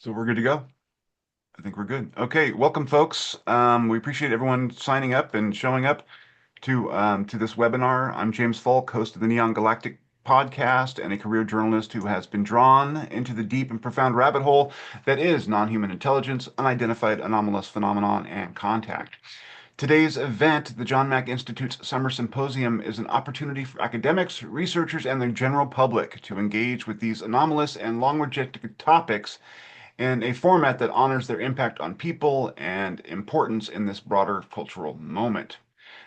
So we're good to go. I think we're good. Okay, welcome, folks. We appreciate everyone signing up and showing up to this webinar. I'm James Faulk, host of the Neon Galactic podcast and a career journalist who has been drawn into the deep and profound rabbit hole that is non-human intelligence, unidentified anomalous phenomenon, and contact. Today's event, the John Mack Institute's Summer Symposium, is an opportunity for academics, researchers, and the general public to engage with these anomalous and long-rejected topics in a format that honors their impact on people and importance in this broader cultural moment.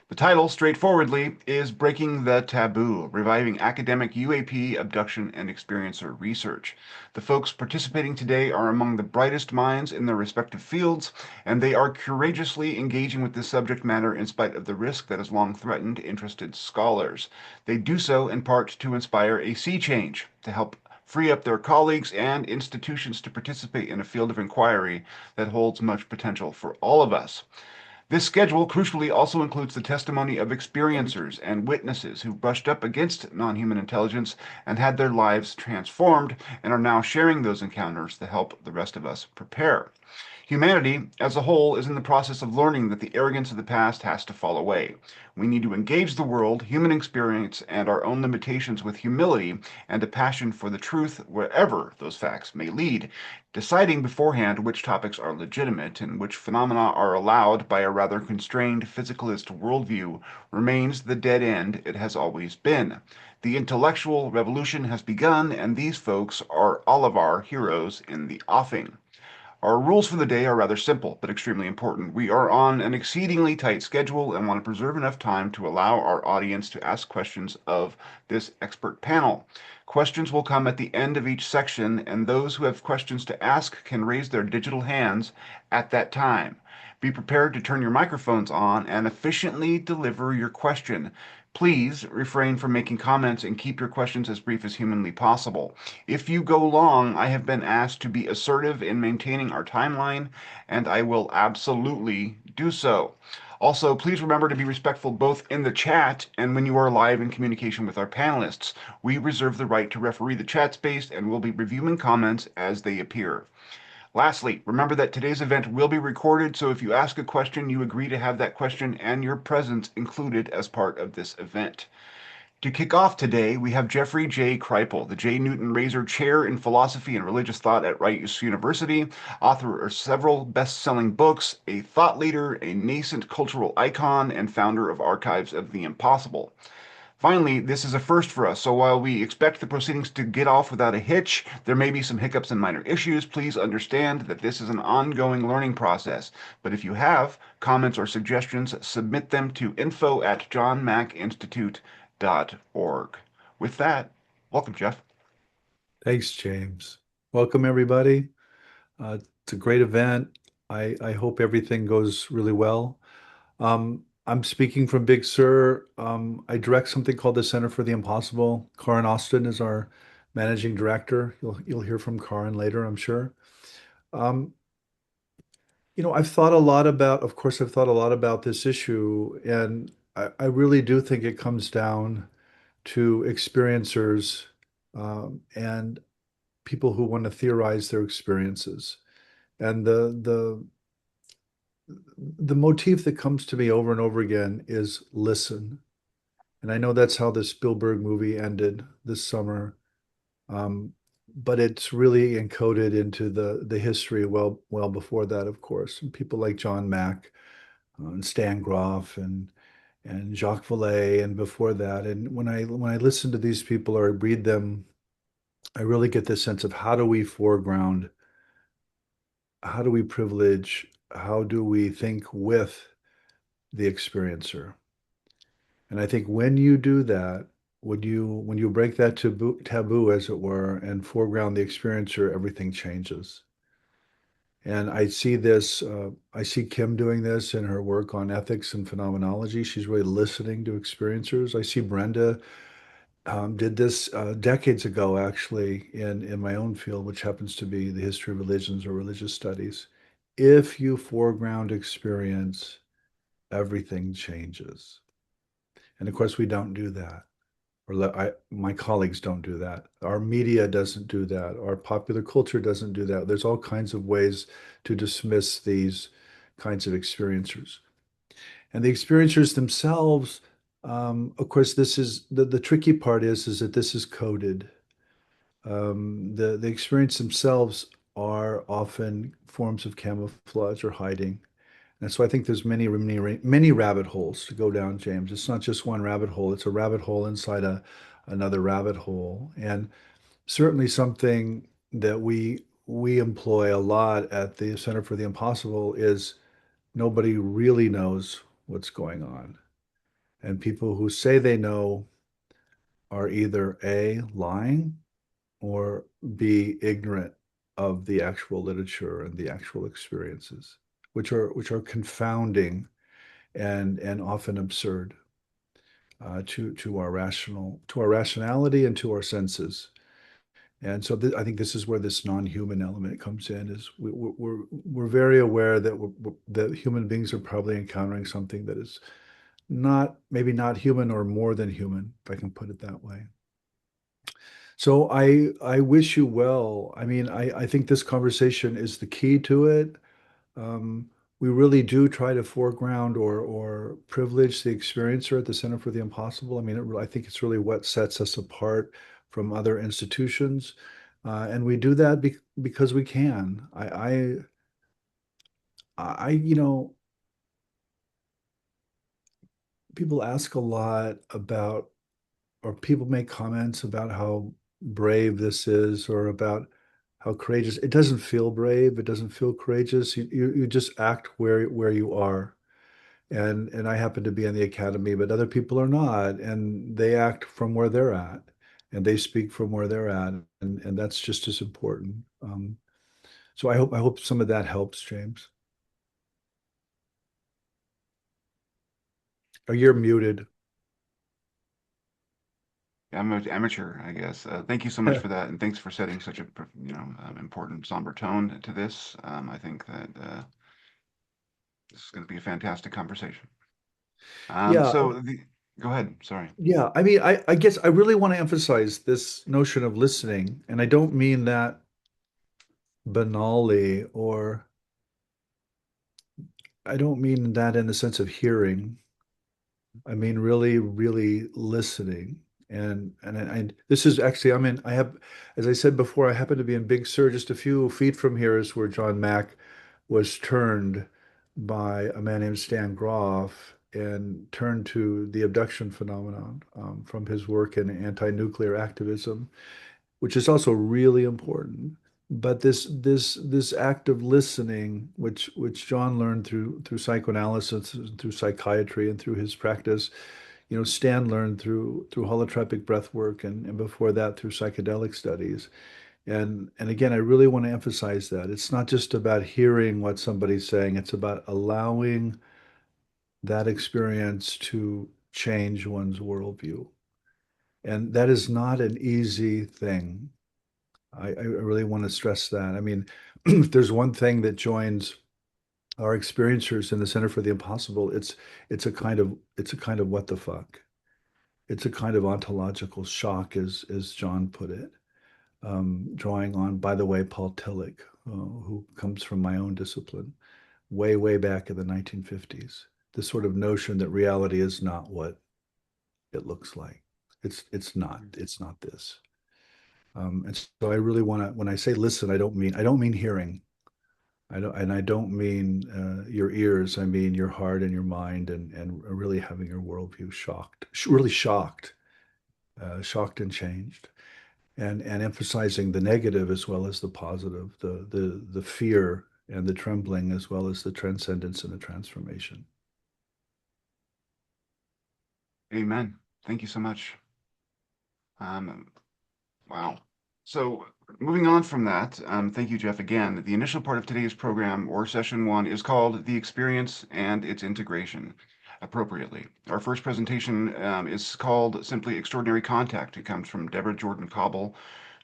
The title, straightforwardly, is Breaking the Taboo, Reviving Academic UAP Abduction and Experiencer Research. The folks participating today are among the brightest minds in their respective fields, and they are courageously engaging with this subject matter in spite of the risk that has long threatened interested scholars. They do so in part to inspire a sea change, to help free up their colleagues and institutions to participate in a field of inquiry that holds much potential for all of us. This schedule crucially also includes the testimony of experiencers and witnesses who brushed up against non-human intelligence and had their lives transformed and are now sharing those encounters to help the rest of us prepare. Humanity, as a whole, is in the process of learning that the arrogance of the past has to fall away. We need to engage the world, human experience, and our own limitations with humility and a passion for the truth wherever those facts may lead, deciding beforehand which topics are legitimate and which phenomena are allowed by a rather constrained physicalist worldview remains the dead end it has always been. The intellectual revolution has begun, and these folks are all of our heroes in the offing. Our rules for the day are rather simple, but extremely important. We are on an exceedingly tight schedule and want to preserve enough time to allow our audience to ask questions of this expert panel. Questions will come at the end of each section, and those who have questions to ask can raise their digital hands at that time. Be prepared to turn your microphones on and efficiently deliver your question. Please refrain from making comments and keep your questions as brief as humanly possible. If you go long, I have been asked to be assertive in maintaining our timeline, and I will absolutely do so. Also, please remember to be respectful both in the chat and when you are live in communication with our panelists. We reserve the right to referee the chat space and will be reviewing comments as they appear. Lastly, remember that today's event will be recorded, so if you ask a question, you agree to have that question and your presence included as part of this event. To kick off today, we have Jeffrey J. Kripal, the J. Newton Rayzor Chair in Philosophy and Religious Thought at Rice University, author of several best-selling books, a thought leader, a nascent cultural icon, and founder of Archives of the Impossible. Finally, this is a first for us, so while we expect the proceedings to get off without a hitch, there may be some hiccups and minor issues. Please understand that this is an ongoing learning process. But if you have comments or suggestions, submit them to info@johnmackinstitute.org. With that, welcome, Jeff. Thanks, James. Welcome, everybody. It's a great event. I hope everything goes really well. I'm speaking from Big Sur. I direct something called the Center for the Impossible. Karin Austin is our managing director. You'll hear from Karin later, I'm sure. Um, I've thought a lot about, of course, I've thought a lot about this issue, and I really do think it comes down to experiencers and people who want to theorize their experiences. And the motif that comes to me over and over again is listen. And I know that's how the Spielberg movie ended this summer. But it's really encoded into the history well before that, of course. And people like John Mack and Stan Groff and Jacques Vallée and before that. And when I listen to these people or I read them, I really get this sense of how do we foreground, how do we privilege, how do we think with the experiencer? And I think when you do that, when you break that taboo, as it were, and foreground the experiencer, everything changes. And I see this, I see Kim doing this in her work on ethics and phenomenology. She's really listening to experiencers. I see Brenda did this decades ago, actually, in my own field, which happens to be the history of religions or religious studies. If you foreground experience, everything changes. And of course, we don't do that. my colleagues don't do that. Our media doesn't do that. Our popular culture doesn't do that. There's all kinds of ways to dismiss these kinds of experiencers. And the experiencers themselves, of course, this is the tricky part is that this is coded. The experience themselves are often forms of camouflage or hiding. And so I think there's many rabbit holes to go down, James. It's not just one rabbit hole, it's a rabbit hole inside another rabbit hole. And certainly something that we employ a lot at the Center for the Impossible is nobody really knows what's going on. And people who say they know are either A, lying, or B, ignorant of the actual literature and the actual experiences, which are confounding and often absurd to our rationality and to our senses. And so I think this is where this non-human element comes in. Is we're very aware that that human beings are probably encountering something that is not maybe not human or more than human, if I can put it that way. So I wish you well. I mean, I think this conversation is the key to it. Um, we really do try to foreground or privilege the experiencer at the Center for the Impossible. I mean, I think it's really what sets us apart from other institutions, and we do that because we can. You know, people ask a lot about, or people make comments about how brave this is, or about how courageous. It doesn't feel brave. It doesn't feel courageous. You just act where you are. And I happen to be in the academy, but other people are not, and they act from where they're at, and they speak from where they're at, and that's just as important. So I hope some of that helps, James. Oh, you're muted. I'm an amateur, I guess. Thank you so much for that, and thanks for setting such a important somber tone to this. I think that this is going to be a fantastic conversation. Yeah, Go ahead. Sorry. yeah. I mean, I guess I really want to emphasize this notion of listening, and I don't mean that banally, or I don't mean that in the sense of hearing. I mean, really, really listening. And this is actually, I mean, as I said before, I happen to be in Big Sur, just a few feet from here is where John Mack was turned by a man named Stan Groff and turned to the abduction phenomenon from his work in anti-nuclear activism, which is also really important. But this act of listening, which John learned through psychoanalysis, through psychiatry, and through his practice, Stan learned through holotropic breath work, and before that through psychedelic studies. And again, I really want to emphasize that it's not just about hearing what somebody's saying; it's about allowing that experience to change one's worldview. And that is not an easy thing. I really want to stress that. I mean, if there's one thing that joins our experiencers in the Center for the Impossible, it's a kind of what the fuck. It's a kind of ontological shock, as John put it, drawing on, by the way, Paul Tillich, who comes from my own discipline, way back in the 1950s. This sort of notion that reality is not what it looks like. It's not this. And so I really want to, when I say listen, I don't mean hearing. I don't mean your ears. I mean your heart and your mind, and really having your worldview really shocked and changed, and emphasizing the negative as well as the positive, the fear and the trembling as well as the transcendence and the transformation. Amen. Thank you so much. Um, wow. So moving on from that, thank you, Jeff, again. The initial part of today's program, or session one, is called The Experience and Its Integration, appropriately. Our first presentation is called simply Extraordinary Contact. It comes from Debra Jordan Kauble,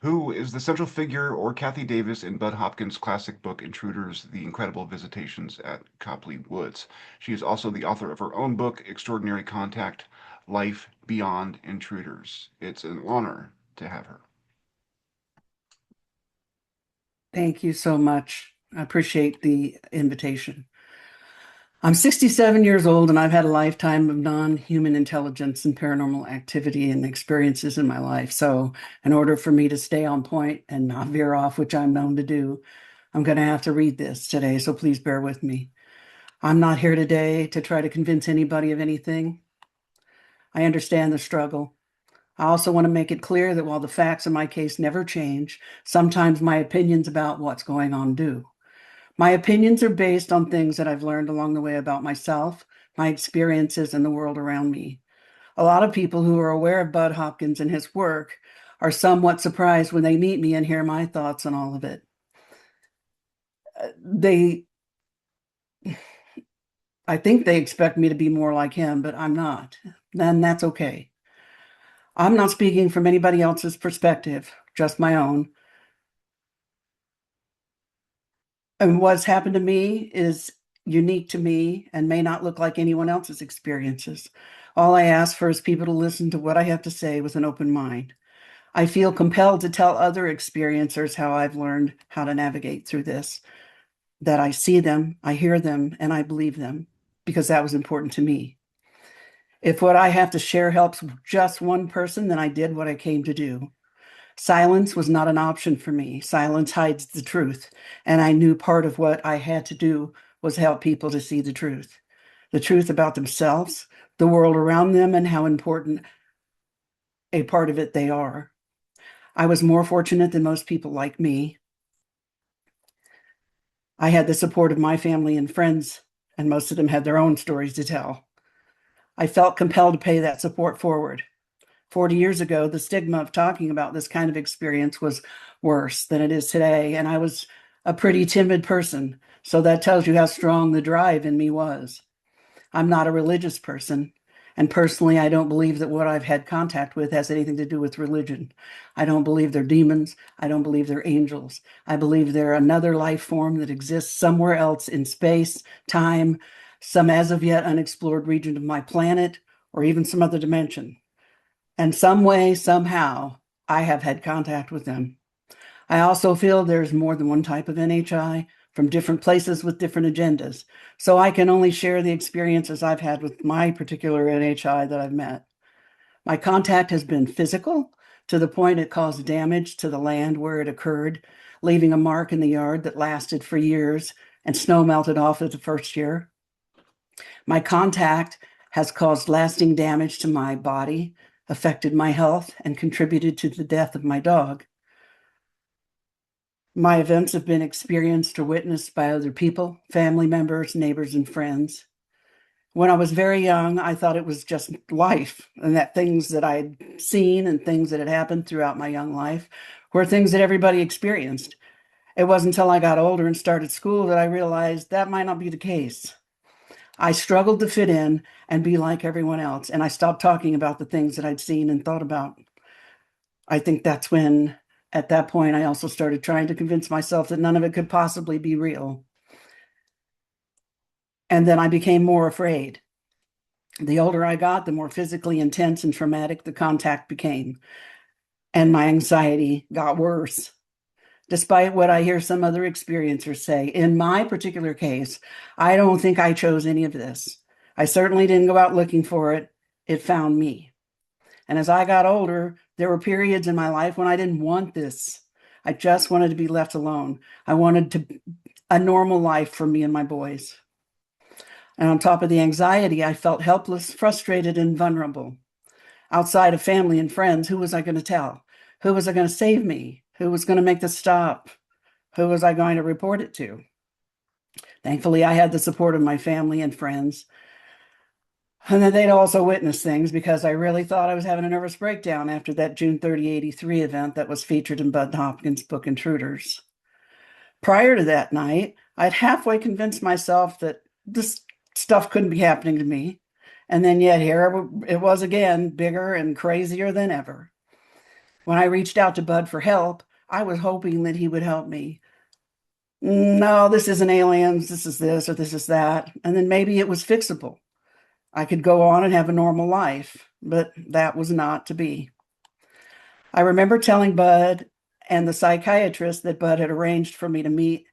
who is the central figure or Kathy Davis in Bud Hopkins' classic book Intruders, The Incredible Visitations at Kauble Woods. She is also the author of her own book, Extraordinary Contact, Life Beyond Intruders. It's an honor to have her. Thank you so much. I appreciate the invitation. I'm 67 years old and I've had a lifetime of non-human intelligence and paranormal activity and experiences in my life. So in order for me to stay on point and not veer off, which I'm known to do, I'm going to have to read this today. So please bear with me. I'm not here today to try to convince anybody of anything. I understand the struggle. I also want to make it clear that while the facts in my case never change, sometimes my opinions about what's going on do. My opinions are based on things that I've learned along the way about myself, my experiences, and the world around me. A lot of people who are aware of Bud Hopkins and his work are somewhat surprised when they meet me and hear my thoughts on all of it. I think they expect me to be more like him, but I'm not. Then that's okay. I'm not speaking from anybody else's perspective, just my own. And what's happened to me is unique to me and may not look like anyone else's experiences. All I ask for is people to listen to what I have to say with an open mind. I feel compelled to tell other experiencers how I've learned how to navigate through this, that I see them, I hear them, and I believe them, because that was important to me. If what I have to share helps just one person, then I did what I came to do. Silence was not an option for me. Silence hides the truth. And I knew part of what I had to do was help people to see the truth about themselves, the world around them, and how important a part of it they are. I was more fortunate than most people like me. I had the support of my family and friends, and most of them had their own stories to tell. I felt compelled to pay that support forward. 40 years ago, the stigma of talking about this kind of experience was worse than it is today, and I was a pretty timid person, so that tells you how strong the drive in me was. I'm not a religious person, and personally, I don't believe that what I've had contact with has anything to do with religion. I don't believe they're demons. I don't believe they're angels. I believe they're another life form that exists somewhere else in space, time, some as of yet unexplored region of my planet, or even some other dimension. And some way, somehow, I have had contact with them. I also feel there's more than one type of NHI from different places with different agendas. So I can only share the experiences I've had with my particular NHI that I've met. My contact has been physical to the point it caused damage to the land where it occurred, leaving a mark in the yard that lasted for years and snow melted off it the first year. My contact has caused lasting damage to my body, affected my health, and contributed to the death of my dog. My events have been experienced or witnessed by other people, family members, neighbors, and friends. When I was very young, I thought it was just life, and that things that I'd seen and things that had happened throughout my young life were things that everybody experienced. It wasn't until I got older and started school that I realized that might not be the case. I struggled to fit in and be like everyone else, and I stopped talking about the things that I'd seen and thought about. I think that's when, at that point, I also started trying to convince myself that none of it could possibly be real. And then I became more afraid. The older I got, the more physically intense and traumatic the contact became, and my anxiety got worse. Despite what I hear some other experiencers say, in my particular case, I don't think I chose any of this. I certainly didn't go out looking for it. It found me. And as I got older, there were periods in my life when I didn't want this. I just wanted to be left alone. I wanted a normal life for me and my boys. And on top of the anxiety, I felt helpless, frustrated, and vulnerable. Outside of family and friends, who was I going to tell? Who was I going to save me? Who was going to make this stop? Who was I going to report it to? Thankfully, I had the support of my family and friends. And then they'd also witnessed things because I really thought I was having a nervous breakdown after that June 30, 83 event that was featured in Bud Hopkins' book Intruders. Prior to that night, I'd halfway convinced myself that this stuff couldn't be happening to me. And then yet here it was again, bigger and crazier than ever. When I reached out to Bud for help, I was hoping that he would help me. No, this isn't aliens, this is this or this is that. And then maybe it was fixable. I could go on and have a normal life, but that was not to be. I remember telling Bud and the psychiatrist that Bud had arranged for me to meet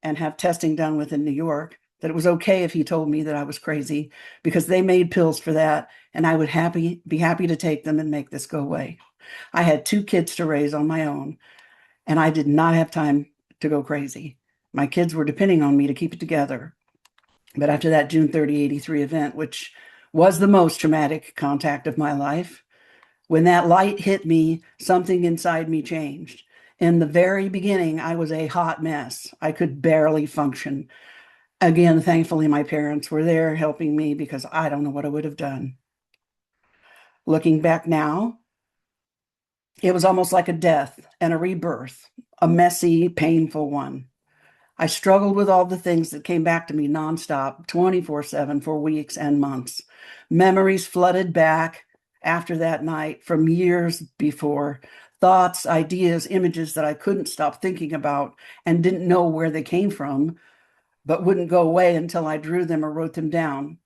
and have testing done with in New York, that it was okay if he told me that I was crazy because they made pills for that and I would be happy to take them and make this go away. I had 2 kids to raise on my own and I did not have time to go crazy. My kids were depending on me to keep it together. But after that June 30, 83 event, which was the most traumatic contact of my life, when that light hit me, something inside me changed. In the very beginning, I was a hot mess. I could barely function. Again, thankfully, my parents were there helping me because I don't know what I would have done. Looking back now, it was almost like a death and a rebirth, a messy, painful one. I struggled with all the things that came back to me nonstop, 24/7 for weeks and months. Memories flooded back after that night from years before. Thoughts, ideas, images that I couldn't stop thinking about and didn't know where they came from, but wouldn't go away until I drew them or wrote them down.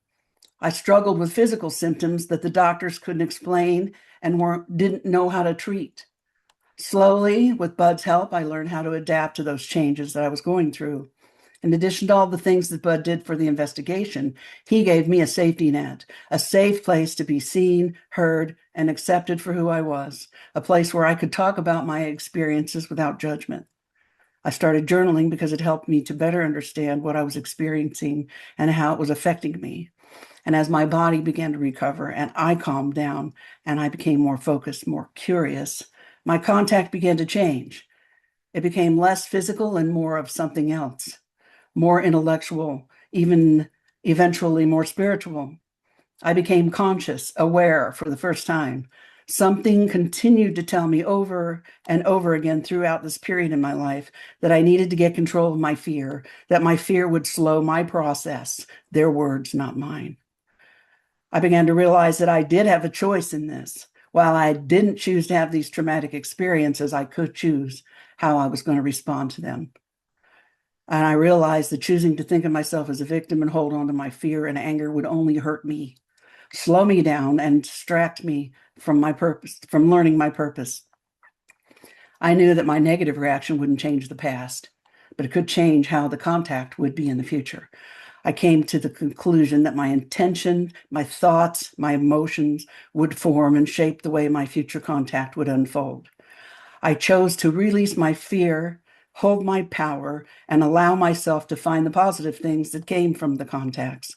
I struggled with physical symptoms that the doctors couldn't explain and didn't know how to treat. Slowly, with Bud's help, I learned how to adapt to those changes that I was going through. In addition to all the things that Bud did for the investigation, he gave me a safety net, a safe place to be seen, heard, and accepted for who I was, a place where I could talk about my experiences without judgment. I started journaling because it helped me to better understand what I was experiencing and how it was affecting me. And as my body began to recover and I calmed down and I became more focused, more curious, my contact began to change. It became less physical and more of something else, more intellectual, even eventually more spiritual. I became conscious, aware for the first time. Something continued to tell me over and over again throughout this period in my life that I needed to get control of my fear, that my fear would slow my process, their words, not mine. I began to realize that I did have a choice in this. While I didn't choose to have these traumatic experiences, I could choose how I was going to respond to them. And I realized that choosing to think of myself as a victim and hold on to my fear and anger would only hurt me, slow me down, and distract me from my purpose, from learning my purpose. I knew that my negative reaction wouldn't change the past, but it could change how the contact would be in the future. I came to the conclusion that my intention, my thoughts, my emotions would form and shape the way my future contact would unfold. I chose to release my fear, hold my power, and allow myself to find the positive things that came from the contacts.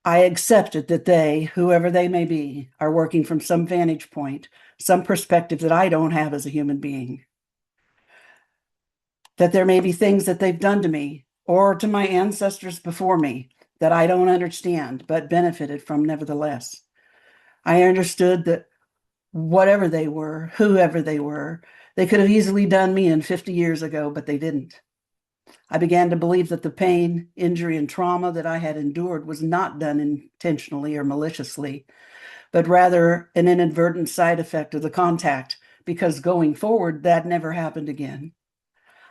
I accepted that they, whoever they may be, are working from some vantage point, some perspective that I don't have as a human being. That there may be things that they've done to me or to my ancestors before me that I don't understand, but benefited from nevertheless. I understood that whatever they were, whoever they were, they could have easily done me in 50 years ago, but they didn't. I began to believe that the pain, injury, and trauma that I had endured was not done intentionally or maliciously, but rather an inadvertent side effect of the contact, because going forward, that never happened again.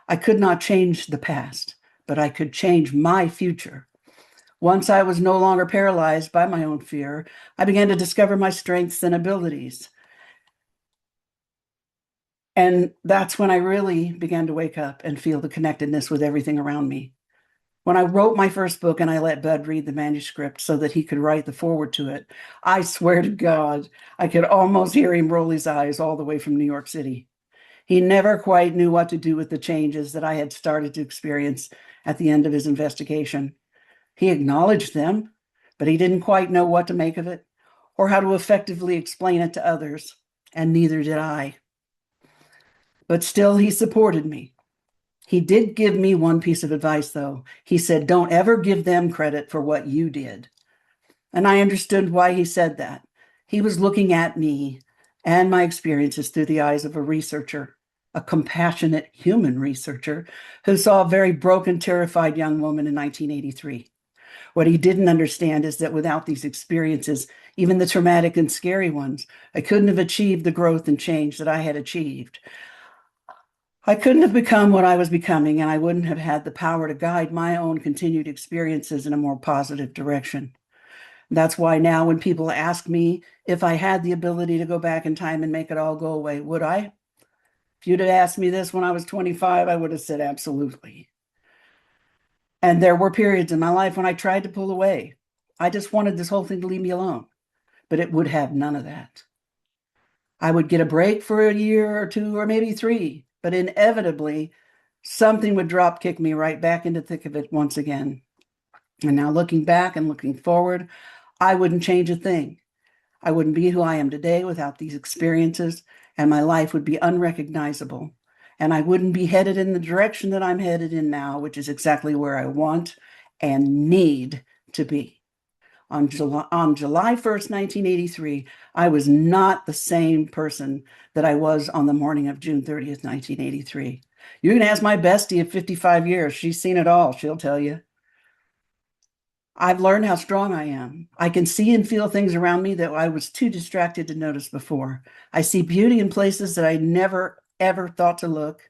I could not change the past, but I could change my future. Once I was no longer paralyzed by my own fear, I began to discover my strengths and abilities. And that's when I really began to wake up and feel the connectedness with everything around me. When I wrote my first book and I let Bud read the manuscript so that he could write the foreword to it, I swear to God, I could almost hear him roll his eyes all the way from New York City. He never quite knew what to do with the changes that I had started to experience at the end of his investigation. He acknowledged them, but he didn't quite know what to make of it or how to effectively explain it to others, and neither did I. But still, he supported me. He did give me one piece of advice, though. He said, don't ever give them credit for what you did. And I understood why he said that. He was looking at me and my experiences through the eyes of a researcher, a compassionate human researcher who saw a very broken, terrified young woman in 1983. What he didn't understand is that without these experiences, even the traumatic and scary ones. I couldn't have achieved the growth and change that I had achieved. I couldn't have become what I was becoming, and I wouldn't have had the power to guide my own continued experiences in a more positive direction. That's why now when people ask me if I had the ability to go back in time and make it all go away, would I? If you'd have asked me this when I was 25, I would have said absolutely. And there were periods in my life when I tried to pull away. I just wanted this whole thing to leave me alone, but it would have none of that. I would get a break for a year or two or maybe 3, but inevitably something would drop kick me right back into the thick of it once again. And now looking back and looking forward, I wouldn't change a thing. I wouldn't be who I am today without these experiences, and my life would be unrecognizable. And I wouldn't be headed in the direction that I'm headed in now, which is exactly where I want and need to be. On July 1st, 1983, I was not the same person that I was on the morning of June 30th, 1983. You can ask my bestie of 55 years. She's seen it all. She'll tell you. I've learned how strong I am. I can see and feel things around me that I was too distracted to notice before. I see beauty in places that I never, ever thought to look.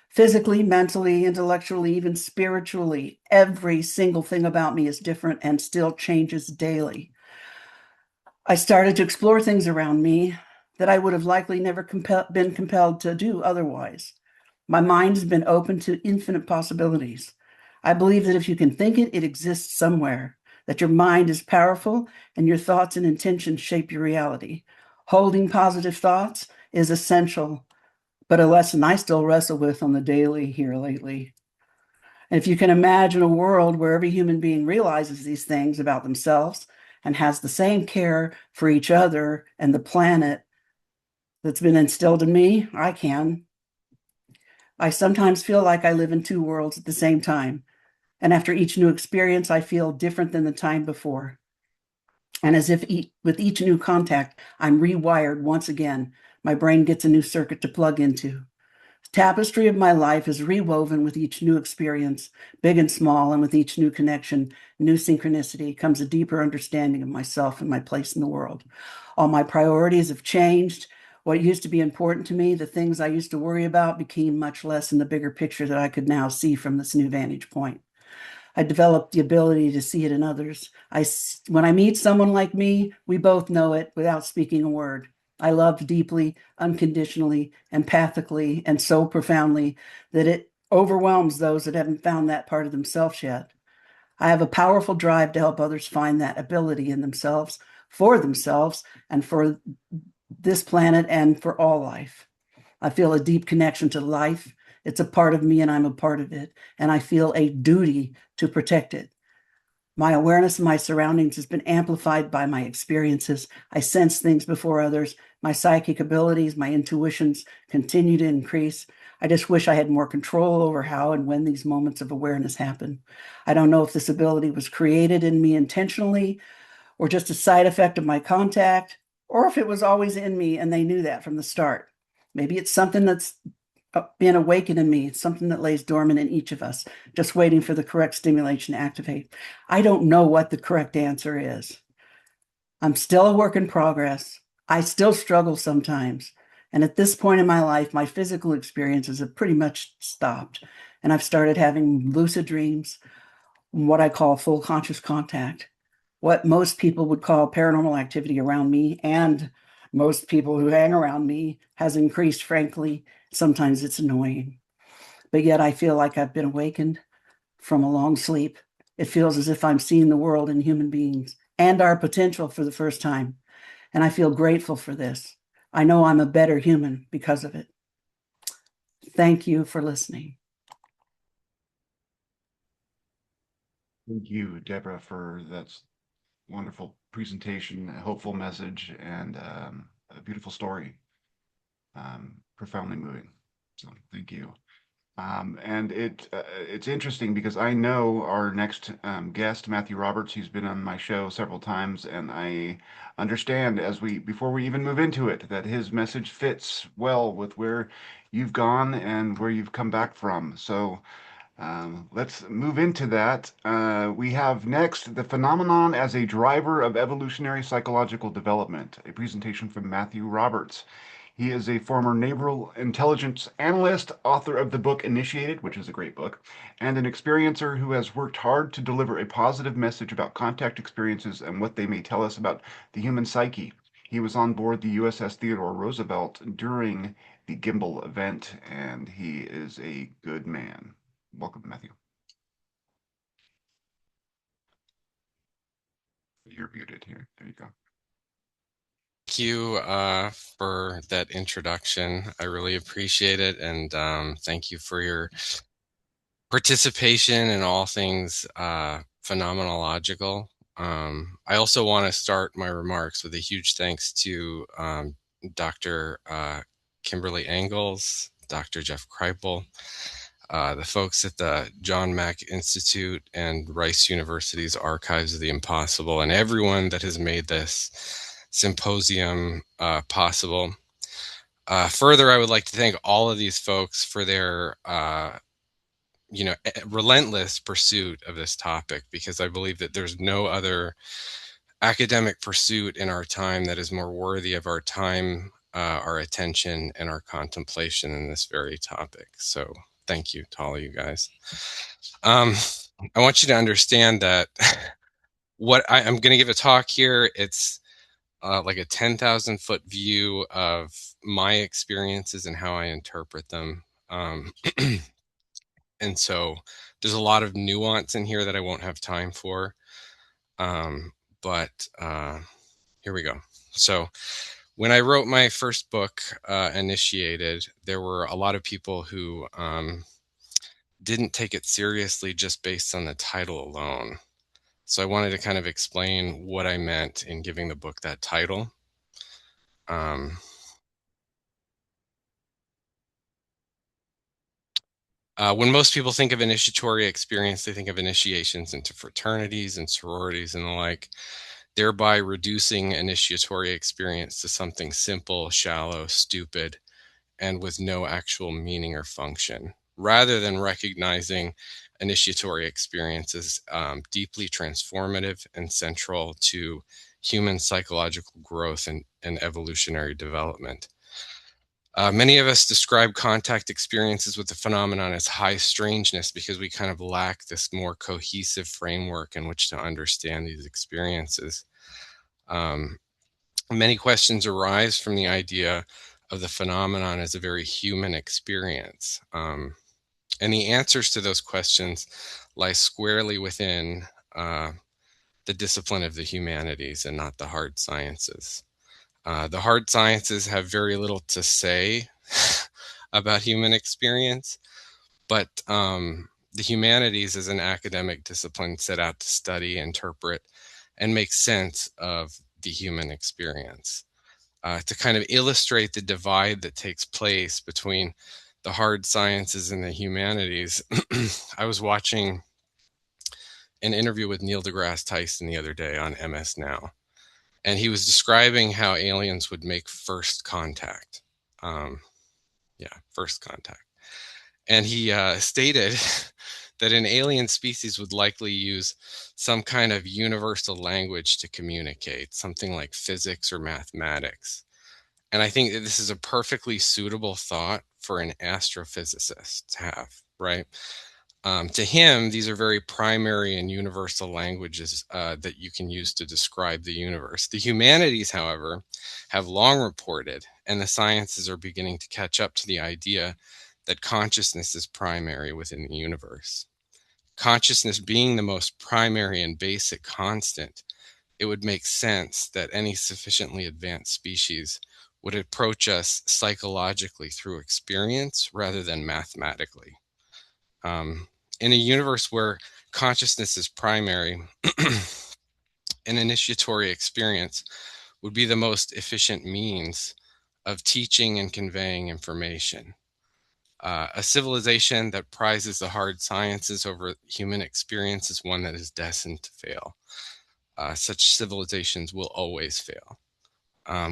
Physically, mentally, intellectually, even spiritually, every single thing about me is different and still changes daily. I started to explore things around me that I would have likely never been compelled to do otherwise. My mind has been open to infinite possibilities. I believe that if you can think it, it exists somewhere, that your mind is powerful and your thoughts and intentions shape your reality. Holding positive thoughts is essential, but a lesson I still wrestle with on the daily here lately. And if you can imagine a world where every human being realizes these things about themselves and has the same care for each other and the planet that's been instilled in me, I can. I sometimes feel like I live in 2 worlds at the same time. And after each new experience, I feel different than the time before. And as if with each new contact, I'm rewired once again. My brain gets a new circuit to plug into. The tapestry of my life is rewoven with each new experience, big and small, and with each new connection, new synchronicity, comes a deeper understanding of myself and my place in the world. All my priorities have changed. What used to be important to me, the things I used to worry about, became much less in the bigger picture that I could now see from this new vantage point. I developed the ability to see it in others. When I meet someone like me, we both know it without speaking a word. I love deeply, unconditionally, empathically, and so profoundly that it overwhelms those that haven't found that part of themselves yet. I have a powerful drive to help others find that ability in themselves, and for this planet and for all life. I feel a deep connection to life. It's a part of me and I'm a part of it. And I feel a duty to protect it. My awareness of my surroundings has been amplified by my experiences. I sense things before others. My psychic abilities, my intuitions continue to increase. I just wish I had more control over how and when these moments of awareness happen. I don't know if this ability was created in me intentionally or just a side effect of my contact, or if it was always in me and they knew that from the start. Maybe it's something that's been awakened in me. It's something that lays dormant in each of us, just waiting for the correct stimulation to activate. I don't know what the correct answer is. I'm still a work in progress. I still struggle sometimes. And at this point in my life, my physical experiences have pretty much stopped. And I've started having lucid dreams, what I call full conscious contact, what most people would call paranormal activity around me, and most people who hang around me, has increased, frankly. Sometimes it's annoying. But yet I feel like I've been awakened from a long sleep. It feels as if I'm seeing the world and human beings and our potential for the first time. And I feel grateful for this. I know I'm a better human because of it. Thank you for listening. Thank you, Debra, for that wonderful presentation, a hopeful message, and a beautiful story. Profoundly moving. So thank you. And it's interesting because I know our next guest, Matthew Roberts. He's been on my show several times, and I understand before we even move into it, that his message fits well with where you've gone and where you've come back from. So Let's move into that. We have next the phenomenon as a driver of evolutionary psychological development, a presentation from Matthew Roberts. He is a former naval intelligence analyst, author of the book Initiated, which is a great book, and an experiencer who has worked hard to deliver a positive message about contact experiences and what they may tell us about the human psyche. He was on board the USS Theodore Roosevelt during the Gimbal event, and he is a good man. Welcome, Matthew. You're muted here. There you go. Thank you for that introduction. I really appreciate it, and thank you for your participation in all things phenomenological. I also want to start my remarks with a huge thanks to Dr. Kimberly Engels, Dr. Jeff Kripal, the folks at the John Mack Institute and Rice University's Archives of the Impossible, and everyone that has made this symposium possible. Further, I would like to thank all of these folks for their relentless pursuit of this topic, because I believe that there's no other academic pursuit in our time that is more worthy of our time, our attention, and our contemplation in this very topic. So thank you to all of you guys. I want you to understand that what I'm going to give a talk here, it's like a 10,000 foot view of my experiences and how I interpret them. And so there's a lot of nuance in here that I won't have time for. But here we go. So when I wrote my first book, Initiated, there were a lot of people who didn't take it seriously just based on the title alone. So I wanted to kind of explain what I meant in giving the book that title. When most people think of initiatory experience, they think of initiations into fraternities and sororities and the like, thereby reducing initiatory experience to something simple, shallow, stupid, and with no actual meaning or function, rather than recognizing initiatory experiences deeply transformative and central to human psychological growth and evolutionary development. Many of us describe contact experiences with the phenomenon as high strangeness because we kind of lack this more cohesive framework in which to understand these experiences. Many questions arise from the idea of the phenomenon as a very human experience. And the answers to those questions lie squarely within the discipline of the humanities and not the hard sciences. The hard sciences have very little to say about human experience, but the humanities as an academic discipline set out to study, interpret, and make sense of the human experience. To kind of illustrate the divide that takes place between the hard sciences and the humanities, I was watching an interview with Neil deGrasse Tyson the other day on MS Now. And he was describing how aliens would make first contact. First contact. And he stated that an alien species would likely use some kind of universal language to communicate, something like physics or mathematics. And I think that this is a perfectly suitable thought for an astrophysicist to have, right? To him, these are very primary and universal languages that you can use to describe the universe. The humanities, however, have long reported, and the sciences are beginning to catch up to the idea that consciousness is primary within the universe. Consciousness being the most primary and basic constant, it would make sense that any sufficiently advanced species would approach us psychologically through experience rather than mathematically. In a universe where consciousness is primary, an initiatory experience would be the most efficient means of teaching and conveying information. A civilization that prizes the hard sciences over human experience is one that is destined to fail. Such civilizations will always fail,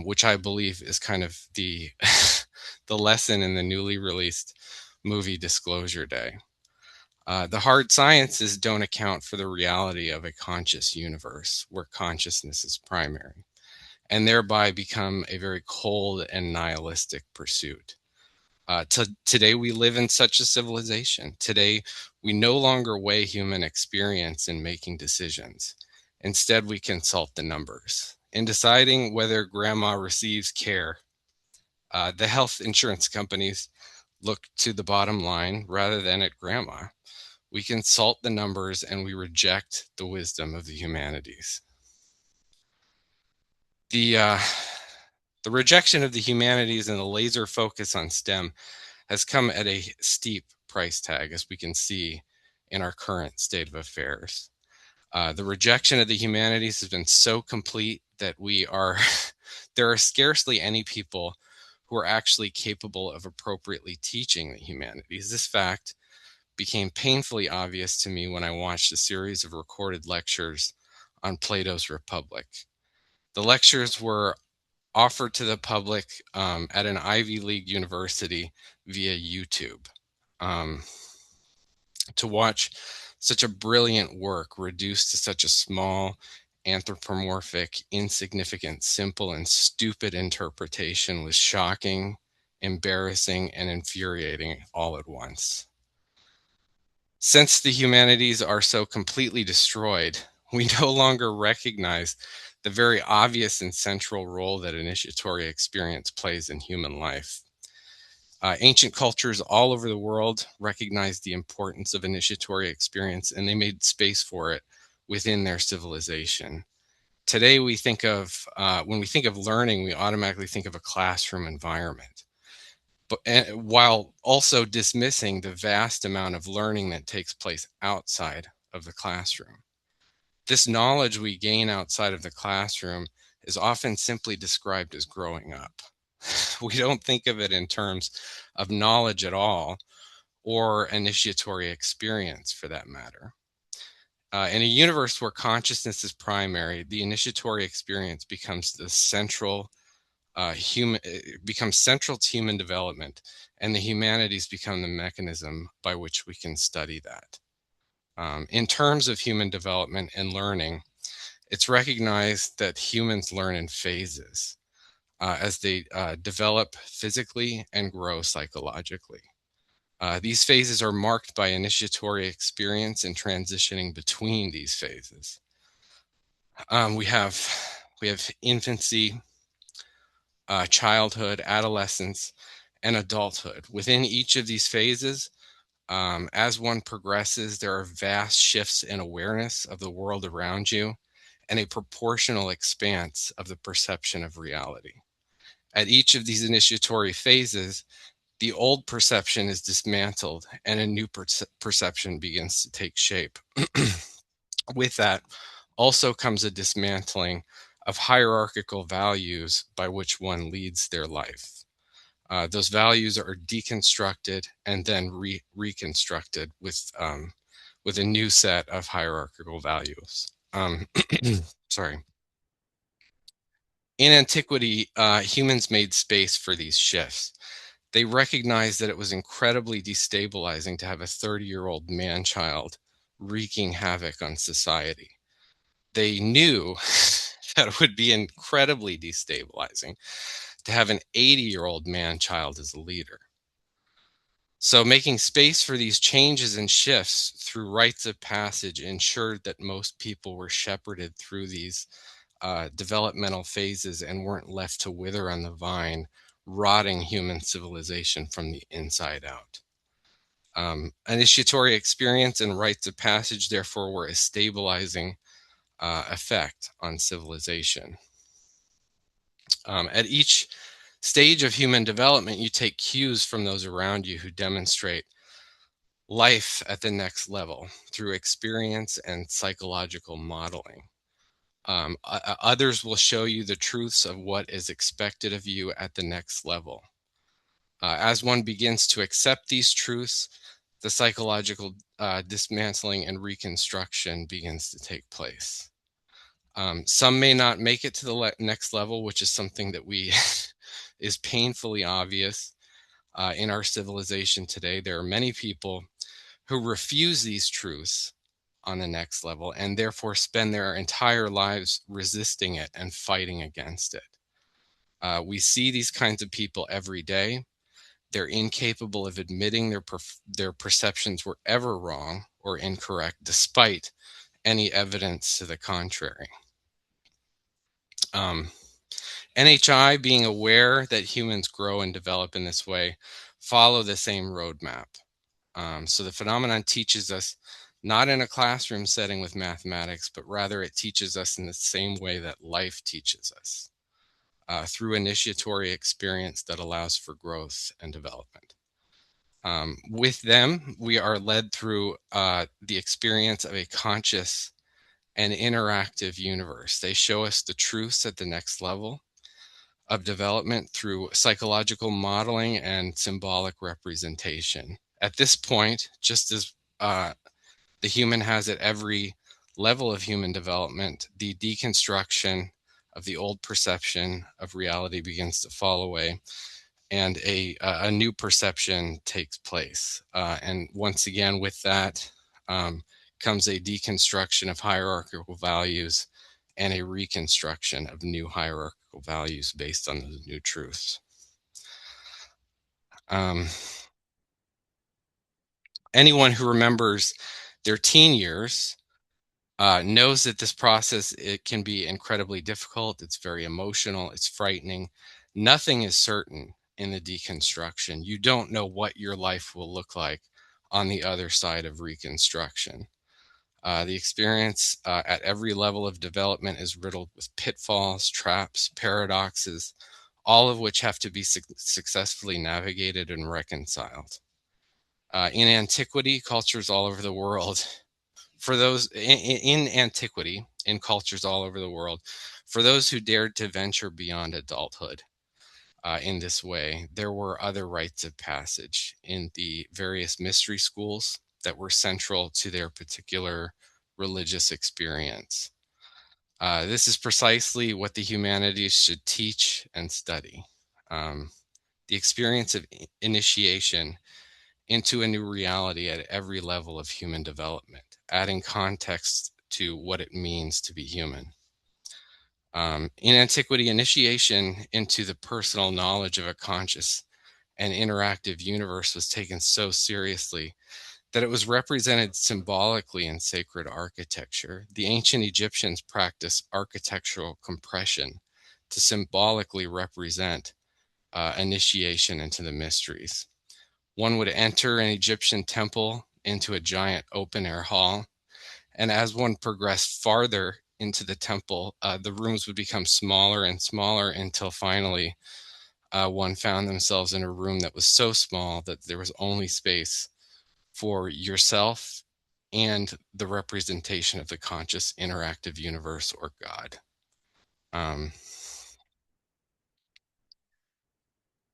which I believe is kind of the the lesson in the newly released movie Disclosure Day. The hard sciences don't account for the reality of a conscious universe where consciousness is primary, and thereby become a very cold and nihilistic pursuit. Today, we live in such a civilization. Today, we no longer weigh human experience in making decisions. Instead, we consult the numbers. In deciding whether grandma receives care, the health insurance companies look to the bottom line rather than at grandma. We consult the numbers and we reject the wisdom of the humanities. The rejection of the humanities and the laser focus on STEM has come at a steep price tag, as we can see in our current state of affairs. The rejection of the humanities has been so complete that there are scarcely any people who are actually capable of appropriately teaching the humanities. This fact became painfully obvious to me when I watched a series of recorded lectures on Plato's Republic. The lectures were offered to the public at an Ivy League university via YouTube. To watch such a brilliant work reduced to such a small, anthropomorphic, insignificant, simple, and stupid interpretation was shocking, embarrassing, and infuriating all at once. Since the humanities are so completely destroyed, we no longer recognize the very obvious and central role that initiatory experience plays in human life. Ancient cultures all over the world recognized the importance of initiatory experience, and they made space for it within their civilization. Today, when we think of learning, we automatically think of a classroom environment, but while also dismissing the vast amount of learning that takes place outside of the classroom. This knowledge we gain outside of the classroom is often simply described as growing up. We don't think of it in terms of knowledge at all, or initiatory experience for that matter. In a universe where consciousness is primary, the initiatory experience becomes the central becomes central to human development, and the humanities become the mechanism by which we can study that. In terms of human development and learning, it's recognized that humans learn in phases as they develop physically and grow psychologically. These phases are marked by initiatory experience and transitioning between these phases. We have infancy, childhood, adolescence, and adulthood. Within each of these phases, as one progresses, there are vast shifts in awareness of the world around you and a proportional expanse of the perception of reality. At each of these initiatory phases, the old perception is dismantled and a new perception begins to take shape. With that also comes a dismantling of hierarchical values by which one leads their life. Those values are deconstructed and then reconstructed with a new set of hierarchical values. Sorry. In antiquity, humans made space for these shifts. They recognized that it was incredibly destabilizing to have a 30-year-old man-child wreaking havoc on society. They knew that it would be incredibly destabilizing to have an 80-year-old man-child as a leader. So making space for these changes and shifts through rites of passage ensured that most people were shepherded through these developmental phases and weren't left to wither on the vine, rotting human civilization from the inside out. Initiatory experience and rites of passage, therefore, were a stabilizing effect on civilization. At each stage of human development, you take cues from those around you who demonstrate life at the next level through experience and psychological modeling. Others will show you the truths of what is expected of you at the next level. As one begins to accept these truths, the psychological dismantling and reconstruction begins to take place. Some may not make it to the next level, which is something that is painfully obvious in our civilization today. There are many people who refuse these truths on the next level and therefore spend their entire lives resisting it and fighting against it. We see these kinds of people every day. They're incapable of admitting their perceptions were ever wrong or incorrect, despite any evidence to the contrary. NHI, being aware that humans grow and develop in this way, follow the same roadmap. So the phenomenon teaches us not in a classroom setting with mathematics, but rather it teaches us in the same way that life teaches us, through initiatory experience that allows for growth and development. With them, we are led through the experience of a conscious and interactive universe. They show us the truths at the next level of development through psychological modeling and symbolic representation. At this point, just as the human has at every level of human development, the deconstruction of the old perception of reality begins to fall away, and a new perception takes place. And once again, with that comes a deconstruction of hierarchical values and a reconstruction of new hierarchical values based on those new truths. Anyone who remembers their teen years knows that this process, it can be incredibly difficult. It's very emotional. It's frightening. Nothing is certain in the deconstruction. You don't know what your life will look like on the other side of reconstruction. The experience at every level of development is riddled with pitfalls, traps, paradoxes, all of which have to be successfully navigated and reconciled. In antiquity, cultures all over the world, for those in antiquity, in cultures all over the world, for those who dared to venture beyond adulthood in this way, there were other rites of passage in the various mystery schools that were central to their particular religious experience. This is precisely what the humanities should teach and study. The experience of initiation into a new reality at every level of human development, adding context to what it means to be human. In antiquity, initiation into the personal knowledge of a conscious and interactive universe was taken so seriously that it was represented symbolically in sacred architecture. The ancient Egyptians practiced architectural compression to symbolically represent initiation into the mysteries. One would enter an Egyptian temple into a giant open-air hall, and as one progressed farther into the temple, the rooms would become smaller and smaller until finally one found themselves in a room that was so small that there was only space for yourself and the representation of the conscious interactive universe or God.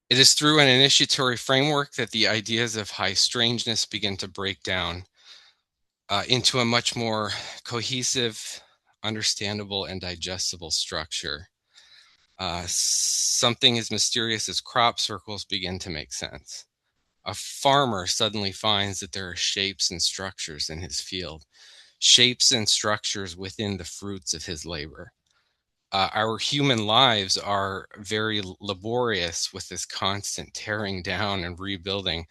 It is through an initiatory framework that the ideas of high strangeness begin to break down into a much more cohesive, understandable, and digestible structure. Something as mysterious as crop circles begin to make sense. A farmer suddenly finds that there are shapes and structures in his field, shapes and structures within the fruits of his labor. Our human lives are very laborious with this constant tearing down and rebuilding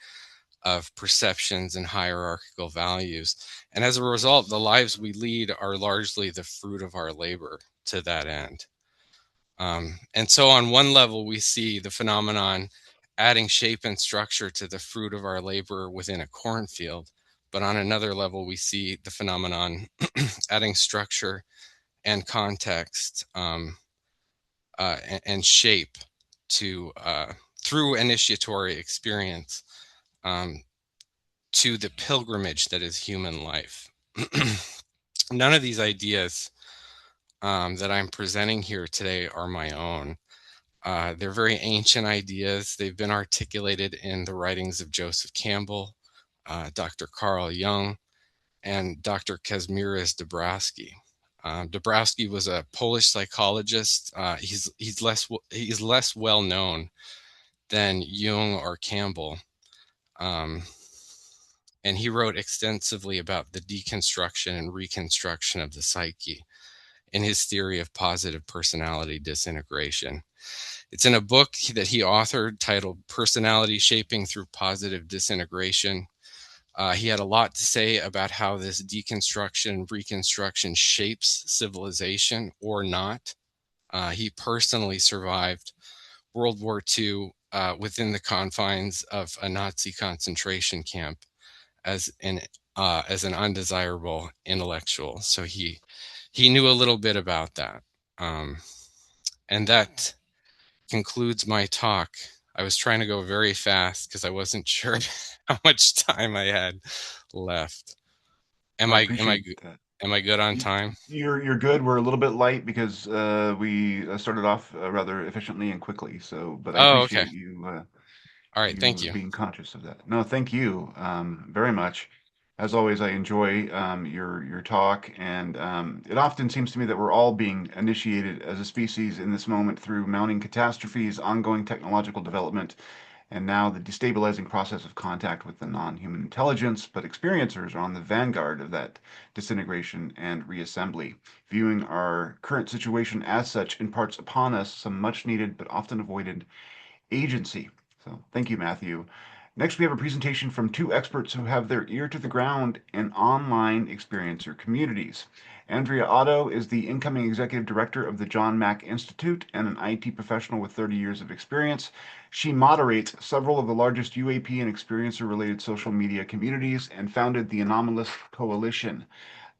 of perceptions and hierarchical values. And as a result, the lives we lead are largely the fruit of our labor to that end. And so on one level, we see the phenomenon adding shape and structure to the fruit of our labor within a cornfield. But on another level, we see the phenomenon adding structure and context and shape to through initiatory experience to the pilgrimage that is human life. None of these ideas that I'm presenting here today are my own. They're very ancient ideas. They've been articulated in the writings of Joseph Campbell, Dr. Carl Jung, and Dr. Kazimierz Dabrowski. Dabrowski was a Polish psychologist. He's less well known than Jung or Campbell. and he wrote extensively about the deconstruction and reconstruction of the psyche in his theory of positive personality disintegration. It's in a book that he authored titled Personality Shaping Through Positive Disintegration. He had a lot to say about how this deconstruction, reconstruction shapes civilization or not. He personally survived World War II within the confines of a Nazi concentration camp as an undesirable intellectual. So he knew a little bit about that. And that concludes my talk. I was trying to go very fast because I wasn't sure how much time I had left. Am I I appreciate that. am I good on time? You're good. We're a little bit light because we started off rather efficiently and quickly. So, but I Oh, okay. appreciate you All right. Thank you you. being conscious of that. No, thank you very much. As always, I enjoy your talk, and it often seems to me that we're all being initiated as a species in this moment through mounting catastrophes, ongoing technological development, and now the destabilizing process of contact with the non-human intelligence, but experiencers are on the vanguard of that disintegration and reassembly, viewing our current situation as such imparts upon us some much needed but often avoided agency. So thank you, Matthew. Next, we have a presentation from two experts who have their ear to the ground in online experiencer communities. Andrea Oddo is the incoming executive director of the John Mack Institute and an IT professional with 30 years of experience. She moderates several of the largest UAP and experiencer-related social media communities and founded the Anomalous Coalition,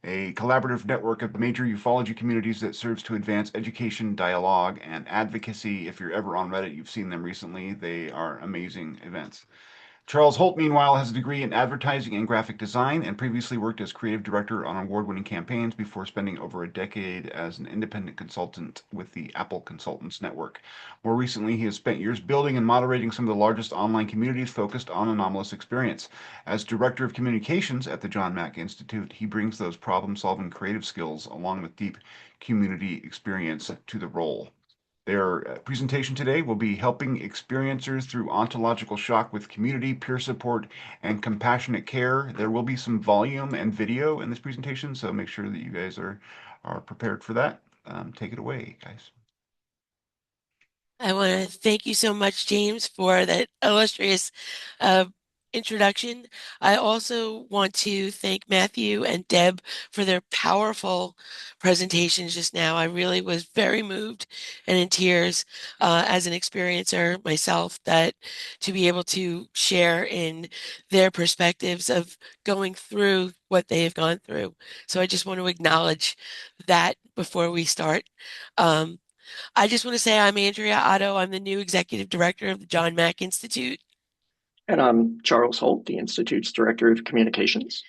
a collaborative network of major ufology communities that serves to advance education, dialogue, and advocacy. If you're ever on Reddit, you've seen them recently. They are amazing events. Charles Holt, meanwhile, has a degree in advertising and graphic design and previously worked as creative director on award-winning campaigns before spending over a decade as an independent consultant with the Apple Consultants Network. More recently, he has spent years building and moderating some of the largest online communities focused on anomalous experience. As director of communications at the John Mack Institute, he brings those problem-solving creative skills along with deep community experience to the role. Their presentation today will be helping experiencers through ontological shock with community, peer support, and compassionate care. There will be some volume and video in this presentation, so make sure that you guys are prepared for that. Take it away, guys. I want to thank you so much, James, for that illustrious introduction. I also want to thank Matthew and Deb for their powerful presentations just now. I really was very moved and in tears as an experiencer myself, that to be able to share in their perspectives of going through what they have gone through. So I just want to acknowledge that before we start. I just want to say I'm Andrea Oddo. I'm the new executive director of the John Mack Institute. And I'm Charles Holt, the Institute's Director of Communications.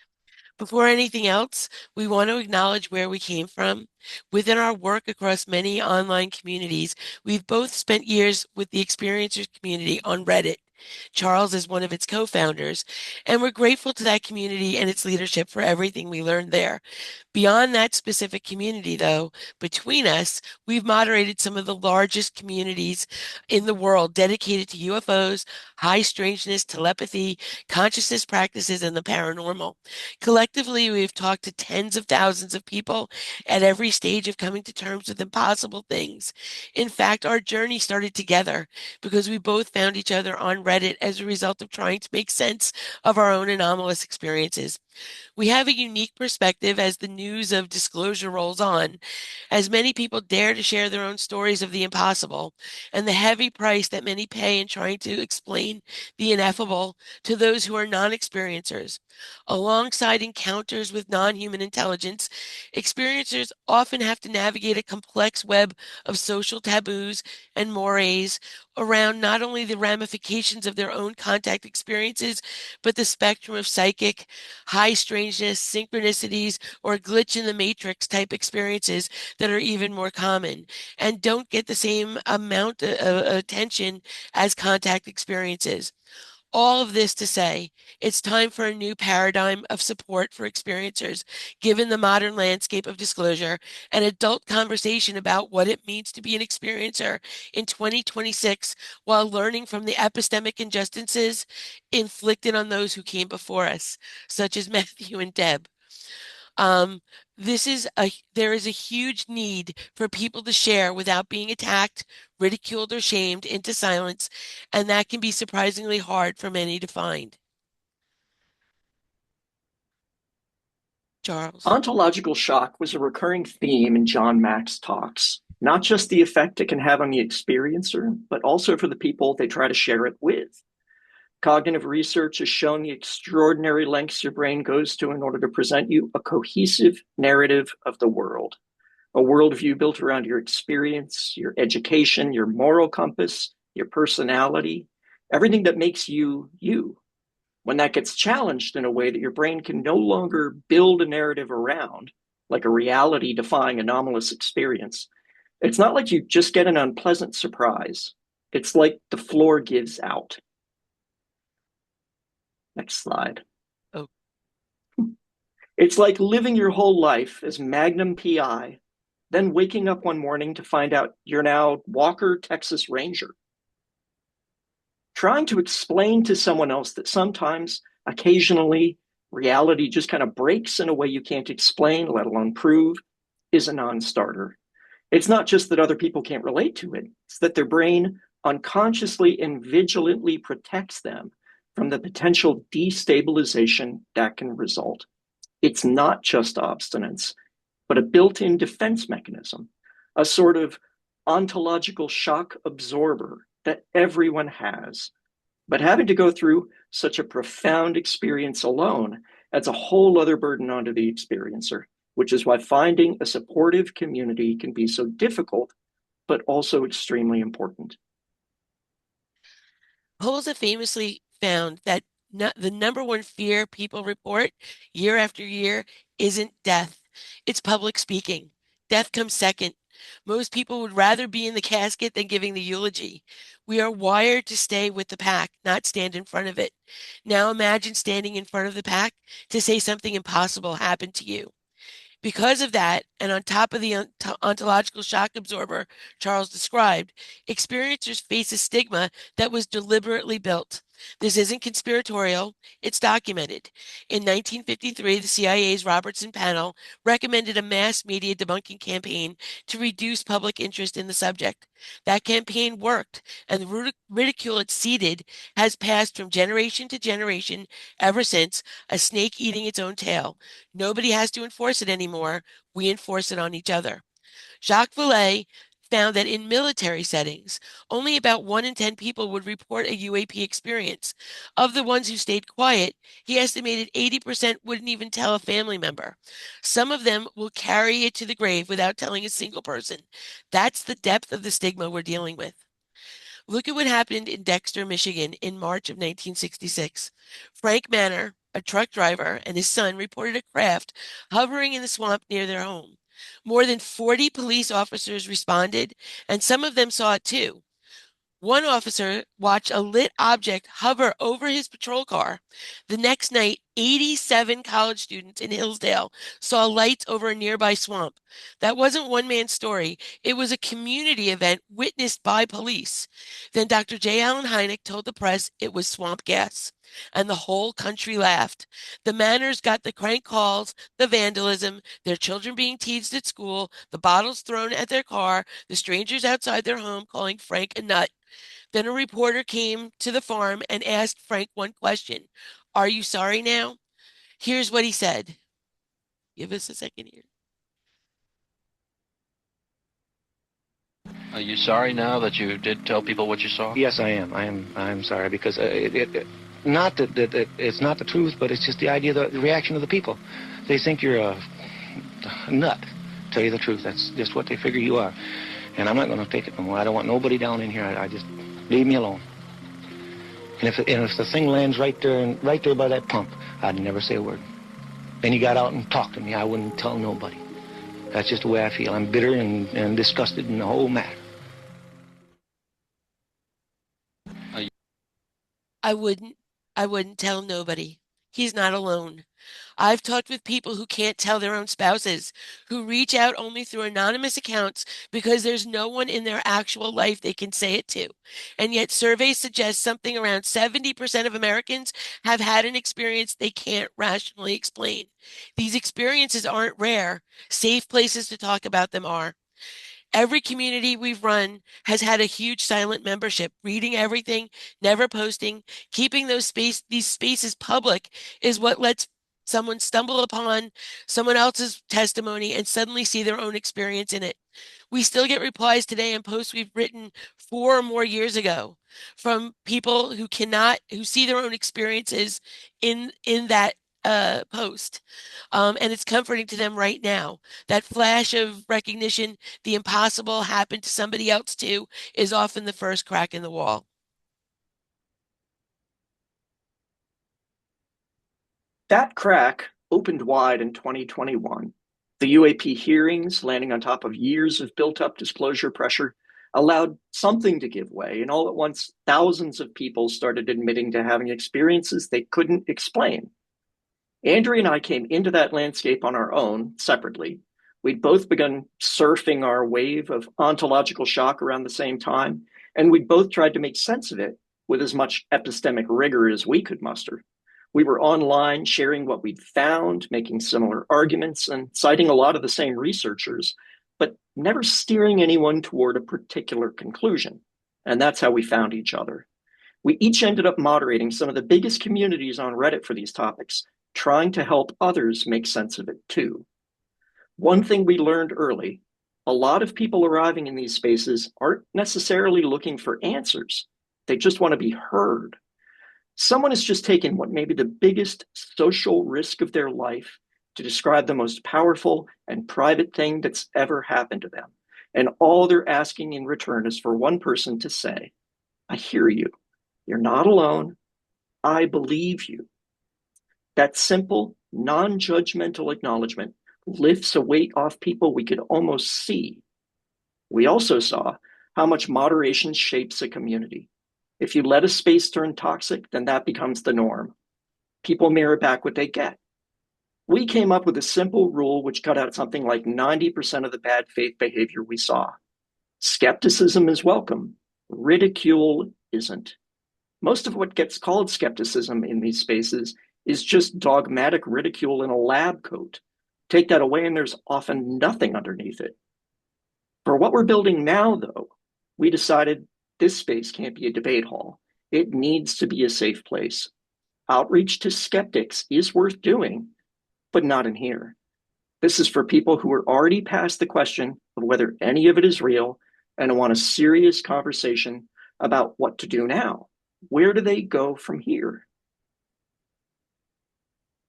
Before anything else, we want to acknowledge where we came from. Within our work across many online communities, we've both spent years with the experiencers community on Reddit. Charles is one of its co-founders, and we're grateful to that community and its leadership for everything we learned there. Beyond that specific community, though, between us, we've moderated some of the largest communities in the world dedicated to UFOs, high strangeness, telepathy, consciousness practices, and the paranormal. Collectively, we've talked to tens of thousands of people at every stage of coming to terms with impossible things. In fact, our journey started together because we both found each other on Reddit as a result of trying to make sense of our own anomalous experiences. We have a unique perspective as the news of disclosure rolls on, as many people dare to share their own stories of the impossible and the heavy price that many pay in trying to explain the ineffable to those who are non-experiencers. Alongside encounters with non-human intelligence, experiencers often have to navigate a complex web of social taboos and mores around not only the ramifications of their own contact experiences, but the spectrum of psychic, high strangeness, synchronicities, or glitch in the matrix type experiences that are even more common and don't get the same amount of attention as contact experiences. All of this to say, it's time for a new paradigm of support for experiencers, given the modern landscape of disclosure, and adult conversation about what it means to be an experiencer in 2026 while learning from the epistemic injustices inflicted on those who came before us, such as Matthew and Deb. There is a huge need for people to share without being attacked, ridiculed, or shamed into silence, and that can be surprisingly hard for many to find. Charles. Ontological shock was a recurring theme in John Mack's talks, not just the effect it can have on the experiencer, but also for the people they try to share it with. Cognitive research has shown the extraordinary lengths your brain goes to in order to present you a cohesive narrative of the world, a worldview built around your experience, your education, your moral compass, your personality, everything that makes you, you. When that gets challenged in a way that your brain can no longer build a narrative around, like a reality-defying anomalous experience, it's not like you just get an unpleasant surprise. It's like the floor gives out. Next slide. Oh. It's like living your whole life as Magnum PI, then waking up one morning to find out you're now Walker, Texas Ranger. Trying to explain to someone else that sometimes, occasionally, reality just kind of breaks in a way you can't explain, let alone prove, is a non-starter. It's not just that other people can't relate to it, it's that their brain unconsciously and vigilantly protects them from the potential destabilization that can result. It's not just obstinance, but a built-in defense mechanism, a sort of ontological shock absorber that everyone has. But having to go through such a profound experience alone adds a whole other burden onto the experiencer, which is why finding a supportive community can be so difficult, but also extremely important. Polls have famously found that the number one fear people report year after year isn't death, it's public speaking. Death comes second. Most people would rather be in the casket than giving the eulogy. We are wired to stay with the pack, not stand in front of it. Now imagine standing in front of the pack to say something impossible happened to you. Because of that, and on top of the ontological shock absorber Charles described, experiencers face a stigma that was deliberately built. This isn't conspiratorial, it's documented. In 1953, the CIA's Robertson panel recommended a mass media debunking campaign to reduce public interest in the subject. That campaign worked, and the ridicule it seeded has passed from generation to generation ever since, a snake eating its own tail. Nobody has to enforce it anymore. We enforce it on each other. Jacques Vallée found that in military settings, only about 1 in 10 people would report a UAP experience. Of the ones who stayed quiet, he estimated 80% wouldn't even tell a family member. Some of them will carry it to the grave without telling a single person. That's the depth of the stigma we're dealing with. Look at what happened in Dexter, Michigan in March of 1966. Frank Manor, a truck driver, and his son reported a craft hovering in the swamp near their home. More than 40 police officers responded, and some of them saw it too. One officer watched a lit object hover over his patrol car. The next night, 87 college students in Hillsdale saw lights over a nearby swamp. That wasn't one man's story. It was a community event witnessed by police. Then Dr. J. Allen Hynek told the press it was swamp gas, and the whole country laughed. The Manors got the crank calls, the vandalism, their children being teased at school, the bottles thrown at their car, the strangers outside their home calling Frank a nut. Then a reporter came to the farm and asked Frank one question. Are you sorry now? Here's what he said. Give us a second here. Are you sorry now that you did tell people what you saw? Yes, I am. I'm sorry because not that it's not the truth, but it's just the idea, the reaction of the people. They think you're a nut. Tell you the truth, that's just what they figure you are. And I'm not going to take it no more. I don't want nobody down in here. I just leave me alone. And if the thing lands right there by that pump, I'd never say a word. Then you got out and talked to me. I wouldn't tell nobody. That's just the way I feel. I'm bitter and disgusted in the whole matter. I wouldn't I wouldn't tell nobody. He's not alone. I've talked with people who can't tell their own spouses, who reach out only through anonymous accounts because there's no one in their actual life they can say it to. And yet surveys suggest something around 70% of Americans have had an experience they can't rationally explain. These experiences aren't rare. Safe places to talk about them are. Every community we've run has had a huge silent membership, reading everything, never posting, keeping these spaces public is what lets someone stumble upon someone else's testimony and suddenly see their own experience in it. We still get replies today on posts we've written 4 or more years ago from people who see their own experiences in that post. And it's comforting to them right now. That flash of recognition, the impossible happened to somebody else too, is often the first crack in the wall. That crack opened wide in 2021. The UAP hearings, landing on top of years of built-up disclosure pressure, allowed something to give way, and all at once, thousands of people started admitting to having experiences they couldn't explain. Andrea and I came into that landscape on our own, separately. We'd both begun surfing our wave of ontological shock around the same time, and we'd both tried to make sense of it with as much epistemic rigor as we could muster. We were online sharing what we'd found, making similar arguments, and citing a lot of the same researchers, but never steering anyone toward a particular conclusion. And that's how we found each other. We each ended up moderating some of the biggest communities on Reddit for these topics, trying to help others make sense of it too. One thing we learned early, a lot of people arriving in these spaces aren't necessarily looking for answers. They just want to be heard. Someone has just taken what may be the biggest social risk of their life to describe the most powerful and private thing that's ever happened to them. And all they're asking in return is for one person to say, I hear you. You're not alone. I believe you. That simple, non-judgmental acknowledgement lifts a weight off people we could almost see. We also saw how much moderation shapes a community. If you let a space turn toxic, then that becomes the norm. People mirror back what they get. We came up with a simple rule which cut out something like 90% of the bad faith behavior we saw. Skepticism is welcome. Ridicule isn't. Most of what gets called skepticism in these spaces is just dogmatic ridicule in a lab coat. Take that away and there's often nothing underneath it. For what we're building now, though, we decided this space can't be a debate hall. It needs to be a safe place. Outreach to skeptics is worth doing, but not in here. This is for people who are already past the question of whether any of it is real and want a serious conversation about what to do now. Where do they go from here?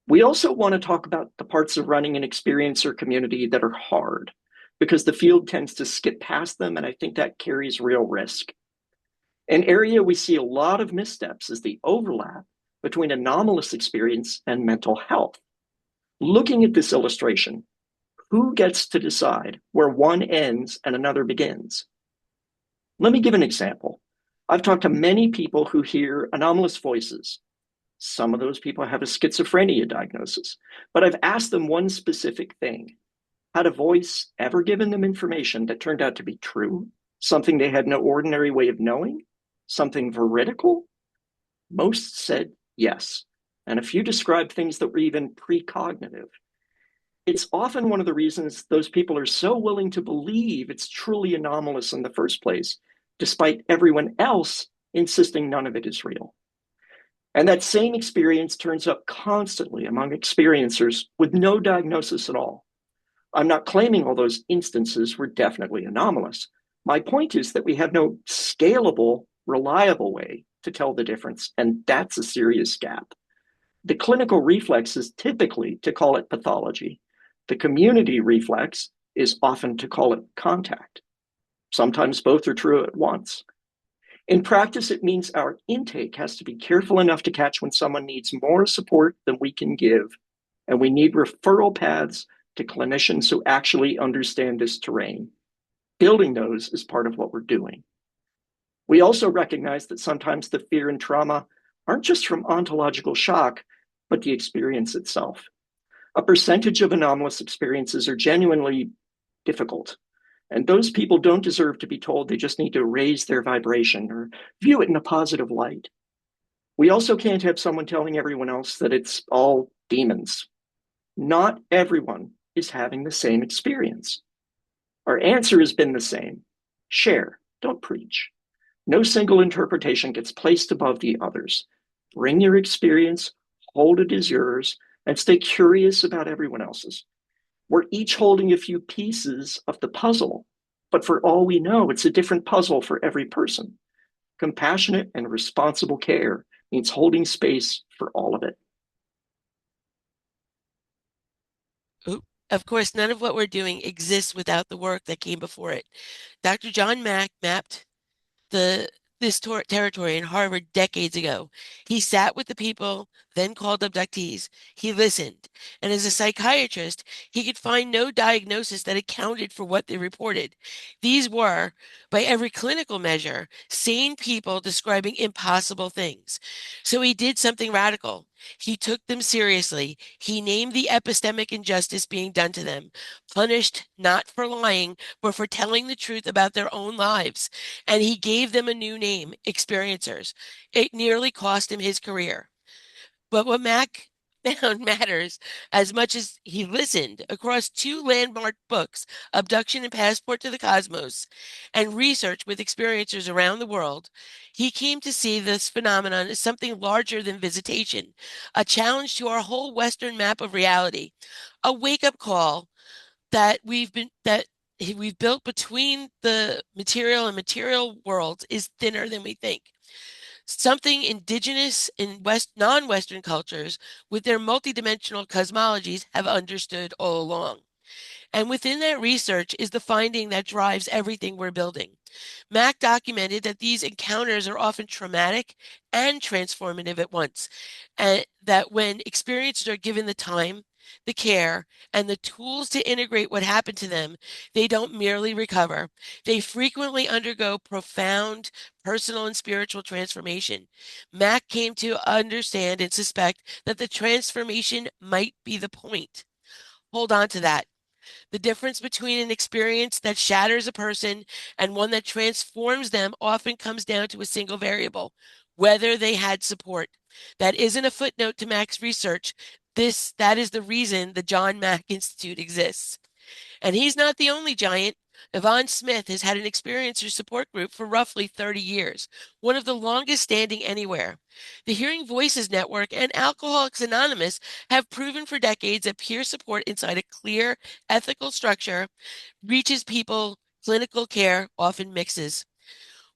We also want to talk about the parts of running an experiencer community that are hard, because the field tends to skip past them, and I think that carries real risk. An area we see a lot of missteps is the overlap between anomalous experience and mental health. Looking at this illustration, who gets to decide where one ends and another begins? Let me give an example. I've talked to many people who hear anomalous voices. Some of those people have a schizophrenia diagnosis, but I've asked them one specific thing. Had a voice ever given them information that turned out to be true? Something they had no ordinary way of knowing? Something veridical? Most said yes, and a few described things that were even precognitive. It's often one of the reasons those people are so willing to believe it's truly anomalous in the first place, despite everyone else insisting none of it is real. And that same experience turns up constantly among experiencers with no diagnosis at all. I'm not claiming all those instances were definitely anomalous. My point is that we have no scalable, reliable way to tell the difference, and that's a serious gap. The clinical reflex is typically to call it pathology. The community reflex is often to call it contact. Sometimes both are true at once. In practice, it means our intake has to be careful enough to catch when someone needs more support than we can give, and we need referral paths to clinicians who actually understand this terrain. Building those is part of what we're doing. We also recognize that sometimes the fear and trauma aren't just from ontological shock, but the experience itself. A percentage of anomalous experiences are genuinely difficult. And those people don't deserve to be told they just need to raise their vibration or view it in a positive light. We also can't have someone telling everyone else that it's all demons. Not everyone is having the same experience. Our answer has been the same. Share, don't preach. No single interpretation gets placed above the others. Bring your experience, hold it as yours, and stay curious about everyone else's. We're each holding a few pieces of the puzzle, but for all we know, it's a different puzzle for every person. Compassionate and responsible care means holding space for all of it. Of course, none of what we're doing exists without the work that came before it. Dr. John Mack mapped this territory in Harvard decades ago. He sat with the people then called abductees. He listened. And as a psychiatrist, he could find no diagnosis that accounted for what they reported. These were, by every clinical measure, sane people describing impossible things. So he did something radical. He took them seriously. He named the epistemic injustice being done to them, punished not for lying, but for telling the truth about their own lives. And he gave them a new name, experiencers. It nearly cost him his career. But what Mack found matters as much as he listened across two landmark books, Abduction and Passport to the Cosmos, and research with experiencers around the world. He came to see this phenomenon as something larger than visitation, a challenge to our whole Western map of reality, a wake-up call that we've built between the material and material worlds is thinner than we think. Something indigenous in non-Western cultures with their multidimensional cosmologies have understood all along. And within that research is the finding that drives everything we're building. Mack documented that these encounters are often traumatic and transformative at once, and that when experiencers are given the time, the care, and the tools to integrate what happened to them, they don't merely recover. They frequently undergo profound personal and spiritual transformation. Mack came to understand and suspect that the transformation might be the point. Hold on to that. The difference between an experience that shatters a person and one that transforms them often comes down to a single variable, whether they had support. That isn't a footnote to Mack's research. That is the reason the John Mack Institute exists. And he's not the only giant. Yvonne Smith has had an experiencer support group for roughly 30 years, one of the longest standing anywhere. The Hearing Voices Network and Alcoholics Anonymous have proven for decades that peer support inside a clear, ethical structure reaches people clinical care often mixes.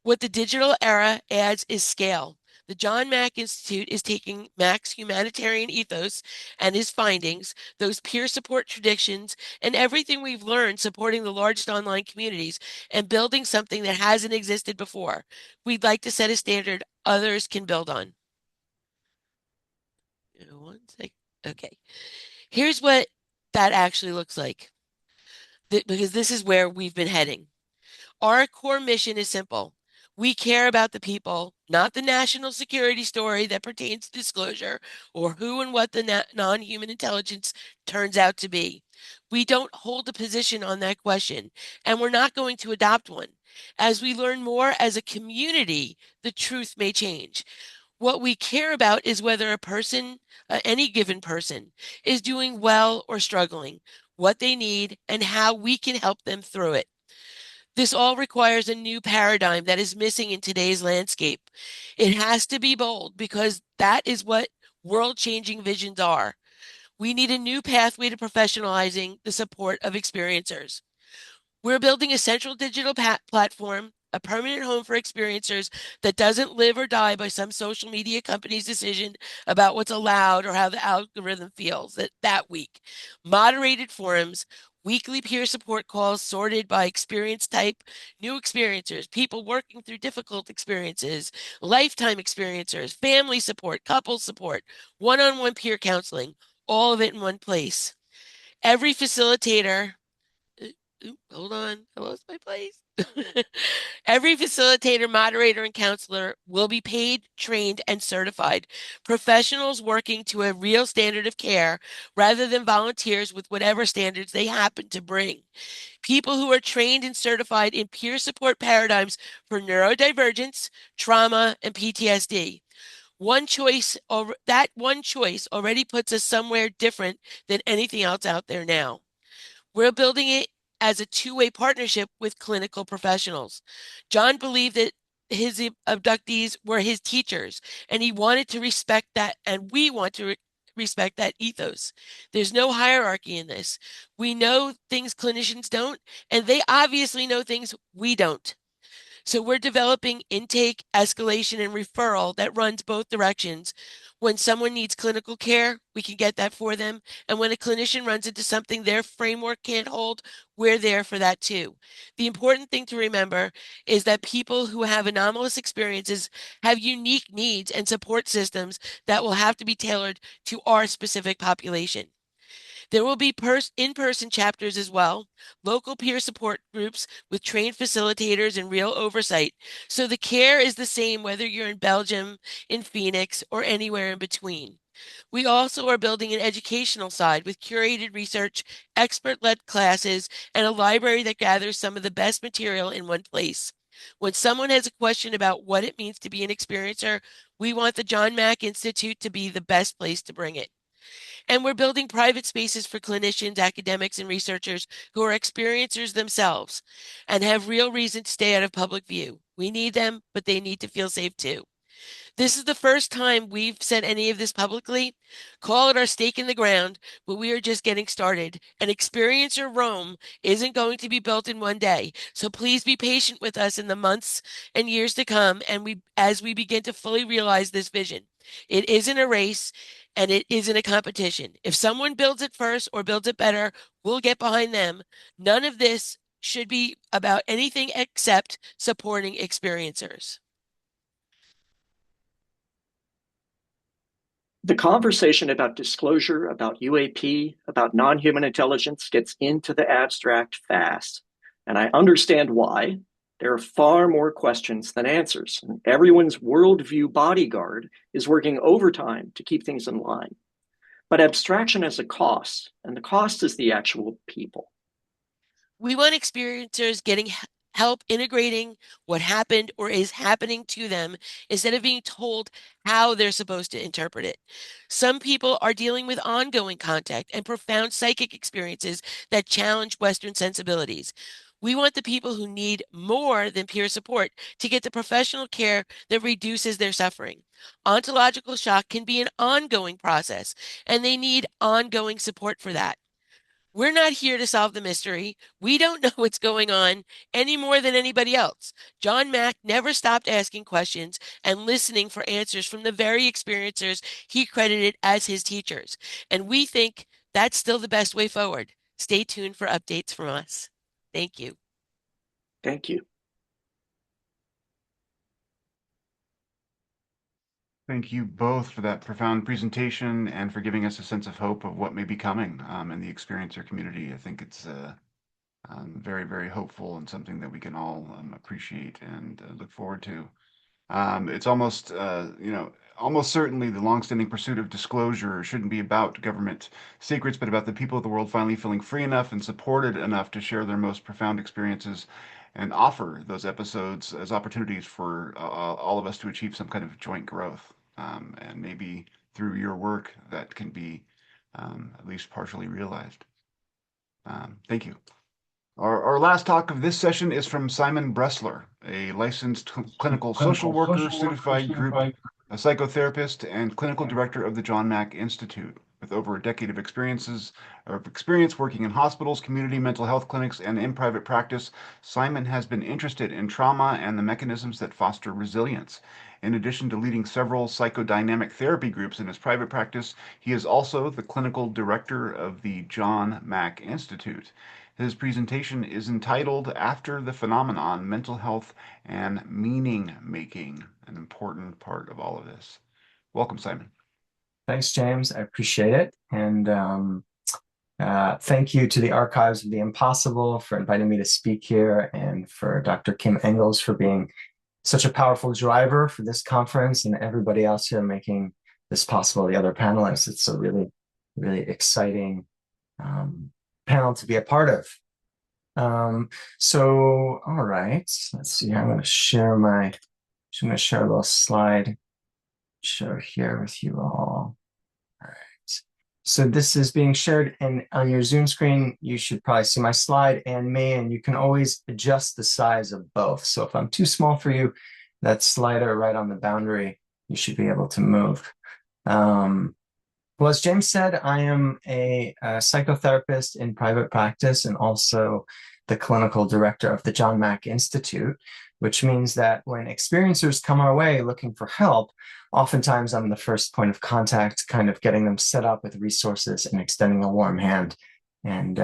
What the digital era adds is scale. The John Mack Institute is taking Mack's humanitarian ethos and his findings, those peer support traditions, and everything we've learned supporting the largest online communities and building something that hasn't existed before. We'd like to set a standard others can build on. One second. Okay. Here's what that actually looks like, because this is where we've been heading. Our core mission is simple. We care about the people, not the national security story that pertains to disclosure or who and what the non-human intelligence turns out to be. We don't hold a position on that question, and we're not going to adopt one. As we learn more as a community, the truth may change. What we care about is whether a person, any given person, is doing well or struggling, what they need, and how we can help them through it. This all requires a new paradigm that is missing in today's landscape. It has to be bold because that is what world-changing visions are. We need a new pathway to professionalizing the support of experiencers. We're building a central digital platform, a permanent home for experiencers that doesn't live or die by some social media company's decision about what's allowed or how the algorithm feels that week. Moderated forums, weekly peer support calls sorted by experience type, new experiencers, people working through difficult experiences, lifetime experiencers, family support, couple support, one-on-one peer counseling, all of it in one place. Every facilitator Hold on, I lost my place. Every facilitator, moderator, and counselor will be paid, trained, and certified. Professionals working to a real standard of care rather than volunteers with whatever standards they happen to bring. People who are trained and certified in peer support paradigms for neurodivergence, trauma, and PTSD. That one choice already puts us somewhere different than anything else out there now. We're building it as a two-way partnership with clinical professionals. John believed that his abductees were his teachers, and he wanted to respect that, and we want to respect that ethos. There's no hierarchy in this. We know things clinicians don't, and they obviously know things we don't. So we're developing intake, escalation, and referral that runs both directions. When someone needs clinical care, we can get that for them. And when a clinician runs into something their framework can't hold, we're there for that too. The important thing to remember is that people who have anomalous experiences have unique needs and support systems that will have to be tailored to our specific population. There will be in-person chapters as well, local peer support groups with trained facilitators and real oversight. So the care is the same whether you're in Belgium, in Phoenix, or anywhere in between. We also are building an educational side with curated research, expert-led classes, and a library that gathers some of the best material in one place. When someone has a question about what it means to be an experiencer, we want the John Mack Institute to be the best place to bring it. And we're building private spaces for clinicians, academics, and researchers who are experiencers themselves and have real reason to stay out of public view. We need them, but they need to feel safe too. This is the first time we've said any of this publicly. Call it our stake in the ground, but we are just getting started. An experiencer Rome isn't going to be built in one day. So please be patient with us in the months and years to come as we begin to fully realize this vision. It isn't a race and it isn't a competition. If someone builds it first or builds it better, we'll get behind them. None of this should be about anything except supporting experiencers. The conversation about disclosure, about UAP, about non-human intelligence gets into the abstract fast. And I understand why. There are far more questions than answers. And everyone's worldview bodyguard is working overtime to keep things in line. But abstraction has a cost, and the cost is the actual people. We want experiencers getting help integrating what happened or is happening to them instead of being told how they're supposed to interpret it. Some people are dealing with ongoing contact and profound psychic experiences that challenge Western sensibilities. We want the people who need more than peer support to get the professional care that reduces their suffering. Ontological shock can be an ongoing process, and they need ongoing support for that. We're not here to solve the mystery. We don't know what's going on any more than anybody else. John Mack never stopped asking questions and listening for answers from the very experiencers he credited as his teachers. And we think that's still the best way forward. Stay tuned for updates from us. Thank you. Thank you. Thank you both for that profound presentation and for giving us a sense of hope of what may be coming in the experiencer community. I think it's very, very hopeful and something that we can all appreciate and look forward to. It's almost, almost certainly the longstanding pursuit of disclosure shouldn't be about government secrets, but about the people of the world finally feeling free enough and supported enough to share their most profound experiences and offer those episodes as opportunities for all of us to achieve some kind of joint growth. And maybe through your work that can be at least partially realized. Thank you. Our last talk of this session is from Simon Bresler, a licensed clinical social worker, certified group, a psychotherapist, and clinical director of the John Mack Institute. With over a decade of experience working in hospitals, community mental health clinics, and in private practice, Simon has been interested in trauma and the mechanisms that foster resilience. In addition to leading several psychodynamic therapy groups in his private practice, he is also the clinical director of the John Mack Institute. His presentation is entitled After the Phenomenon, Mental Health and Meaning Making, an important part of all of this. Welcome, Simon. Thanks, James. I appreciate it. And Thank you to the Archives of the Impossible for inviting me to speak here, and for Dr. Kim Engels for being such a powerful driver for this conference, and everybody else here making this possible, the other panelists. It's a really, really exciting panel to be a part of. So, all right, let's see. I'm going to share a little slide show here with you all. All right. So this is being shared, and on your Zoom screen, you should probably see my slide and me, and you can always adjust the size of both. So if I'm too small for you, that slider right on the boundary, you should be able to move. Well, as James said, I am a psychotherapist in private practice and also the clinical director of the John Mack Institute, which means that when experiencers come our way looking for help, oftentimes I'm the first point of contact, kind of getting them set up with resources and extending a warm hand. And,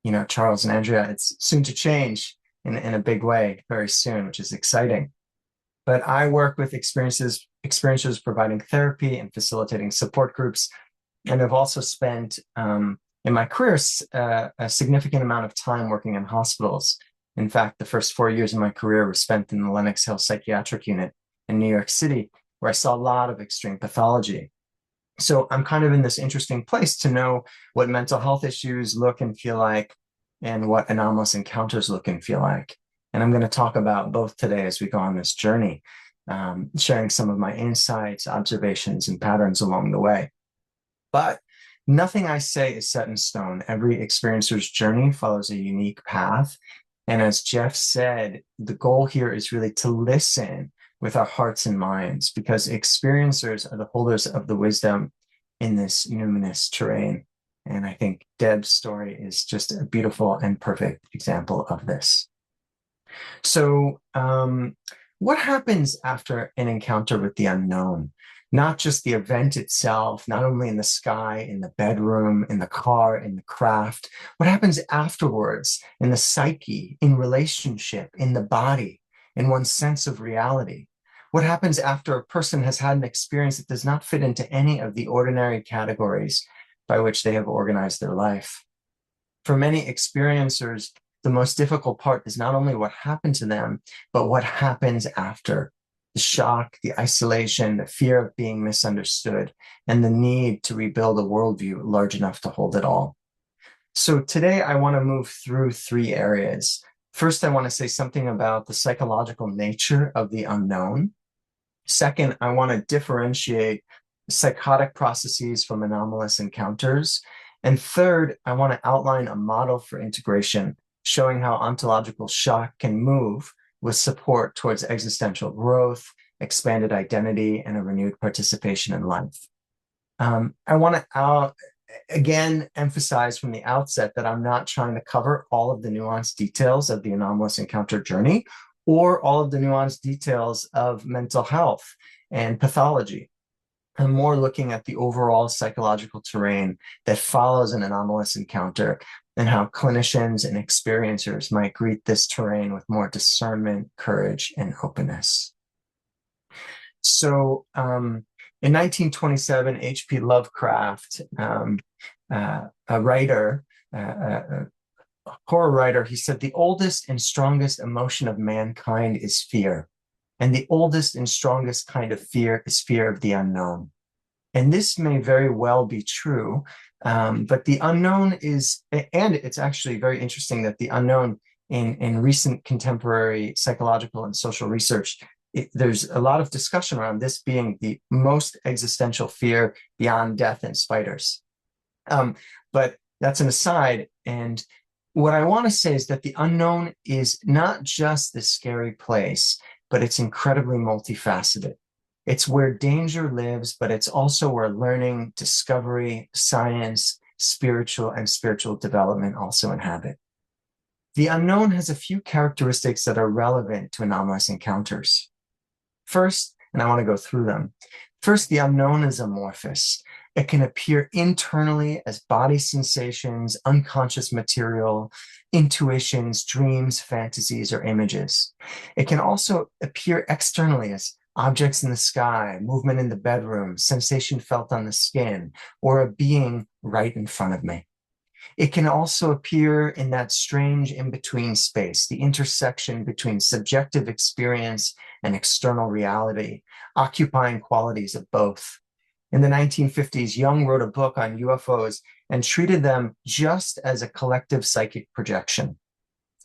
you know, Charles and Andrea, it's soon to change in a big way very soon, which is exciting. But I work with experiencers providing therapy and facilitating support groups. And I've also spent, in my career, a significant amount of time working in hospitals. In fact, the first 4 years of my career were spent in the Lenox Hill Psychiatric Unit in New York City, where I saw a lot of extreme pathology. So I'm kind of in this interesting place to know what mental health issues look and feel like, and what anomalous encounters look and feel like. And I'm going to talk about both today as we go on this journey, sharing some of my insights, observations, and patterns along the way. But nothing I say is set in stone. Every experiencer's journey follows a unique path. And as Jeff said, the goal here is really to listen with our hearts and minds, because experiencers are the holders of the wisdom in this numinous terrain. And I think Deb's story is just a beautiful and perfect example of this. So what happens after an encounter with the unknown? Not just the event itself, not only in the sky, in the bedroom, in the car, in the craft. What happens afterwards in the psyche, in relationship, in the body, in one's sense of reality? What happens after a person has had an experience that does not fit into any of the ordinary categories by which they have organized their life? For many experiencers, the most difficult part is not only what happened to them, but what happens after. The shock, the isolation, the fear of being misunderstood, and the need to rebuild a worldview large enough to hold it all. So today I want to move through 3 areas. First, I want to say something about the psychological nature of the unknown. Second, I want to differentiate psychotic processes from anomalous encounters. And third, I want to outline a model for integration, showing how ontological shock can move with support towards existential growth, expanded identity, and a renewed participation in life. I want to again emphasize from the outset that I'm not trying to cover all of the nuanced details of the anomalous encounter journey, or all of the nuanced details of mental health and pathology. I'm more looking at the overall psychological terrain that follows an anomalous encounter, and how clinicians and experiencers might greet this terrain with more discernment, courage, and openness. So in 1927, H.P. Lovecraft, a writer, a horror writer, he said, "The oldest and strongest emotion of mankind is fear. And the oldest and strongest kind of fear is fear of the unknown." And this may very well be true, but the unknown is, and it's actually very interesting that the unknown in recent contemporary psychological and social research, there's a lot of discussion around this being the most existential fear beyond death and spiders. But that's an aside. And what I want to say is that the unknown is not just this scary place, but it's incredibly multifaceted. It's where danger lives, but it's also where learning, discovery, science, spiritual development also inhabit. The unknown has a few characteristics that are relevant to anomalous encounters. First, and I want to go through them. First, the unknown is amorphous. It can appear internally as body sensations, unconscious material, intuitions, dreams, fantasies, or images. It can also appear externally as objects in the sky, movement in the bedroom, sensation felt on the skin, or a being right in front of me. It can also appear in that strange in-between space, the intersection between subjective experience and external reality, occupying qualities of both. In the 1950s, Jung wrote a book on UFOs and treated them just as a collective psychic projection.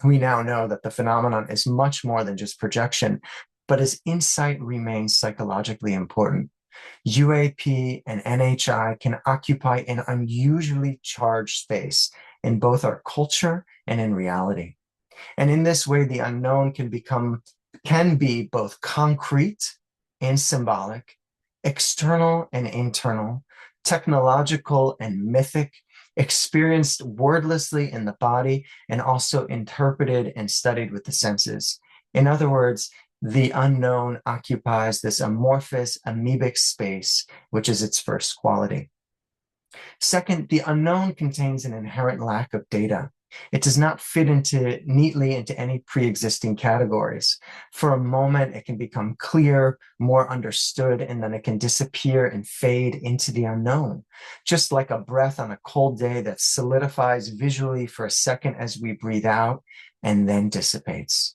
We now know that the phenomenon is much more than just projection, but as insight remains psychologically important. UAP and NHI can occupy an unusually charged space in both our culture and in reality. And in this way, the unknown can be both concrete and symbolic, external and internal, technological and mythic, experienced wordlessly in the body, and also interpreted and studied with the senses. In other words, the unknown occupies this amorphous, amoebic space, which is its first quality. Second, the unknown contains an inherent lack of data. It does not fit neatly into any pre-existing categories. For a moment, it can become clear, more understood, and then it can disappear and fade into the unknown, just like a breath on a cold day that solidifies visually for a second as we breathe out and then dissipates.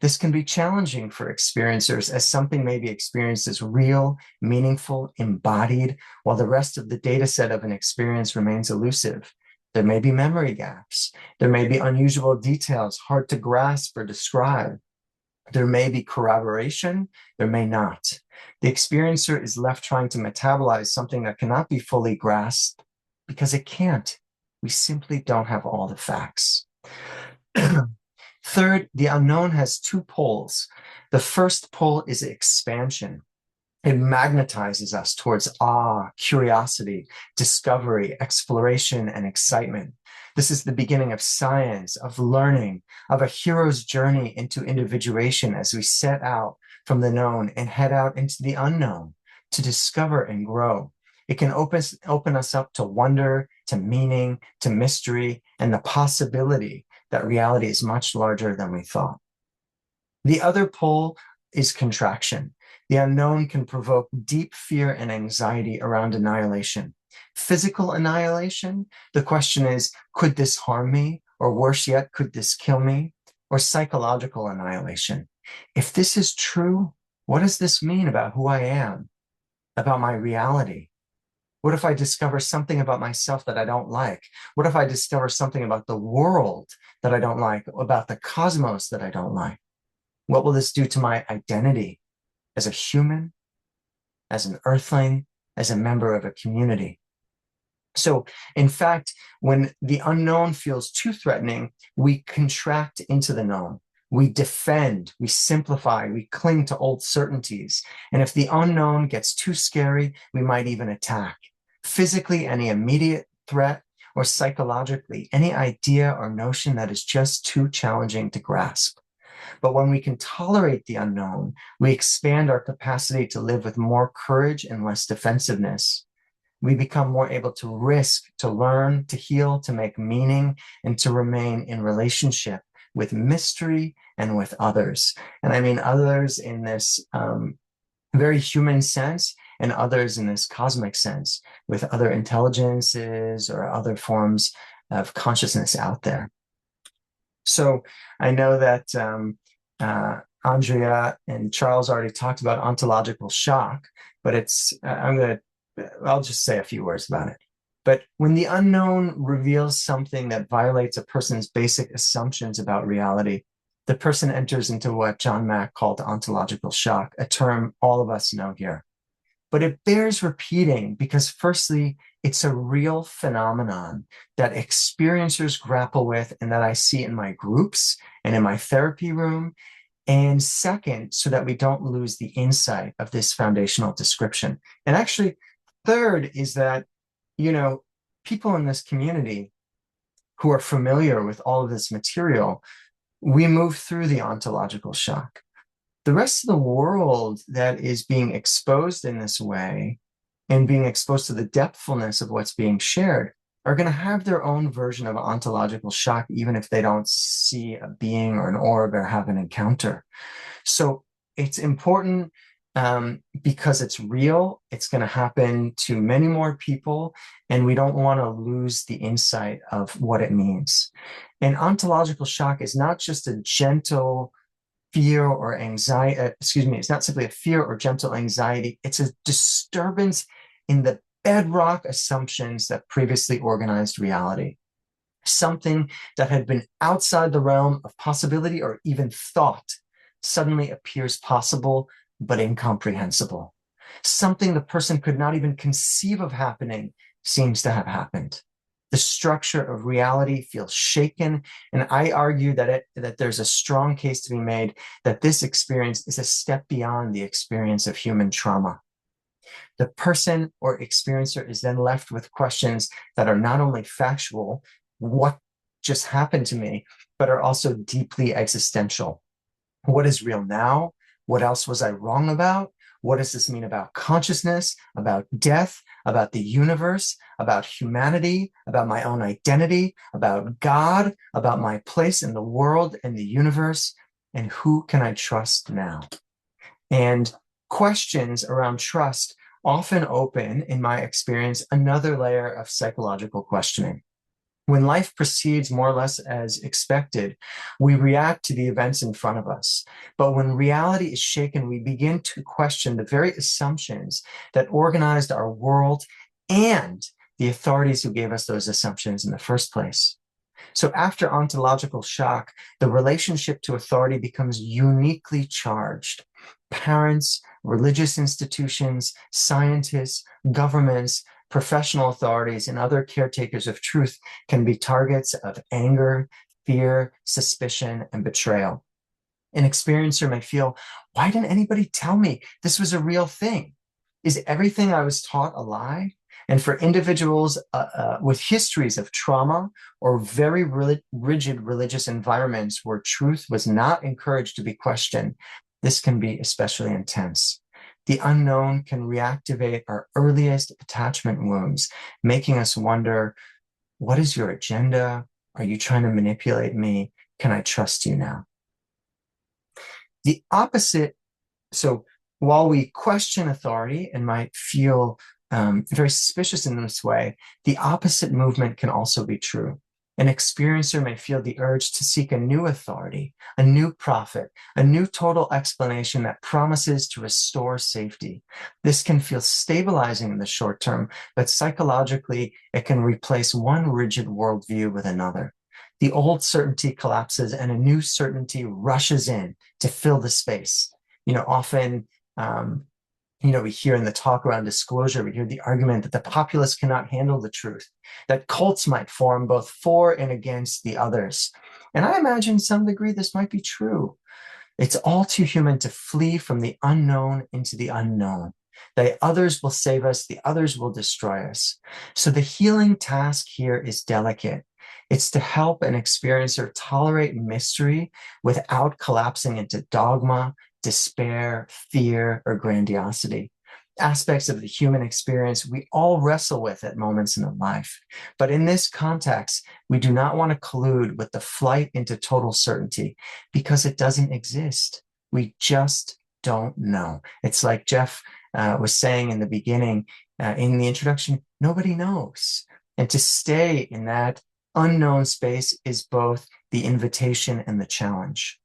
This can be challenging for experiencers, as something may be experienced as real, meaningful, embodied, while the rest of the data set of an experience remains elusive. There may be memory gaps. There may be unusual details hard to grasp or describe. There may be corroboration. There may not. The experiencer is left trying to metabolize something that cannot be fully grasped because it can't. We simply don't have all the facts. Third, the unknown has two poles. The first pole is expansion. It magnetizes us towards awe, curiosity, discovery, exploration, and excitement. This is the beginning of science, of learning, of a hero's journey into individuation as we set out from the known and head out into the unknown to discover and grow. It can open us up to wonder, to meaning, to mystery, and the possibility that reality is much larger than we thought. The other pole is contraction. The unknown can provoke deep fear and anxiety around annihilation. Physical annihilation, the question is, could this harm me? Or worse yet, could this kill me? Or psychological annihilation. If this is true, what does this mean about who I am, about my reality? What if I discover something about myself that I don't like? What if I discover something about the world that I don't like, about the cosmos that I don't like? What will this do to my identity as a human, as an earthling, as a member of a community? So, in fact, when the unknown feels too threatening, we contract into the known. We defend, we simplify, we cling to old certainties. And if the unknown gets too scary, we might even attack. Physically, any immediate threat, or psychologically, any idea or notion that is just too challenging to grasp. But when we can tolerate the unknown, we expand our capacity to live with more courage and less defensiveness. We become more able to risk, to learn, to heal, to make meaning, and to remain in relationship with mystery and with others. And I mean others in this very human sense, and others in this cosmic sense, with other intelligences or other forms of consciousness out there. So I know that Andrea and Charles already talked about ontological shock, but I'll just say a few words about it. But when the unknown reveals something that violates a person's basic assumptions about reality, the person enters into what John Mack called ontological shock, a term all of us know here. But it bears repeating because, firstly, it's a real phenomenon that experiencers grapple with and that I see in my groups and in my therapy room. And second, so that we don't lose the insight of this foundational description. And actually, third is that, people in this community who are familiar with all of this material, we move through the ontological shock. The rest of the world that is being exposed in this way and being exposed to the depthfulness of what's being shared are going to have their own version of ontological shock, even if they don't see a being or an orb or have an encounter. So it's important because it's real. It's going to happen to many more people, and we don't want to lose the insight of what it means. And ontological shock is not just a gentle fear or anxiety, it's not simply a fear or gentle anxiety. It's a disturbance in the bedrock assumptions that previously organized reality. Something that had been outside the realm of possibility or even thought suddenly appears possible but incomprehensible. Something the person could not even conceive of happening seems to have happened. The structure of reality feels shaken, and I argue that there's a strong case to be made that this experience is a step beyond the experience of human trauma. The person or experiencer is then left with questions that are not only factual, what just happened to me, but are also deeply existential. What is real now? What else was I wrong about? What does this mean about consciousness, about death, about the universe, about humanity, about my own identity, about God, about my place in the world and the universe, and who can I trust now? And questions around trust often open, in my experience, another layer of psychological questioning. When life proceeds more or less as expected, we react to the events in front of us. But when reality is shaken, we begin to question the very assumptions that organized our world and the authorities who gave us those assumptions in the first place. So after ontological shock, the relationship to authority becomes uniquely charged. Parents, religious institutions, scientists, governments, professional authorities, and other caretakers of truth can be targets of anger, fear, suspicion, and betrayal. An experiencer may feel, why didn't anybody tell me this was a real thing? Is everything I was taught a lie? And for individuals with histories of trauma or very rigid religious environments where truth was not encouraged to be questioned, this can be especially intense. The unknown can reactivate our earliest attachment wounds, making us wonder, what is your agenda? Are you trying to manipulate me? Can I trust you now? The opposite, so while we question authority and might feel very suspicious in this way, the opposite movement can also be true. An experiencer may feel the urge to seek a new authority, a new prophet, a new total explanation that promises to restore safety. This can feel stabilizing in the short term, but psychologically, it can replace one rigid worldview with another. The old certainty collapses and a new certainty rushes in to fill the space. Often, we hear in the talk around disclosure, we hear the argument that the populace cannot handle the truth, that cults might form both for and against the others. And I imagine to some degree this might be true. It's all too human to flee from the unknown into the unknown. The others will save us, the others will destroy us. So the healing task here is delicate. It's to help an experiencer tolerate mystery without collapsing into dogma, despair, fear, or grandiosity. Aspects of the human experience we all wrestle with at moments in life. But in this context, we do not want to collude with the flight into total certainty because it doesn't exist. We just don't know. It's like Jeff was saying in the beginning, in the introduction, nobody knows. And to stay in that unknown space is both the invitation and the challenge.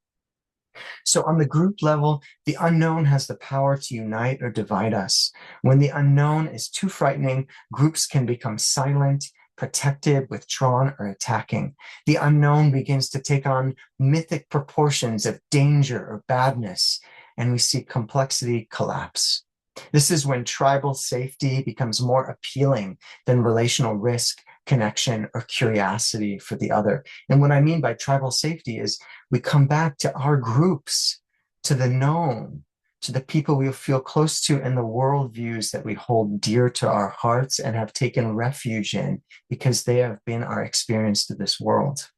So on the group level, the unknown has the power to unite or divide us. When the unknown is too frightening, groups can become silent, protected, withdrawn, or attacking. The unknown begins to take on mythic proportions of danger or badness, and we see complexity collapse. This is when tribal safety becomes more appealing than relational risk, connection, or curiosity for the other. And what I mean by tribal safety is we come back to our groups, to the known, to the people we feel close to, and the worldviews that we hold dear to our hearts and have taken refuge in because they have been our experience to this world.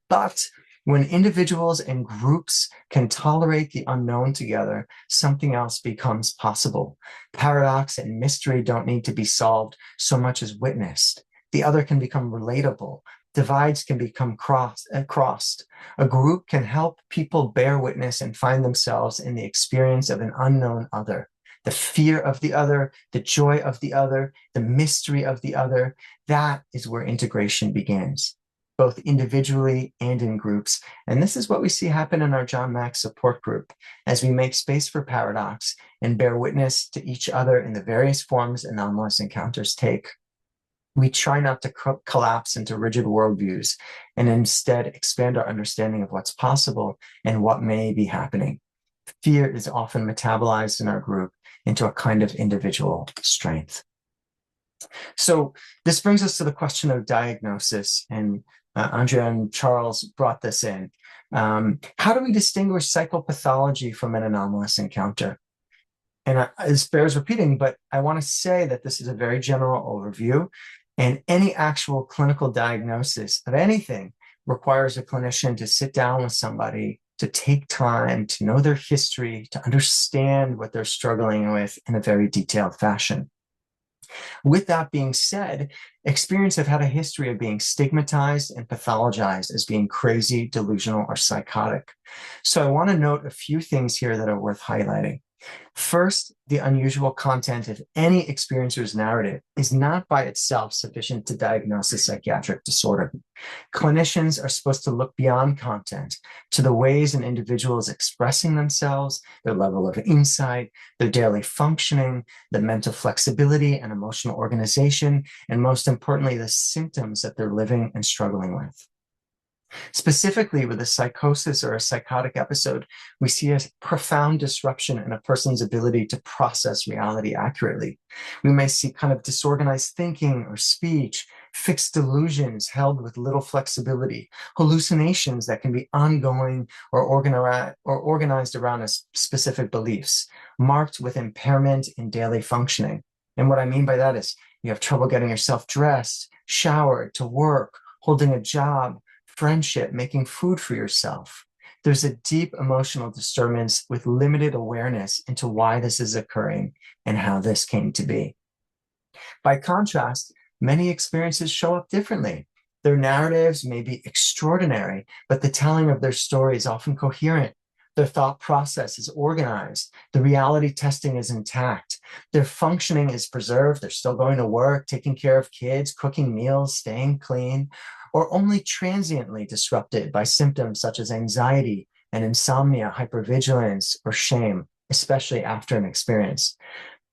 But when individuals and groups can tolerate the unknown together, something else becomes possible. Paradox and mystery don't need to be solved so much as witnessed. The other can become relatable, divides can become crossed. A group can help people bear witness and find themselves in the experience of an unknown other. The fear of the other, the joy of the other, the mystery of the other, that is where integration begins, both individually and in groups. And this is what we see happen in our John Mack support group, as we make space for paradox and bear witness to each other in the various forms anomalous encounters take. We try not to collapse into rigid worldviews and instead expand our understanding of what's possible and what may be happening. Fear is often metabolized in our group into a kind of individual strength. So this brings us to the question of diagnosis, and Andrea and Charles brought this in. How do we distinguish psychopathology from an anomalous encounter? And this bears repeating, but I want to say that this is a very general overview, and any actual clinical diagnosis of anything requires a clinician to sit down with somebody, to take time, to know their history, to understand what they're struggling with in a very detailed fashion. With that being said, experience have had a history of being stigmatized and pathologized as being crazy, delusional, or psychotic. So I want to note a few things here that are worth highlighting. First, the unusual content of any experiencer's narrative is not by itself sufficient to diagnose a psychiatric disorder. Clinicians are supposed to look beyond content to the ways an individual is expressing themselves, their level of insight, their daily functioning, the mental flexibility and emotional organization, and most importantly, the symptoms that they're living and struggling with. Specifically, with a psychosis or a psychotic episode, we see a profound disruption in a person's ability to process reality accurately. We may see kind of disorganized thinking or speech, fixed delusions held with little flexibility, hallucinations that can be ongoing or organized around specific beliefs, marked with impairment in daily functioning. And what I mean by that is you have trouble getting yourself dressed, showered, to work, holding a job, friendship, making food for yourself. There's a deep emotional disturbance with limited awareness into why this is occurring and how this came to be. By contrast, many experiences show up differently. Their narratives may be extraordinary, but the telling of their story is often coherent. Their thought process is organized. The reality testing is intact. Their functioning is preserved. They're still going to work, taking care of kids, cooking meals, staying clean, or only transiently disrupted by symptoms such as anxiety and insomnia, hypervigilance, or shame, especially after an experience.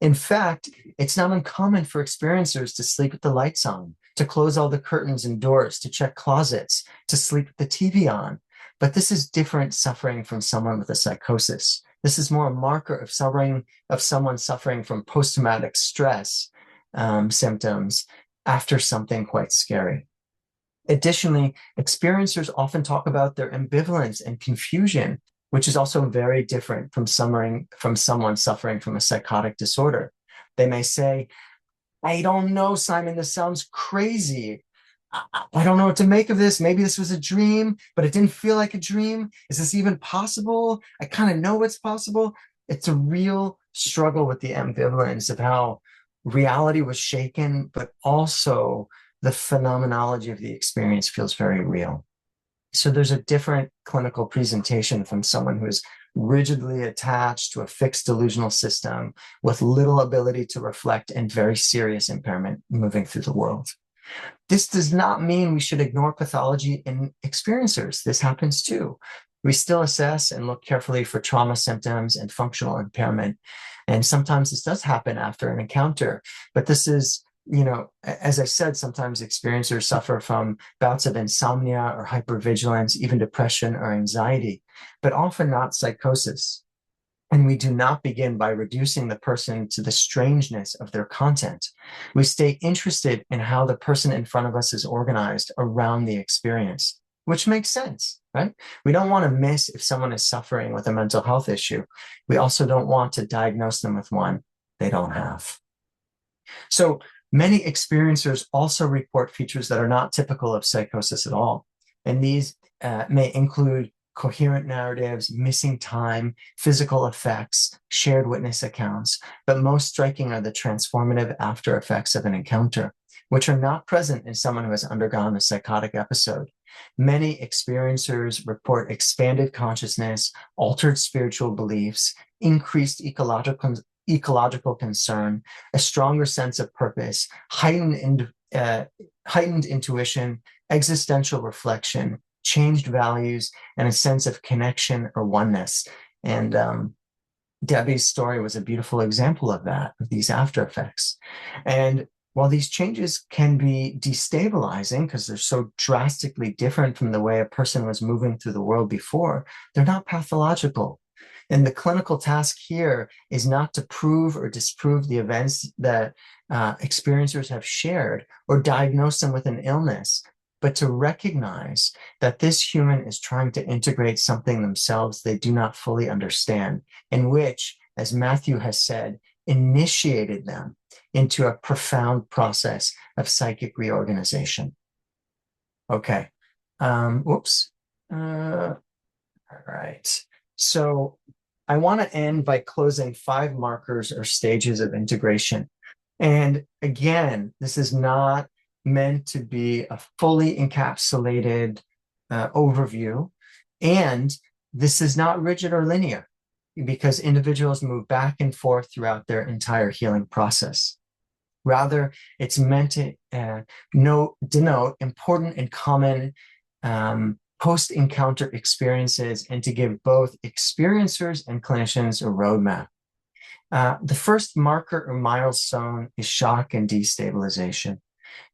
In fact, it's not uncommon for experiencers to sleep with the lights on, to close all the curtains and doors, to check closets, to sleep with the TV on. But this is different suffering from someone with a psychosis. This is more a marker of someone suffering from post-traumatic stress symptoms after something quite scary. Additionally, experiencers often talk about their ambivalence and confusion, which is also very different from someone suffering from a psychotic disorder. They may say, I don't know, Simon, this sounds crazy. I don't know what to make of this. Maybe this was a dream, but it didn't feel like a dream. Is this even possible? I kind of know it's possible. It's a real struggle with the ambivalence of how reality was shaken, but also the phenomenology of the experience feels very real. So there's a different clinical presentation from someone who is rigidly attached to a fixed delusional system with little ability to reflect and very serious impairment moving through the world. This does not mean we should ignore pathology in experiencers. This happens too. We still assess and look carefully for trauma symptoms and functional impairment. And sometimes this does happen after an encounter, but this is, as I said, sometimes experiencers suffer from bouts of insomnia or hypervigilance, even depression or anxiety, but often not psychosis. And we do not begin by reducing the person to the strangeness of their content. We stay interested in how the person in front of us is organized around the experience, which makes sense, right? We don't want to miss if someone is suffering with a mental health issue. We also don't want to diagnose them with one they don't have. So many experiencers also report features that are not typical of psychosis at all. And these may include coherent narratives, missing time, physical effects, shared witness accounts, but most striking are the transformative after effects of an encounter. which are not present in someone who has undergone a psychotic episode. Many experiencers report expanded consciousness, altered spiritual beliefs, increased ecological concern, a stronger sense of purpose, heightened intuition, existential reflection, changed values, and a sense of connection or oneness. And Debbie's story was a beautiful example of that, of these after effects. And while these changes can be destabilizing because they're so drastically different from the way a person was moving through the world before, they're not pathological. And the clinical task here is not to prove or disprove the events that experiencers have shared or diagnose them with an illness, but to recognize that this human is trying to integrate something themselves they do not fully understand, in which, as Matthew has said, initiated them into a profound process of psychic reorganization. Okay. Whoops. All right. So I want to end by closing 5 markers or stages of integration. And again, this is not meant to be a fully encapsulated overview. And this is not rigid or linear because individuals move back and forth throughout their entire healing process. Rather, it's meant to denote important and common post-encounter experiences and to give both experiencers and clinicians a roadmap. The first marker or milestone is shock and destabilization.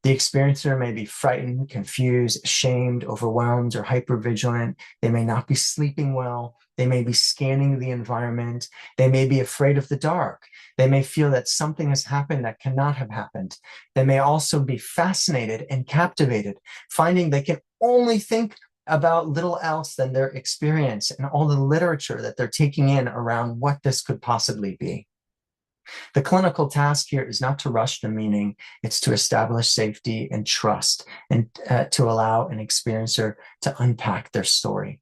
The experiencer may be frightened, confused, ashamed, overwhelmed, or hypervigilant. They may not be sleeping well. They may be scanning the environment. They may be afraid of the dark. They may feel that something has happened that cannot have happened. They may also be fascinated and captivated, finding they can only think about little else than their experience and all the literature that they're taking in around what this could possibly be. The clinical task here is not to rush the meaning, it's to establish safety and trust and to allow an experiencer to unpack their story.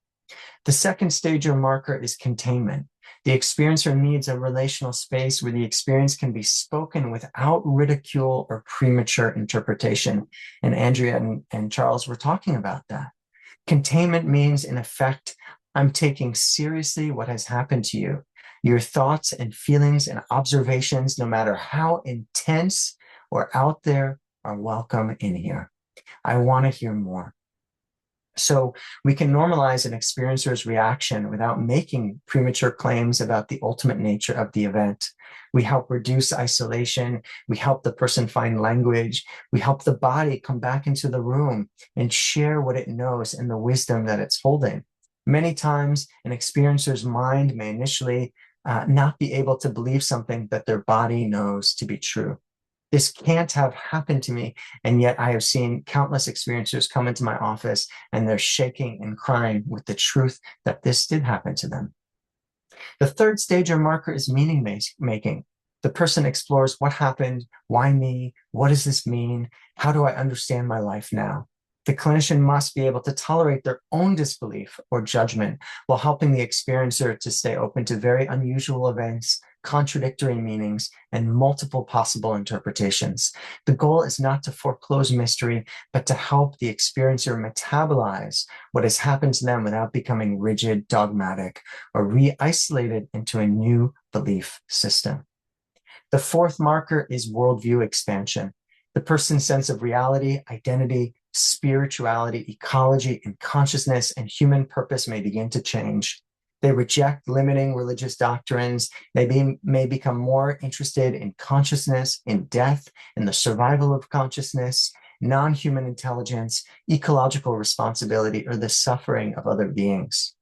The second stage or marker is containment. The experiencer needs a relational space where the experience can be spoken without ridicule or premature interpretation. And Andrea and Charles were talking about that. Containment means, in effect, I'm taking seriously what has happened to you. Your thoughts and feelings and observations, no matter how intense or out there, are welcome in here. I want to hear more. So we can normalize an experiencer's reaction without making premature claims about the ultimate nature of the event. We help reduce isolation. We help the person find language. We help the body come back into the room and share what it knows and the wisdom that it's holding. Many times, an experiencer's mind may initially not be able to believe something that their body knows to be true. This can't have happened to me, and yet I have seen countless experiencers come into my office and they're shaking and crying with the truth that this did happen to them. The third stage or marker is meaning making. The person explores what happened, why me, what does this mean, how do I understand my life now? The clinician must be able to tolerate their own disbelief or judgment while helping the experiencer to stay open to very unusual events, contradictory meanings, and multiple possible interpretations. The goal is not to foreclose mystery, but to help the experiencer metabolize what has happened to them without becoming rigid, dogmatic, or re-isolated into a new belief system. The fourth marker is worldview expansion. The person's sense of reality, identity, spirituality, ecology, and consciousness and human purpose may begin to change. They reject limiting religious doctrines. They may become more interested in consciousness, in death, in the survival of consciousness, non-human intelligence, ecological responsibility, or the suffering of other beings.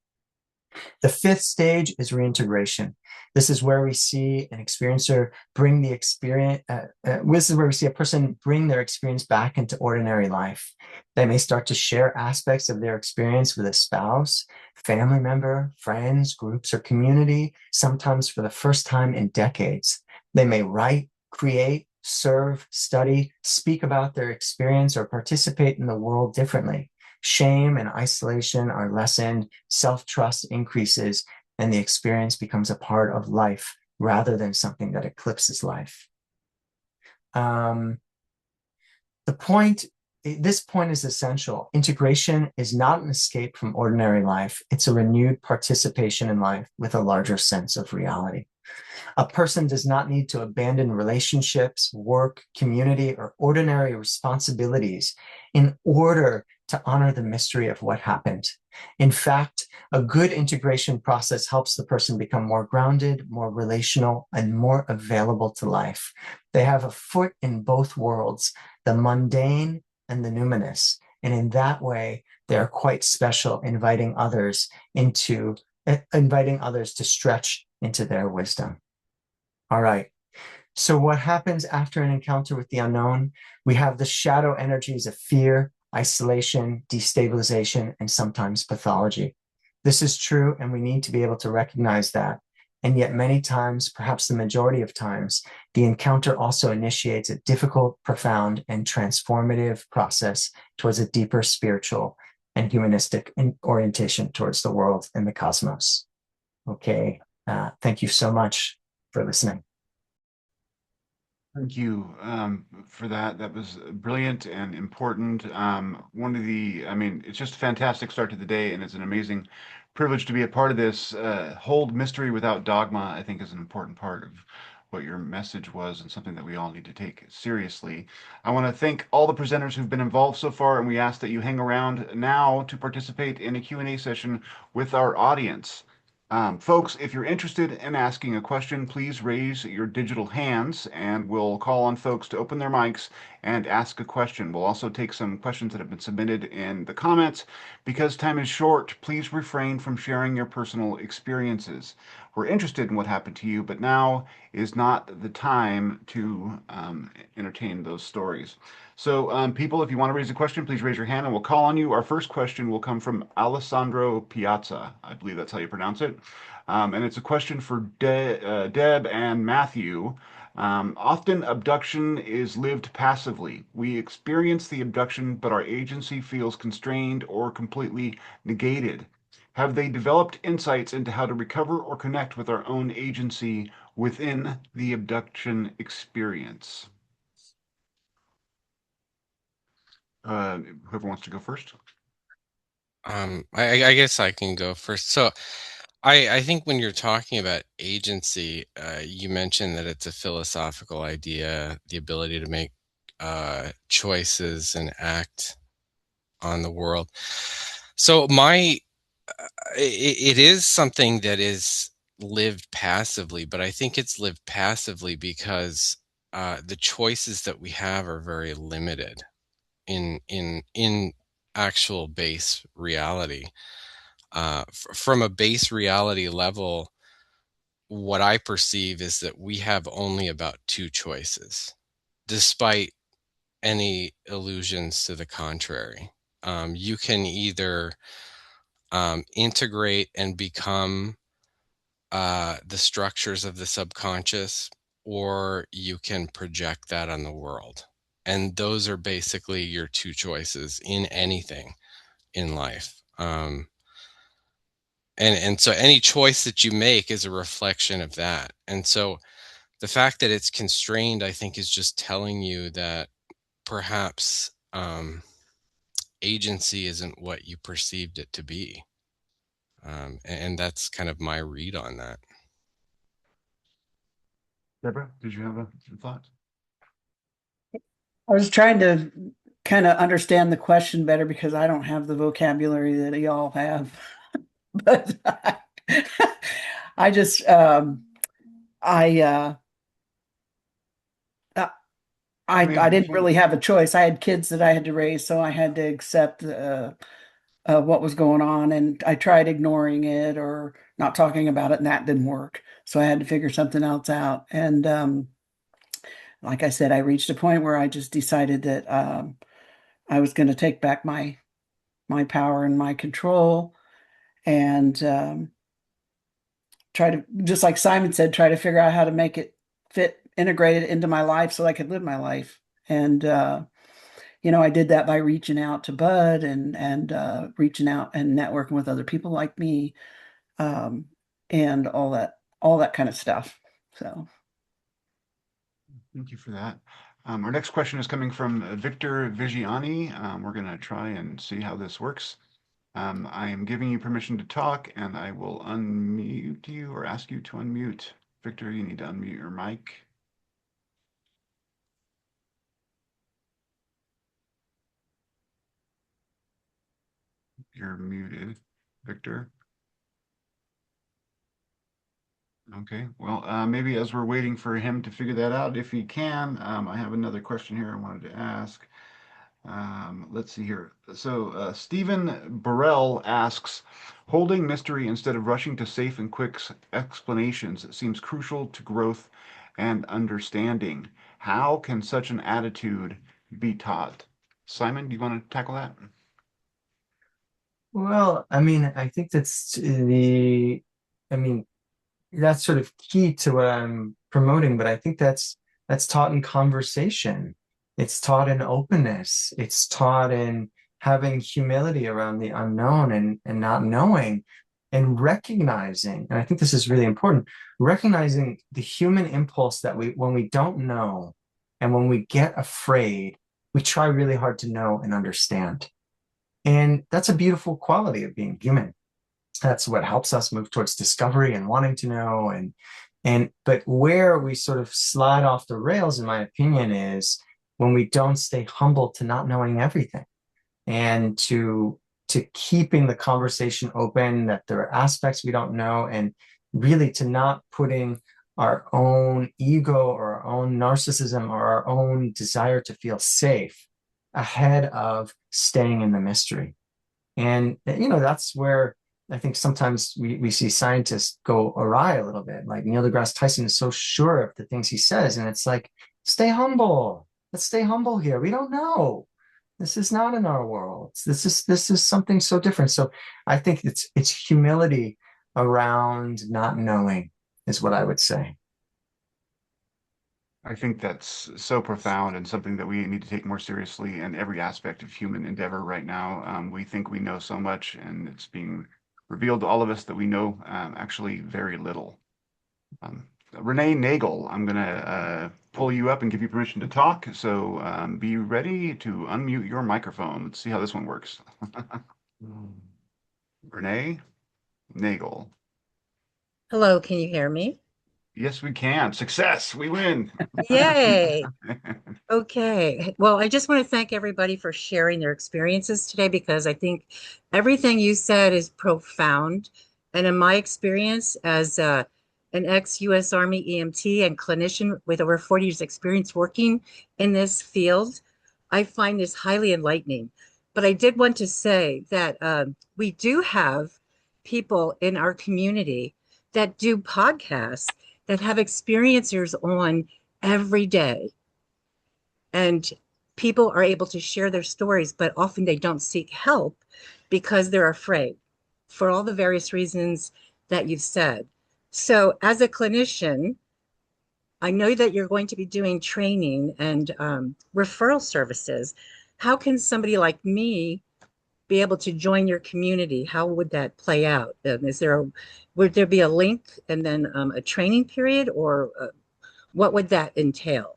The fifth stage is reintegration. This is where we see an experiencer bring the experience, this is where we see a person bring their experience back into ordinary life. They may start to share aspects of their experience with a spouse, family member, friends, groups, or community, sometimes for the first time in decades. They may write, create, serve, study, speak about their experience, or participate in the world differently. Shame and isolation are lessened, self-trust increases, and the experience becomes a part of life rather than something that eclipses life. The This point is essential. Integration is not an escape from ordinary life. It's a renewed participation in life with a larger sense of reality. A person does not need to abandon relationships, work, community, or ordinary responsibilities in order to honor the mystery of what happened. In fact, a good integration process helps the person become more grounded, more relational, and more available to life. They have a foot in both worlds, the mundane and the numinous. And in that way, they are quite special, inviting others to stretch into their wisdom. All right. So what happens after an encounter with the unknown? We have the shadow energies of fear, isolation, destabilization, and sometimes pathology. This is true, and we need to be able to recognize that. And yet many times, perhaps the majority of times, the encounter also initiates a difficult, profound, and transformative process towards a deeper spiritual and humanistic orientation towards the world and the cosmos. Okay, thank you so much for listening. Thank you for that. That was brilliant and important. It's just a fantastic start to the day, and it's an amazing privilege to be a part of this. Hold mystery without dogma, I think, is an important part of what your message was and something that we all need to take seriously. I want to thank all the presenters who've been involved so far, and we ask that you hang around now to participate in a Q&A session with our audience. Folks, if you're interested in asking a question, please raise your digital hands and we'll call on folks to open their mics and ask a question. We'll also take some questions that have been submitted in the comments. Because time is short, please refrain from sharing your personal experiences. We're interested in what happened to you, but now is not the time to entertain those stories. So people, if you want to raise a question, please raise your hand and we'll call on you. Our first question will come from Alessandro Piazza. I believe that's how you pronounce it. And it's a question for Deb and Matthew. Often abduction is lived passively. We experience the abduction, but our agency feels constrained or completely negated. Have they developed insights into how to recover or connect with our own agency within the abduction experience? Whoever wants to go first. I guess I can go first. So I think when you're talking about agency, you mentioned that it's a philosophical idea, the ability to make choices and act on the world. So it is something that is lived passively, but I think it's lived passively because the choices that we have are very limited in actual base reality. From a base reality level, what I perceive is that we have only about two choices, despite any illusions to the contrary. You can either integrate and become the structures of the subconscious, or you can project that on the world. And those are basically your two choices in anything in life. And so any choice that you make is a reflection of that. And so the fact that it's constrained, I think, is just telling you that perhaps agency isn't what you perceived it to be. And that's kind of my read on that. Debra, did you have a thought? I was trying to kind of understand the question better because I don't have the vocabulary that y'all have. But I just I didn't really have a choice. I had kids that I had to raise, so I had to accept what was going on, and I tried ignoring it or not talking about it, and that didn't work. So I had to figure something else out. And like I said, I reached a point where I just decided that I was going to take back my power and my control, and try to, just like Simon said, try to figure out how to make it fit, integrate it into my life so I could live my life. And I did that by reaching out to Bud and reaching out and networking with other people like me, and all that kind of stuff. So thank you for that. Our next question is coming from Victor Vigiani. We're going to try and see how this works. I am giving you permission to talk, and I will unmute you or ask you to unmute. Victor, you need to unmute your mic. You're muted, Victor. Okay, well, maybe as we're waiting for him to figure that out, if he can, I have another question here I wanted to ask. Let's see here. So Stephen Burrell asks, holding mystery instead of rushing to safe and quick explanations seems crucial to growth and understanding. How can such an attitude be taught? Simon, do you want to tackle that? Well, I mean, I think I mean, that's sort of key to what I'm promoting, but I think that's taught in conversation. It's taught in openness. It's taught in having humility around the unknown and not knowing and recognizing, and I think this is really important, recognizing the human impulse that when we don't know and when we get afraid, we try really hard to know and understand. And that's a beautiful quality of being human. That's what helps us move towards discovery and wanting to know. But where we sort of slide off the rails, in my opinion, is when we don't stay humble to not knowing everything and to keeping the conversation open, that there are aspects we don't know, and really to not putting our own ego or our own narcissism or our own desire to feel safe ahead of staying in the mystery. And, that's where I think sometimes we see scientists go awry a little bit. Like Neil deGrasse Tyson is so sure of the things he says. And it's like, stay humble. Let's stay humble here. We don't know. This is not in our world. This is something so different. So I think it's humility around not knowing is what I would say. I think that's so profound and something that we need to take more seriously in every aspect of human endeavor right now. We think we know so much, and it's being revealed to all of us that we know actually very little. Renee Nagel, I'm going to pull you up and give you permission to talk. So be ready to unmute your microphone. Let's see how this one works. Renee Nagel. Hello, can you hear me? Yes, we can. Success. We win. Yay. Okay. Well, I just want to thank everybody for sharing their experiences today because I think everything you said is profound. And in my experience as an ex-US Army EMT and clinician with over 40 years experience working in this field, I find this highly enlightening. But I did want to say that we do have people in our community that do podcasts that have experiencers on every day. And people are able to share their stories, but often they don't seek help because they're afraid for all the various reasons that you've said. So, as a clinician, I know that you're going to be doing training and referral services. How can somebody like me be able to join your community? How would that play out? Would there be a link and then a training period, or what would that entail?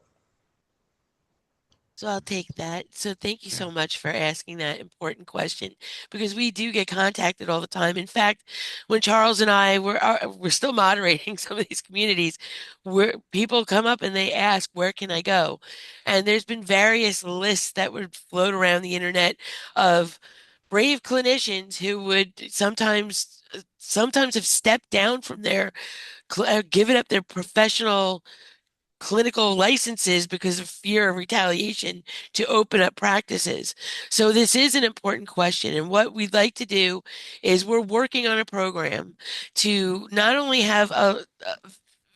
So I'll take that. So thank you so much for asking that important question because we do get contacted all the time. In fact, when Charles and I we're still moderating some of these communities where people come up and they ask, where can I go? And there's been various lists that would float around the internet of brave clinicians who would sometimes have stepped down from their given up their professional clinical licenses because of fear of retaliation to open up practices. So this is an important question. And what we'd like to do is we're working on a program to not only have a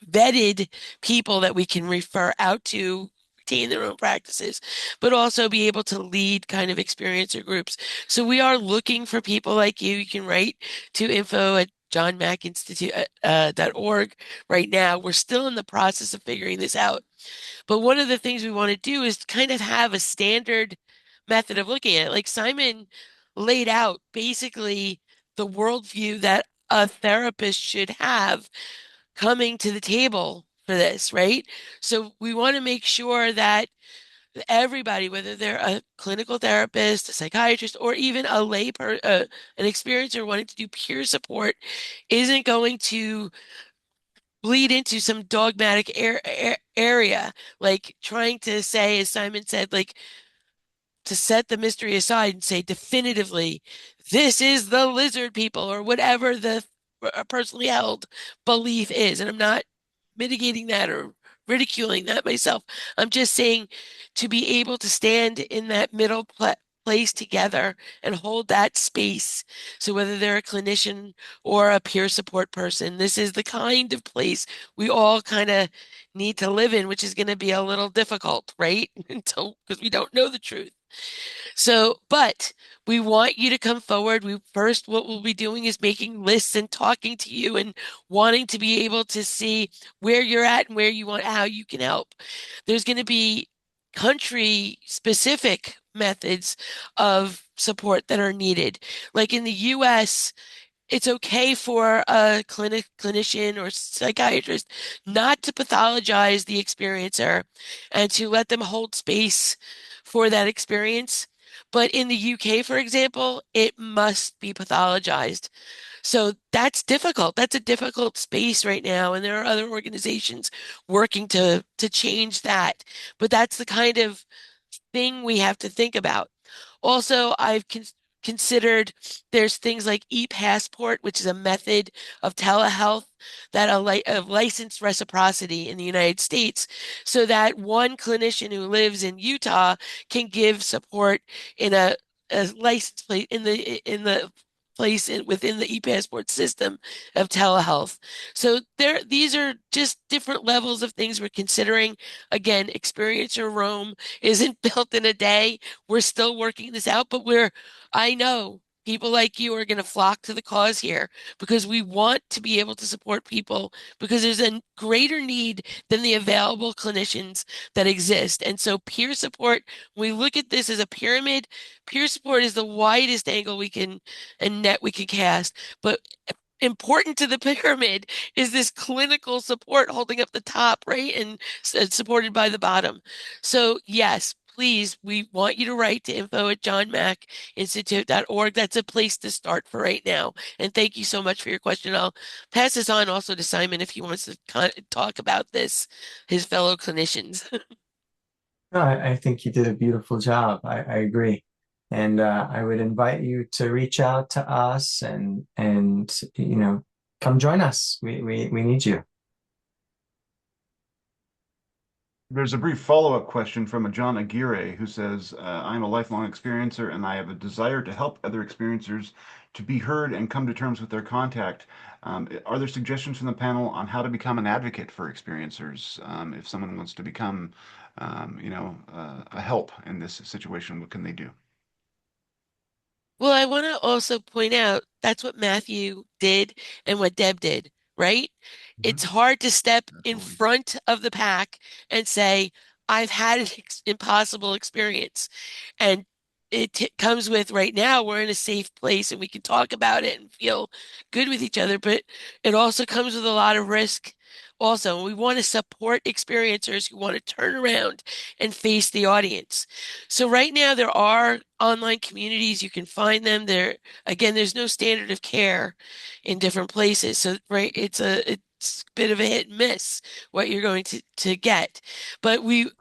vetted people that we can refer out to retain their own practices, but also be able to lead kind of experiencer groups. So we are looking for people like you. You can write to info@johnmackinstitute.org right now. We're still in the process of figuring this out. But one of the things we want to do is kind of have a standard method of looking at it. Like Simon laid out basically the worldview that a therapist should have coming to the table for this, right? So we want to make sure that everybody, whether they're a clinical therapist, a psychiatrist, or even a an experiencer wanting to do peer support, isn't going to bleed into some dogmatic area, like trying to say, as Simon said, like to set the mystery aside and say definitively, this is the lizard people, or whatever the personally held belief is. And I'm not mitigating that or ridiculing that myself. I'm just saying to be able to stand in that middle place together and hold that space. So whether they're a clinician or a peer support person, this is the kind of place we all kind of need to live in, which is going to be a little difficult, right? Until because we don't know the truth. So, but we want you to come forward. What we'll be doing is making lists and talking to you and wanting to be able to see where you're at and where you want, how you can help. There's going to be country specific methods of support that are needed. Like in the US, it's okay for a clinician or psychiatrist not to pathologize the experiencer and to let them hold space for that experience. But in the UK, for example, it must be pathologized. So that's difficult. That's a difficult space right now. And there are other organizations working to change that. But that's the kind of thing we have to think about. Also, I've considered there's things like e-passport, which is a method of telehealth that of licensed reciprocity in the United States, so that one clinician who lives in Utah can give support in a license plate in the place within the e-passport system of telehealth. So these are just different levels of things we're considering. Again, Experiencer Rome isn't built in a day. We're still working this out, but I know people like you are going to flock to the cause here because we want to be able to support people because there's a greater need than the available clinicians that exist. And so peer support, when we look at this as a pyramid, peer support is the widest angle and net we can cast. But important to the pyramid is this clinical support holding up the top, right? And supported by the bottom. So yes, please, we want you to write to info@johnmackinstitute.org. That's a place to start for right now. And thank you so much for your question. I'll pass this on also to Simon if he wants to talk about this, his fellow clinicians. No, I think you did a beautiful job. I agree. And I would invite you to reach out to us and come join us. We need you. There's a brief follow-up question from a John Aguirre who says, I'm a lifelong experiencer and I have a desire to help other experiencers to be heard and come to terms with their contact. Are there suggestions from the panel on how to become an advocate for experiencers? If someone wants to become, a help in this situation, what can they do? Well, I want to also point out that's what Matthew did and what Deb did, right? It's hard to step in Absolutely. front of the pack and say, I've had an impossible experience. And it comes with right now, we're in a safe place and we can talk about it and feel good with each other, but it also comes with a lot of risk. Also, we want to support experiencers who want to turn around and face the audience. So right now there are online communities, you can find them there. Again, there's no standard of care in different places. So right, it's a bit of a hit and miss what you're going to get. But we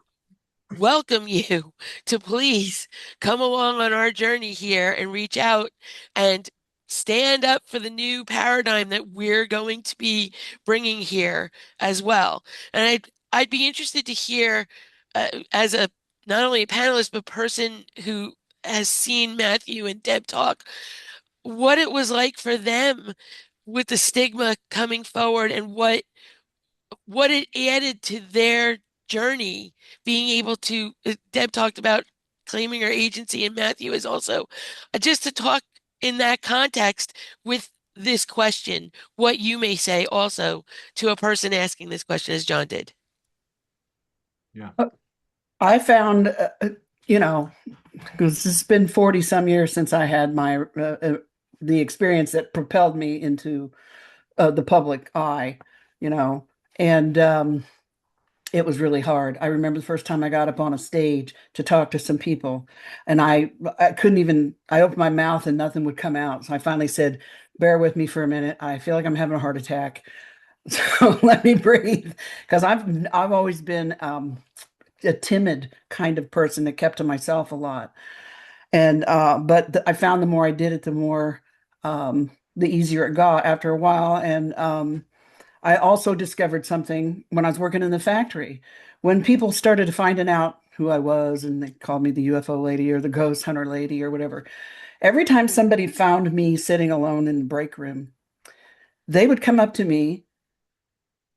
welcome you to please come along on our journey here and reach out and stand up for the new paradigm that we're going to be bringing here as well. And I'd be interested to hear as a not only a panelist but person who has seen Matthew and Deb talk, what it was like for them with the stigma coming forward and what it added to their journey, being able to, Deb talked about claiming her agency, and Matthew is also, just to talk in that context with this question, what you may say also to a person asking this question, as John did. Yeah. I found, because it's been 40 some years since I had my the experience that propelled me into the public eye, and it was really hard. I remember the first time I got up on a stage to talk to some people, and I couldn't even, I opened my mouth and nothing would come out. So I finally said, bear with me for a minute. I feel like I'm having a heart attack. So let me breathe. Because I've always been a timid kind of person that kept to myself a lot. And but I found the more I did it, the more the easier it got after a while. And I also discovered something when I was working in the factory. When people started finding out who I was and they called me the UFO lady or the ghost hunter lady or whatever, every time somebody found me sitting alone in the break room, they would come up to me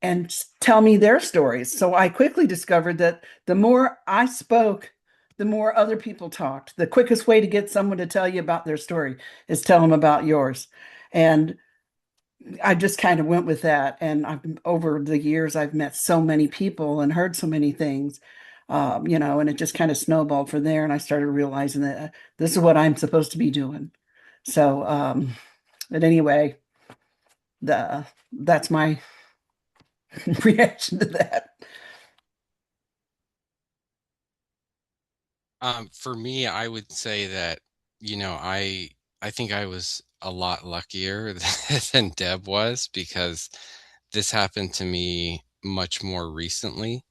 and tell me their stories. So I quickly discovered that the more I spoke, the more other people talked. The quickest way to get someone to tell you about their story is tell them about yours. And I just kind of went with that. And over the years, I've met so many people and heard so many things, and it just kind of snowballed from there. And I started realizing that this is what I'm supposed to be doing. So, but anyway, that's my reaction to that. For me, I would say that, I think I was a lot luckier than Deb was, because this happened to me much more recently.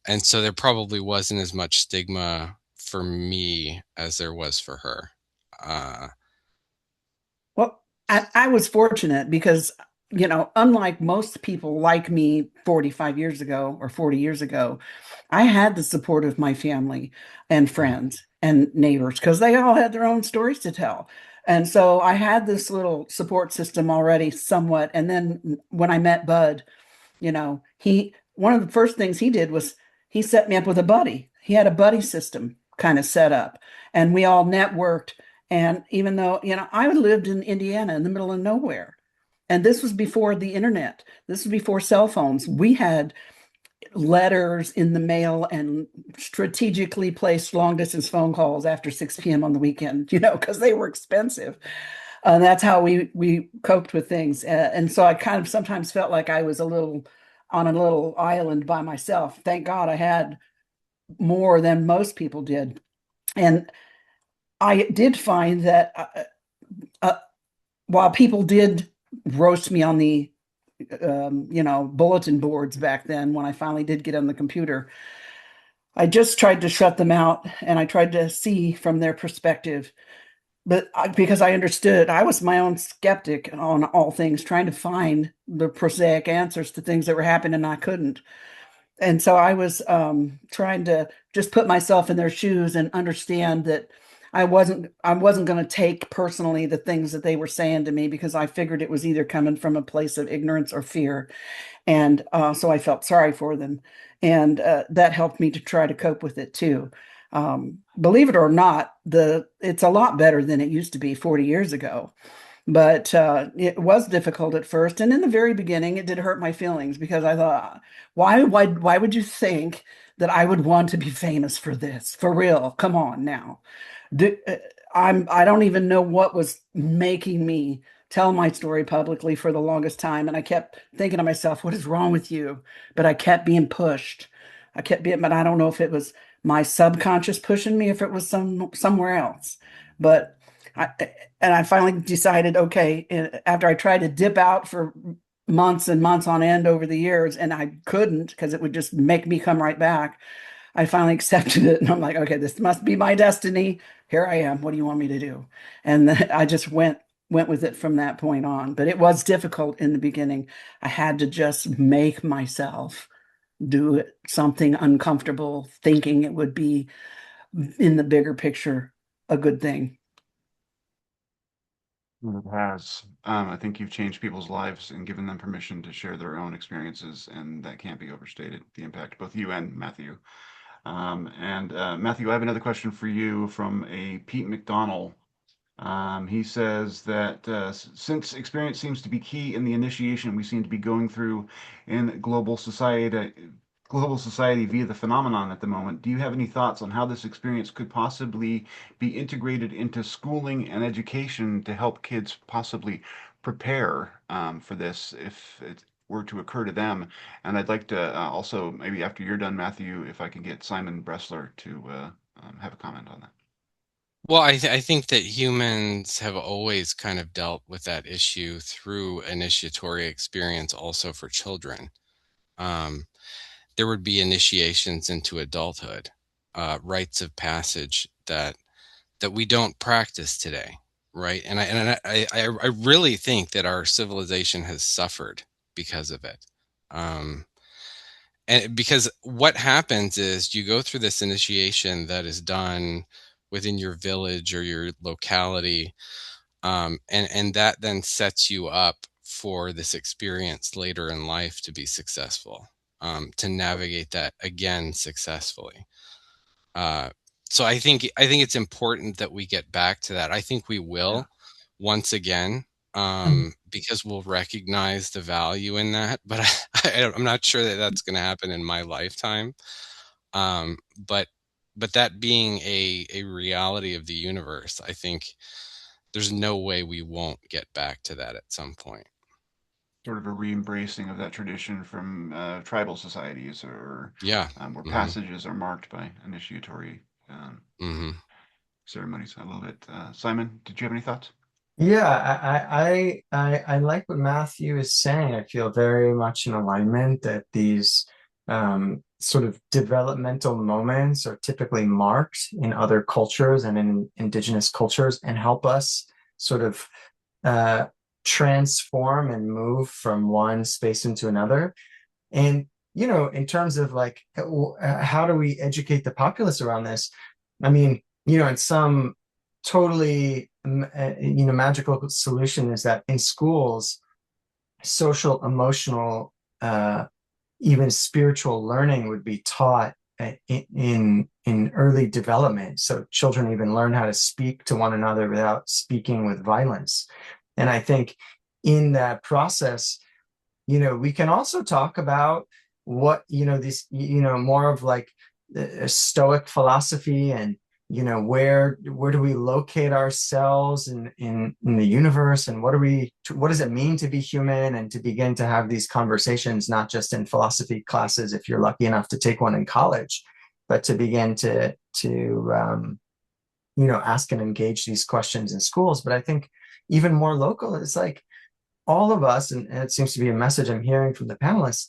And so there probably wasn't as much stigma for me as there was for her. Uh, Well, I was fortunate because, unlike most people like me 45 years ago or 40 years ago, I had the support of my family and friends and neighbors because they all had their own stories to tell. And so I had this little support system already somewhat. And then when I met Bud, one of the first things he did was he set me up with a buddy. He had a buddy system kind of set up, and we all networked. And even though, I lived in Indiana in the middle of nowhere, and this was before the internet, this was before cell phones. We had letters in the mail and strategically placed long distance phone calls after 6 p.m. on the weekend, because they were expensive. And that's how we coped with things. And so I kind of sometimes felt like I was on a little island by myself. Thank God I had more than most people did. And I did find that while people did roast me on the bulletin boards back then, when I finally did get on the computer, I just tried to shut them out and I tried to see from their perspective. But because I understood, I was my own skeptic on all things, trying to find the prosaic answers to things that were happening, and I couldn't. And so I was trying to just put myself in their shoes and understand that I wasn't going to take personally the things that they were saying to me, because I figured it was either coming from a place of ignorance or fear. And so I felt sorry for them. And that helped me to try to cope with it too. Believe it or not, it's a lot better than it used to be 40 years ago. But it was difficult at first. And in the very beginning, it did hurt my feelings, because I thought, why would you think that I would want to be famous for this? For real? Come on now. Do, uh, I don't even know what was making me tell my story publicly for the longest time. And I kept thinking to myself, what is wrong with you? But I kept being pushed. But I don't know if it was my subconscious pushing me, if it was somewhere else. But I, and I finally decided, okay, after I tried to dip out for months and months on end over the years, and I couldn't because it would just make me come right back. I finally accepted it, and I'm like, okay, this must be my destiny. Here I am. What do you want me to do? And I just went with it from that point on. But it was difficult in the beginning. I had to just make myself do something uncomfortable, thinking it would be in the bigger picture a good thing. It has. I think you've changed people's lives and given them permission to share their own experiences, and that can't be overstated, the impact, both you and Matthew. And Matthew, I have another question for you from a Pete McDonald. He says that since experience seems to be key in the initiation we seem to be going through in global society via the phenomenon at the moment, do you have any thoughts on how this experience could possibly be integrated into schooling and education to help kids possibly prepare for this, if were to occur to them. And I'd like to also, maybe after you're done, Matthew, if I can get Simon Bresler to have a comment on that. Well, I think that humans have always kind of dealt with that issue through initiatory experience also for children. There would be initiations into adulthood, rites of passage that we don't practice today, right? And I really think that our civilization has suffered because of it. And because what happens is you go through this initiation that is done within your village or your locality, and that then sets you up for this experience later in life to be successful, to navigate that again successfully. So I think it's important that we get back to that. I think we will once again, because we'll recognize the value in that. But I'm not sure that that's going to happen in my lifetime. But that being a reality of the universe, I think there's no way we won't get back to that at some point. Sort of a re-embracing of that tradition from tribal societies, or where passages are marked by initiatory ceremonies. I love it. Simon, did you have any thoughts? Yeah, I like what Matthew is saying. I feel very much in alignment that these sort of developmental moments are typically marked in other cultures and in indigenous cultures, and help us sort of transform and move from one space into another. And, in terms of like, how do we educate the populace around this? I mean, in some totally, magical solution is that in schools, social, emotional, even spiritual learning would be taught in early development. So children even learn how to speak to one another without speaking with violence. And I think in that process, we can also talk about what, this, more of like a Stoic philosophy, and, where do we locate ourselves in the universe, and what does it mean to be human, and to begin to have these conversations, not just in philosophy classes, if you're lucky enough to take one in college, but to begin to ask and engage these questions in schools. But I think even more local, it's like all of us, and it seems to be a message I'm hearing from the panelists,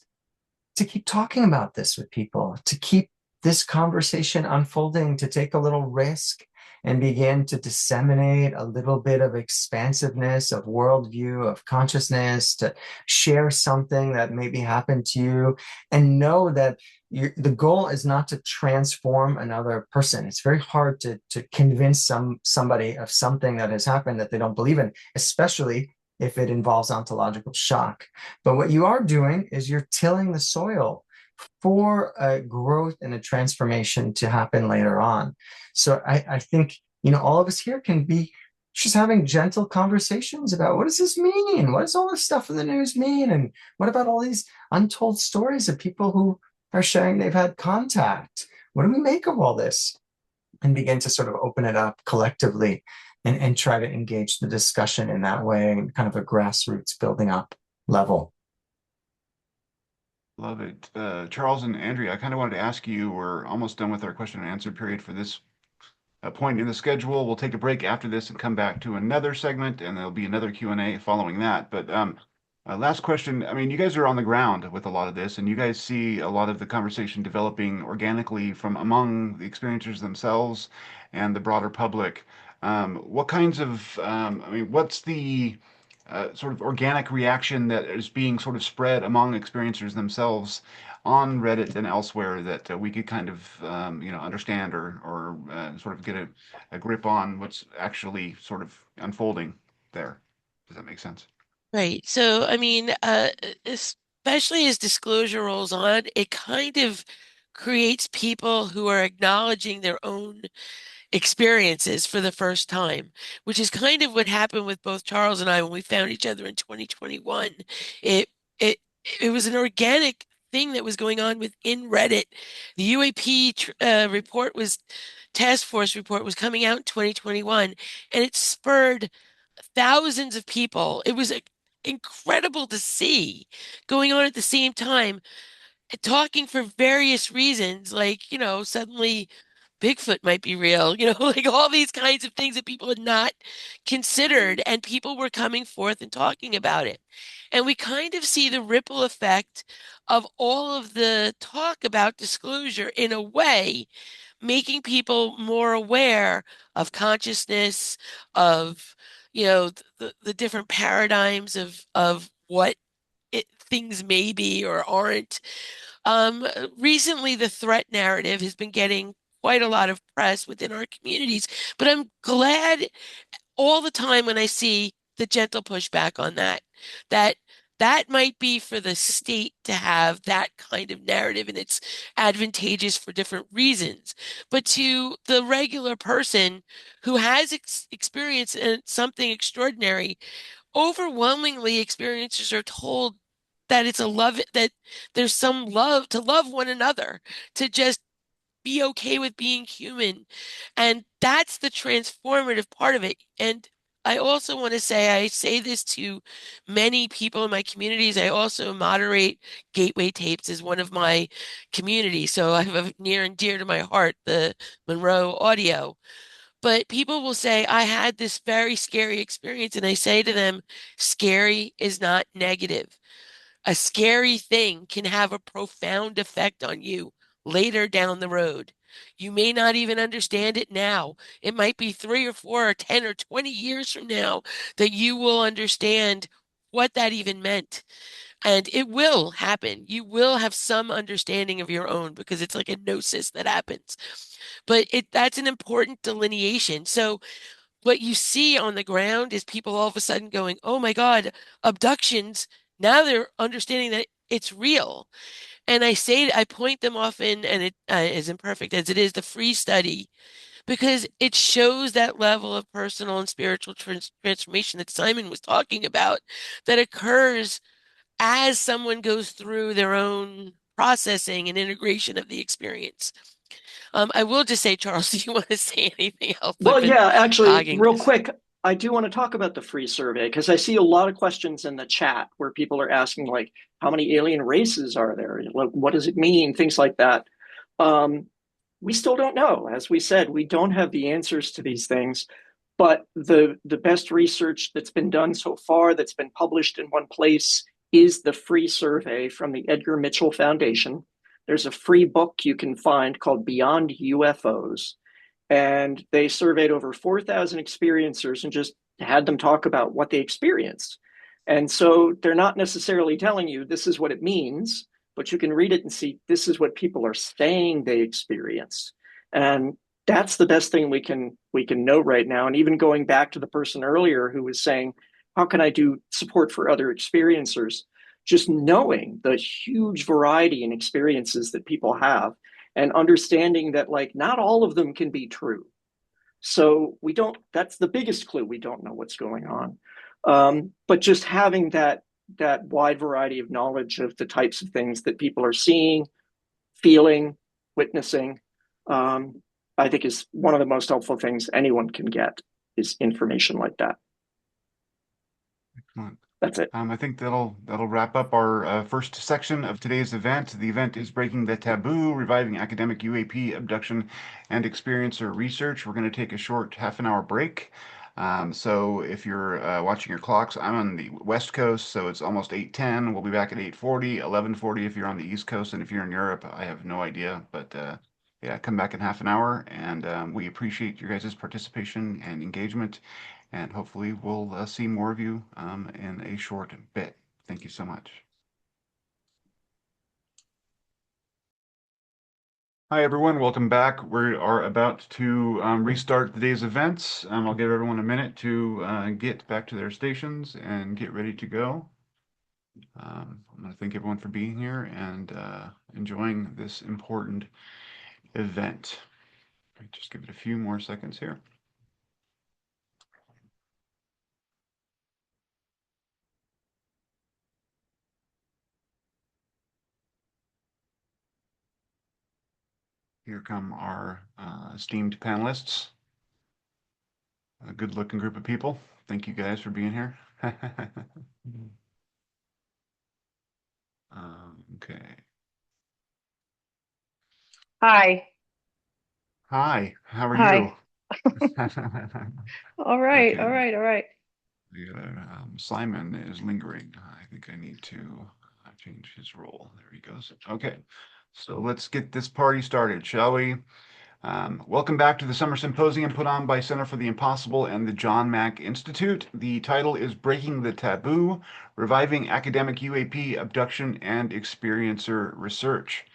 to keep talking about this with people, to keep this conversation unfolding, to take a little risk and begin to disseminate a little bit of expansiveness of worldview, of consciousness, to share something that maybe happened to you, and know that the goal is not to transform another person. It's very hard to convince somebody of something that has happened that they don't believe in, especially if it involves ontological shock. But what you are doing is you're tilling the soil for a growth and a transformation to happen later on. So I think, all of us here can be just having gentle conversations about, what does this mean? What does all this stuff in the news mean? And what about all these untold stories of people who are sharing they've had contact? What do we make of all this? And begin to sort of open it up collectively, and try to engage the discussion in that way, kind of a grassroots building up level. Love it. Charles and Andrea, I kind of wanted to ask you, we're almost done with our question and answer period for this point in the schedule. We'll take a break after this and come back to another segment, and there'll be another Q&A following that. But last question. I mean, you guys are on the ground with a lot of this, and you guys see a lot of the conversation developing organically from among the experiencers themselves and the broader public. What kinds of, what's the sort of organic reaction that is being sort of spread among experiencers themselves on Reddit and elsewhere that we could kind of, understand or sort of get a grip on what's actually sort of unfolding there? Does that make sense? Right. So, I mean, especially as disclosure rolls on, it kind of creates people who are acknowledging their own experiences for the first time, which is kind of what happened with both Charles and I when we found each other in 2021. It it it was an organic thing that was going on within Reddit. The UAP report was task force report was coming out in 2021, and it spurred thousands of people. incredible to see going on at the same time, talking for various reasons. Like, suddenly Bigfoot might be real, like all these kinds of things that people had not considered, and people were coming forth and talking about it. And we kind of see the ripple effect of all of the talk about disclosure in a way, making people more aware of consciousness, of, the different paradigms of what things may be or aren't. Recently, the threat narrative has been getting quite a lot of press within our communities, but I'm glad all the time when I see the gentle pushback on that, that that might be for the state to have that kind of narrative and it's advantageous for different reasons. But to the regular person who has experienced something extraordinary, overwhelmingly experiencers are told that it's a love, that there's some love to love one another, to just be okay with being human. And that's the transformative part of it. And I also want to say, I say this to many people in my communities. I also moderate Gateway Tapes as one of my communities. So I have a near and dear to my heart, the Monroe audio. But people will say, I had this very scary experience. And I say to them, scary is not negative. A scary thing can have a profound effect on you later down the road. You may not even understand it now. It might be 3 or 4 or 10 or 20 years from now that you will understand what that even meant. And it will happen. You will have some understanding of your own because it's like a gnosis that happens. But that's an important delineation. So what you see on the ground is people all of a sudden going, oh my God, abductions. Now they're understanding that it's real. And I point them often, and it as imperfect as it is, the free study, because it shows that level of personal and spiritual transformation that Simon was talking about that occurs as someone goes through their own processing and integration of the experience. I will just say, Charles, do you want to say anything else? Well, yeah, actually, hogging real this. quick, I do want to talk about the free survey because I see a lot of questions in the chat where people are asking, like, how many alien races are there? What does it mean? Things like that. We still don't know. As we said, we don't have the answers to these things. But the best research that's been done so far, that's been published in one place, is the free survey from the Edgar Mitchell Foundation. There's a free book you can find called Beyond UFOs. And they surveyed over 4,000 experiencers and just had them talk about what they experienced. And so they're not necessarily telling you this is what it means, but you can read it and see this is what people are saying they experienced. And that's the best thing we can know right now. And even going back to the person earlier who was saying, how can I do support for other experiencers? Just knowing the huge variety in experiences that people have and understanding that, like, not all of them can be true. So that's the biggest clue. We don't know what's going on. But just having that wide variety of knowledge of the types of things that people are seeing, feeling, witnessing, I think is one of the most helpful things anyone can get, is information like that. Excellent. That's it. I think that'll wrap up our first section of today's event. The event is Breaking the Taboo, Reviving Academic UAP Abduction and Experiencer Research. We're going to take a short half-an-hour break. So if you're watching your clocks, I'm on the West Coast, so it's almost 8:10. We'll be back at 8:40, 11:40 if you're on the East Coast, and if you're in Europe, I have no idea. But yeah, come back in half an hour, and we appreciate your guys' participation and engagement. And hopefully we'll see more of you in a short bit. Thank you so much. Hi, everyone. Welcome back. We are about to restart today's events. I'll give everyone a minute to get back to their stations and get ready to go. I'm going to thank everyone for being here and enjoying this important event. Just give it a few more seconds here. Here come our esteemed panelists. A good-looking group of people. Thank you guys for being here. Hi. Hi, how are Hi. you? All right. Okay, All right. All right. Simon is lingering. I think I need to change his role. There he goes. Okay, so let's get this party started, shall we? Welcome back to the Summer Symposium put on by Center for the Impossible and the John Mack Institute. The title is Breaking the Taboo, Reviving Academic UAP Abduction and Experiencer Research.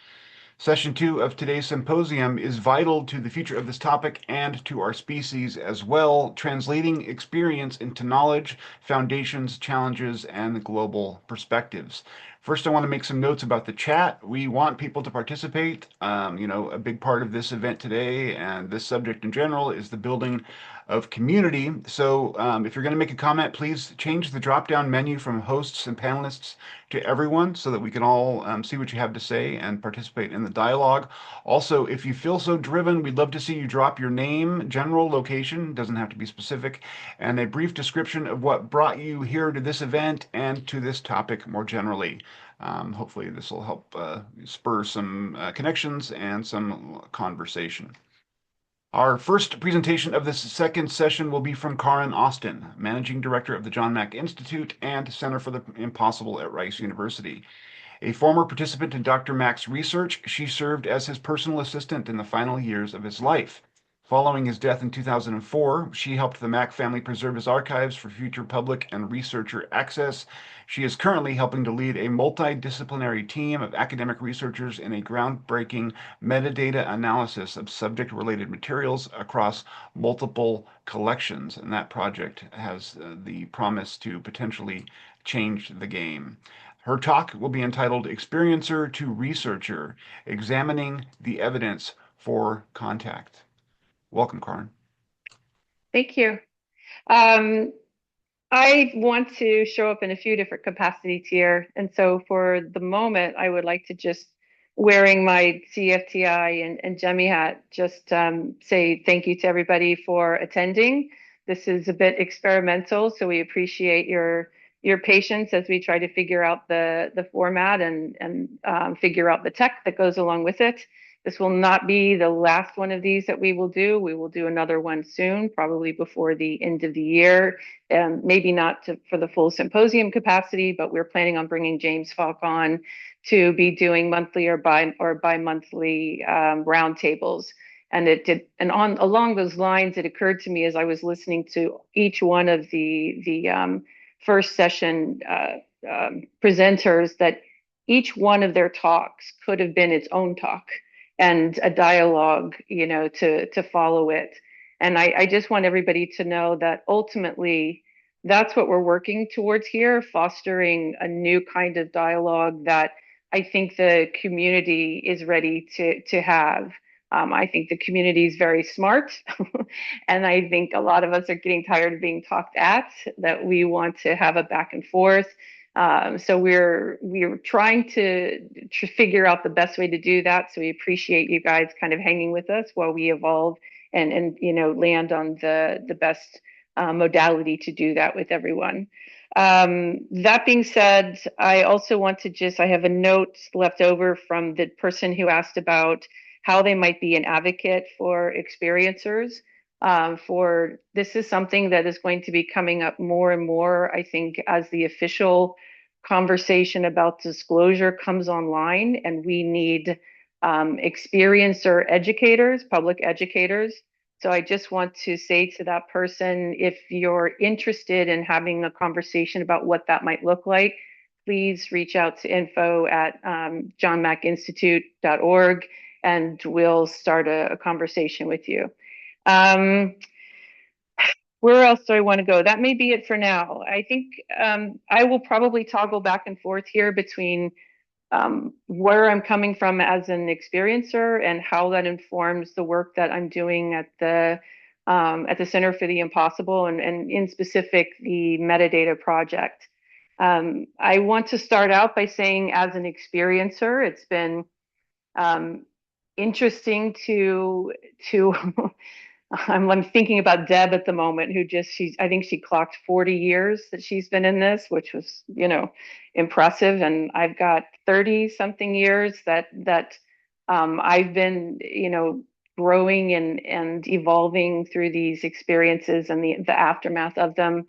Session 2 of today's symposium is vital to the future of this topic and to our species as well, translating experience into knowledge, foundations, challenges, and global perspectives. First, I want to make some notes about the chat. We want people to participate. A big part of this event today and this subject in general is the building of community. So if you're going to make a comment, please change the drop-down menu from hosts and panelists to everyone so that we can all see what you have to say and participate in the dialogue. Also, if you feel so driven, we'd love to see you drop your name, general location, doesn't have to be specific, and a brief description of what brought you here to this event and to this topic more generally. Hopefully this will help spur some connections and some conversation. Our first presentation of this second session will be from Karen Austin, Managing Director of the John Mack Institute and Center for the Impossible at Rice University. A former participant in Dr. Mack's research, she served as his personal assistant in the final years of his life. Following his death in 2004, she helped the Mack family preserve his archives for future public and researcher access. She is currently helping to lead a multidisciplinary team of academic researchers in a groundbreaking metadata analysis of subject-related materials across multiple collections, and that project has the promise to potentially change the game. Her talk will be entitled Experiencer to Researcher, Examining the Evidence for Contact. Welcome, Karen. Thank you. I want to show up in a few different capacities here. And so for the moment, I would like to just, wearing my CFTI and Jemmy hat, just say thank you to everybody for attending. This is a bit experimental, so we appreciate your patience as we try to figure out the format and figure out the tech that goes along with it. This will not be the last one of these that we will do. We will do another one soon, probably before the end of the year. Maybe not for the full symposium capacity, but we're planning on bringing James Faulk on to be doing monthly or bi-monthly roundtables. And along those lines, it occurred to me as I was listening to each one of the first session presenters that each one of their talks could have been its own talk and a dialogue, to follow it. And I just want everybody to know that ultimately that's what we're working towards here, fostering a new kind of dialogue that I think the community is ready to have. I think the community is very smart, and I think a lot of us are getting tired of being talked at, that we want to have a back and forth. So we're trying to figure out the best way to do that. So we appreciate you guys kind of hanging with us while we evolve and land on the best modality to do that with everyone. That being said, I also want to I have a note left over from the person who asked about how they might be an advocate for experiencers. This is something that is going to be coming up more and more, I think, as the official conversation about disclosure comes online, and we need experiencer educators, public educators. So I just want to say to that person, if you're interested in having a conversation about what that might look like, please reach out to info@johnmackinstitute.org and we'll start a conversation with you. Where else do I want to go? That may be it for now. I think I will probably toggle back and forth here between where I'm coming from as an experiencer and how that informs the work that I'm doing at the Center for the Impossible and in specific the metadata project. I want to start out by saying, as an experiencer, it's been interesting to I'm thinking about Deb at the moment, who I think she clocked 40 years that she's been in this, which was, impressive. And I've got 30 something years that I've been, growing and evolving through these experiences and the aftermath of them.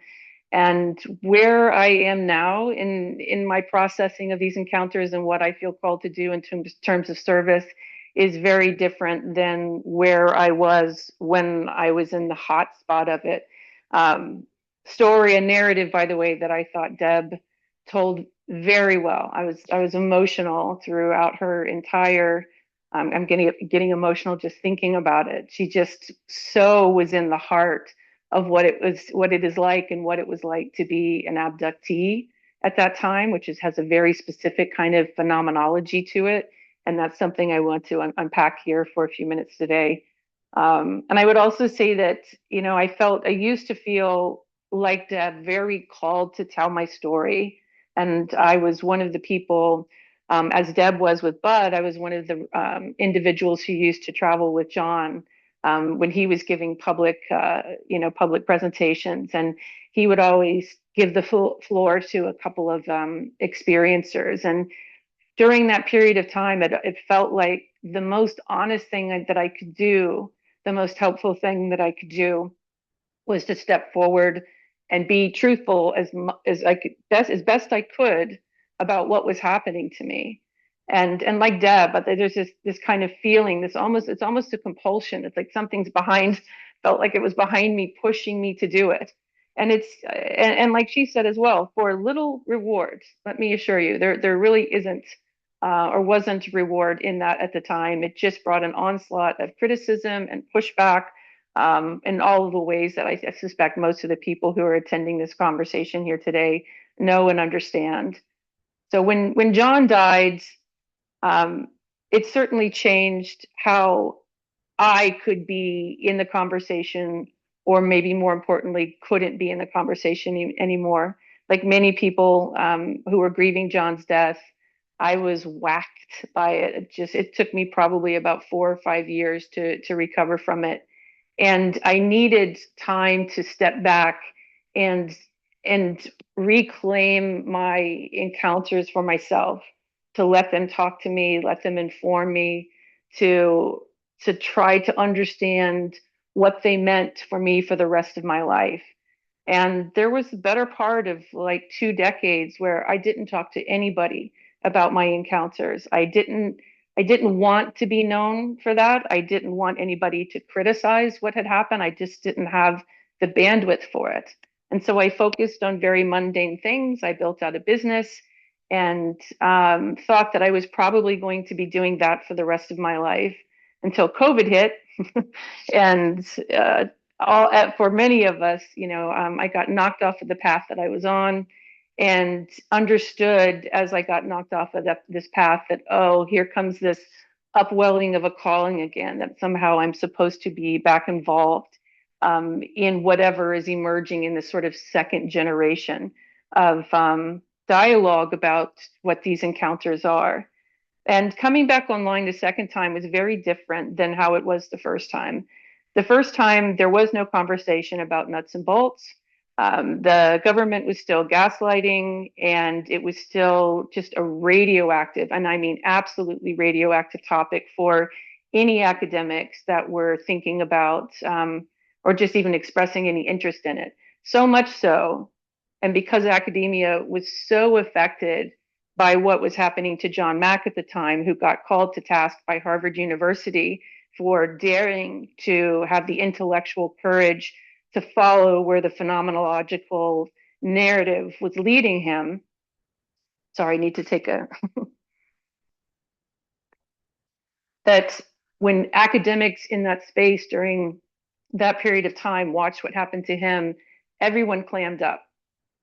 And where I am now in my processing of these encounters and what I feel called to do in terms of service is very different than where I was when I was in the hot spot of it. Story and narrative, by the way, that I thought Deb told very well. I was emotional throughout her entire. I'm getting emotional just thinking about it. She just so was in the heart of what it is like and what it was like to be an abductee at that time, which has a very specific kind of phenomenology to it. And that's something I want to unpack here for a few minutes today. And I would also say that, I used to feel like Deb, very called to tell my story. And I was one of the people, as Deb was with Bud, I was one of the individuals who used to travel with John when he was giving public presentations, and he would always give the floor to a couple of experiencers. And during that period of time, it felt like the most honest thing that I could do, the most helpful thing that I could do, was to step forward and be truthful as best I could about what was happening to me. And like Deb, but there's this kind of feeling, it's almost a compulsion. It's like something's felt like it was behind me, pushing me to do it. And and like she said as well, for little rewards, let me assure you, there really isn't or wasn't reward in that at the time. It just brought an onslaught of criticism and pushback in all of the ways that I suspect most of the people who are attending this conversation here today know and understand. So when John died, it certainly changed how I could be in the conversation, or maybe more importantly, couldn't be in the conversation anymore. Like many people who were grieving John's death, I was whacked by it. It took me probably about 4 or 5 years to recover from it. And I needed time to step back and reclaim my encounters for myself, to let them talk to me, let them inform me, to try to understand what they meant for me for the rest of my life. And there was the better part of like 2 decades where I didn't talk to anybody about my encounters. I didn't want to be known for that. I didn't want anybody to criticize what had happened. I just didn't have the bandwidth for it. And so I focused on very mundane things. I built out a business and thought that I was probably going to be doing that for the rest of my life until COVID hit. And for many of us, I got knocked off of the path that I was on, and understood as I got knocked off of this path that, oh, here comes this upwelling of a calling again, that somehow I'm supposed to be back involved in whatever is emerging in this sort of second generation of dialogue about what these encounters are. And coming back online the second time was very different than how it was the first time. The first time, there was no conversation about nuts and bolts. The government was still gaslighting, and it was still just a radioactive, and I mean absolutely radioactive topic for any academics that were thinking about or just even expressing any interest in it. So much so, and because academia was so affected by what was happening to John Mack at the time, who got called to task by Harvard University for daring to have the intellectual courage to follow where the phenomenological narrative was leading him. Sorry, I need to take a... that when academics in that space during that period of time watched what happened to him, everyone clammed up.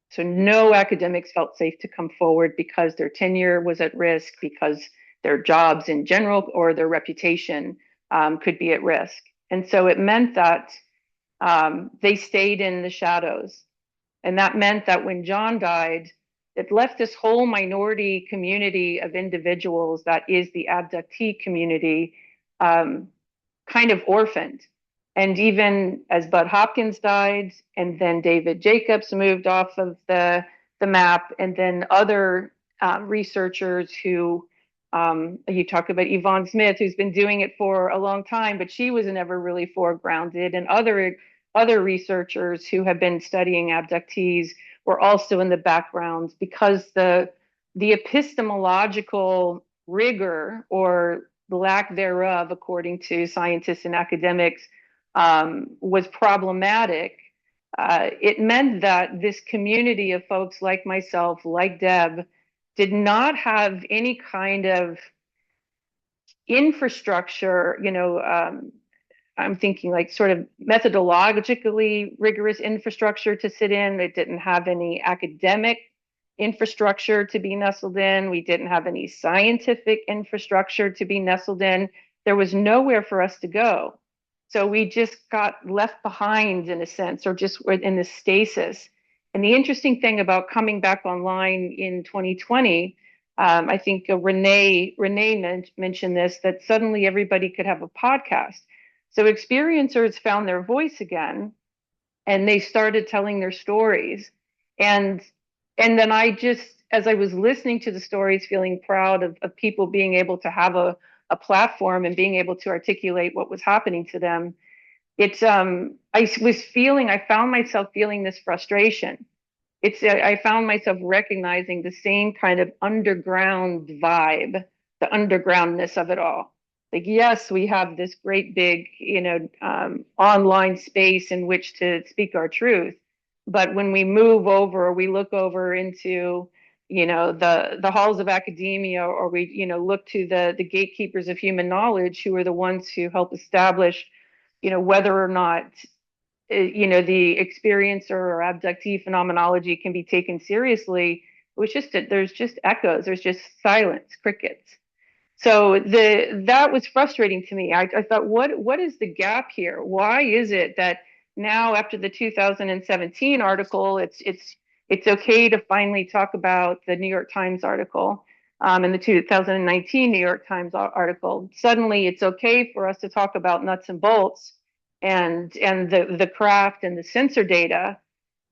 So no academics felt safe to come forward because their tenure was at risk, because their jobs in general or their reputation could be at risk. And so it meant that they stayed in the shadows. And that meant that when John died, it left this whole minority community of individuals that is the abductee community kind of orphaned. And even as Bud Hopkins died, and then David Jacobs moved off of the map, and then other researchers who You talk about Yvonne Smith, who's been doing it for a long time, but she was never really foregrounded. And other researchers who have been studying abductees were also in the background, because the epistemological rigor, or lack thereof, according to scientists and academics, was problematic. It meant that this community of folks like myself, like Deb, did not have any kind of infrastructure, I'm thinking like sort of methodologically rigorous infrastructure to sit in. It didn't have any academic infrastructure to be nestled in. We didn't have any scientific infrastructure to be nestled in. There was nowhere for us to go. So we just got left behind, in a sense, or just were in this stasis. And the interesting thing about coming back online in 2020, I think Renee mentioned this, that suddenly everybody could have a podcast. So experiencers found their voice again, and they started telling their stories. And then I just, as I was listening to the stories, feeling proud of people being able to have a platform and being able to articulate what was happening to them. I found myself feeling this frustration. I found myself recognizing the same kind of underground vibe, the undergroundness of it all. Like, yes, we have this great big, online space in which to speak our truth. But when we move over, or we look over into, the halls of academia, or we, look to the gatekeepers of human knowledge, who are the ones who help establish, whether or not, the experiencer or abductee phenomenology can be taken seriously. There's just echoes, there's just silence, crickets. So that was frustrating to me. I thought, what is the gap here? Why is it that now, after the 2017 article, it's okay to finally talk about the New York Times article, and the 2019 New York Times article? Suddenly, it's okay for us to talk about nuts and bolts and the craft and the sensor data.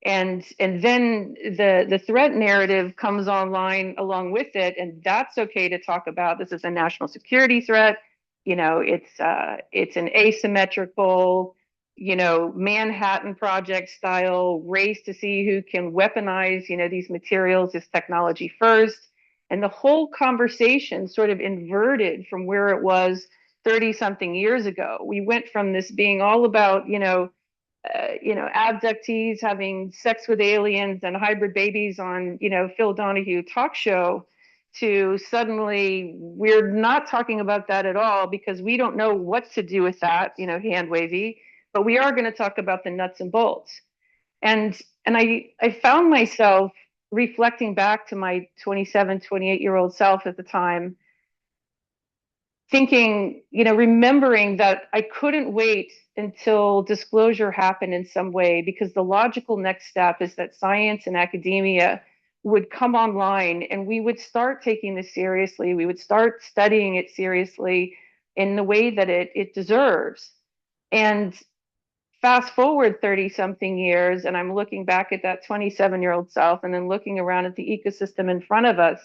And then the threat narrative comes online along with it, and that's okay to talk about. This is a national security threat. It's an asymmetrical, Manhattan Project style race to see who can weaponize, these materials, this technology first. And the whole conversation sort of inverted from where it was 30 something years ago. We went from this being all about, abductees having sex with aliens and hybrid babies on, Phil Donahue talk show, to suddenly we're not talking about that at all, because we don't know what to do with that, hand wavy, but we are going to talk about the nuts and bolts. And I found myself reflecting back to my 27, 28-year-old self at the time, thinking, remembering that I couldn't wait until disclosure happened in some way, because the logical next step is that science and academia would come online, and we would start taking this seriously. We would start studying it seriously in the way that it deserves. And fast forward 30 something years, and I'm looking back at that 27-year-old self, and then looking around at the ecosystem in front of us.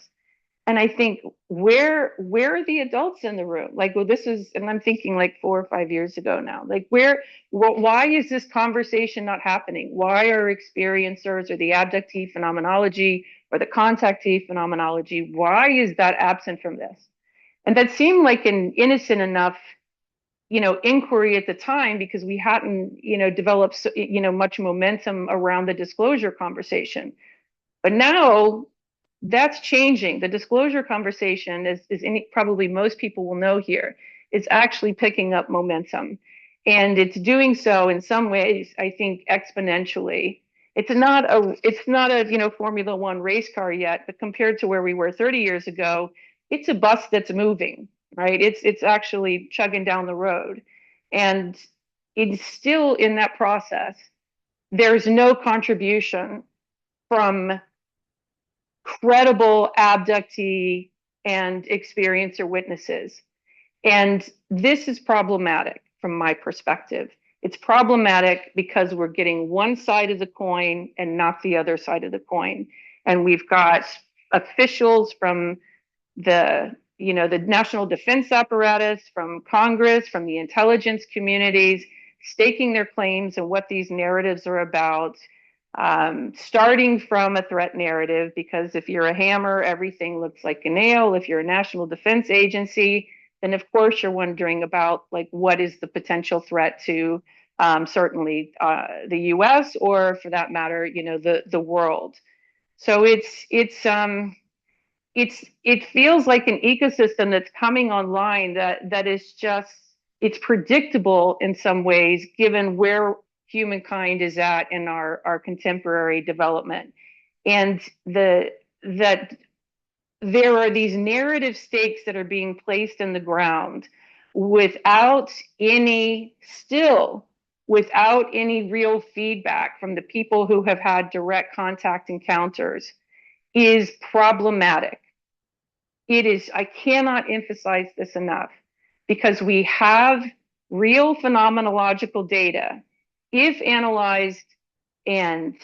And I think, where are the adults in the room? Like, well, and I'm thinking like 4 or 5 years ago now, like why is this conversation not happening? Why are experiencers, or the abductee phenomenology, or the contactee phenomenology, why is that absent from this? And that seemed like an innocent enough, inquiry at the time, because we hadn't, developed, much momentum around the disclosure conversation. But now, that's changing. The disclosure conversation is probably most people will know here, is actually picking up momentum. And it's doing so in some ways, I think, exponentially. It's not a Formula One race car yet, but compared to where we were 30 years ago, it's a bus that's moving, right? It's actually chugging down the road. And it's still in that process. There's no contribution from credible abductee and experiencer witnesses. And this is problematic from my perspective. It's problematic because we're getting one side of the coin and not the other side of the coin. And we've got officials from the the national defense apparatus, from Congress, from the intelligence communities, staking their claims and what these narratives are about, starting from a threat narrative, because if you're a hammer, everything looks like a nail. If you're a national defense agency, then of course you're wondering about like what is the potential threat to certainly the U.S. or for that matter, the world. So it feels like an ecosystem that's coming online that is just, it's predictable in some ways given where humankind is at in our contemporary development, and that there are these narrative stakes that are being placed in the ground without any real feedback from the people who have had direct contact encounters is problematic. It is, I cannot emphasize this enough, because we have real phenomenological data, if analyzed and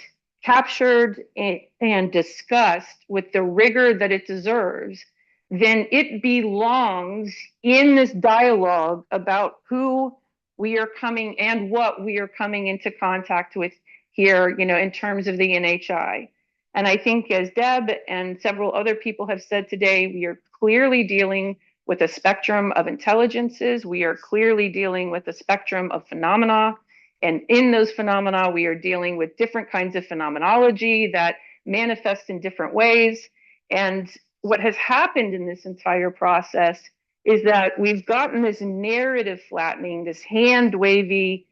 captured and discussed with the rigor that it deserves, then it belongs in this dialogue about who we are coming and what we are coming into contact with here, in terms of the NHI. And I think, as Deb and several other people have said today, we are clearly dealing with a spectrum of intelligences. We are clearly dealing with a spectrum of phenomena. And in those phenomena, we are dealing with different kinds of phenomenology that manifest in different ways. And what has happened in this entire process is that we've gotten this narrative flattening, this hand wavy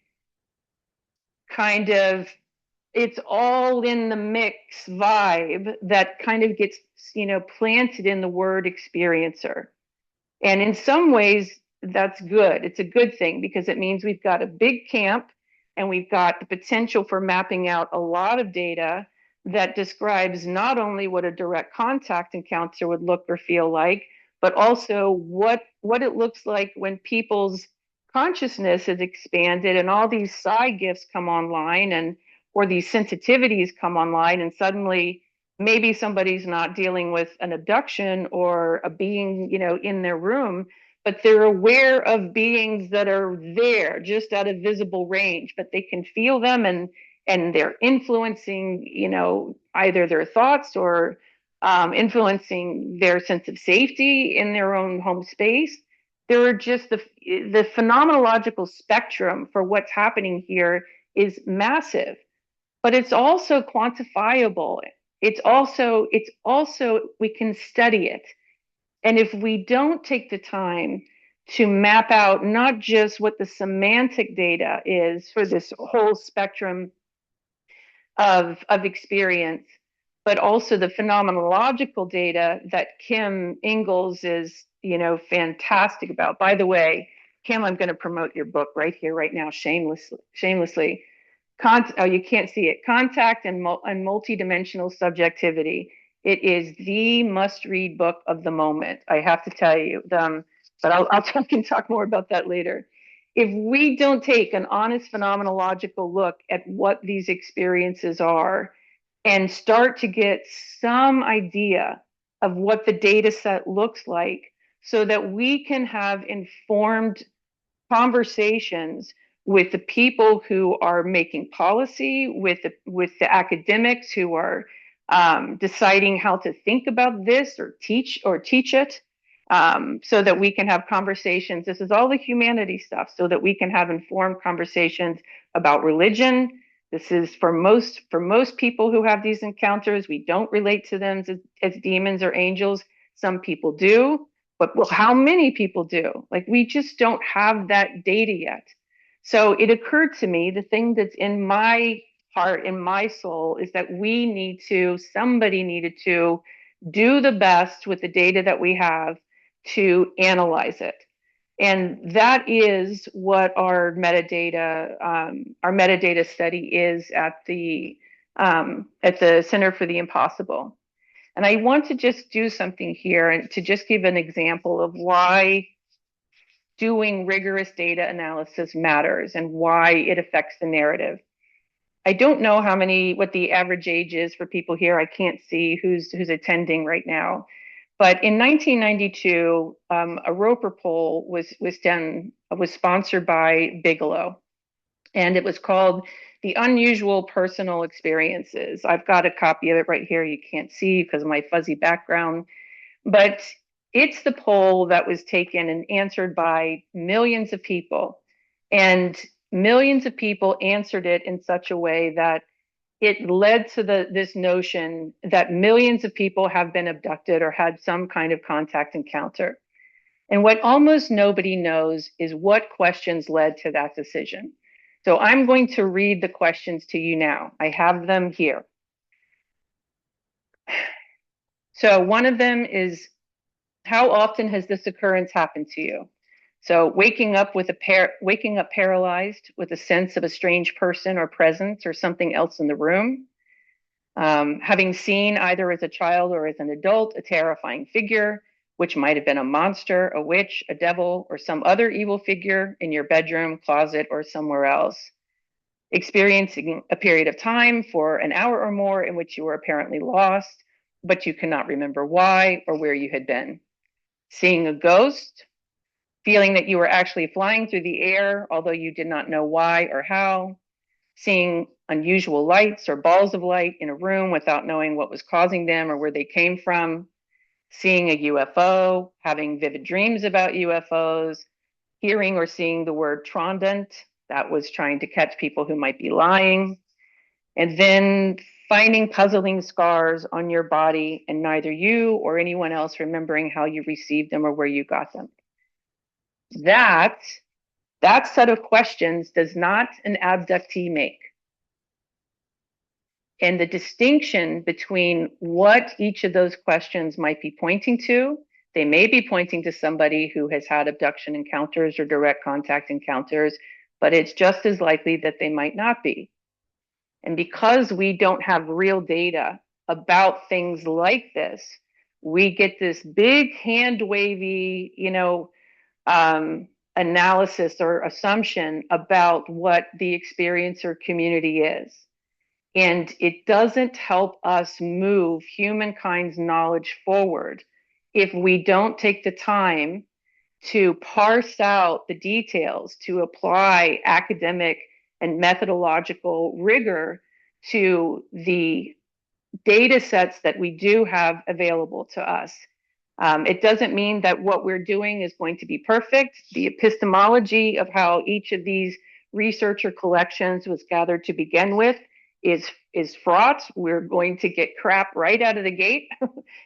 kind of, it's all in the mix vibe that kind of gets, planted in the word experiencer. And in some ways, that's good. It's a good thing, because it means we've got a big camp and we've got the potential for mapping out a lot of data that describes not only what a direct contact encounter would look or feel like, but also what it looks like when people's consciousness is expanded and all these side gifts come online, or these sensitivities come online, and suddenly maybe somebody's not dealing with an abduction or a being, in their room, but they're aware of beings that are there just out of visible range, but they can feel them and they're influencing, either their thoughts or influencing their sense of safety in their own home space. There are just the phenomenological spectrum for what's happening here is massive, but it's also quantifiable. It's also, we can study it. And if we don't take the time to map out not just what the semantic data is for this whole spectrum of experience, but also the phenomenological data that Kim Ingalls is, fantastic about. By the way, Kim, I'm going to promote your book right here, right now, shamelessly. You can't see it. Contact and Multidimensional Subjectivity. It is the must-read book of the moment, I have to tell you. But I can talk more about that later. If we don't take an honest phenomenological look at what these experiences are and start to get some idea of what the data set looks like, so that we can have informed conversations with the people who are making policy, with the academics who are deciding how to think about this or teach it, so that we can have conversations. This is all the humanity stuff, so that we can have informed conversations about religion. This is for most people who have these encounters. We don't relate to them as demons or angels. Some people do, but how many people do? Like, we just don't have that data yet. So it occurred to me, the thing that's in my heart, in my soul, is that somebody needed to do the best with the data that we have to analyze it. And that is what our metadata study is at the Center for the Impossible. And I want to just do something here and to just give an example of why doing rigorous data analysis matters and why it affects the narrative. I don't know what the average age is for people here. I can't see who's attending right now. But in 1992, a Roper poll was sponsored by Bigelow, and it was called The Unusual Personal Experiences. I've got a copy of it right here. You can't see because of my fuzzy background, but it's the poll that was taken and answered by millions of people, and millions of people answered it in such a way that it led to this notion that millions of people have been abducted or had some kind of contact encounter. And what almost nobody knows is what questions led to that decision. So I'm going to read the questions to you now. I have them here. So one of them is, how often has this occurrence happened to you? So waking up paralyzed with a sense of a strange person or presence or something else in the room. Having seen either as a child or as an adult a terrifying figure, which might have been a monster, a witch, a devil, or some other evil figure in your bedroom, closet, or somewhere else. Experiencing a period of time for an hour or more in which you were apparently lost, but you cannot remember why or where you had been. Seeing a ghost, feeling that you were actually flying through the air, although you did not know why or how. Seeing unusual lights or balls of light in a room without knowing what was causing them or where they came from. Seeing a UFO, having vivid dreams about UFOs, hearing or seeing the word Trondent, that was trying to catch people who might be lying. And then finding puzzling scars on your body and neither you or anyone else remembering how you received them or where you got them. That set of questions does not an abductee make. And the distinction between what each of those questions might be pointing to, they may be pointing to somebody who has had abduction encounters or direct contact encounters, but it's just as likely that they might not be. And because we don't have real data about things like this, we get this big hand wavy, analysis or assumption about what the experiencer community is. And it doesn't help us move humankind's knowledge forward if we don't take the time to parse out the details, to apply academic and methodological rigor to the data sets that we do have available to us. It doesn't mean that what we're doing is going to be perfect. The epistemology of how each of these researcher collections was gathered to begin with is fraught. We're going to get crap right out of the gate,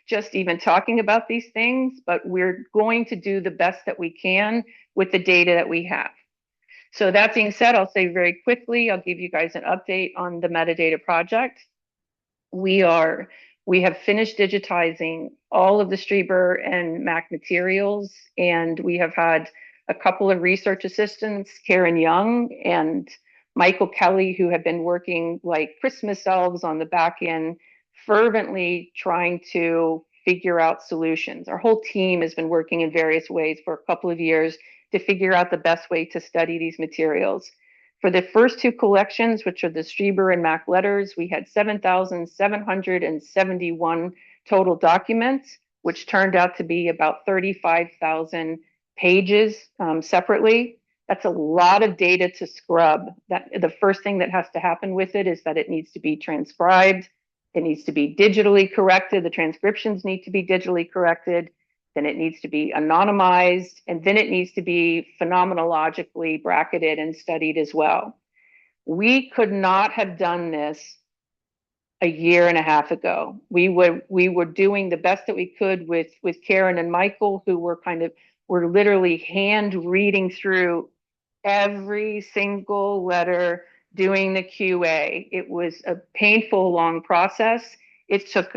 just even talking about these things, but we're going to do the best that we can with the data that we have. So that being said, I'll say very quickly, I'll give you guys an update on the metadata project. We have finished digitizing all of the Strieber and Mack materials, and we have had a couple of research assistants, Karen Young and Michael Kelly, who have been working like Christmas elves on the back end, fervently trying to figure out solutions. Our whole team has been working in various ways for a couple of years to figure out the best way to study these materials. For the first two collections, which are the Strieber and Mack letters, we had 7,771 total documents, which turned out to be about 35,000 pages separately. That's a lot of data to scrub. The first thing that has to happen with it is that it needs to be transcribed. It needs to be digitally corrected. The transcriptions need to be digitally corrected. Then it needs to be anonymized, and then it needs to be phenomenologically bracketed and studied as well. We could not have done this a year and a half ago. We were doing the best that we could with Karen and Michael, who were literally hand reading through every single letter, doing the QA. It was a painful, long process. It took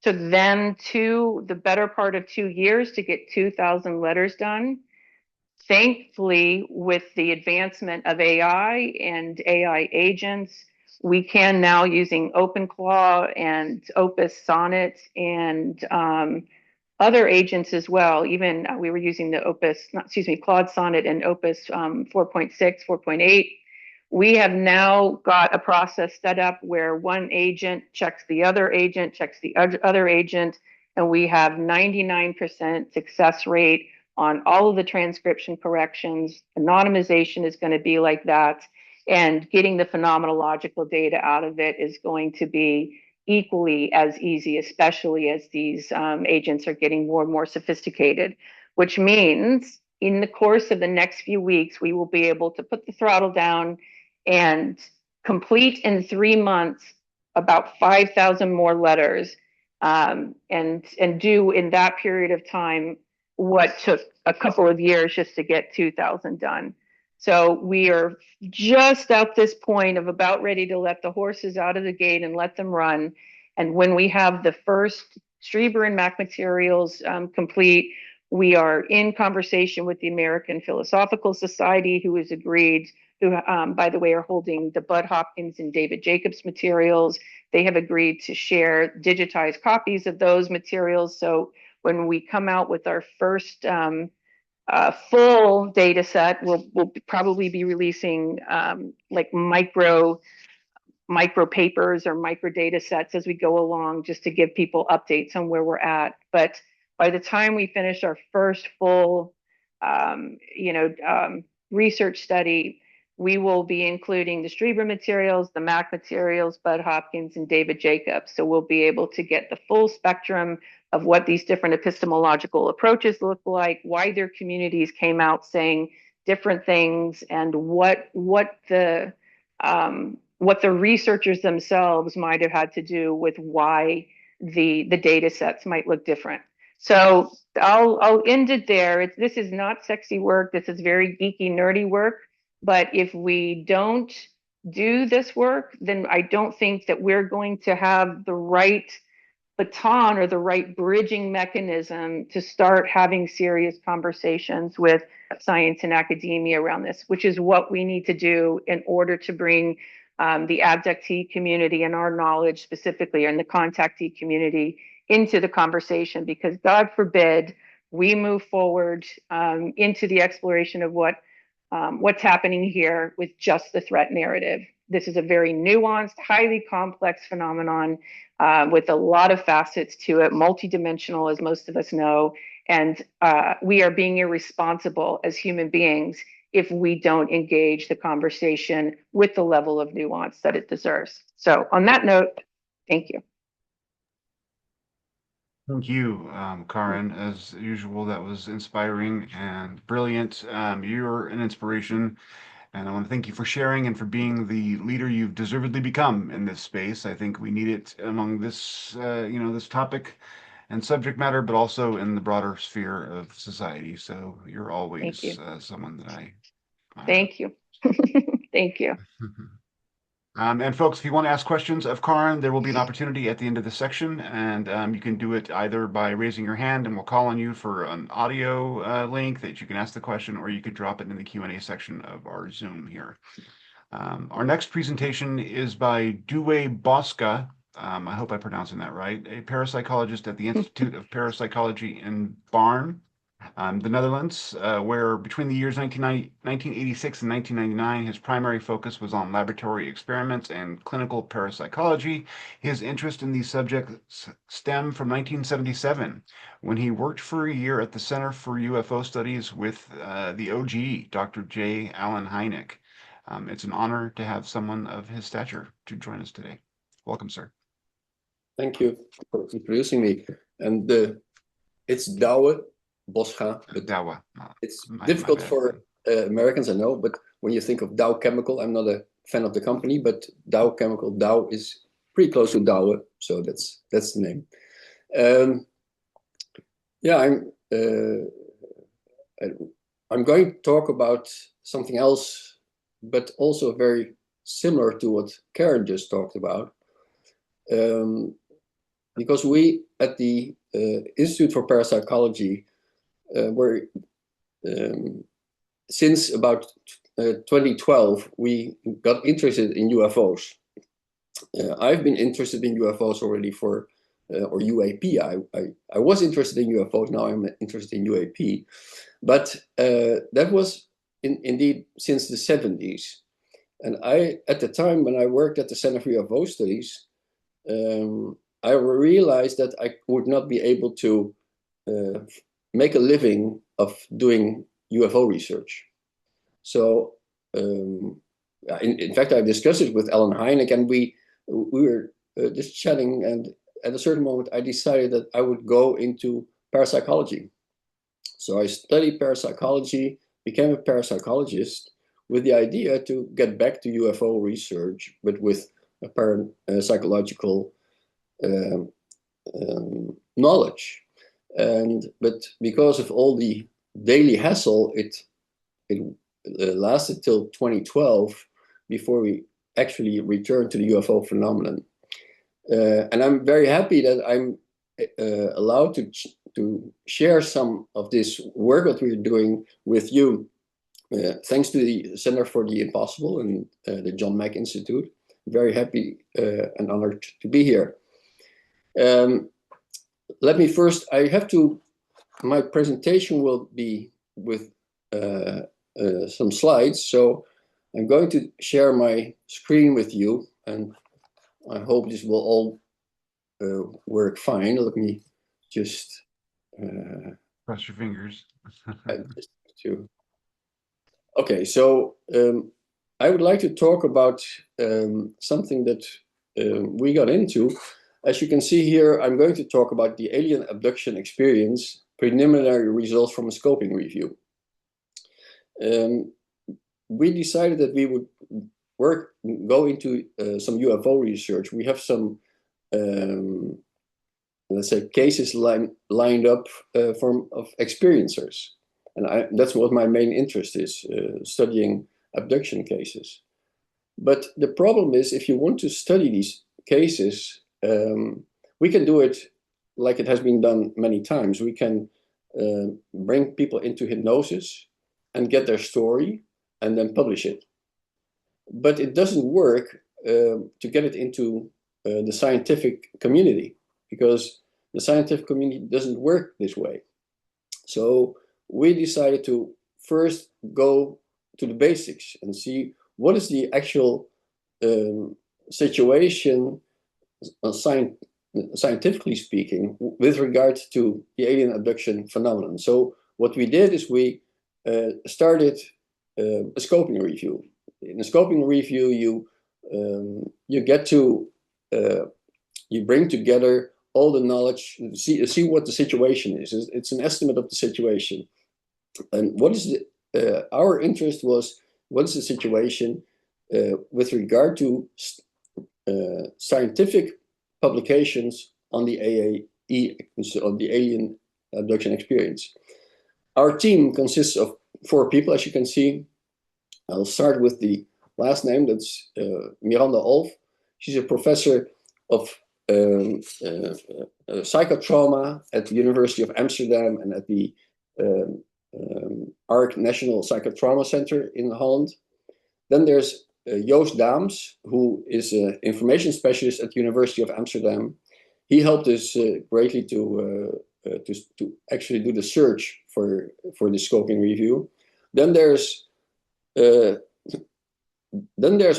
them the better part of 2 years to get 2,000 letters done. Thankfully, with the advancement of AI and AI agents, we can now, using OpenClaw and Opus Sonnet and other agents as well. Even we were using the Claude Sonnet and Opus 4.6, 4.8. We have now got a process set up where one agent checks the other agent, checks the other agent, and we have 99% success rate on all of the transcription corrections. Anonymization is going to be like that, and getting the phenomenological data out of it is going to be equally as easy, especially as these agents are getting more and more sophisticated, which means in the course of the next few weeks, we will be able to put the throttle down and complete in 3 months about 5,000 more letters, and do in that period of time what took a couple of years just to get 2,000 done. So we are just at this point of about ready to let the horses out of the gate and let them run. And when we have the first Strieber and Mack materials complete, we are in conversation with the American Philosophical Society, who has agreed, who, by the way, are holding the Bud Hopkins and David Jacobs materials. They have agreed to share digitized copies of those materials. So when we come out with our first full data set, we'll probably be releasing like micro papers or micro data sets as we go along, just to give people updates on where we're at. But by the time we finish our first full research study, we will be including the Strieber materials, the Mack materials, Bud Hopkins, and David Jacobs. So we'll be able to get the full spectrum of what these different epistemological approaches look like, why their communities came out saying different things, and what the researchers themselves might have had to do with why the data sets might look different. So I'll end it there. This is not sexy work. This is very geeky, nerdy work. But if we don't do this work, then I don't think that we're going to have the right baton or the right bridging mechanism to start having serious conversations with science and academia around this, which is what we need to do in order to bring the abductee community and our knowledge specifically, and the contactee community, into the conversation. Because God forbid we move forward into the exploration of what's happening here with just the threat narrative. This is a very nuanced, highly complex phenomenon with a lot of facets to it, multidimensional, as most of us know. And we are being irresponsible as human beings if we don't engage the conversation with the level of nuance that it deserves. So on that note, thank you. Thank you, Karin. As usual, that was inspiring and brilliant. You're an inspiration, and I want to thank you for sharing and for being the leader you've deservedly become in this space. I think we need it among this, this topic and subject matter, but also in the broader sphere of society. So you're always someone that I admire. Thank you. Thank you. And folks, if you want to ask questions of Karin, there will be an opportunity at the end of the section, and you can do it either by raising your hand and we'll call on you for an audio link that you can ask the question, or you could drop it in the Q&A section of our Zoom here. Our next presentation is by Douwe Bosca. I hope I'm pronouncing that right. A parapsychologist at the Institute of Parapsychology in Baarn, the Netherlands, where between the years 1986 and 1999, his primary focus was on laboratory experiments and clinical parapsychology. His interest in these subjects stem from 1977, when he worked for a year at the Center for UFO Studies with the OG, Dr. J. Allen Hynek. It's an honor to have someone of his stature to join us today. Welcome, sir. Thank you for introducing me. And it's Douwe Bosca, but Douwe. It's difficult for Americans, I know, but when you think of Dow Chemical, I'm not a fan of the company, but Dow Chemical, Dow is pretty close to Douwe, so that's the name. I'm going to talk about something else, but also very similar to what Karin just talked about, because we at the Institute for Parapsychology were since about 2012 we got interested in UFOs. I've been interested in UFOs already or UAP. I was interested in UFOs. Now I'm interested in UAP, but that was indeed since the 70s. And at the time when I worked at the Center for UFO Studies, I realized that I would not be able to make a living of doing UFO research. So, in fact, I discussed it with Ellen Hynek, and we were just chatting, and at a certain moment, I decided that I would go into parapsychology. So I studied parapsychology, became a parapsychologist, with the idea to get back to UFO research, but with a parapsychological knowledge. But because of all the daily hassle, it lasted till 2012 before we actually returned to the UFO phenomenon. And I'm very happy that I'm allowed to share some of this work that we're doing with you, thanks to the Center for the Impossible and the John Mack Institute. Very happy and honored to be here. Let me first, my presentation will be with some slides. So I'm going to share my screen with you, and I hope this will all work fine. Let me just cross your fingers. Okay, so I would like to talk about something that we got into. As you can see here, I'm going to talk about the alien abduction experience, preliminary results from a scoping review. We decided that we would go into some UFO research. We have some, let's say, cases lined up of experiencers. And that's what my main interest is, studying abduction cases. But the problem is, if you want to study these cases, we can do it like it has been done many times. We can bring people into hypnosis and get their story and then publish it. But it doesn't work to get it into the scientific community, because the scientific community doesn't work this way. So we decided to first go to the basics and see what is the actual situation, scientifically speaking, with regard to the alien abduction phenomenon. So what we did is we started a scoping review. In a scoping review, you get to you bring together all the knowledge, see what the situation is. It's an estimate of the situation. And what is our interest was, what is the situation with regard to scientific publications on the AAE, on the alien abduction experience. Our team consists of 4 people, as you can see. I'll start with the last name, that's Miranda Olf. She's a professor of psychotrauma at the University of Amsterdam and at the ARC National Psychotrauma Center in Holland. Then there's Joost Daams, who is an information specialist at the University of Amsterdam. He helped us greatly to actually do the search for the scoping review. Then there's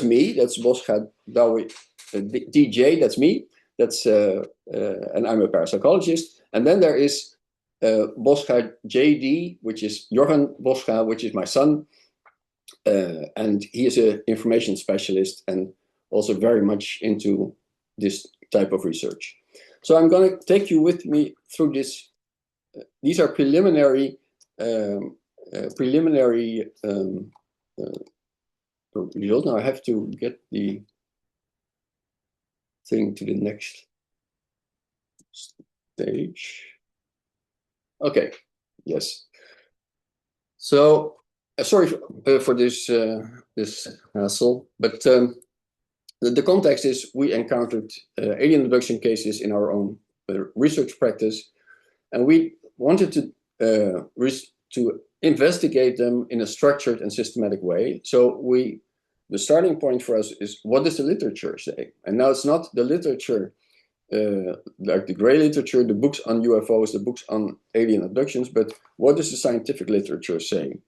me, that's Boscha Dawi, DJ, that's me, that's and I'm a parapsychologist. And then there is Boscha JD, which is Johan Boscha, which is my son, and he is an information specialist and also very much into this type of research. So I'm going to take you with me through this. These are preliminary results. Now I have to get the thing to the next stage. Okay, yes. So sorry for this hassle, but the context is we encountered alien abduction cases in our own research practice, and we wanted to investigate them in a structured and systematic way. So the starting point for us is, what does the literature say? And now it's not the literature, like the gray literature, the books on UFOs, the books on alien abductions, but what does the scientific literature say?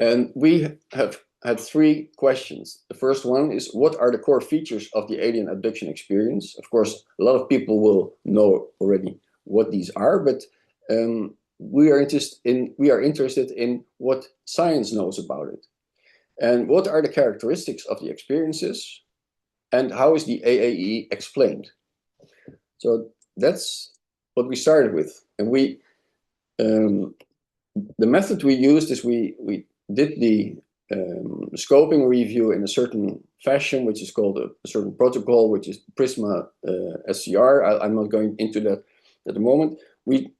And we have had 3 questions. The first one is, what are the core features of the alien abduction experience? Of course, a lot of people will know already what these are, but we are interested in what science knows about it. And what are the characteristics of the experiences? And how is the AAE explained? So that's what we started with. And we, the method we used is we did the scoping review in a certain fashion, which is called a certain protocol, which is Prisma SCR. I'm not going into that at the moment. We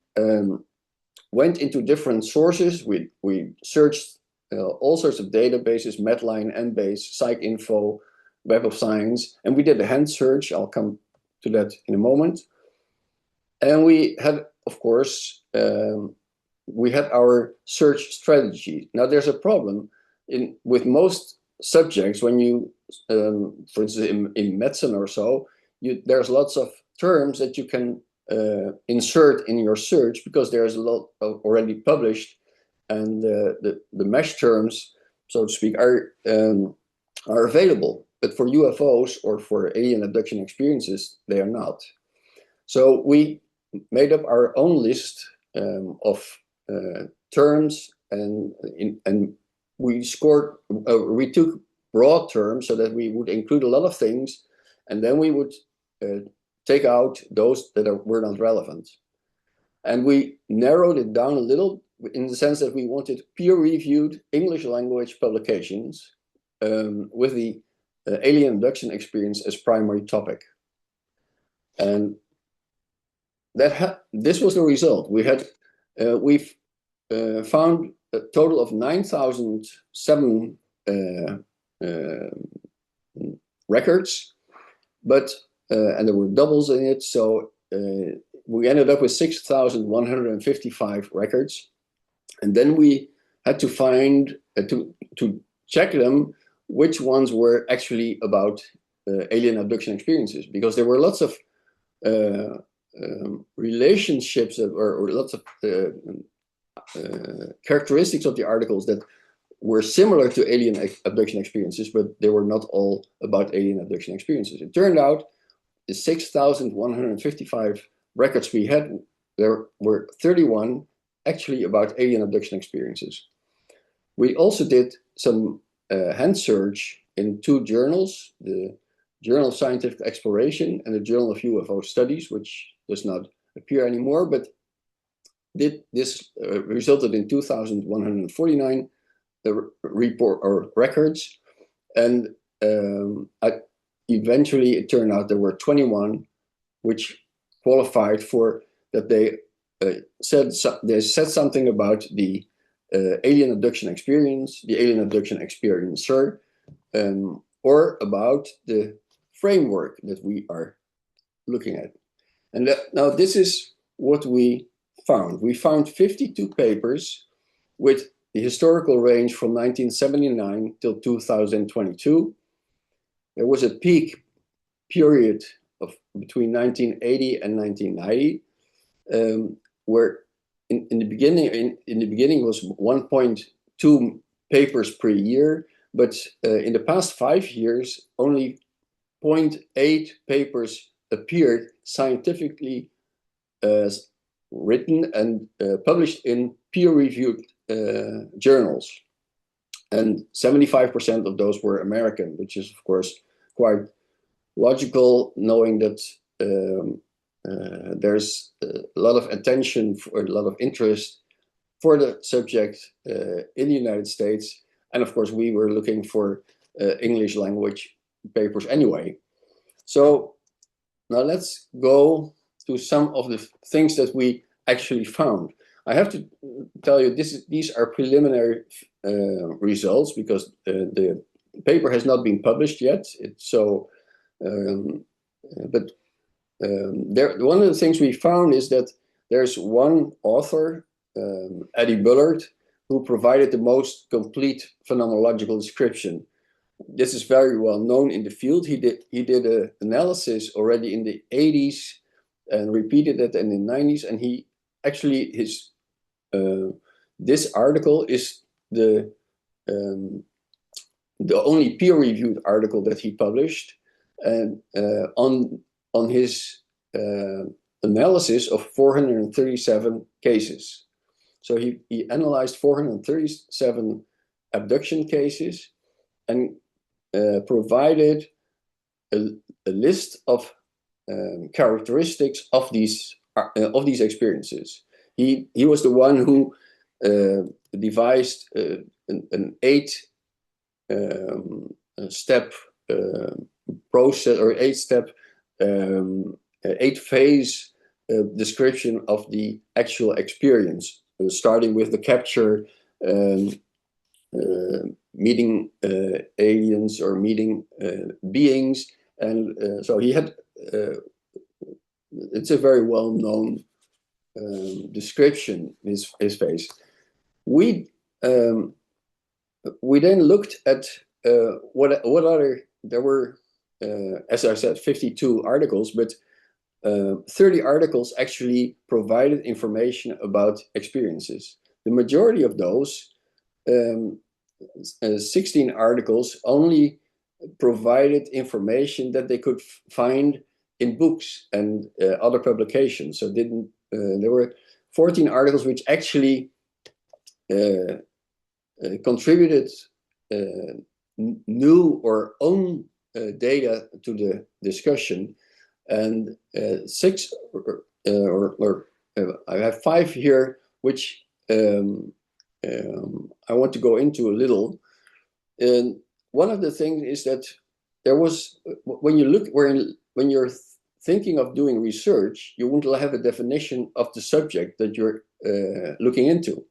went into different sources. We searched all sorts of databases, Medline, Embase, PsycInfo, Web of Science, and we did a hand search. I'll come to that in a moment. And we had, of course, we had our search strategy. Now there's a problem with most subjects when you, for instance, in medicine or so, there's lots of terms that you can insert in your search because there's a lot already published, and the mesh terms, so to speak, are available. But for UFOs or for alien abduction experiences, they are not. So we made up our own list of terms, and we scored. We took broad terms so that we would include a lot of things, and then we would take out those that were not relevant. And we narrowed it down a little in the sense that we wanted peer-reviewed English language publications with the alien abduction experience as primary topic. And this was the result. We've found a total of 9,007 records, but and there were doubles in it, so we ended up with 6,155 records. And then we had to find to check them which ones were actually about alien abduction experiences, because there were lots of relationships or lots of characteristics of the articles that were similar to alien abduction experiences, but they were not all about alien abduction experiences. It turned out the 6,155 records we had, there were 31 actually about alien abduction experiences. We also did some hand search in 2 journals, the Journal of Scientific Exploration and the Journal of UFO Studies, which does not appear anymore, but this resulted in 2,149 report or records, and eventually it turned out there were 21 which qualified for that. They said something about the alien abduction experience, the alien abduction experiencer, or about the framework that we are looking at. And now this is what we found. We found 52 papers with the historical range from 1979 till 2022. There was a peak period of between 1980 and 1990, where in the beginning was 1.2 papers per year, but in the past 5 years, only 0.8 papers appeared scientifically written and published in peer-reviewed journals. And 75% of those were American, which is, of course, quite logical, knowing that there's a lot of attention or a lot of interest for the subject in the United States. And of course, we were looking for English language papers anyway. So now let's go to some of the things that we actually found. I have to tell you, these are preliminary results because the paper has not been published yet. One of the things we found is that there's one author, Eddie Bullard, who provided the most complete phenomenological description. This is very well known in the field. He did an analysis already in the 80s and repeated it in the 90s. And he actually, this article is the the only peer-reviewed article that he published, and on his analysis of 437 cases. So he analyzed 437 abduction cases and provided a list of characteristics of these experiences. He was the one who devised an 8-step process, or 8-step, 8-phase description of the actual experience, starting with the capture, meeting aliens or meeting beings. And so he had, it's a very well-known description, his phase. We then looked at what other, there were, as I said, 52 articles, but 30 articles actually provided information about experiences. The majority of those, 16 articles, only provided information that they could find in books and other publications. So there were 14 articles which actually contributed new or own data to the discussion, and 6 I have 5 here which I want to go into a little. And one of the things is that there was, when you're thinking of doing research, you want to have a definition of the subject that you're looking into.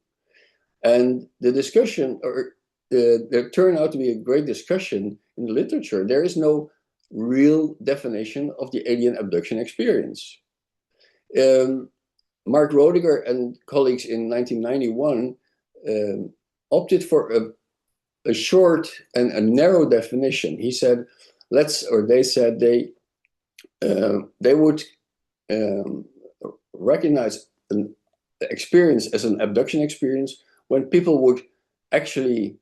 And the discussion, or there turned out to be a great discussion in the literature. There is no real definition of the alien abduction experience. Mark Roediger and colleagues in 1991 opted for a short and a narrow definition. He said, they said they would recognize an experience as an abduction experience when people would actually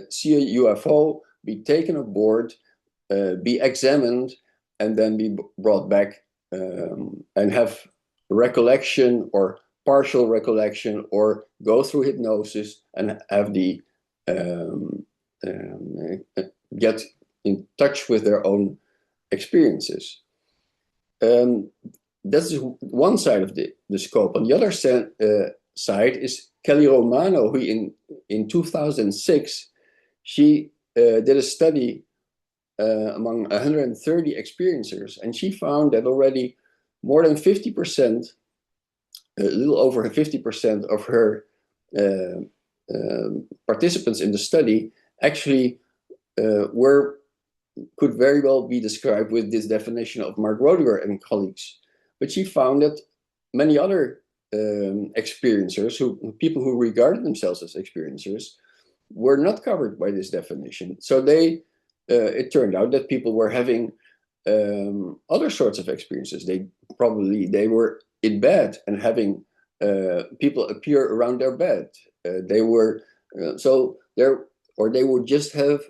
see a UFO, be taken aboard, be examined, and then be brought back and have recollection or partial recollection, or go through hypnosis and have the get in touch with their own experiences. That's one side of the scope. On the other side is Kelly Romano, who in 2006, she did a study among 130 experiencers, and she found that already more than 50%, a little over 50% of her participants in the study actually could very well be described with this definition of Mark Roediger and colleagues. But she found that many other experiencers, people who regarded themselves as experiencers, were not covered by this definition. So it turned out that people were having other sorts of experiences. They were in bed and having people appear around their bed. They would just have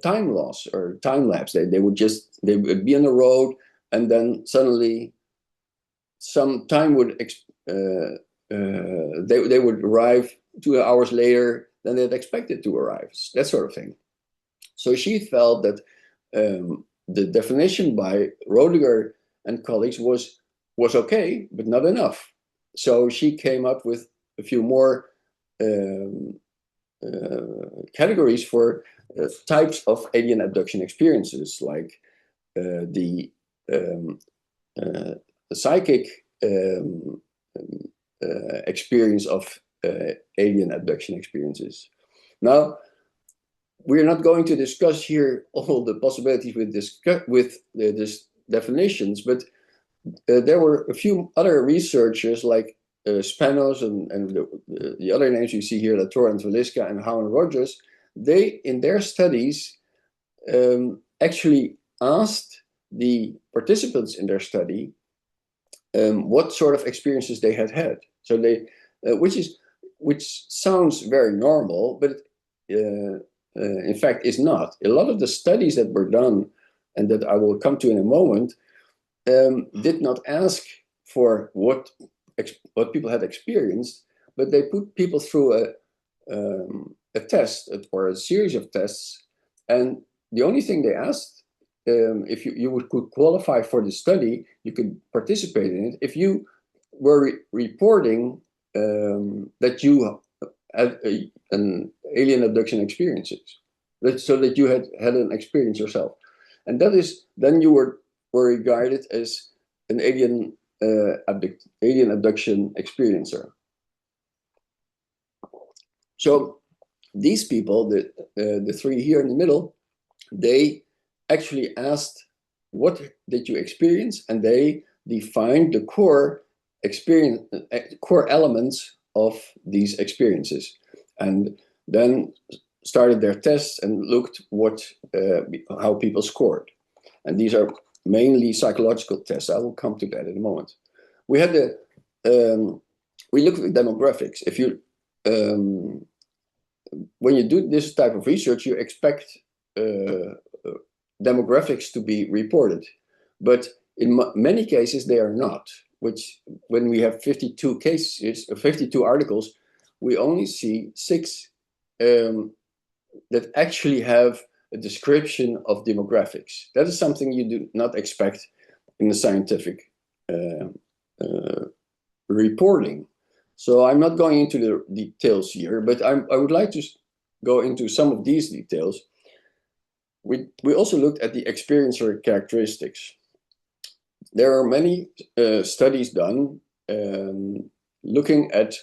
time loss or time lapse. They would be on the road, and then suddenly some time would they would arrive 2 hours later than they'd expected to arrive, that sort of thing. So she felt that the definition by Roediger and colleagues was okay, but not enough. So she came up with a few more categories for types of alien abduction experiences, like the psychic experience of alien abduction experiences. Now, we're not going to discuss here all the possibilities with these definitions, but there were a few other researchers like Spanos and the other names you see here, Latour and Veliska and Howe and Rogers. They, in their studies, actually asked the participants in their study what sort of experiences they had had. So which sounds very normal, but in fact is not. A lot of the studies that were done, and that I will come to in a moment, did not ask for what people had experienced, but they put people through a test or a series of tests, and the only thing they asked, if you could qualify for the study, you could participate in it, if you were reporting that you had an alien abduction experiences, so that you had an experience yourself, and that is then you were regarded as an alien abduction experiencer. So these people, the three here in the middle, they actually asked, what did you experience? And they defined the core elements of these experiences, and then started their tests and looked how people scored. And these are mainly psychological tests. I will come to that in a moment. We had we looked at demographics. If you when you do this type of research, you expect demographics to be reported, but in many cases they are not. Which, when we have 52 cases, 52 articles, we only see 6 that actually have a description of demographics. That is something you do not expect in the scientific reporting. So I'm not going into the details here, but I would like to go into some of these details. We also looked at the experiencer characteristics. There are many studies done looking at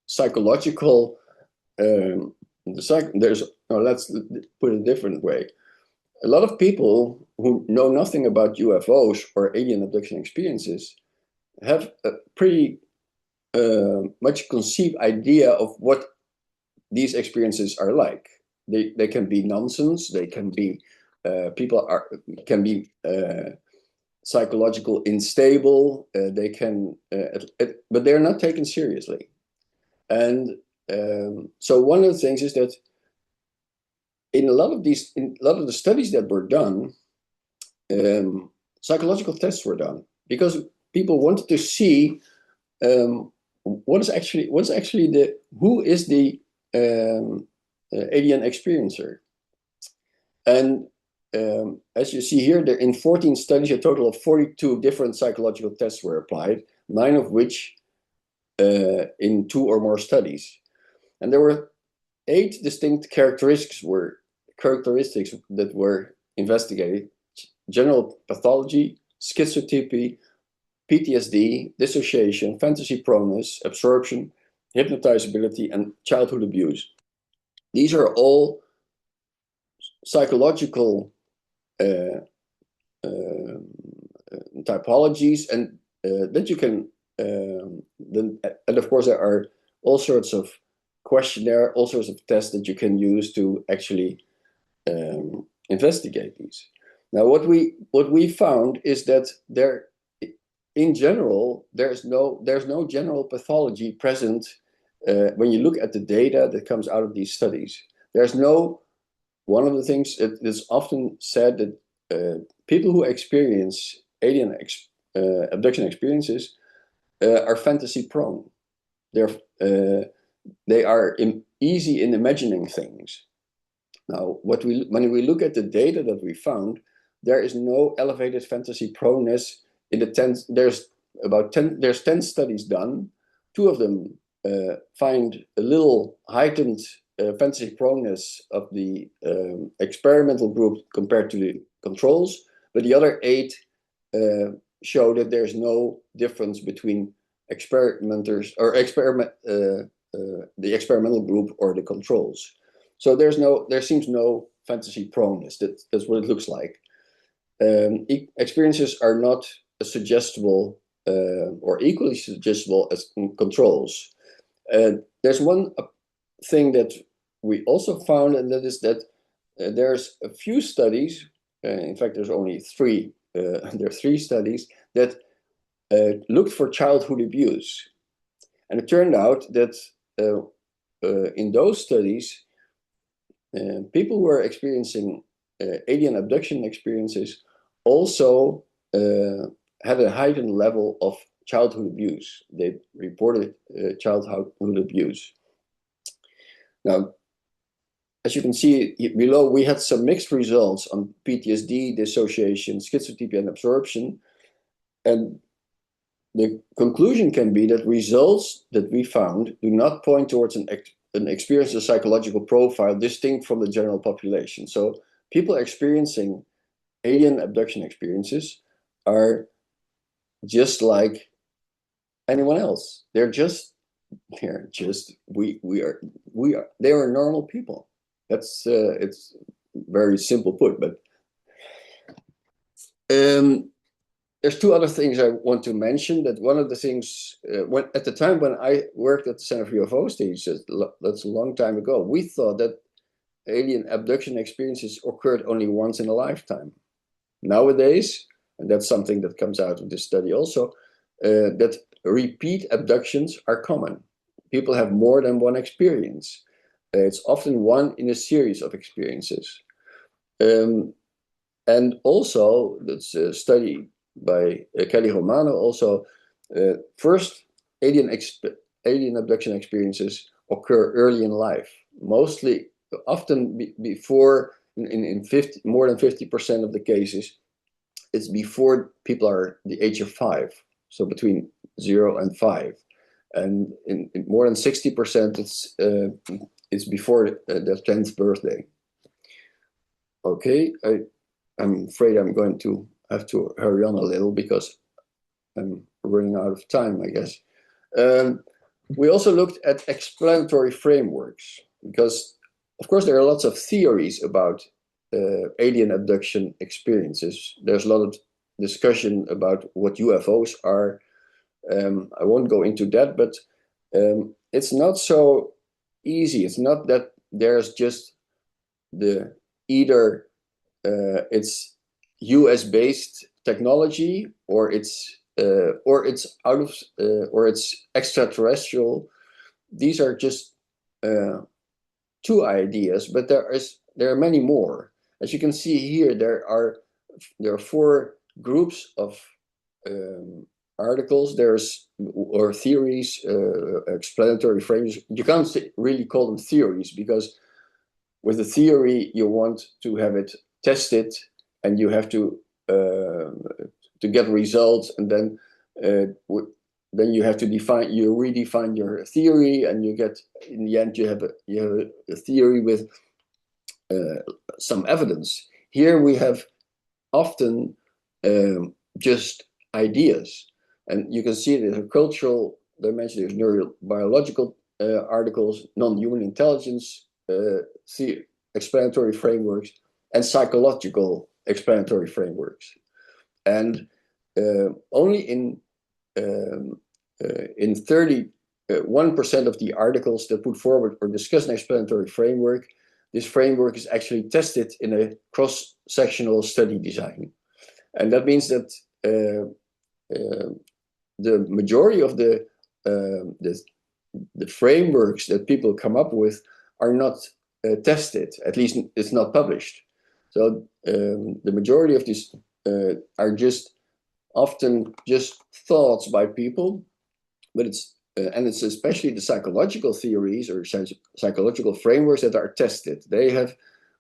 psychological. Let's put it a different way. A lot of people who know nothing about UFOs or alien abduction experiences have a pretty much conceived idea of what these experiences are like. They can be nonsense. They can be can be psychological unstable. They can, but they're not taken seriously. And so one of the things is that in a lot of the studies that were done, psychological tests were done because people wanted to see who is the alien experiencer. And as you see here, in 14 studies, a total of 42 different psychological tests were applied, 9 of which in 2 or more studies. And there were 8 distinct characteristics that were investigated: general pathology, schizotypy, PTSD, dissociation, fantasy proneness, absorption, hypnotizability, and childhood abuse. These are all psychological typologies, and that you can and of course there are all sorts of questionnaire, all sorts of tests that you can use to actually investigate these. Now, what we found is that in general, there's no general pathology present when you look at the data that comes out of these studies. There's no. One of the things that is often said that people who experience alien abduction experiences are fantasy prone. They are easy in imagining things. Now, when we look at the data that we found, there is no elevated fantasy proneness in the 10. There's 10 studies done. 2 of them find a little heightened fantasy proneness of the experimental group compared to the controls, but the other 8 show that there's no difference between experimenters or the experimental group or the controls. So there seems no fantasy proneness. That's what it looks like. Experiences are not as suggestible or equally suggestible as controls. There's one thing that we also found, and that is that there's a few studies. In fact, there's only 3. There are 3 studies that looked for childhood abuse, and it turned out that in those studies, people who were experiencing alien abduction experiences also had a heightened level of childhood abuse. They reported childhood abuse. Now, as you can see below, we had some mixed results on PTSD, dissociation, schizotypia, and absorption. And the conclusion can be that results that we found do not point towards an experience or psychological profile distinct from the general population. So people experiencing alien abduction experiences are just like anyone else. They are normal people. That's it's very simple put, but there's two other things I want to mention. That one of the things at the time when I worked at the Center for UFO Studies, that's a long time ago, we thought that alien abduction experiences occurred only once in a lifetime. Nowadays, and that's something that comes out of this study also, that repeat abductions are common. People have more than one experience. It's often one in a series of experiences. And also, that's a study by Kelly Romano also, first alien abduction experiences occur early in life, often before, in more than 50% of the cases, it's before people are the age of 5, so between 0 and 5. And in more than 60%, it's before their 10th birthday. Okay, I'm afraid I'm going to have to hurry on a little because I'm running out of time, I guess. We also looked at explanatory frameworks because, of course, there are lots of theories about alien abduction experiences. There's a lot of discussion about what UFOs are. I won't go into that, but it's not so easy. It's not that there's just either it's US-based technology or it's extraterrestrial. These are just two ideas, but there are many more. As you can see here, there are 4 groups of articles. Or theories, explanatory frames. You can't really call them theories because with a theory you want to have it tested, and you have to get results, and then you have to redefine your theory, and you get, in the end, you have a theory with some evidence. Here we have often just ideas, and you can see the cultural dimension. There's neurobiological articles, non-human intelligence, explanatory frameworks, and psychological explanatory frameworks. And only in 31% of the articles that put forward or discuss an explanatory framework, this framework is actually tested in a cross-sectional study design. And that means that the majority of the frameworks that people come up with are not tested. At least it's not published. So the majority of these are just often just thoughts by people, but it's especially the psychological theories or psychological frameworks that are tested. They have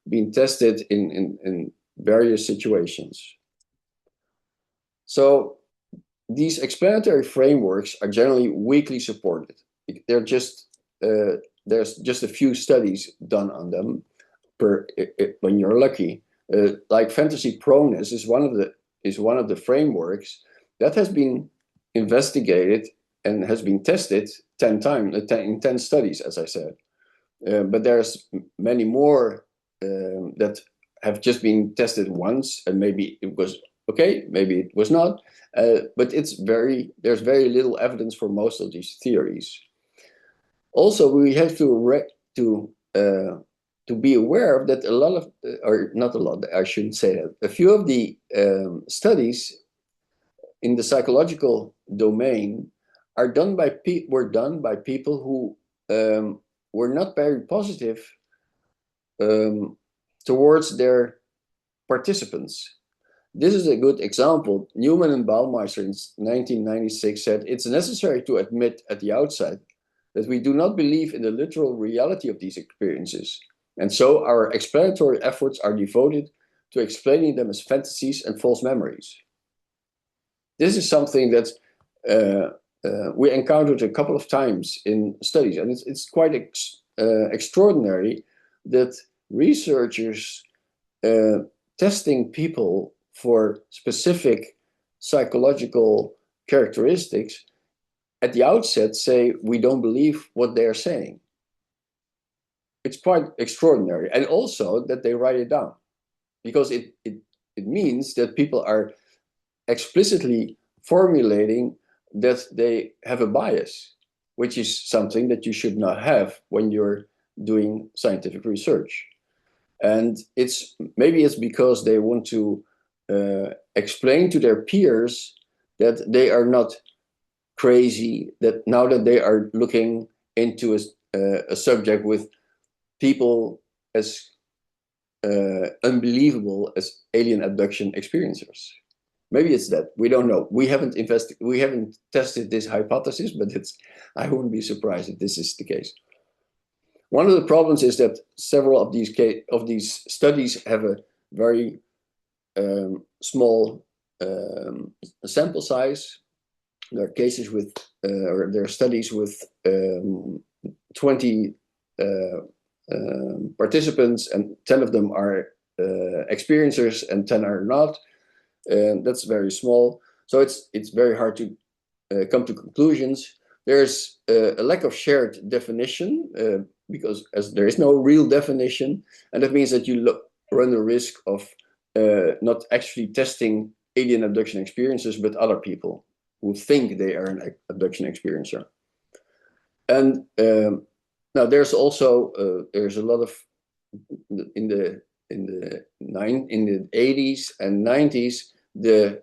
been tested in various situations. So these explanatory frameworks are generally weakly supported. They're just there's just a few studies done on them when you're lucky. Like fantasy proneness is one of the frameworks that has been investigated and has been tested 10 times in 10 studies, as I said. But there's many more that have just been tested once, and maybe it was okay, maybe it was not. But there's very little evidence for most of these theories. Also, we have to be aware of that a lot of, or not a lot, I shouldn't say that. A few of the studies in the psychological domain were done by people who were not very positive towards their participants. This is a good example. Newman and Baumeister in 1996 said, "It's necessary to admit at the outset that we do not believe in the literal reality of these experiences, and so our explanatory efforts are devoted to explaining them as fantasies and false memories." This is something that we encountered a couple of times in studies, and it's quite extraordinary that researchers testing people for specific psychological characteristics at the outset say, "We don't believe what they're saying." It's quite extraordinary. And also that they write it down, because it means that people are explicitly formulating that they have a bias, which is something that you should not have when you're doing scientific research. And maybe it's because they want to explain to their peers that they are not crazy, that now that they are looking into a subject with people as unbelievable as alien abduction experiencers. Maybe it's that. We don't know. We haven't tested this hypothesis, but I wouldn't be surprised if this is the case. One of the problems is that several of these studies have a very small sample size. There are cases with, or there are studies with 20 participants, and 10 of them are experiencers and 10 are not. That's very small. So it's very hard to come to conclusions. There's a lack of shared definition because as there is no real definition, and that means that you run the risk of not actually testing alien abduction experiences, but other people who think they are an abduction experiencer. And now there's also there's a lot of in the 80s and 90s the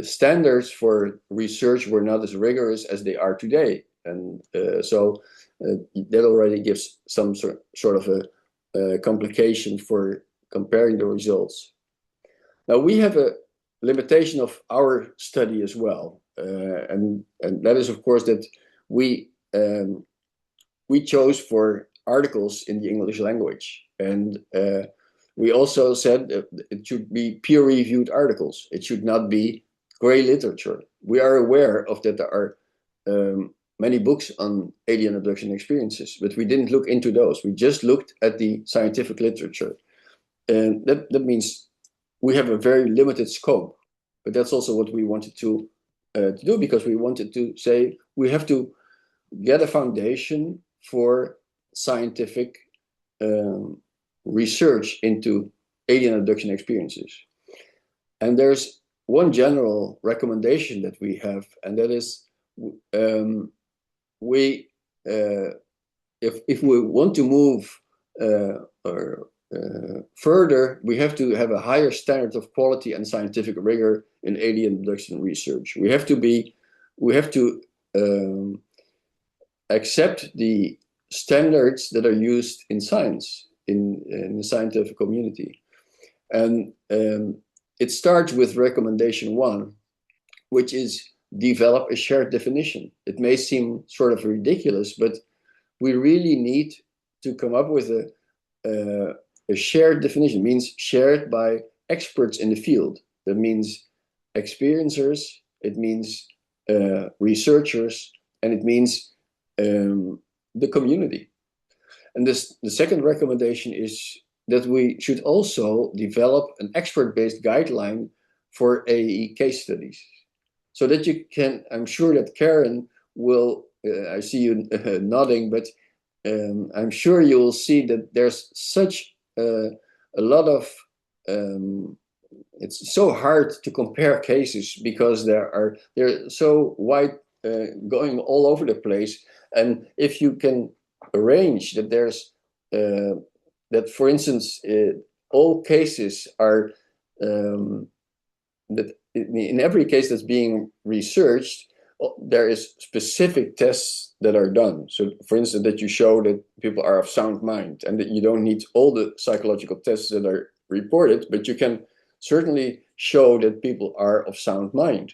standards for research were not as rigorous as they are today, and so that already gives some sort of a complication for comparing the results. Now we have a limitation of our study as well, and that is of course that we chose for articles in the English language, and we also said that it should be peer-reviewed articles. It should not be gray literature. We are aware of that there are many books on alien abduction experiences, but we didn't look into those. We just looked at the scientific literature, and that means we have a very limited scope. But that's also what we wanted to do, because we wanted to say we have to get a foundation for scientific research into alien abduction experiences. And there's one general recommendation that we have, and that is if we want to move further, we have to have a higher standard of quality and scientific rigor in alien abduction research. We have to accept the standards that are used in science, in the scientific community. And it starts with recommendation 1, which is develop a shared definition. It may seem sort of ridiculous, but we really need to come up with a shared definition. It means shared by experts in the field. That means experiencers, it means researchers, and it means the community. And the second recommendation is that we should also develop an expert-based guideline for AE case studies, so that you can, I'm sure that Karen will, I see you nodding, but I'm sure you will see that there's such a lot of, it's so hard to compare cases because they're so wide, going all over the place. And if you can arrange that there's, that for instance, all cases are, that in every case that's being researched, there is specific tests that are done. So, for instance, that you show that people are of sound mind, and that you don't need all the psychological tests that are reported, but you can certainly show that people are of sound mind.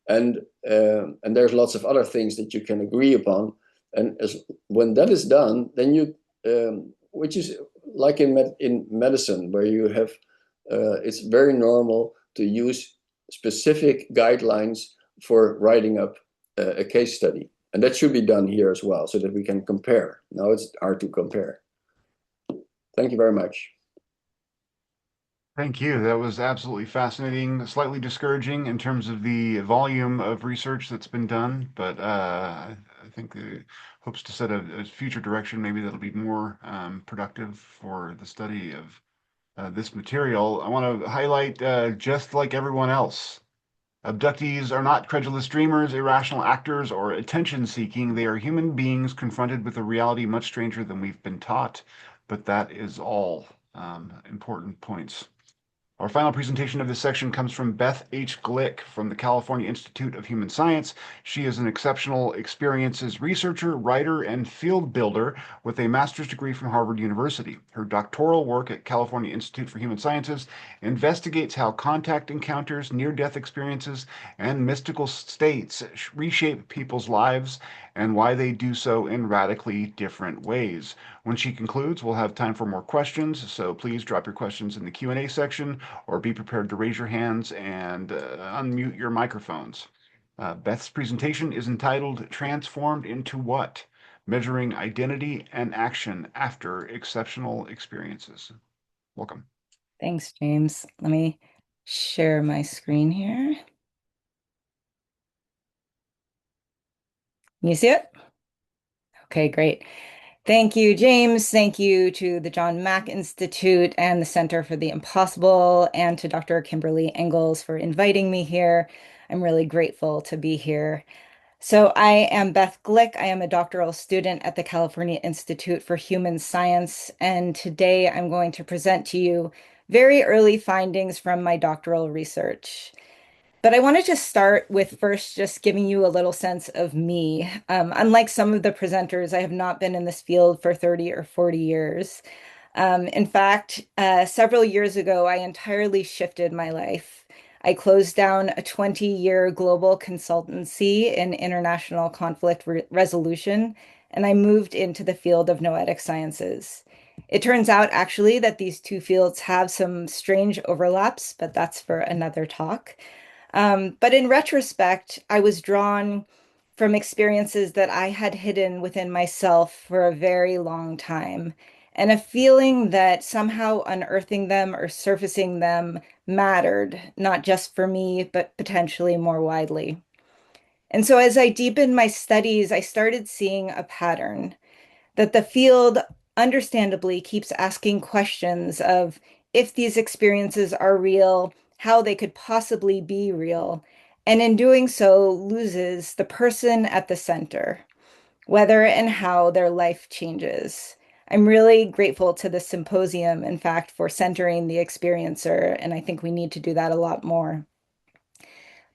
And there's lots of other things that you can agree upon. And when that is done, then you, which is like in medicine, where you have, it's very normal to use specific guidelines for writing up a case study. And that should be done here as well, so that we can compare. Now it's hard to compare. Thank you very much. Thank you. That was absolutely fascinating, slightly discouraging in terms of the volume of research that's been done, but I think it hopes to set a future direction, maybe that'll be more productive for the study of this material. I want to highlight, just like everyone else, abductees are not credulous dreamers, irrational actors, or attention-seeking. They are human beings confronted with a reality much stranger than we've been taught, but that is all. Important points. Our final presentation of this section comes from Beth H. Glick from the California Institute of Human Science. She is an exceptional experiences researcher, writer, and field builder with a master's degree from Harvard University. Her doctoral work at California Institute for Human Sciences investigates how contact encounters, near-death experiences, and mystical states reshape people's lives and why they do so in radically different ways. When she concludes, we'll have time for more questions, so please drop your questions in the Q&A section or be prepared to raise your hands and unmute your microphones. Beth's presentation is entitled Transformed into What? Measuring Identity and Action After Exceptional Experiences. Welcome. Thanks, James. Let me share my screen here. Can you see it? Okay, great. Thank you, James. Thank you to the John Mack Institute and the Center for the Impossible, and to Dr. Kimberly Engels for inviting me here. I'm really grateful to be here. So I am Beth Glick. I am a doctoral student at the California Institute for Human Science, and today I'm going to present to you very early findings from my doctoral research. But I wanted to start with first just giving you a little sense of me. Unlike some of the presenters, I have not been in this field for 30 or 40 years. In fact, several years ago, I entirely shifted my life. I closed down a 20-year global consultancy in international conflict resolution, and I moved into the field of noetic sciences. It turns out, actually, that these two fields have some strange overlaps, but that's for another talk. But in retrospect, I was drawn from experiences that I had hidden within myself for a very long time, and a feeling that somehow unearthing them or surfacing them mattered, not just for me, but potentially more widely. And so as I deepened my studies, I started seeing a pattern that the field understandably keeps asking questions of if these experiences are real, how they could possibly be real, and in doing so loses the person at the center, whether and how their life changes. I'm really grateful to this symposium, in fact, for centering the experiencer, and I think we need to do that a lot more.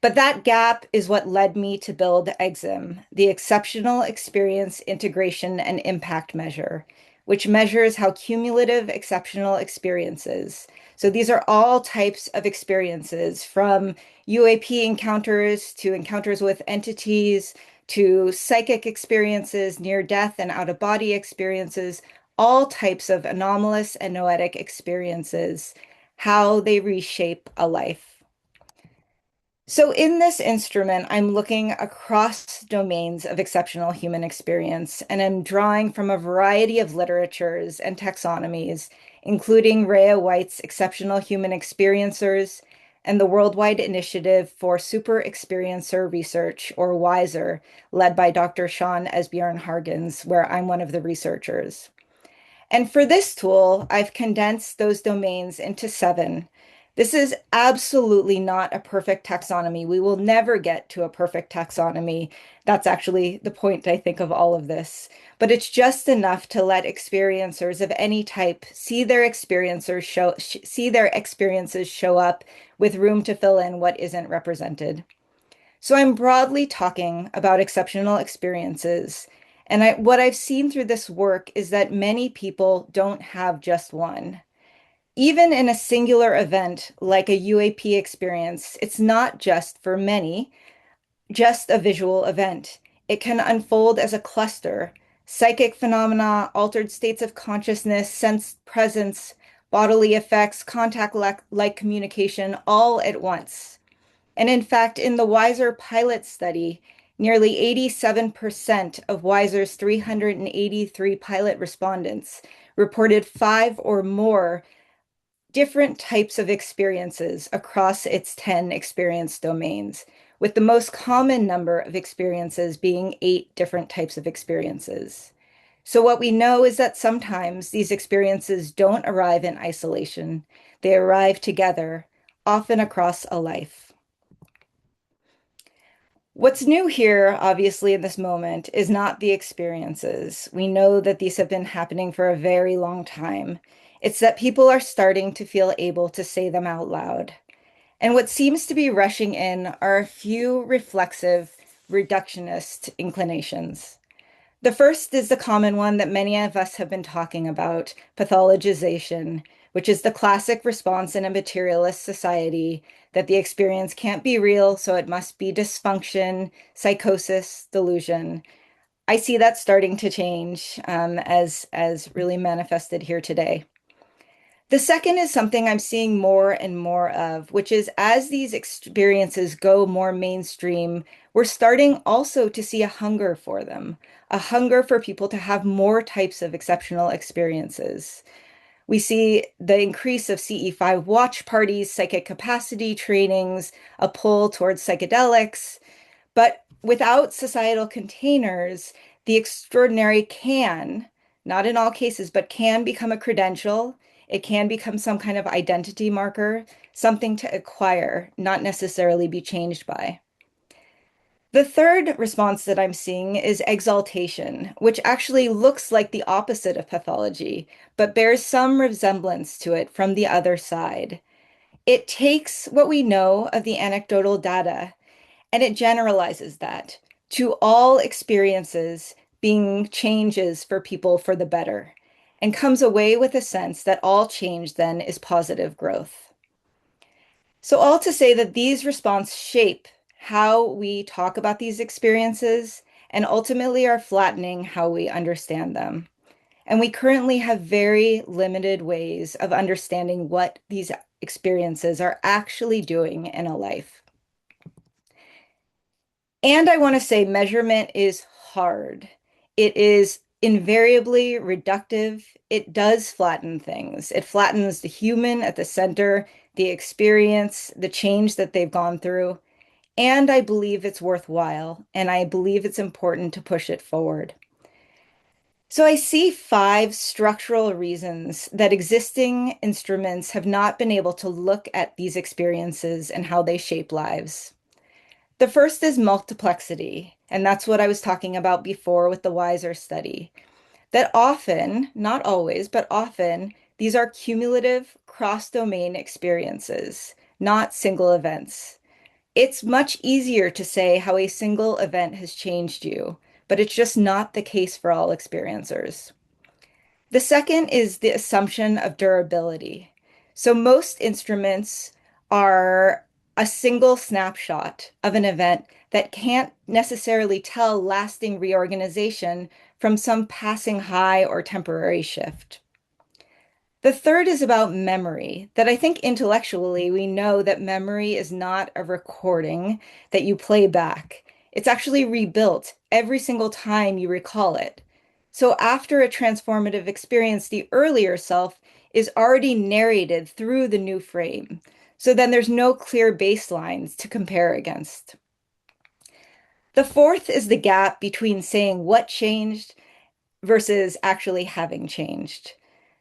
But that gap is what led me to build EXIM, the Exceptional Experience Integration and Impact Measure, which measures how cumulative exceptional experiences. So these are all types of experiences, from UAP encounters to encounters with entities, to psychic experiences, near-death and out-of-body experiences, all types of anomalous and noetic experiences, how they reshape a life. So in this instrument, I'm looking across domains of exceptional human experience, and I'm drawing from a variety of literatures and taxonomies, including Rhea White's Exceptional Human Experiencers and the Worldwide Initiative for Super Experiencer Research, or WISER, led by Dr. Sean Esbjørn Hargens, where I'm one of the researchers. And for this tool, I've condensed those domains into 7. This is absolutely not a perfect taxonomy. We will never get to a perfect taxonomy. That's actually the point, I think, of all of this. But it's just enough to let experiencers of any type see their experiences show up with room to fill in what isn't represented. So I'm broadly talking about exceptional experiences. And what I've seen through this work is that many people don't have just one. Even in a singular event like a UAP experience, it's not just for many, just a visual event. It can unfold as a cluster, psychic phenomena, altered states of consciousness, sense presence, bodily effects, contact-like communication, all at once. And in fact, in the WISER pilot study, nearly 87% of WISER's 383 pilot respondents reported 5 or more different types of experiences across its 10 experience domains, with the most common number of experiences being 8 different types of experiences. So what we know is that sometimes these experiences don't arrive in isolation. They arrive together, often across a life. What's new here, obviously, in this moment is not the experiences. We know that these have been happening for a very long time. It's that people are starting to feel able to say them out loud. And what seems to be rushing in are a few reflexive, reductionist inclinations. The first is the common one that many of us have been talking about, pathologization, which is the classic response in a materialist society that the experience can't be real, so it must be dysfunction, psychosis, delusion. I see that starting to change as really manifested here today. The second is something I'm seeing more and more of, which is as these experiences go more mainstream, we're starting also to see a hunger for them, a hunger for people to have more types of exceptional experiences. We see the increase of CE5 watch parties, psychic capacity trainings, a pull towards psychedelics, but without societal containers, the extraordinary can, not in all cases, but can become a credential. It can become some kind of identity marker, something to acquire, not necessarily be changed by. The third response that I'm seeing is exaltation, which actually looks like the opposite of pathology, but bears some resemblance to it from the other side. It takes what we know of the anecdotal data and it generalizes that to all experiences being changes for people for the better, and comes away with a sense that all change then is positive growth. So all to say that these responses shape how we talk about these experiences and ultimately are flattening how we understand them. And we currently have very limited ways of understanding what these experiences are actually doing in a life. And I want to say measurement is hard. It is invariably reductive. It does flatten things. It flattens the human at the center, the experience, the change that they've gone through. And I believe it's worthwhile, and I believe it's important to push it forward. So I see 5 structural reasons that existing instruments have not been able to look at these experiences and how they shape lives. The first is multiplexity, and that's what I was talking about before with the WISER study. That often, not always, but often, these are cumulative cross-domain experiences, not single events. It's much easier to say how a single event has changed you, but it's just not the case for all experiencers. The second is the assumption of durability. So most instruments are a single snapshot of an event that can't necessarily tell lasting reorganization from some passing high or temporary shift. The third is about memory, that I think intellectually we know that memory is not a recording that you play back. It's actually rebuilt every single time you recall it. So after a transformative experience, the earlier self is already narrated through the new frame. So then there's no clear baselines to compare against. The fourth is the gap between saying what changed versus actually having changed.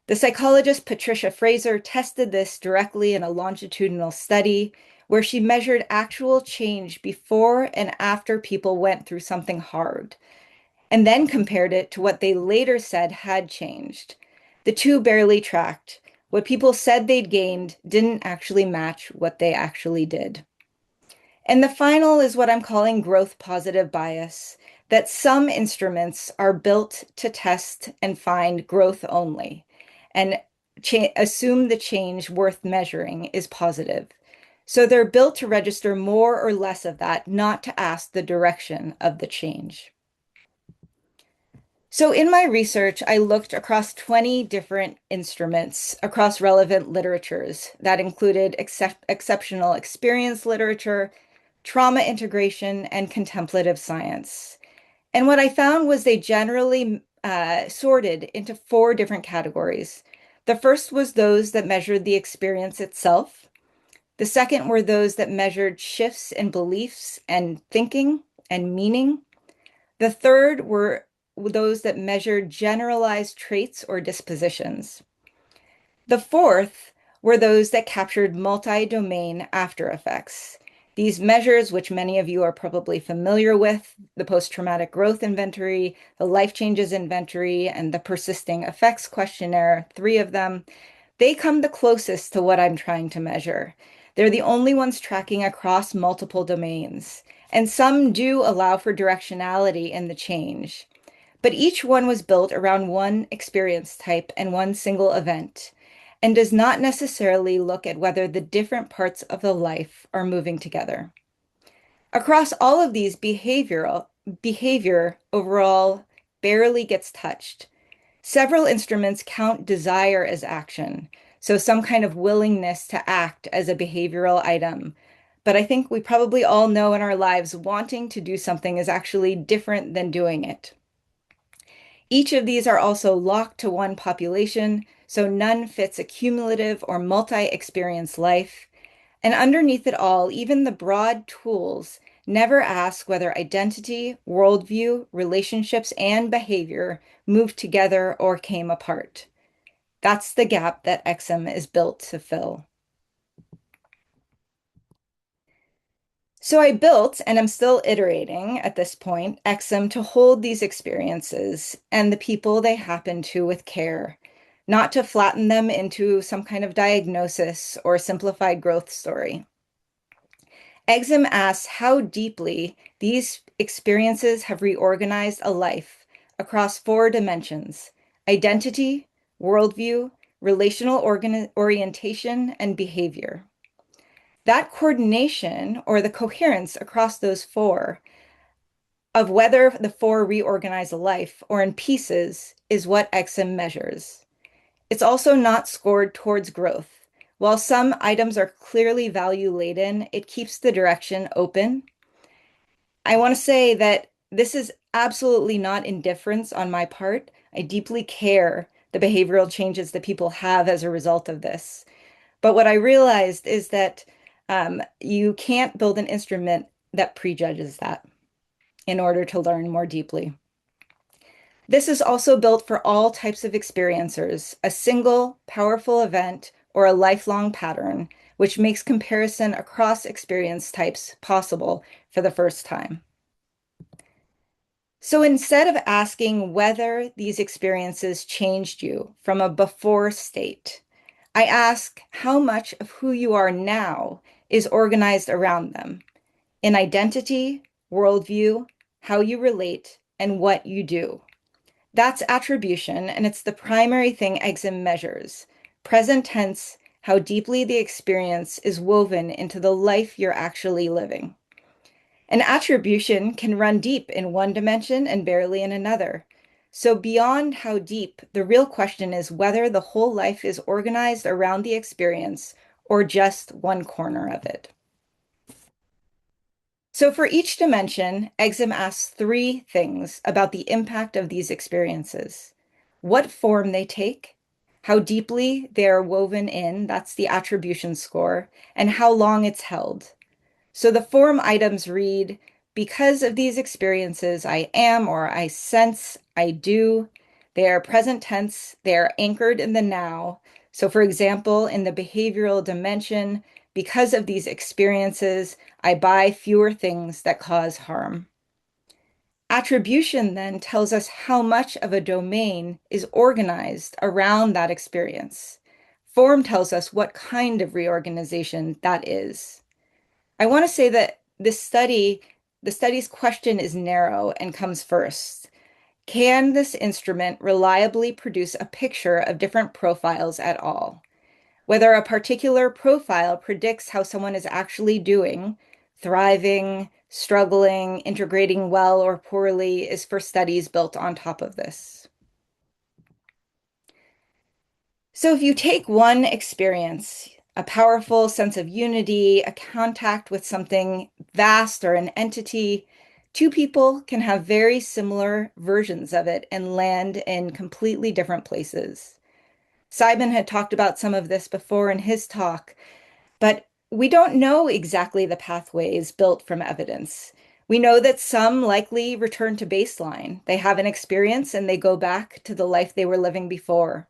The psychologist Patricia Fraser tested this directly in a longitudinal study where she measured actual change before and after people went through something hard, and then compared it to what they later said had changed. The two barely tracked. What people said they'd gained didn't actually match what they actually did. And the final is what I'm calling growth positive bias, that some instruments are built to test and find growth only and assume the change worth measuring is positive. So they're built to register more or less of that, not to ask the direction of the change. So in my research, I looked across 20 different instruments across relevant literatures that included exceptional experience literature, trauma integration, and contemplative science. And what I found was they generally sorted into 4 different categories. The first was those that measured the experience itself. The second were those that measured shifts in beliefs and thinking and meaning. The third were those that measured generalized traits or dispositions. The fourth were those that captured multi-domain after effects. These measures, which many of you are probably familiar with, the post-traumatic growth inventory, the life changes inventory, and the persisting effects questionnaire, 3 of them, they come the closest to what I'm trying to measure. They're the only ones tracking across multiple domains, and some do allow for directionality in the change. But each one was built around one experience type and one single event, and does not necessarily look at whether the different parts of the life are moving together. Across all of these, behavior overall barely gets touched. Several instruments count desire as action, so some kind of willingness to act as a behavioral item. But I think we probably all know in our lives wanting to do something is actually different than doing it. Each of these are also locked to one population, so none fits a cumulative or multi-experience life. And underneath it all, even the broad tools never ask whether identity, worldview, relationships, and behavior moved together or came apart. That's the gap that EXIM is built to fill. So I built, and I'm still iterating at this point, EXIM to hold these experiences and the people they happen to with care, not to flatten them into some kind of diagnosis or simplified growth story. EXIM asks how deeply these experiences have reorganized a life across 4 dimensions: identity, worldview, relational orientation, and behavior. That coordination or the coherence across those 4 of whether the 4 reorganize a life or in pieces is what EXIM measures. It's also not scored towards growth. While some items are clearly value laden, it keeps the direction open. I want to say that this is absolutely not indifference on my part. I deeply care the behavioral changes that people have as a result of this. But what I realized is that you can't build an instrument that prejudges that in order to learn more deeply. This is also built for all types of experiencers, a single powerful event or a lifelong pattern, which makes comparison across experience types possible for the first time. So instead of asking whether these experiences changed you from a before state, I ask how much of who you are now is organized around them in identity, worldview, how you relate, and what you do. That's attribution, and it's the primary thing EXIM measures. Present tense, how deeply the experience is woven into the life you're actually living. An attribution can run deep in one dimension and barely in another. So beyond how deep, the real question is whether the whole life is organized around the experience or just one corner of it. So for each dimension, EXIM asks 3 things about the impact of these experiences: what form they take, how deeply they are woven in, that's the attribution score, and how long it's held. So the form items read, because of these experiences, I am, or I sense, I do. They are present tense, they are anchored in the now. So for example, in the behavioral dimension, because of these experiences, I buy fewer things that cause harm. Attribution then tells us how much of a domain is organized around that experience. Form tells us what kind of reorganization that is. I want to say that the study's question is narrow and comes first. Can this instrument reliably produce a picture of different profiles at all? Whether a particular profile predicts how someone is actually doing, thriving, struggling, integrating well or poorly, is for studies built on top of this. So if you take one experience, a powerful sense of unity, a contact with something vast or an entity, two people can have very similar versions of it and land in completely different places. Simon had talked about some of this before in his talk, but we don't know exactly the pathways built from evidence. We know that some likely return to baseline. They have an experience and they go back to the life they were living before.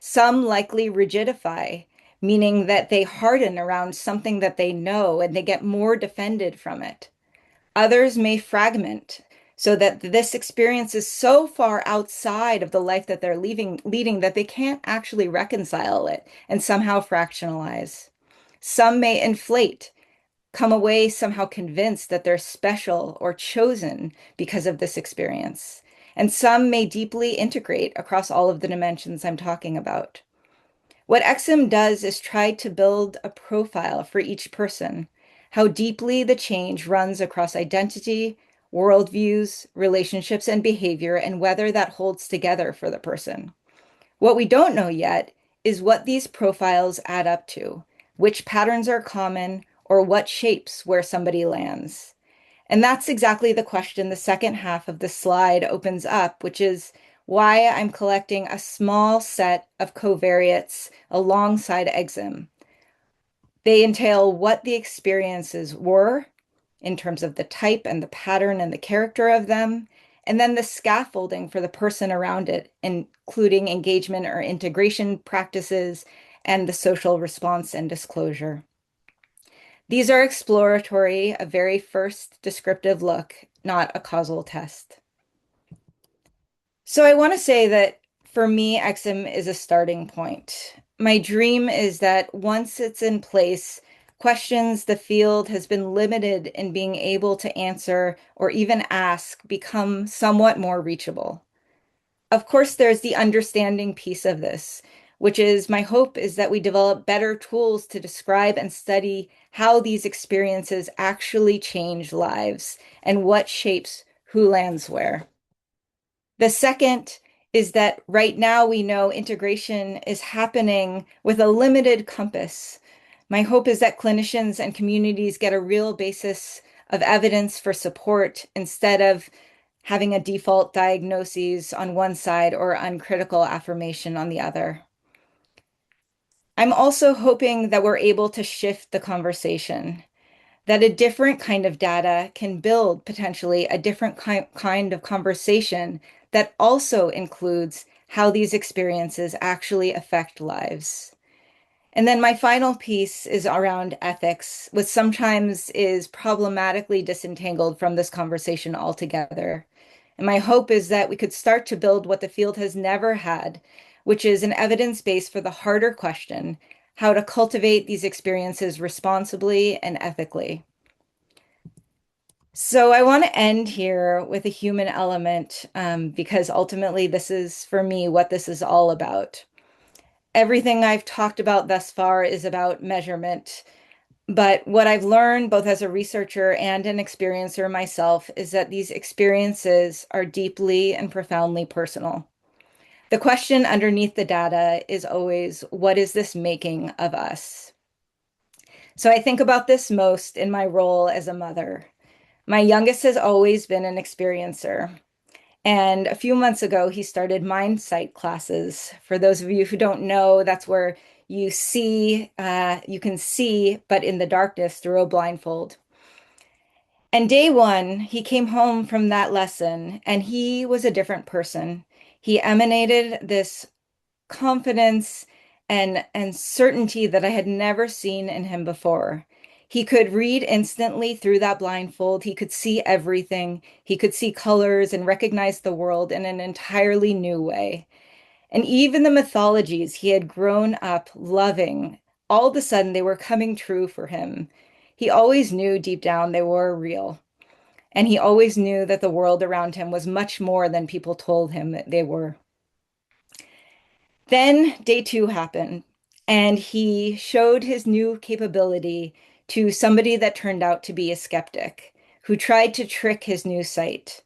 Some likely rigidify, meaning that they harden around something that they know and they get more defended from it. Others may fragment so that this experience is so far outside of the life that they're leading that they can't actually reconcile it and somehow fractionalize. Some may inflate, come away somehow convinced that they're special or chosen because of this experience. And some may deeply integrate across all of the dimensions I'm talking about. What EXIM does is try to build a profile for each person, how deeply the change runs across identity, worldviews, relationships, and behavior, and whether that holds together for the person. What we don't know yet is what these profiles add up to, which patterns are common, or what shapes where somebody lands. And that's exactly the question the second half of the slide opens up, which is why I'm collecting a small set of covariates alongside EXIM. They entail what the experiences were in terms of the type and the pattern and the character of them, and then the scaffolding for the person around it, including engagement or integration practices and the social response and disclosure. These are exploratory, a very first descriptive look, not a causal test. So I want to say that for me, EXIM is a starting point. My dream is that once it's in place, questions the field has been limited in being able to answer or even ask become somewhat more reachable. Of course, there's the understanding piece of this, which is my hope is that we develop better tools to describe and study how these experiences actually change lives and what shapes who lands where. The second is that right now we know integration is happening with a limited compass. My hope is that clinicians and communities get a real basis of evidence for support instead of having a default diagnoses on one side or uncritical affirmation on the other. I'm also hoping that we're able to shift the conversation, that a different kind of data can build potentially a different kind of conversation that also includes how these experiences actually affect lives. And then my final piece is around ethics, which sometimes is problematically disentangled from this conversation altogether. And my hope is that we could start to build what the field has never had, which is an evidence base for the harder question, how to cultivate these experiences responsibly and ethically. So I want to end here with a human element because ultimately this is, for me, what this is all about. Everything I've talked about thus far is about measurement. But what I've learned, both as a researcher and an experiencer myself, is that these experiences are deeply and profoundly personal. The question underneath the data is always, what is this making of us? So I think about this most in my role as a mother. My youngest has always been an experiencer. And a few months ago, he started mind sight classes. For those of you who don't know, that's where you can see, but in the darkness through a blindfold. And day one, he came home from that lesson and he was a different person. He emanated this confidence and certainty that I had never seen in him before. He could read instantly through that blindfold. He could see everything. He could see colors and recognize the world in an entirely new way. And even the mythologies he had grown up loving, all of a sudden they were coming true for him. He always knew deep down they were real. And he always knew that the world around him was much more than people told him that they were. Then day 2 happened, and he showed his new capability to somebody that turned out to be a skeptic who tried to trick his new sight.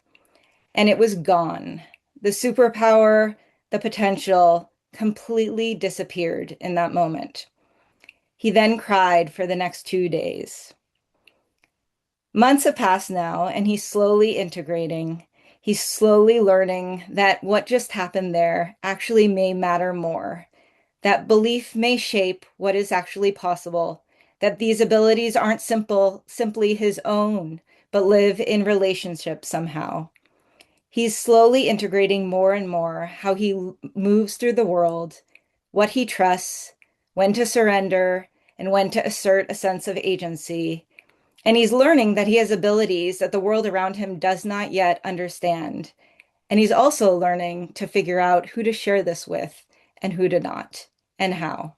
And it was gone. The superpower, the potential completely disappeared in that moment. He then cried for the next 2 days. Months have passed now, and he's slowly integrating. He's slowly learning that what just happened there actually may matter more, that belief may shape what is actually possible, that these abilities aren't simply his own, but live in relationship somehow. He's slowly integrating more and more how he moves through the world, what he trusts, when to surrender, and when to assert a sense of agency. And he's learning that he has abilities that the world around him does not yet understand. And he's also learning to figure out who to share this with and who to not, and how.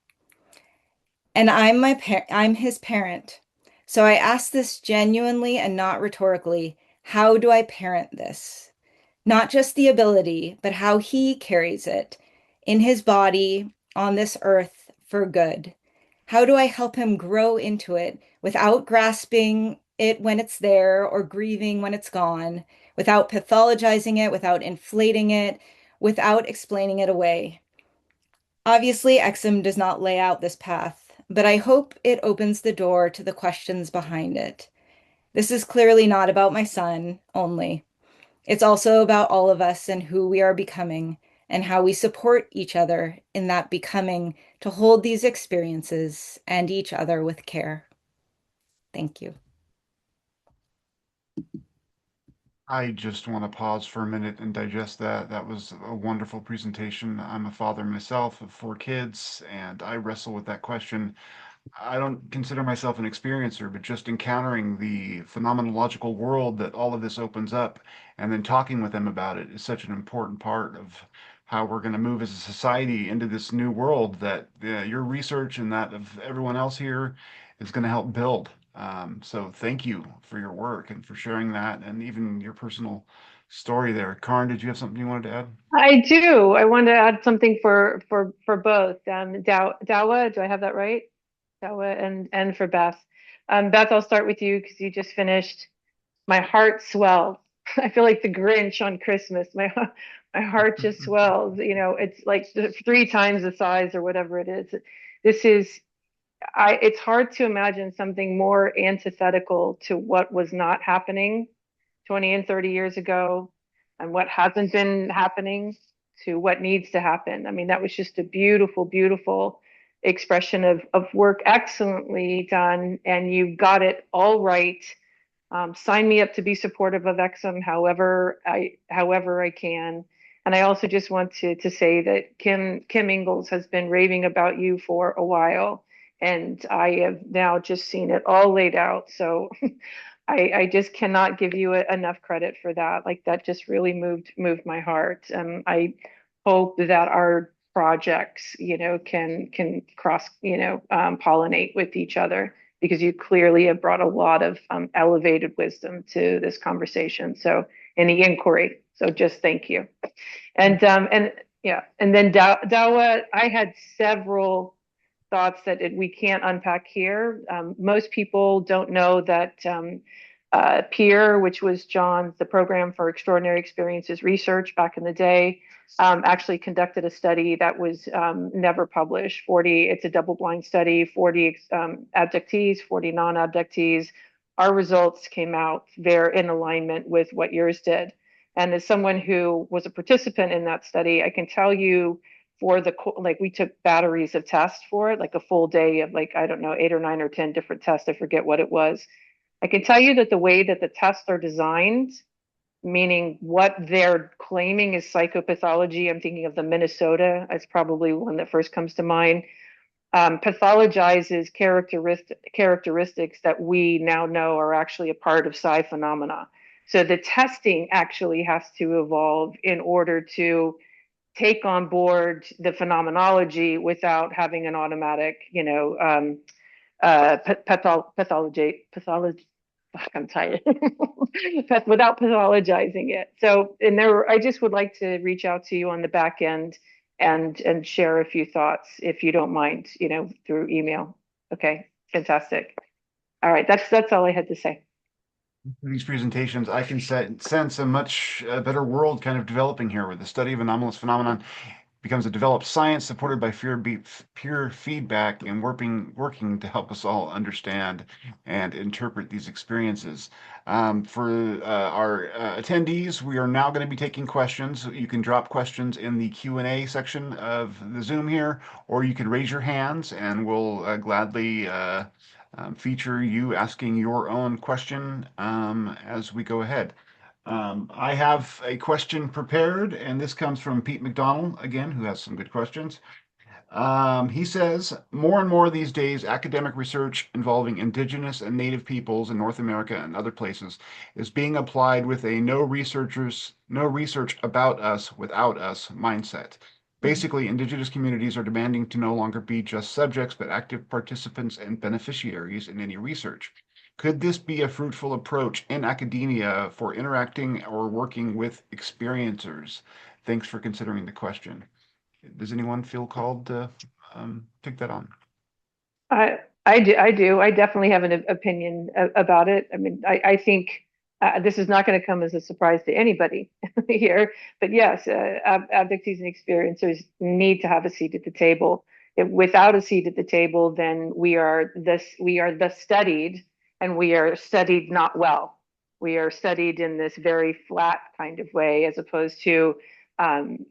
And I'm his parent. So I ask this genuinely and not rhetorically, how do I parent this? Not just the ability, but how he carries it in his body on this earth for good. How do I help him grow into it without grasping it when it's there or grieving when it's gone, without pathologizing it, without inflating it, without explaining it away? Obviously, Exum does not lay out this path, but I hope it opens the door to the questions behind it. This is clearly not about my son only. It's also about all of us and who we are becoming and how we support each other in that becoming to hold these experiences and each other with care. Thank you. I just want to pause for a minute and digest that. That was a wonderful presentation. I'm a father myself of 4 kids, and I wrestle with that question. I don't consider myself an experiencer, but just encountering the phenomenological world that all of this opens up and then talking with them about it is such an important part of how we're going to move as a society into this new world that your research and that of everyone else here is going to help build. So thank you for your work and for sharing that and even your personal story there. Karin, did you have something you wanted to add? I do. I want to add something for both. Dawa, do I have that right? Dawa and for Beth. Beth, I'll start with you because you just finished. My heart swells. I feel like the Grinch on Christmas. My heart just swells. You know, it's like 3 times the size or whatever it is. This is it's hard to imagine something more antithetical to what was not happening 20 and 30 years ago and what hasn't been happening to what needs to happen. I mean, that was just a beautiful, beautiful expression of work, excellently done, and you got it all right. Sign me up to be supportive of Exum however I can. And I also just want to say that Kim Ingalls has been raving about you for a while, and I have now just seen it all laid out. So I just cannot give you enough credit for that. Like that just really moved my heart. I hope that our projects, can cross, pollinate with each other because you clearly have brought a lot of elevated wisdom to this conversation. So in the inquiry. So just thank you. And yeah, and then Dawa, I had several thoughts that we can't unpack here. Most people don't know that PEER, which was the Program for Extraordinary Experiences Research back in the day, actually conducted a study that was never published. It's a double-blind study, 40 abductees, 40 non-abductees. Our results came out there in alignment with what yours did. And as someone who was a participant in that study, I can tell you we took batteries of tests for it, like a full day of I don't know, 8 or 9 or 10 different tests. I forget what it was. I can tell you that the way that the tests are designed, meaning what they're claiming is psychopathology, I'm thinking of the Minnesota as probably one that first comes to mind, pathologizes characteristics that we now know are actually a part of psi phenomena. So the testing actually has to evolve in order to take on board the phenomenology without having an automatic, pathology. I'm tired. Without pathologizing it. So, I just would like to reach out to you on the back end and share a few thoughts, if you don't mind, through email. Okay, fantastic. All right, that's all I had to say. These presentations, I can sense a much better world kind of developing here, where the study of anomalous phenomenon becomes a developed science supported by pure feedback and working to help us all understand and interpret these experiences. For our attendees, we are now going to be taking questions. You can drop questions in the Q&A section of the Zoom here, or you can raise your hands and we'll gladly feature you asking your own question as we go ahead. I have a question prepared, and this comes from Pete McDonald, again, who has some good questions. He says, more and more these days, academic research involving indigenous and native peoples in North America and other places is being applied with a no research about us without us mindset. Basically, indigenous communities are demanding to no longer be just subjects, but active participants and beneficiaries in any research. Could this be a fruitful approach in academia for interacting or working with experiencers? Thanks for considering the question. Does anyone feel called to take that on? I do. I definitely have an opinion about it. I mean, I think this is not going to come as a surprise to anybody here. But yes, abductees and experiencers need to have a seat at the table. Without a seat at the table, then we are the studied, and we are studied not well. We are studied in this very flat kind of way, as opposed to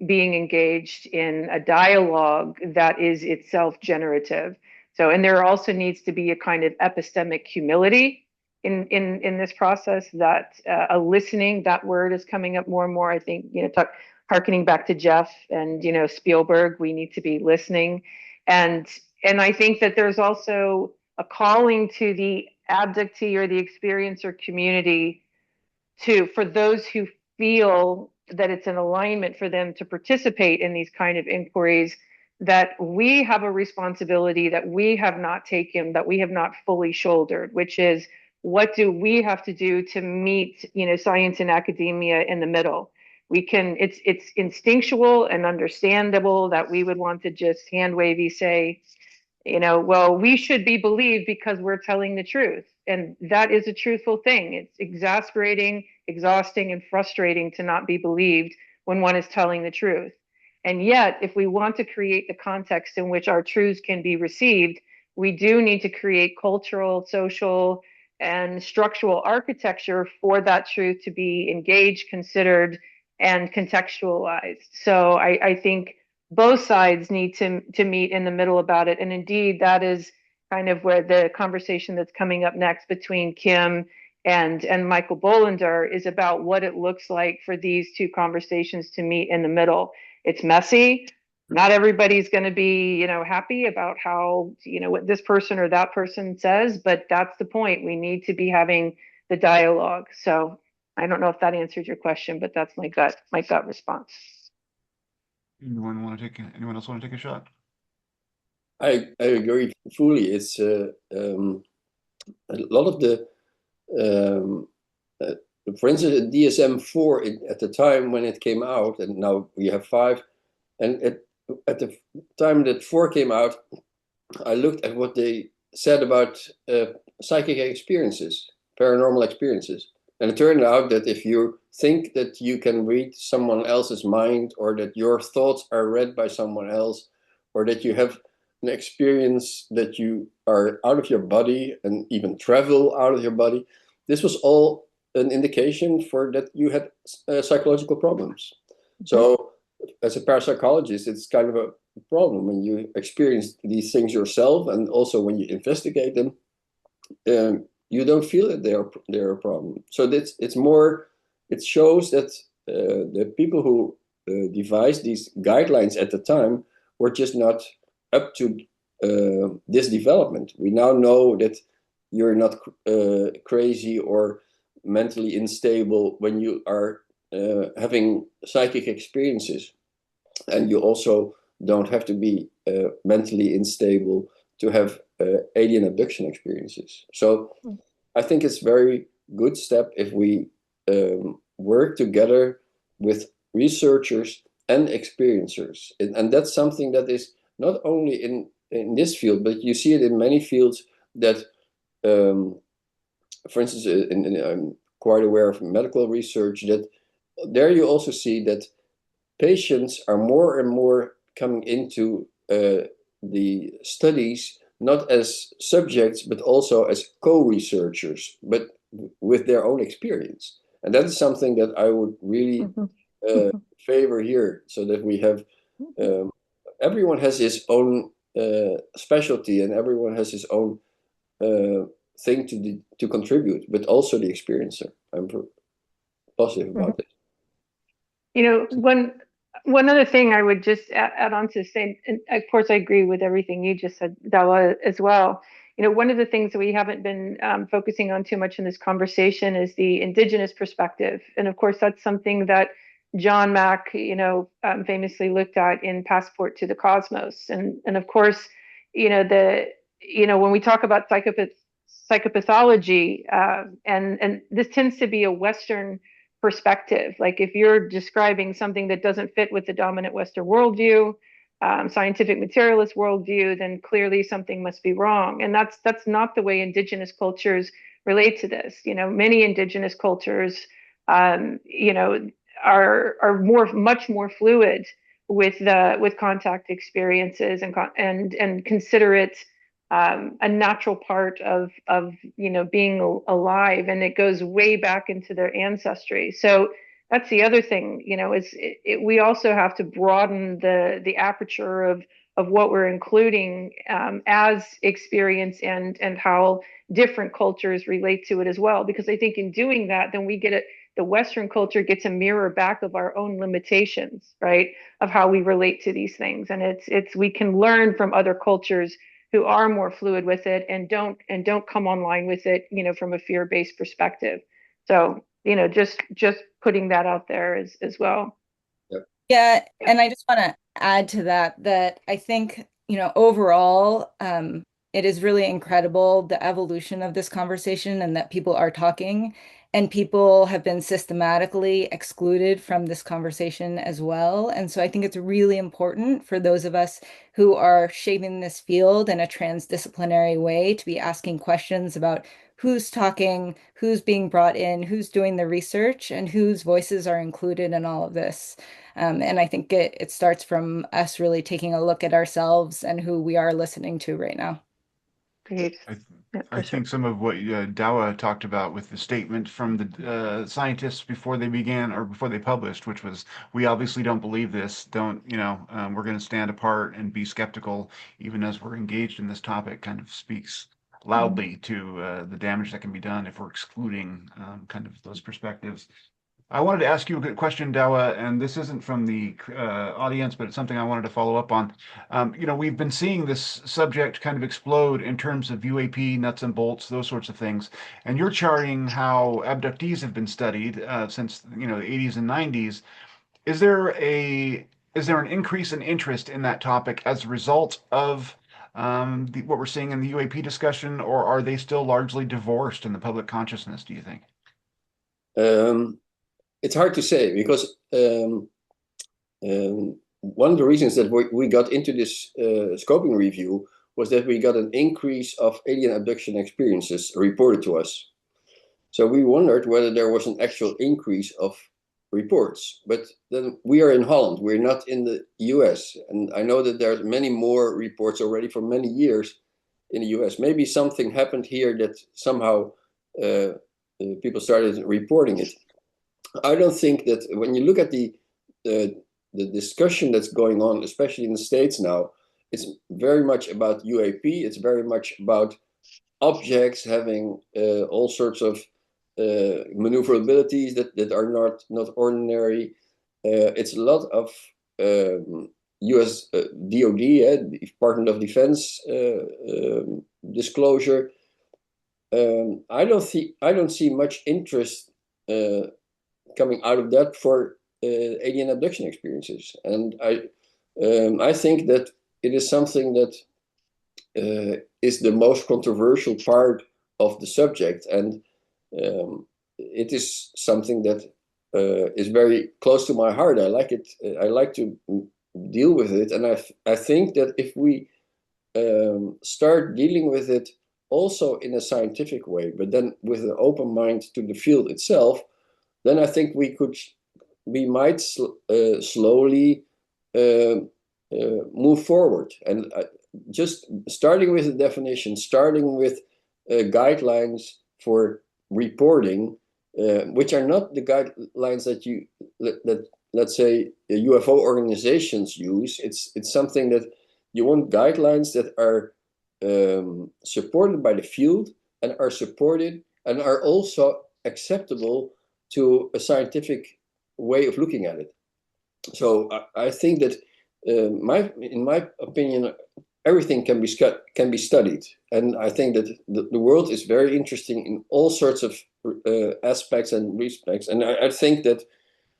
being engaged in a dialogue that is itself generative. So, and there also needs to be a kind of epistemic humility in this process, that a listening, that word is coming up more and more. I think, harkening back to Jeff and, Spielberg, we need to be listening. And I think that there's also a calling to the abductee or the experiencer community for those who feel that it's an alignment for them to participate in these kind of inquiries, that we have a responsibility that we have not taken, that we have not fully shouldered, which is, what do we have to do to meet, science and academia in the middle? It's instinctual and understandable that we would want to just hand wavy say, well, we should be believed because we're telling the truth. And that is a truthful thing. It's exasperating, exhausting, and frustrating to not be believed when one is telling the truth. And yet, if we want to create the context in which our truths can be received, we do need to create cultural, social, and structural architecture for that truth to be engaged, considered, and contextualized. So I think both sides need to meet in the middle about it. And indeed, that is kind of where the conversation that's coming up next between Kim and Michael Bolender is about, what it looks like for these two conversations to meet in the middle. It's messy. Not everybody's going to be, happy about how, what this person or that person says, but that's the point. We need to be having the dialogue. So I don't know if that answered your question, but that's my gut response. Anyone else want to take a shot? I agree fully. It's a lot of the, for instance, DSM-4 at the time when it came out, and now we have 5, and at the time that 4 came out, I looked at what they said about psychic experiences, paranormal experiences. And it turned out that if you think that you can read someone else's mind, or that your thoughts are read by someone else, or that you have an experience that you are out of your body and even travel out of your body, this was all an indication for that you had psychological problems. So as a parapsychologist, it's kind of a problem when you experience these things yourself, and also when you investigate them, you don't feel that they're a problem. So it's more, it shows that the people who devised these guidelines at the time were just not up to this development. We now know that you're not crazy or mentally unstable when you are having psychic experiences, and you also don't have to be mentally unstable to have alien abduction experiences. So I think it's very good step if we work together with researchers and experiencers. And that's something that is not only in this field, but you see it in many fields that, for instance, I'm quite aware of medical research, that there you also see that patients are more and more coming into the studies, not as subjects, but also as co-researchers, but with their own experience. And that is something that I would really favor here, so that we have, everyone has his own specialty, and everyone has his own thing to contribute, but also the experiencer. I'm positive about this. You know, one other thing I would just add on to say, and of course I agree with everything you just said, Dawa, as well. You know, one of the things that we haven't been focusing on too much in this conversation is the indigenous perspective. And of course, that's something that John Mack, you know, famously looked at in Passport to the Cosmos. And of course, you know, when we talk about psychopathology, and this tends to be a Western perspective. Like if you're describing something that doesn't fit with the dominant Western worldview, scientific materialist worldview, then clearly something must be wrong. And that's not the way indigenous cultures relate to this. You know, many indigenous cultures, you know, are much more fluid with contact experiences and consider it a natural part of you know, being alive, and it goes way back into their ancestry. So that's the other thing, you know, is we also have to broaden the aperture of what we're including as experience and how different cultures relate to it as well. Because I think in doing that, then we get it. The Western culture gets a mirror back of our own limitations, right? Of how we relate to these things, and it's we can learn from other cultures who are more fluid with it and don't come online with it, you know, from a fear-based perspective. So, you know, just putting that out there as well. Yeah, and I just want to add to that I think, you know, overall, it is really incredible the evolution of this conversation, and that people are talking, and people have been systematically excluded from this conversation as well. And so I think it's really important for those of us who are shaping this field in a transdisciplinary way to be asking questions about who's talking, who's being brought in, who's doing the research, and whose voices are included in all of this. And I think it starts from us really taking a look at ourselves and who we are listening to right now. Great. I think some of what Dawa talked about with the statement from the scientists before they began or before they published, which was, we obviously don't believe this. Don't, you know, we're going to stand apart and be skeptical, even as we're engaged in this topic, kind of speaks loudly to the damage that can be done if we're excluding kind of those perspectives. I wanted to ask you a good question, Dawa, and this isn't from the audience, but it's something I wanted to follow up on. You know, we've been seeing this subject kind of explode in terms of UAP, nuts and bolts, those sorts of things. And you're charting how abductees have been studied since, you know, the 80s and 90s. Is there an increase in interest in that topic as a result of what we're seeing in the UAP discussion, or are they still largely divorced in the public consciousness, do you think? It's hard to say, because one of the reasons that we got into this scoping review was that we got an increase of alien abduction experiences reported to us. So we wondered whether there was an actual increase of reports. But then we are in Holland, we're not in the US. And I know that there's many more reports already for many years in the US. Maybe something happened here that somehow people started reporting it. I don't think that when you look at the discussion that's going on, especially in the States now, it's very much about UAP. It's very much about objects having all sorts of maneuverabilities that are not ordinary. It's a lot of US DOD, Department of Defense disclosure. I don't see much interest coming out of that for alien abduction experiences, and I think that it is something that is the most controversial part of the subject, and it is something that is very close to my heart. I like it. I like to deal with it, and I think that if we start dealing with it also in a scientific way, but then with an open mind to the field itself, then I think we might slowly move forward. And just starting with the definition, starting with guidelines for reporting, which are not the guidelines that let's say UFO organizations use. It's something that you want guidelines that are supported by the field and are supported and are also acceptable to a scientific way of looking at it. So I think that in my opinion, everything can be studied, and I think that the world is very interesting in all sorts of aspects and respects, and I think that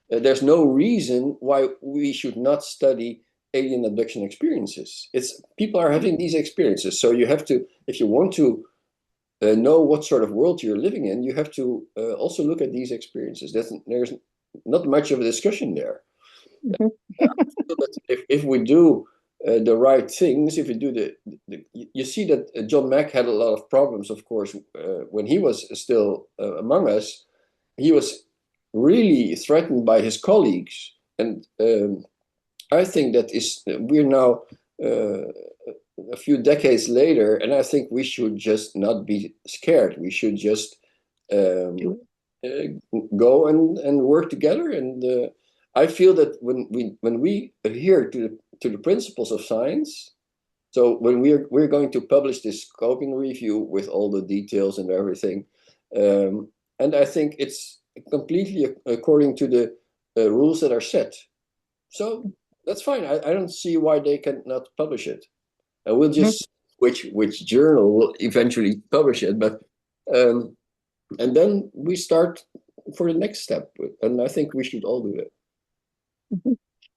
there's no reason why we should not study alien abduction experiences. People are having these experiences, so you have to, if you want to know what sort of world you're living in, you have to also look at these experiences. There's not much of a discussion there. If we do the right things, if we do you see that John Mack had a lot of problems, of course, when he was still among us. He was really threatened by his colleagues, and I think that we're now a few decades later, and I think we should just not be scared. We should just go and work together. And I feel that when we adhere to the principles of science, so when we're going to publish this scoping review with all the details and everything, and I think it's completely according to the rules that are set. So that's fine. I don't see why they cannot publish it. And we'll just which journal will eventually publish it. But and then we start for the next step. And I think we should all do that.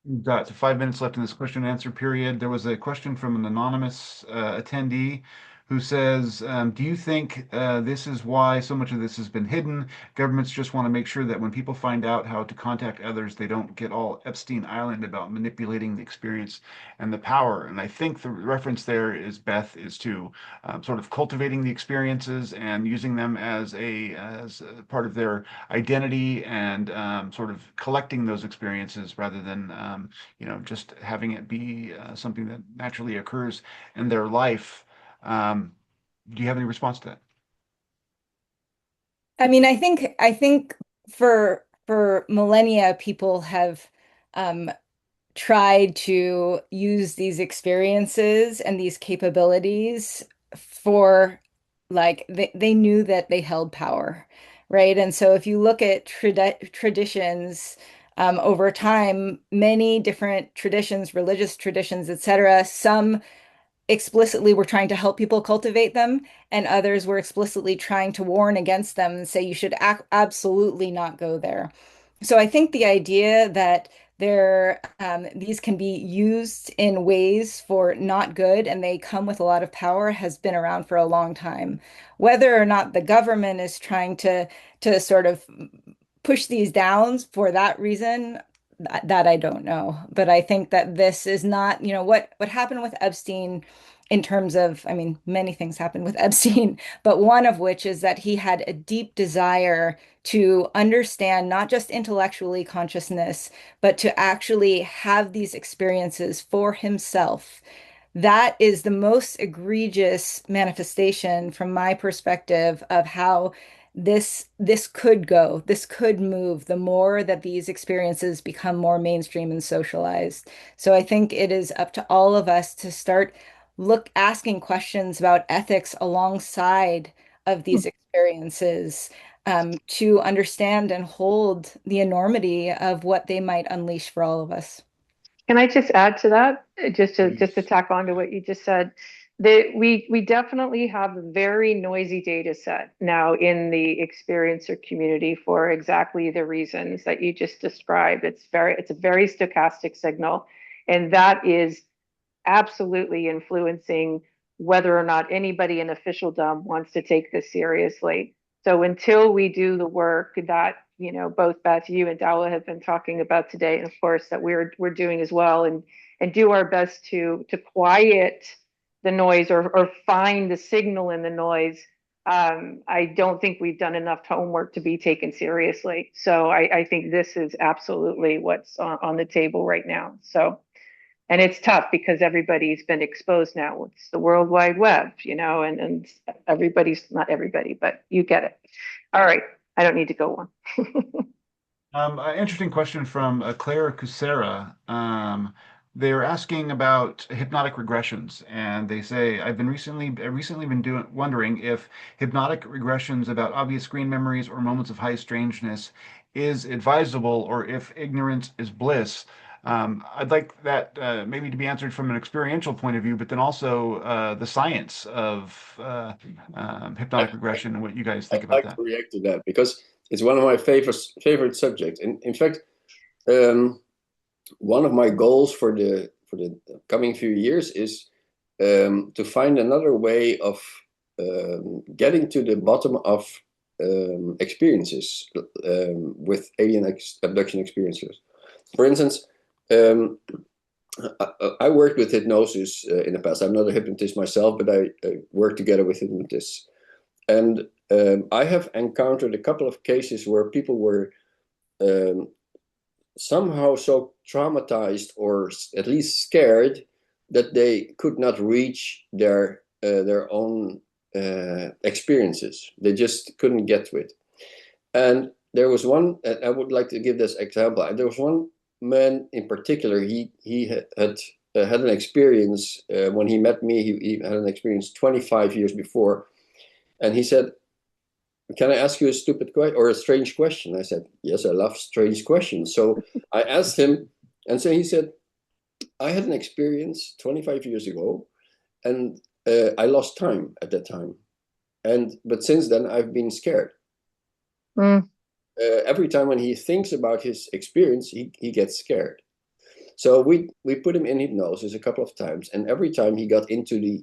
We've got 5 minutes left in this question and answer period. There was a question from an anonymous attendee who says, do you think this is why so much of this has been hidden? Governments just want to make sure that when people find out how to contact others, they don't get all Epstein Island about manipulating the experience and the power. And I think the reference there is, Beth, is to sort of cultivating the experiences and using them as a part of their identity, and sort of collecting those experiences rather than just having it be something that naturally occurs in their life. Do you have any response to that? I mean, I think for millennia, people have tried to use these experiences and these capabilities for, like, they knew that they held power, right? And so if you look at traditions over time, many different traditions, religious traditions, etc., some explicitly were trying to help people cultivate them, and others were explicitly trying to warn against them and say you should absolutely not go there. So I think the idea that these can be used in ways for not good and they come with a lot of power has been around for a long time. Whether or not the government is trying to sort of push these down for that reason, that I don't know. But I think that this is not, what happened with Epstein in terms of, I mean, many things happened with Epstein, but one of which is that he had a deep desire to understand not just intellectually consciousness, but to actually have these experiences for himself. That is the most egregious manifestation from my perspective of how this could go, this could move the more that these experiences become more mainstream and socialized. So I think it is up to all of us to start asking questions about ethics alongside of these experiences, to understand and hold the enormity of what they might unleash for all of us. Can I just add to that, just to tack on to what you just said? That we definitely have a very noisy data set now in the experiencer community for exactly the reasons that you just described. It's a very stochastic signal, and that is absolutely influencing whether or not anybody in officialdom wants to take this seriously. So until we do the work that, both Beth, you and Dawa have been talking about today, and of course that we're doing as well, and do our best to quiet the noise or find the signal in the noise, I don't think we've done enough homework to be taken seriously. So I think this is absolutely what's on the table right now. So, and it's tough because everybody's been exposed now. It's the World Wide Web, and everybody's, not everybody, but you get it. All right, I don't need to go on. An interesting question from Claire Cusera. They're asking about hypnotic regressions, and they say, I've recently been wondering if hypnotic regressions about obvious screen memories or moments of high strangeness is advisable, or if ignorance is bliss. I'd like that maybe to be answered from an experiential point of view, but then also the science of hypnotic regression and what you guys think I'd about like that. to react to that because it's one of my favorite subjects. In fact, one of my goals for the coming few years is to find another way of getting to the bottom of experiences with alien abduction experiences. For instance, I worked with hypnosis in the past. I'm not a hypnotist myself, but I work together with hypnotists. And I have encountered a couple of cases where people were somehow so traumatized or at least scared that they could not reach their own experiences. They just couldn't get to it. And there was one, I would like to give this example. There was one man in particular, he had an experience when he met me. He had an experience 25 years before. And he said, can I ask you a stupid question or a strange question? I said, yes, I love strange questions. So I asked him, and so he said, I had an experience 25 years ago, and I lost time at that time. But since then, I've been scared. Every time when he thinks about his experience, he gets scared. So we put him in hypnosis a couple of times, and every time he got into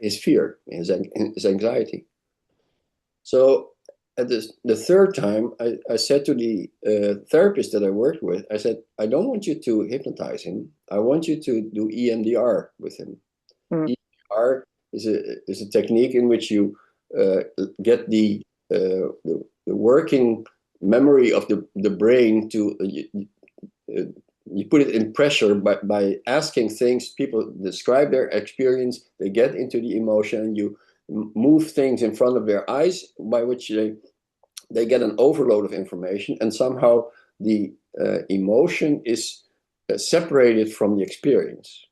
his fear, his anxiety. So at the third time, I said to the therapist that I worked with, I said, I don't want you to hypnotize him. I want you to do EMDR with him. EMDR is a technique in which you get the working memory of the brain to you put it in pressure by asking things. People describe their experience, they get into the emotion, you move things in front of their eyes, by which they get an overload of information, and somehow the emotion is separated from the experience.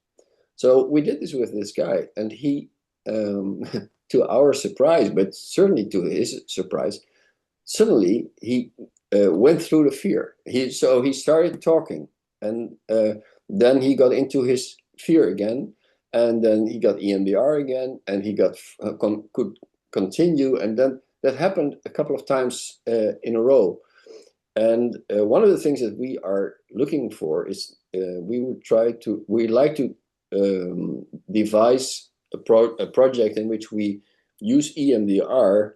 So we did this with this guy, and he, to our surprise, but certainly to his surprise, suddenly he went through the fear. So he started talking, and then he got into his fear again, and then he got EMDR again, and he could continue, and then that happened a couple of times in a row. And one of the things that we are looking for is we'd like to devise a project in which we use EMDR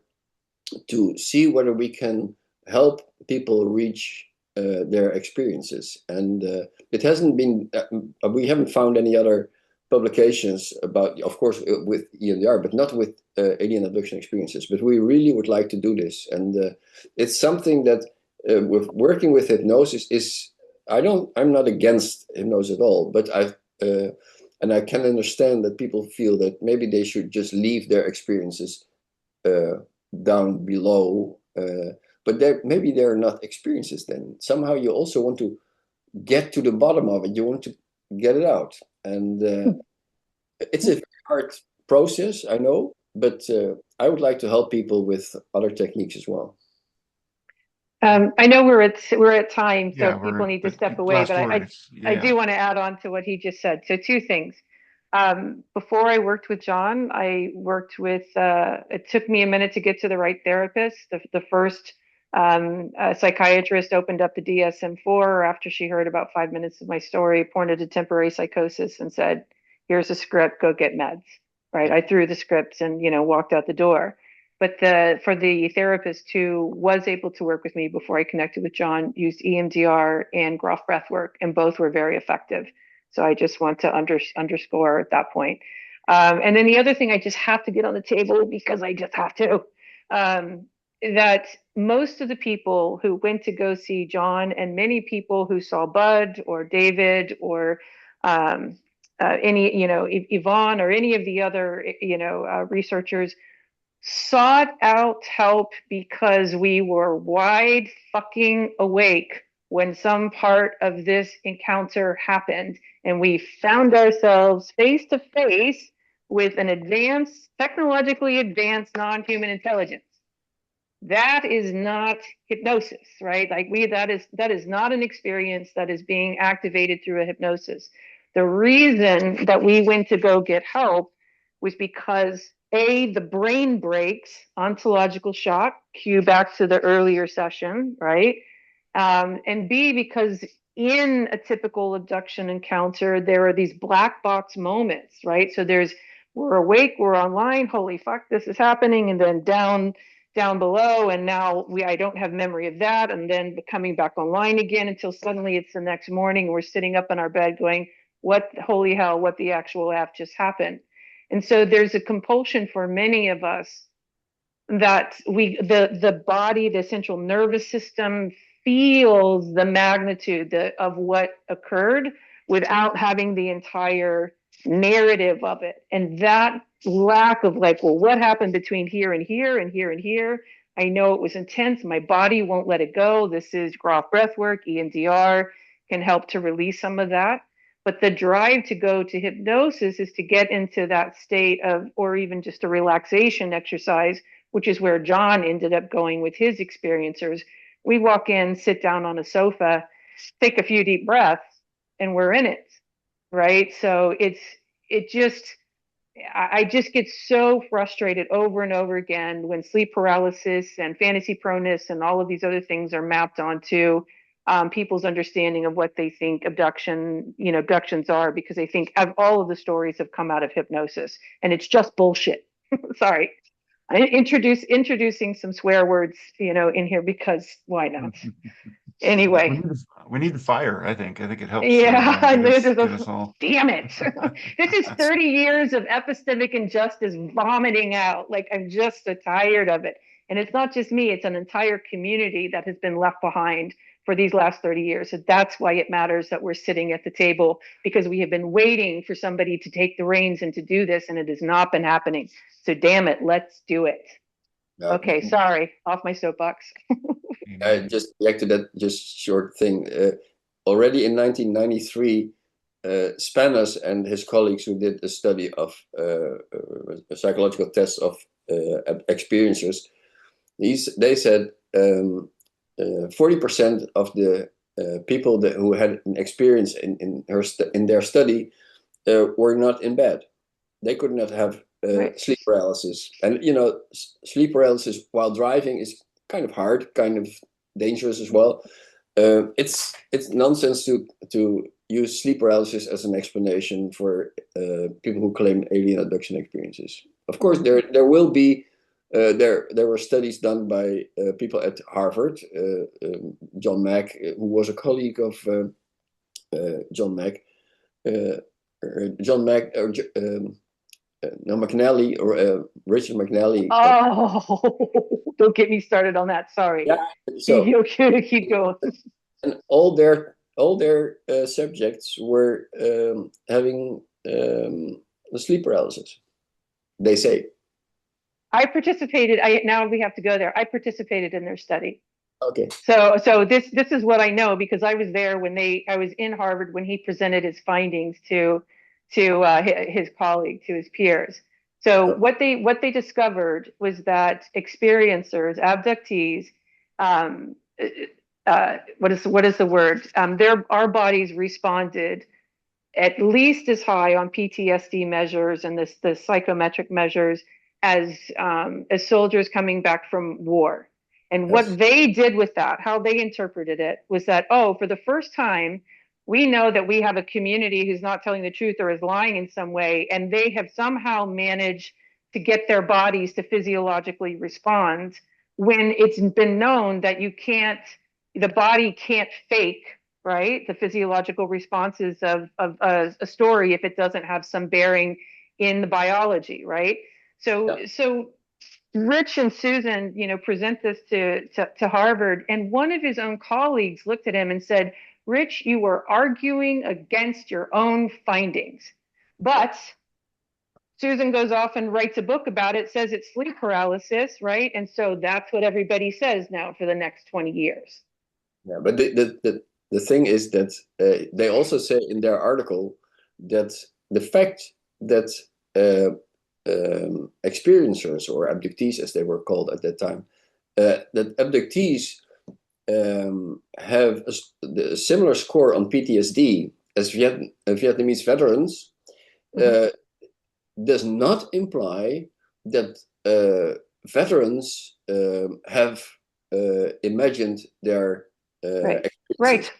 to see whether we can help people reach their experiences. And it hasn't been, we haven't found any other publications about, of course, with EMDR, but not with alien abduction experiences. But we really would like to do this. And it's something that with working with hypnosis is, I'm not against hypnosis at all, but and I can understand that people feel that maybe they should just leave their experiences down below, but maybe they're not experiences then. Somehow you also want to get to the bottom of it. You want to get it out. And it's a very hard process, I know, but I would like to help people with other techniques as well. I know we're at time, so people need to step away, but I do want to add on to what he just said. So two things. Before I worked with John, I worked with, it took me a minute to get to the right therapist. The first psychiatrist opened up the DSM-4 after she heard about 5 minutes of my story, pointed to temporary psychosis and said, here's a script, go get meds, right? I threw the scripts and, walked out the door. But for the therapist who was able to work with me before I connected with John, used EMDR and Groff breathwork, and both were very effective. So I just want to underscore at that point. And then the other thing I just have to get on the table, because I just have to, that most of the people who went to go see John, and many people who saw Bud or David or any, Yvonne or any of the other, researchers, sought out help because we were wide fucking awake when some part of this encounter happened, and we found ourselves face to face with an technologically advanced non-human intelligence. That is not hypnosis, right? Like that is not an experience that is being activated through a hypnosis. The reason that we went to go get help was because A, the brain breaks, ontological shock, cue back to the earlier session, right? And B, because in a typical abduction encounter, there are these black box moments, right? So we're awake, we're online, holy fuck, this is happening, and then down below, and now I don't have memory of that, and then coming back online again until suddenly it's the next morning, and we're sitting up in our bed going, what, holy hell, what the actual F just happened? And so there's a compulsion for many of us that the body, the central nervous system feels the magnitude of what occurred without having the entire narrative of it. And that lack of what happened between here and here and here and here? I know it was intense. My body won't let it go. This is Groff breathwork, EMDR can help to release some of that. But the drive to go to hypnosis is to get into that state of, or even just a relaxation exercise, which is where John ended up going with his experiencers. We walk in, sit down on a sofa, take a few deep breaths, and we're in it, right? So I just get so frustrated over and over again when sleep paralysis and fantasy proneness and all of these other things are mapped onto people's understanding of what they think abductions are, because they think all of the stories have come out of hypnosis, and it's just bullshit. Sorry. I introducing some swear words, in here, because why not? Anyway, we need the fire. I think it helps. Yeah, get us all. Damn it! This is 30 years of epistemic injustice vomiting out. Like, I'm just so tired of it. And it's not just me; it's an entire community that has been left behind for these last 30 years. So that's why it matters that we're sitting at the table, because we have been waiting for somebody to take the reins and to do this, and it has not been happening. So damn it, let's do it. Okay, sorry, off my soapbox. I just react to that just short thing. Already in 1993, Spanos and his colleagues who did a study of a psychological test of experiencers, they said 40% of the people who had an experience in their study were not in bed. They could not have sleep paralysis. And sleep paralysis while driving is kind of hard, kind of dangerous as well. It's nonsense to use sleep paralysis as an explanation for people who claim alien abduction experiences. Of course, there will be there were studies done by people at Harvard. John Mack, who was a colleague of John Mack, McNally, or Richard McNally. Oh, don't get me started on that. Sorry. Yeah, so keep going. And all their subjects were having sleep paralysis, they say. I participated. Now we have to go there. I participated in their study. Okay. So this is what I know, because I was there when I was in Harvard when he presented his findings to his colleague, to his peers. So what they discovered was that experiencers, abductees, what is the word? Our bodies responded at least as high on PTSD measures and the psychometric measures as soldiers coming back from war. And what they did with that, how they interpreted it, was that, for the first time, we know that we have a community who's not telling the truth or is lying in some way, and they have somehow managed to get their bodies to physiologically respond when it's been known that the body can't fake, right, the physiological responses of a story if it doesn't have some bearing in the biology, right? So Rich and Susan, present this to Harvard, and one of his own colleagues looked at him and said, Rich, you were arguing against your own findings. But Susan goes off and writes a book about it, says it's sleep paralysis, right? And so that's what everybody says now for the next 20 years. Yeah, but the thing is that they also say in their article that the fact that experiencers, or abductees as they were called at that time, that abductees have a similar score on PTSD as Vietnamese veterans does not imply that veterans have imagined their right.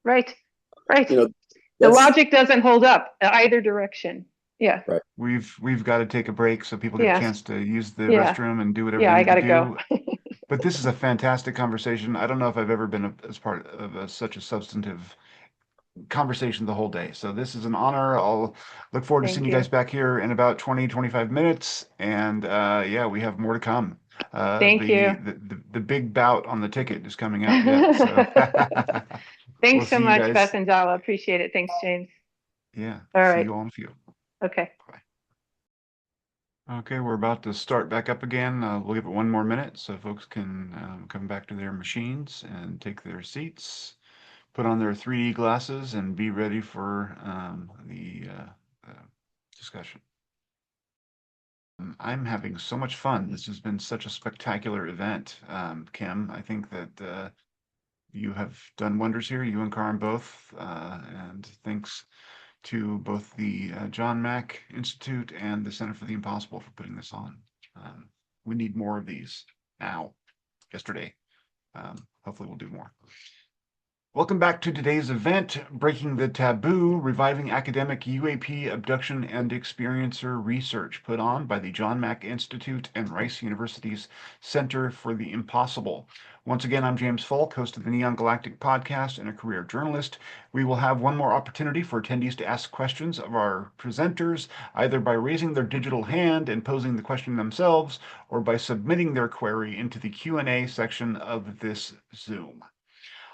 The logic doesn't hold up either direction. Yeah. Right. We've got to take a break so people get a chance to use the restroom and do whatever I they gotta need to go. do. But this is a fantastic conversation. I don't know if I've ever been as part of such a substantive conversation the whole day. So this is an honor. I'll look forward to seeing you guys back here in about 20-25 minutes. And we have more to come. Thank you. The big bout on the ticket is coming out yet. So. Thanks so much, Beth and Dala. Appreciate it. Thanks, James. Yeah. All See right. you all in a few. Okay. Bye. Okay, we're about to start back up again. We'll give it one more minute so folks can come back to their machines and take their seats, put on their 3D glasses, and be ready for the discussion. I'm having so much fun. This has been such a spectacular event. Kim, I think that you have done wonders here, you and Karin both, and thanks to both the John Mack Institute and the Center for the Impossible for putting this on. We need more of these now, yesterday. Hopefully we'll do more. Welcome back to today's event, Breaking the Taboo, Reviving Academic UAP Abduction and Experiencer Research, put on by the John Mack Institute and Rice University's Center for the Impossible. Once again, I'm James Faulk, host of the Neon Galactic podcast and a career journalist. We will have one more opportunity for attendees to ask questions of our presenters, either by raising their digital hand and posing the question themselves, or by submitting their query into the Q&A section of this Zoom.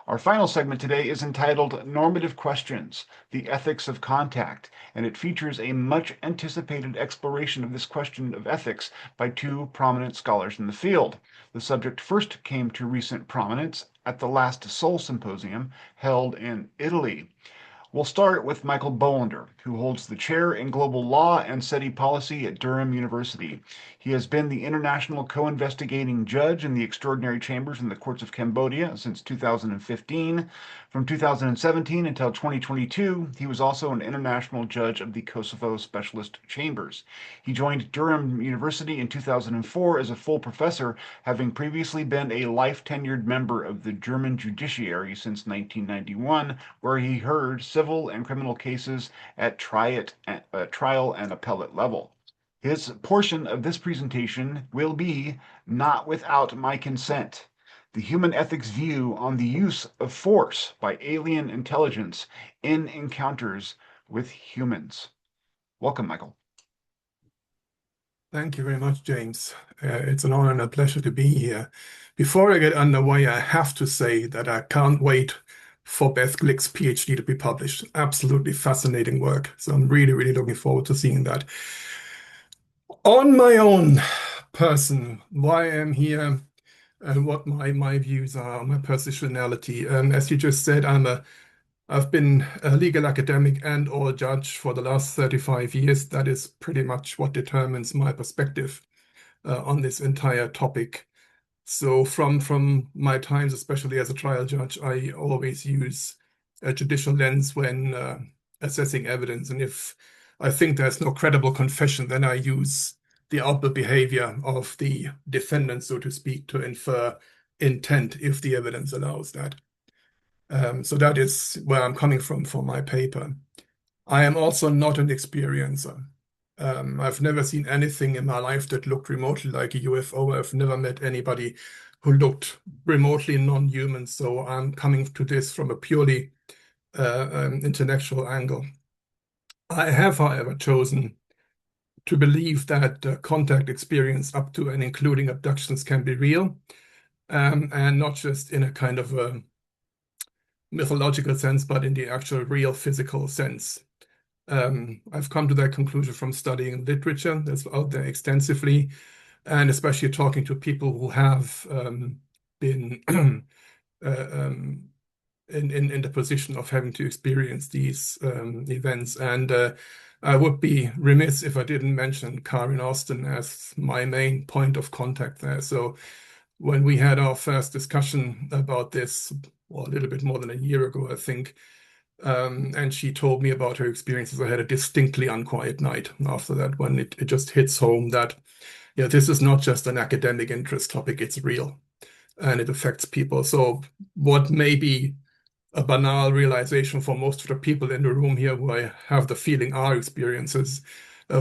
Our final segment today is entitled Normative Questions, the Ethics of Contact, and it features a much anticipated exploration of this question of ethics by two prominent scholars in the field. The subject first came to recent prominence at the last Seoul Symposium held in Italy. We'll start with Michael Bolander, who holds the chair in global law and SETI policy at Durham University. He has been the international co-investigating judge in the extraordinary chambers in the courts of Cambodia since 2015. From 2017 until 2022, he was also an international judge of the Kosovo Specialist Chambers. He joined Durham University in 2004 as a full professor, having previously been a life-tenured member of the German judiciary since 1991, where he heard civil and criminal cases at trial and appellate level. His portion of this presentation will be Not Without My Consent, the human ethics view on the use of force by alien intelligence in encounters with humans. Welcome, Michael. Thank you very much, James. It's an honor and a pleasure to be here. Before I get underway, I have to say that I can't wait for Beth Glick's PhD to be published. Absolutely fascinating work. So I'm really, really looking forward to seeing that. On my own person, why I'm here and what my views are, my positionality. As you just said, I've been a legal academic and or judge for the last 35 years. That is pretty much what determines my perspective on this entire topic. So from my times, especially as a trial judge, I always use a judicial lens when assessing evidence. And if I think there's no credible confession, then I use the outward behavior of the defendant, so to speak, to infer intent if the evidence allows that. So that is where I'm coming from for my paper. I am also not an experiencer. I've never seen anything in my life that looked remotely like a UFO. I've never met anybody who looked remotely non-human. So I'm coming to this from a purely intellectual angle. I have, however, chosen to believe that contact experience up to and including abductions can be real, and not just in a kind of a mythological sense, but in the actual real physical sense. I've come to that conclusion from studying literature that's out there extensively, and especially talking to people who have been in the position of having to experience these events. And I would be remiss if I didn't mention Karen Austin as my main point of contact there. So when we had our first discussion about this, well, a little bit more than a year ago, I think, and she told me about her experiences, I had a distinctly unquiet night after that, when it just hits home that, yeah, this is not just an academic interest topic, it's real and it affects people. So what may be a banal realization for most of the people in the room here who I have the feeling are experiences,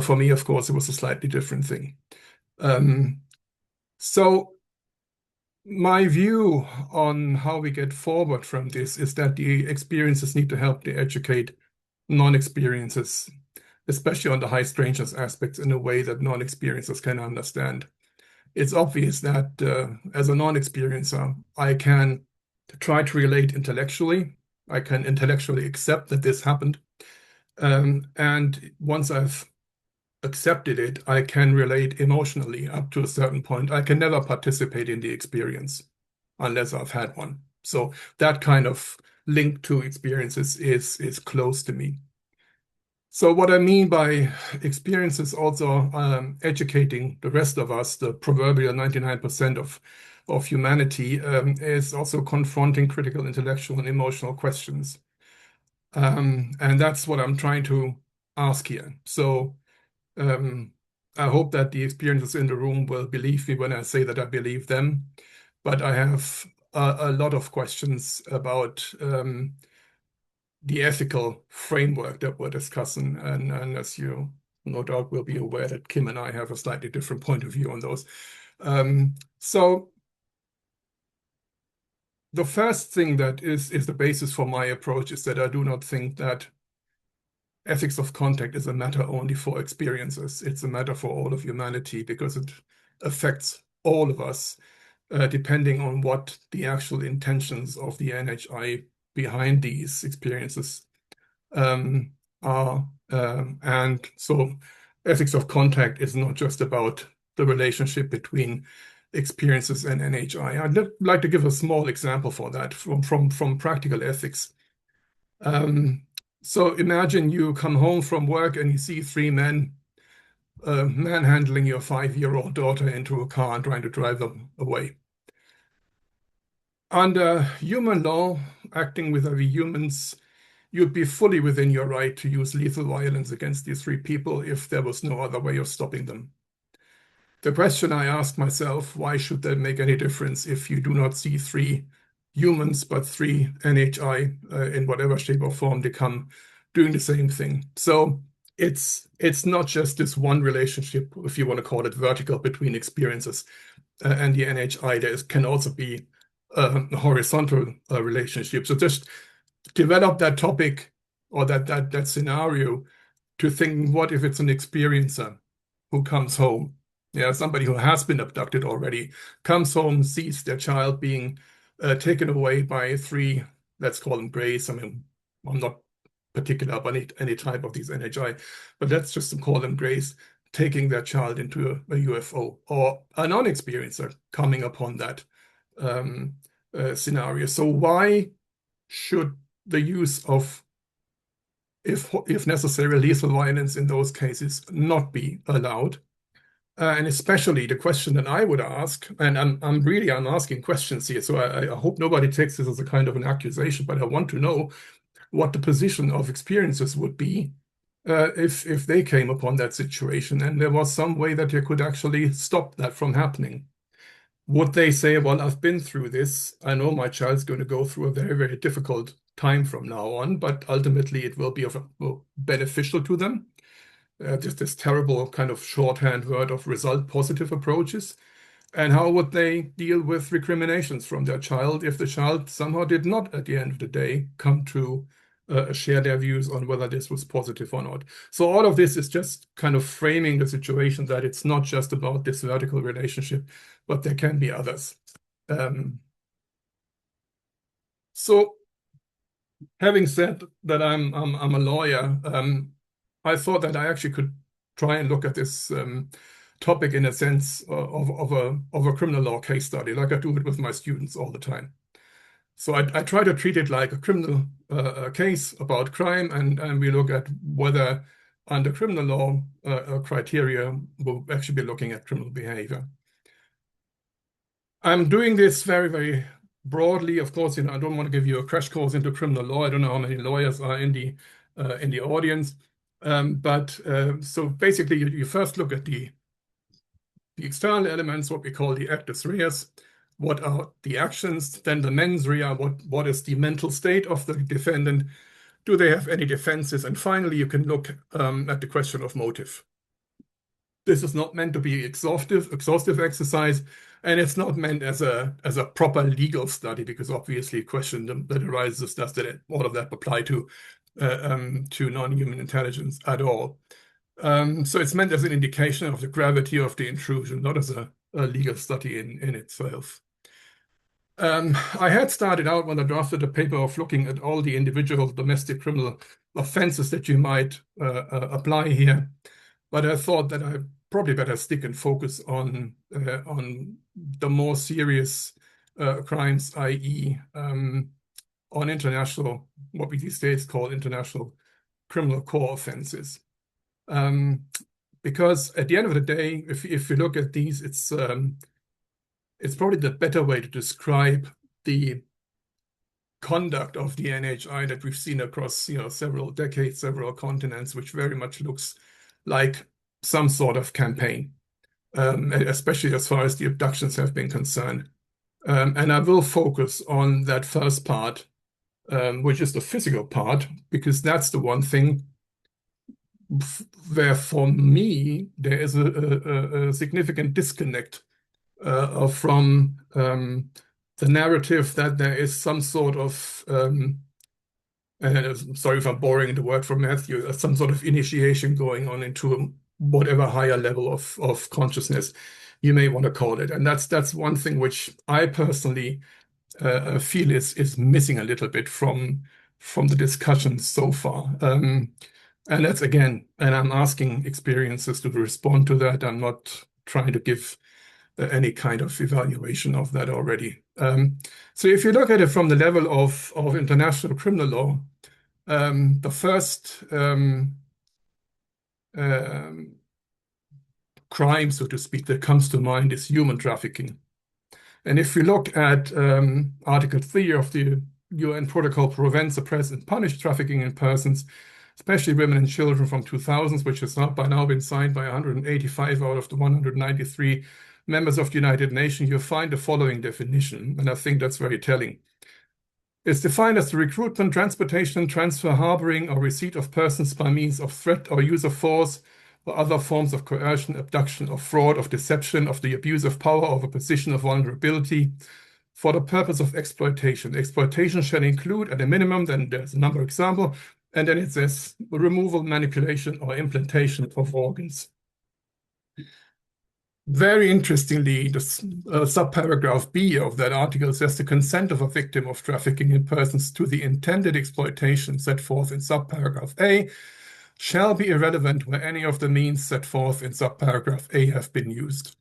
for me, of course, it was a slightly different thing. So my view on how we get forward from this is that the experiences need to help to educate non-experiences, especially on the high strangeness aspects, in a way that non-experiences can understand. It's obvious that as a non-experiencer, I can try to relate intellectually. I can intellectually accept that this happened. And once I've accepted it, I can relate emotionally up to a certain point. I can never participate in the experience unless I've had one. So that kind of link to experiences is close to me. So what I mean by experience is also educating the rest of us, the proverbial 99% of humanity, is also confronting critical intellectual and emotional questions. And that's what I'm trying to ask here. So I hope that the experiences in the room will believe me when I say that I believe them. But I have a lot of questions about the ethical framework that we're discussing. And as you no doubt will be aware, that Kim and I have a slightly different point of view on those. So the first thing that is the basis for my approach is that I do not think that ethics of contact is a matter only for experiences. It's a matter for all of humanity, because it affects all of us, depending on what the actual intentions of the NHI behind these experiences are. And so ethics of contact is not just about the relationship between experiences and NHI. I'd like to give a small example for that from practical ethics. So imagine you come home from work and you see three men manhandling your 5-year-old daughter into a car and trying to drive them away. Under human law, acting with other humans, you'd be fully within your right to use lethal violence against these three people if there was no other way of stopping them. The question I ask myself, why should that make any difference if you do not see three humans, but three NHI in whatever shape or form they come, doing the same thing? So it's not just this one relationship, if you want to call it vertical, between experiences and the NHI. There can also be a horizontal relationship. So just develop that topic or that scenario to think, what if it's an experiencer who comes home? Yeah, somebody who has been abducted already comes home, sees their child being taken away by three, let's call them grays. I mean, I'm not particular about any type of these NHI, but let's just call them grays, taking their child into a UFO, or a non-experiencer coming upon that scenario. So why should the use of, if necessary, lethal violence in those cases not be allowed? And especially the question that I would ask, and I'm asking questions here, so I hope nobody takes this as a kind of an accusation, but I want to know what the position of experiences would be if they came upon that situation and there was some way that you could actually stop that from happening. would they say, well, I've been through this. I know my child's going to go through a very, very difficult time from now on, but ultimately it will be beneficial to them. Just this terrible kind of shorthand word of result positive approaches. And how would they deal with recriminations from their child if the child somehow did not, at the end of the day, come to share their views on whether this was positive or not? So all of this is just kind of framing the situation that it's not just about this vertical relationship, but there can be others. So having said that I'm a lawyer, I thought that I actually could try and look at this topic in a sense of a criminal law case study, like I do it with my students all the time. So I try to treat it like a criminal case about crime, and we look at whether under criminal law criteria we'll actually be looking at criminal behavior. I'm doing this very, very broadly. Of course, I don't want to give you a crash course into criminal law. I don't know how many lawyers are in the audience. So basically, you first look at the external elements, what we call the actus reus. What are the actions? Then the mens rea, what is the mental state of the defendant? Do they have any defenses? And finally, you can look at the question of motive. This is not meant to be exhaustive exercise, and it's not meant as a proper legal study, because obviously a question that arises, does that all of that apply to non-human intelligence at all? So it's meant as an indication of the gravity of the intrusion, not as a legal study in itself. I had started out when I drafted a paper of looking at all the individual domestic criminal offenses that you might apply here, but I thought that I probably better stick and focus on the more serious crimes, i.e. On international, what we these days call international criminal core offenses. Because at the end of the day, if you look at these, it's probably the better way to describe the conduct of the NHI that we've seen across several decades, several continents, which very much looks like some sort of campaign, especially as far as the abductions have been concerned. And I will focus on that first part, which is the physical part, because that's the one thing where, for me, there is a significant disconnect from the narrative that there is some sort of, sorry if I'm borrowing the word from Matthew, some sort of initiation going on into whatever higher level of consciousness you may want to call it. And that's one thing which I personally feel is missing a little bit from the discussion so far. And that's, again, and I'm asking experiences to respond to that. I'm not trying to give any kind of evaluation of that already. So if you look at it from the level of international criminal law, the first crime, so to speak, that comes to mind is human trafficking. And if you look at Article 3 of the UN Protocol Prevent, Suppress, and Punish Trafficking in Persons, especially women and children, from 2000, which has by now been signed by 185 out of the 193 members of the United Nations, you find the following definition, and I think that's very telling. It's defined as the recruitment, transportation, transfer, harboring, or receipt of persons by means of threat or use of force or other forms of coercion, abduction, of fraud, of deception, of the abuse of power, of a position of vulnerability for the purpose of exploitation. Exploitation shall include, at a minimum, then there's a number of examples, and then it says removal, manipulation, or implantation of organs. Very interestingly, the subparagraph B of that article says the consent of a victim of trafficking in persons to the intended exploitation set forth in subparagraph A shall be irrelevant where any of the means set forth in subparagraph A have been used.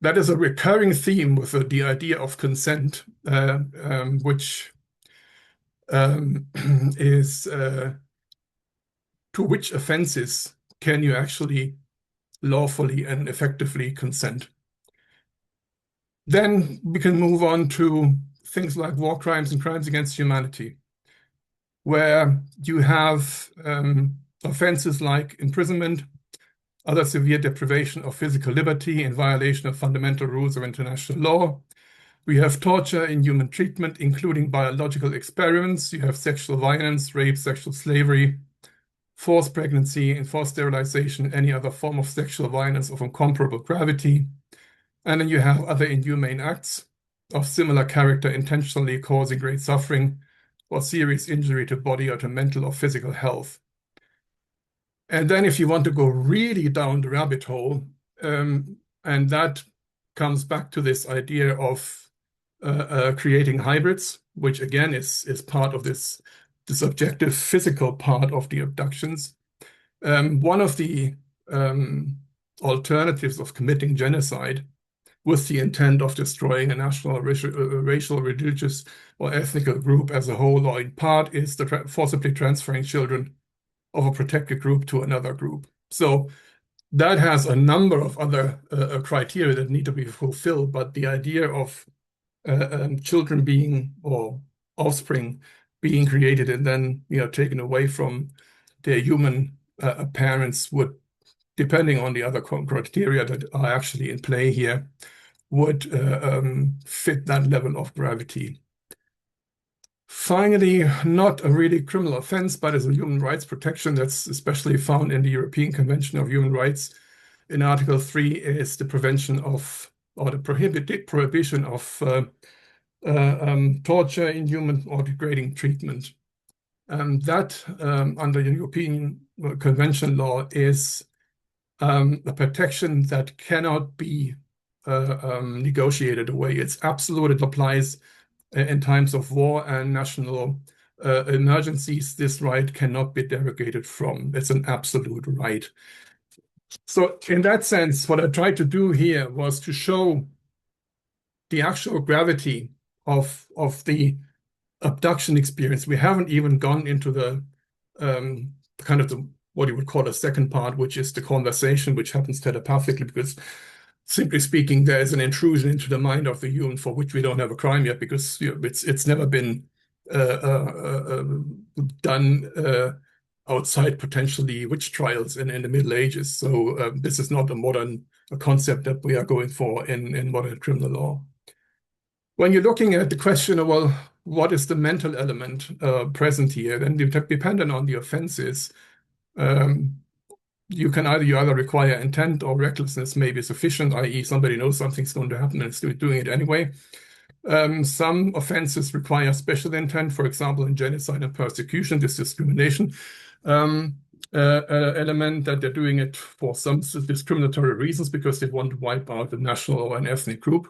That is a recurring theme with the idea of consent, which is to which offenses can you actually lawfully and effectively consent. Then we can move on to things like war crimes and crimes against humanity, where you have offenses like imprisonment, other severe deprivation of physical liberty in violation of fundamental rules of international law. We have torture, inhuman treatment, including biological experiments. You have sexual violence, rape, sexual slavery, forced pregnancy, enforced sterilization, any other form of sexual violence of incomparable gravity. And then you have other inhumane acts of similar character, intentionally causing great suffering or serious injury to body or to mental or physical health. And then if you want to go really down the rabbit hole, and that comes back to this idea of creating hybrids, which again is part of this objective physical part of the abductions. One of the alternatives of committing genocide with the intent of destroying a national, racial, religious, or ethnic group as a whole or in part is the forcibly transferring children of a protected group to another group. So that has a number of other criteria that need to be fulfilled, but the idea of children being, or offspring being created and then taken away from their human parents would, depending on the other criteria that are actually in play here, would fit that level of gravity. Finally, not a really criminal offense, but as a human rights protection that's especially found in the European Convention of Human Rights in Article 3 is the prevention of, or the prohibition of torture, inhuman or degrading treatment. That, under the European Convention law, is a protection that cannot be negotiated away. It's absolute. It applies in times of war and national emergencies. This right cannot be derogated from. It's an absolute right. So in that sense, what I tried to do here was to show the actual gravity of the abduction experience. We haven't even gone into the kind of what you would call a second part, which is the conversation, which happens telepathically, because simply speaking, there is an intrusion into the mind of the human for which we don't have a crime yet, because it's never been done outside potentially witch trials in the Middle Ages. So this is not a modern concept that we are going for in modern criminal law. When you're looking at the question of, well, what is the mental element present here, then dependent on the offenses, you either require intent or recklessness may be sufficient, i.e. somebody knows something's going to happen and is doing it anyway. Some offenses require special intent, for example, in genocide and persecution, this discrimination element, that they're doing it for some discriminatory reasons because they want to wipe out a national or an ethnic group.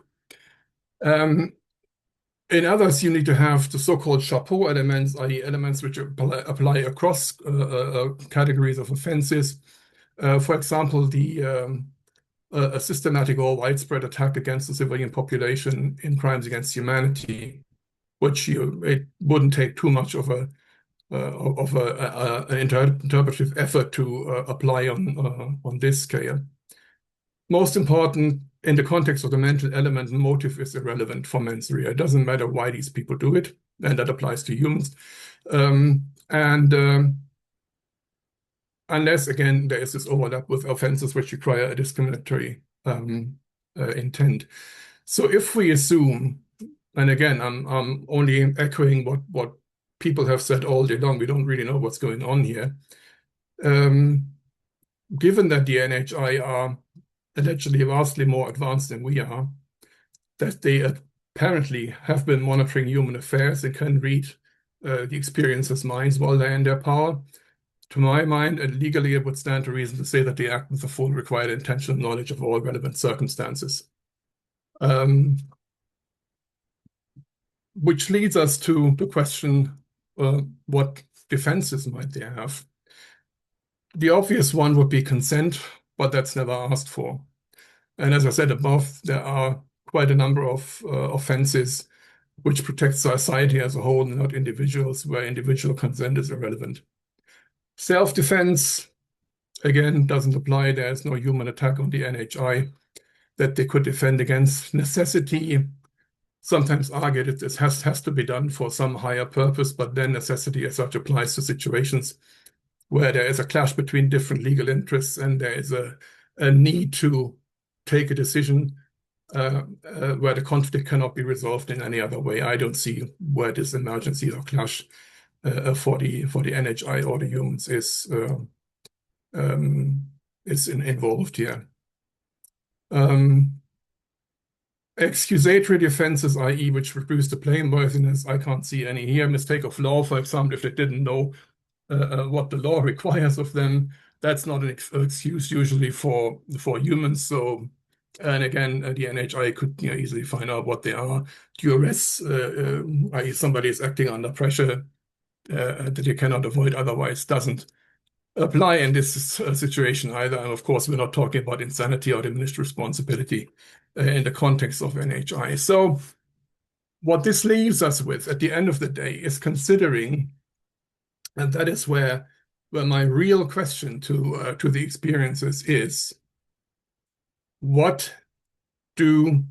In others, you need to have the so-called chapeau elements, i.e. elements which apply across categories of offenses. For example, a systematic or widespread attack against the civilian population in crimes against humanity, which it wouldn't take too much of an interpretive effort to apply on this scale. Most important, in the context of the mental element, motive is irrelevant for mens rea. It doesn't matter why these people do it, and that applies to humans. Unless, again, there is this overlap with offenses which require a discriminatory intent. So if we assume, and again, I'm only echoing what people have said all day long, we don't really know what's going on here. Given that the NHI are allegedly vastly more advanced than we are, that they apparently have been monitoring human affairs and can read the experiences' minds while they're in their power. To my mind, and legally, it would stand to reason to say that they act with the full required intentional knowledge of all relevant circumstances. Which leads us to the question, what defenses might they have? The obvious one would be consent, but that's never asked for. And as I said above, there are quite a number of offenses which protect society as a whole and not individuals, where individual consent is irrelevant. Self-defense, again, doesn't apply. There's no human attack on the NHI that they could defend against. Necessity, sometimes argued that this has to be done for some higher purpose, but then necessity as such applies to situations where there is a clash between different legal interests and there is a need to take a decision where the conflict cannot be resolved in any other way. I don't see where this emergency or clash for the NHI or the humans is involved here. Excusatory defenses, i.e., which reduce the blameworthiness, I can't see any here. Mistake of law, for example, if they didn't know what the law requires of them, that's not an excuse usually for humans. So, and again, the NHI could easily find out what they are. Duress, i.e., somebody is acting under pressure that you cannot avoid otherwise, doesn't apply in this situation either. And of course, we're not talking about insanity or diminished responsibility in the context of NHI. So what this leaves us with at the end of the day is considering, and that is where my real question to the experiences is, what do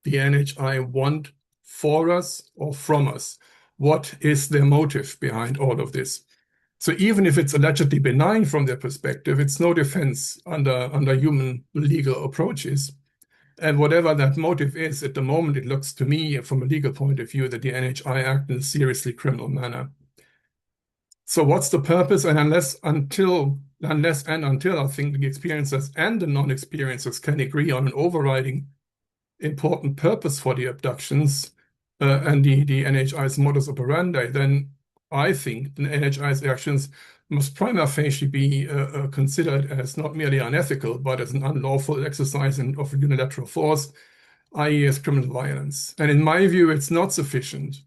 the NHI want for us or from us? What is their motive behind all of this? So even if it's allegedly benign from their perspective, it's no defense under human legal approaches. And whatever that motive is, at the moment, it looks to me, from a legal point of view, that the NHI act in a seriously criminal manner. So what's the purpose? And unless and until I think the experiencers and the non-experiencers can agree on an overriding important purpose for the abductions and the NHI's modus operandi, then I think the NHI's actions must prima facie be considered as not merely unethical, but as an unlawful exercise of unilateral force, i.e. as criminal violence. And in my view, it's not sufficient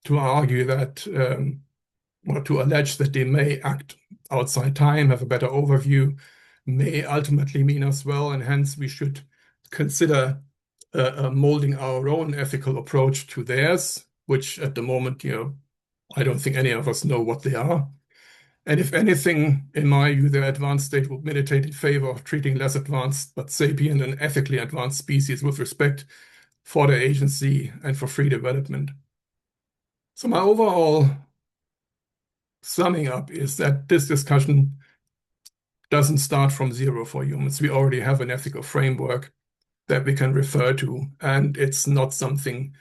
to argue that, or to allege that they may act outside time, have a better overview, may ultimately mean us well, and hence we should consider molding our own ethical approach to theirs, which at the moment, I don't think any of us know what they are. And if anything, in my view, their advanced state would militate in favor of treating less advanced but sapient and ethically advanced species with respect for their agency and for free development. So my overall summing up is that this discussion doesn't start from zero for humans. We already have an ethical framework that we can refer to, and it's not something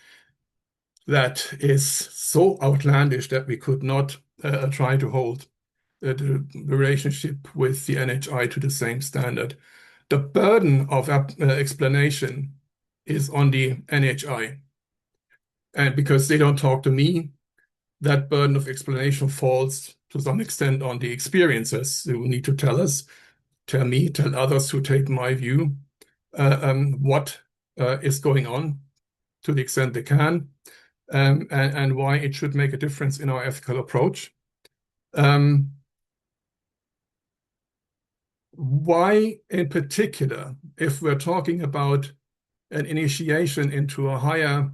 that is so outlandish that we could not try to hold the relationship with the NHI to the same standard. The burden of explanation is on the NHI. And because they don't talk to me, that burden of explanation falls to some extent on the experiencers who need to tell us, tell me, tell others who take my view, what is going on to the extent they can, and why it should make a difference in our ethical approach. Why, in particular, if we're talking about an initiation into a higher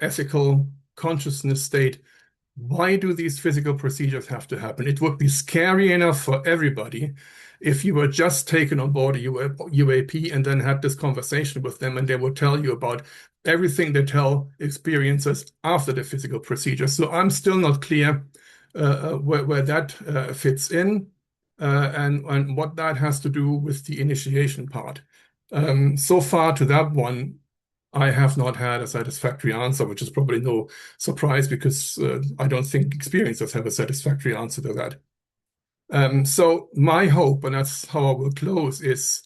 ethical consciousness state, why do these physical procedures have to happen? It would be scary enough for everybody if you were just taken on board a UAP and then had this conversation with them and they would tell you about everything they tell experiencers after the physical procedure. So I'm still not clear where that fits in and what that has to do with the initiation part. So far to that one, I have not had a satisfactory answer, which is probably no surprise because I don't think experiencers have a satisfactory answer to that. So my hope, and that's how I will close, is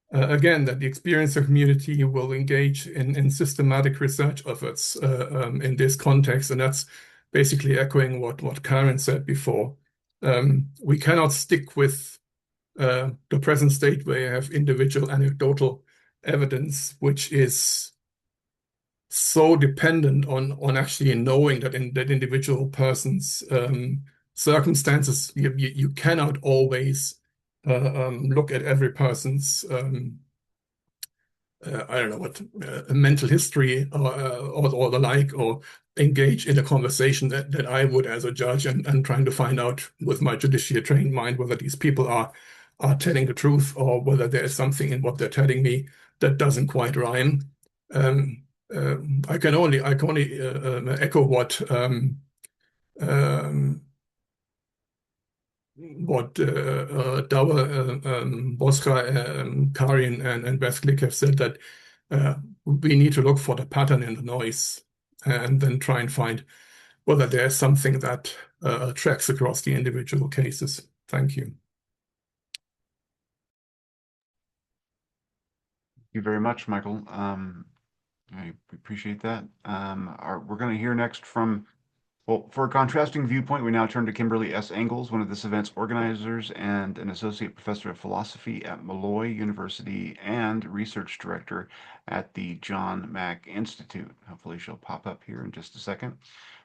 again that the experiencer community will engage in systematic research efforts in this context, and that's basically echoing what Karen said before. We cannot stick with the present state where you have individual anecdotal evidence, which is so dependent on actually knowing that in that individual person's circumstances, you cannot always look at every person's I don't know what mental history or the like, or engage in a conversation that I would as a judge and trying to find out with my judicially trained mind whether these people are telling the truth or whether there is something in what they're telling me that doesn't quite rhyme. I can only echo what what Bosca, Karin, and Beth Glick have said, that we need to look for the pattern in the noise and then try and find whether there's something that tracks across the individual cases. Thank you. Thank you very much, Michael. I appreciate that. We're going to hear next from, well, for a contrasting viewpoint, we now turn to Kimberly S. Engels, one of this event's organizers and an associate professor of philosophy at Malloy University and research director at the John Mack Institute. Hopefully she'll pop up here in just a second.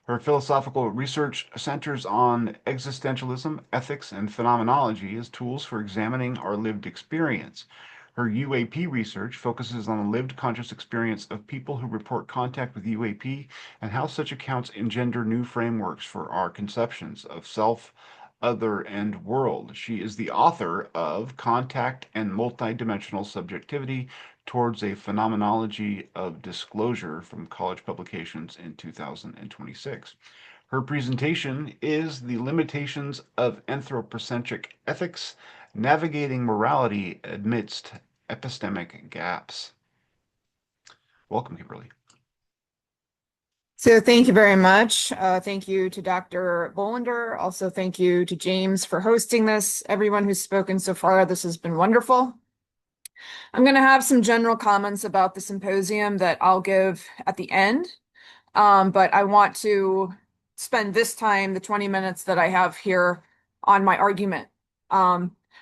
Her philosophical research centers on existentialism, ethics, and phenomenology as tools for examining our lived experience. Her UAP research focuses on the lived conscious experience of people who report contact with UAP and how such accounts engender new frameworks for our conceptions of self, other, and world. She is the author of Contact and Multidimensional Subjectivity Towards a Phenomenology of Disclosure from College Publications in 2026. Her presentation is The Limitations of Anthropocentric Ethics, Navigating Morality Amidst Epistemic Gaps. Welcome, Kimberly. So thank you very much. Thank you to Dr. Bolander. Also, thank you to James for hosting this. Everyone who's spoken so far, this has been wonderful. I'm going to have some general comments about the symposium that I'll give at the end, but I want to spend this time, the 20 minutes that I have here, on my argument.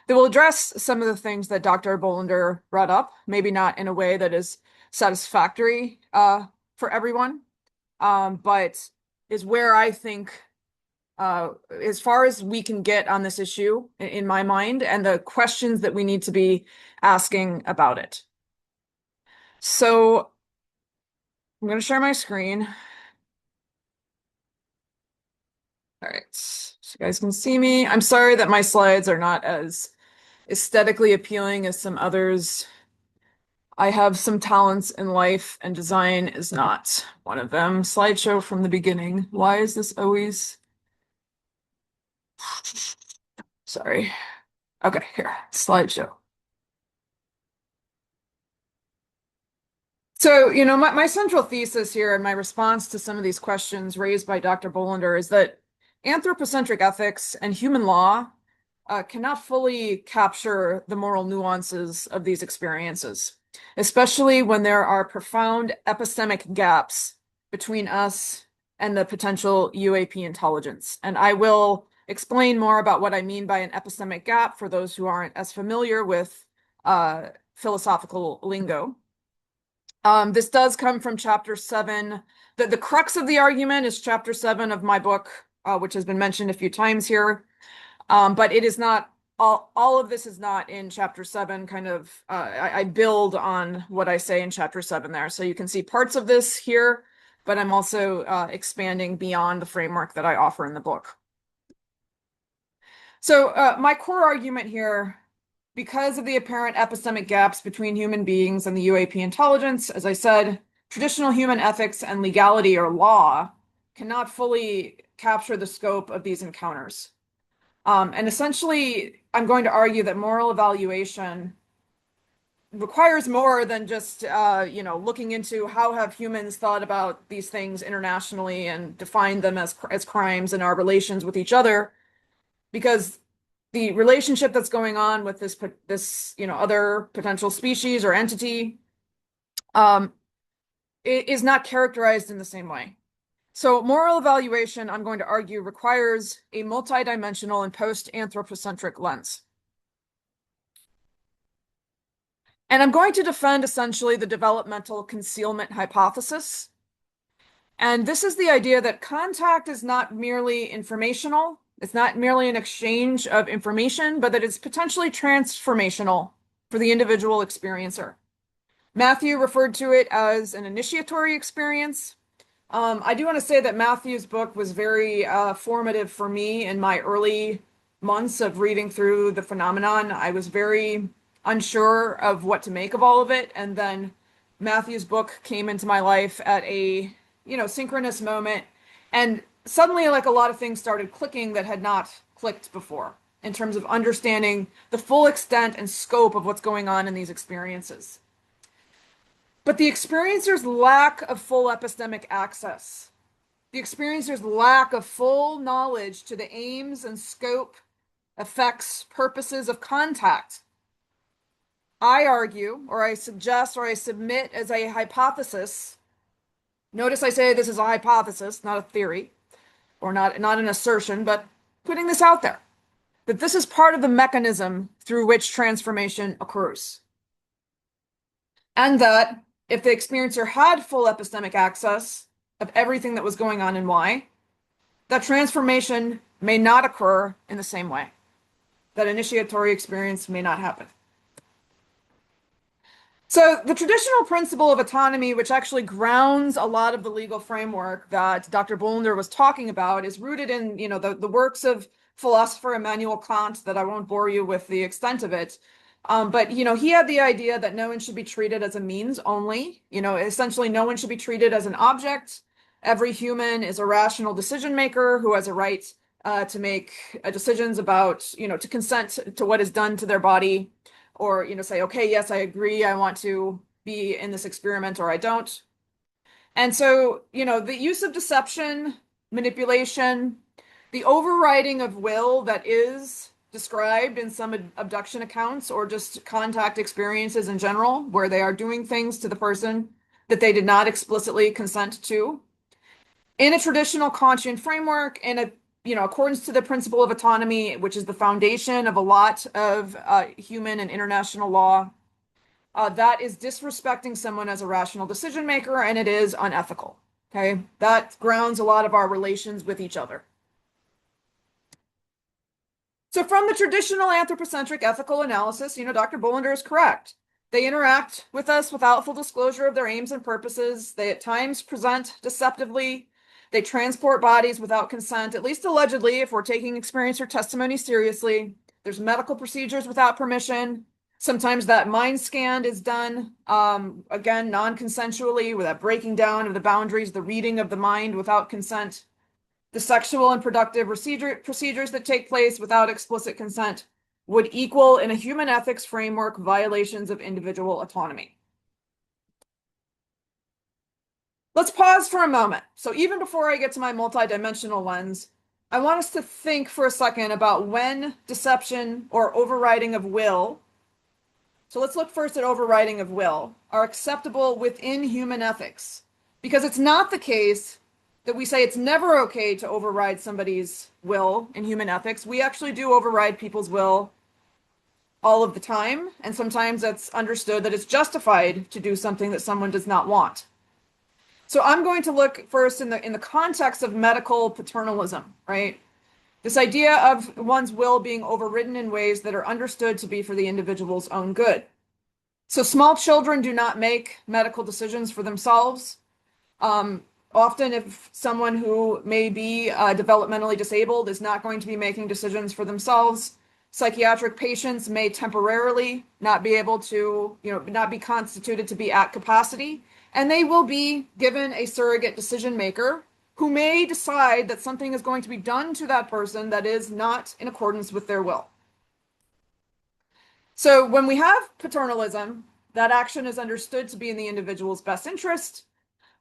That will address some of the things that Dr. Bolander brought up, maybe not in a way that is satisfactory for everyone, but is where I think, as far as we can get on this issue in my mind, and the questions that we need to be asking about it. So I'm going to share my screen. All right, so you guys can see me. I'm sorry that my slides are not as aesthetically appealing as some others. I have some talents in life, and design is not one of them. Slideshow from the beginning. Why is this always... Sorry. Okay, here, slideshow. So, my central thesis here and my response to some of these questions raised by Dr. Bolander is that anthropocentric ethics and human law cannot fully capture the moral nuances of these experiences, especially when there are profound epistemic gaps between us and the potential UAP intelligence. And I will explain more about what I mean by an epistemic gap for those who aren't as familiar with philosophical lingo. This does come from chapter 7. The crux of the argument is chapter 7 of my book, which has been mentioned a few times here. But it is not, all of this is not in chapter 7, kind of, I build on what I say in chapter 7 there. So you can see parts of this here, but I'm also expanding beyond the framework that I offer in the book. So my core argument here, because of the apparent epistemic gaps between human beings and the UAP intelligence, as I said, traditional human ethics and legality or law cannot fully capture the scope of these encounters. And essentially, I'm going to argue that moral evaluation requires more than just, looking into how have humans thought about these things internationally and defined them as crimes in our relations with each other, because the relationship that's going on with this other potential species or entity is not characterized in the same way. So moral evaluation, I'm going to argue, requires a multidimensional and post-anthropocentric lens. And I'm going to defend essentially the developmental concealment hypothesis. And this is the idea that contact is not merely informational. It's not merely an exchange of information, but that it's potentially transformational for the individual experiencer. Matthew referred to it as an initiatory experience. I do want to say that Matthew's book was very formative for me in my early months of reading through the phenomenon. I was very unsure of what to make of all of it. And then Matthew's book came into my life at a, synchronous moment. And suddenly, like, a lot of things started clicking that had not clicked before. in terms of understanding the full extent and scope of what's going on in these experiences. But the experiencer's lack of full epistemic access, the experiencer's lack of full knowledge to the aims and scope, effects, purposes of contact, I argue, or I suggest, or I submit as a hypothesis. Notice I say this is a hypothesis, not a theory, or not an assertion, but putting this out there, that this is part of the mechanism through which transformation occurs. And that if the experiencer had full epistemic access of everything that was going on in Y, that transformation may not occur in the same way. That initiatory experience may not happen. So the traditional principle of autonomy, which actually grounds a lot of the legal framework that Dr. Bolender was talking about, is rooted in, the works of philosopher Immanuel Kant, that I won't bore you with the extent of it. But he had the idea that no one should be treated as a means only. Essentially, no one should be treated as an object. Every human is a rational decision maker who has a right to make decisions about, to consent to what is done to their body, or say, okay, yes, I agree, I want to be in this experiment, or I don't. And so the use of deception, manipulation, the overriding of will that is described in some abduction accounts, or just contact experiences in general, where they are doing things to the person that they did not explicitly consent to, in a traditional Kantian framework, in a accordance to the principle of autonomy, which is the foundation of a lot of human and international law, that is disrespecting someone as a rational decision maker, and it is unethical. Okay, that grounds a lot of our relations with each other. So from the traditional anthropocentric ethical analysis, Dr. Bolender is correct. They interact with us without full disclosure of their aims and purposes. They at times present deceptively. They transport bodies without consent, at least allegedly, if we're taking experiencer testimony seriously. There's medical procedures without permission. Sometimes that mind scan is done, again, non-consensually, with that breaking down of the boundaries, the reading of the mind without consent. The sexual and productive procedures that take place without explicit consent would equal, in a human ethics framework, violations of individual autonomy. Let's pause for a moment. So even before I get to my multidimensional lens, I want us to think for a second about when deception or overriding of will, so let's look first at overriding of will, are acceptable within human ethics. Because it's not the case that we say it's never okay to override somebody's will in human ethics. We actually do override people's will all of the time, and sometimes it's understood that it's justified to do something that someone does not want. So I'm going to look first in the context of medical paternalism, right? This idea of one's will being overridden in ways that are understood to be for the individual's own good. So small children do not make medical decisions for themselves. Often if someone who may be developmentally disabled is not going to be making decisions for themselves, psychiatric patients may temporarily not be able to, not be constituted to be at capacity, and they will be given a surrogate decision maker who may decide that something is going to be done to that person that is not in accordance with their will. So when we have paternalism, that action is understood to be in the individual's best interest.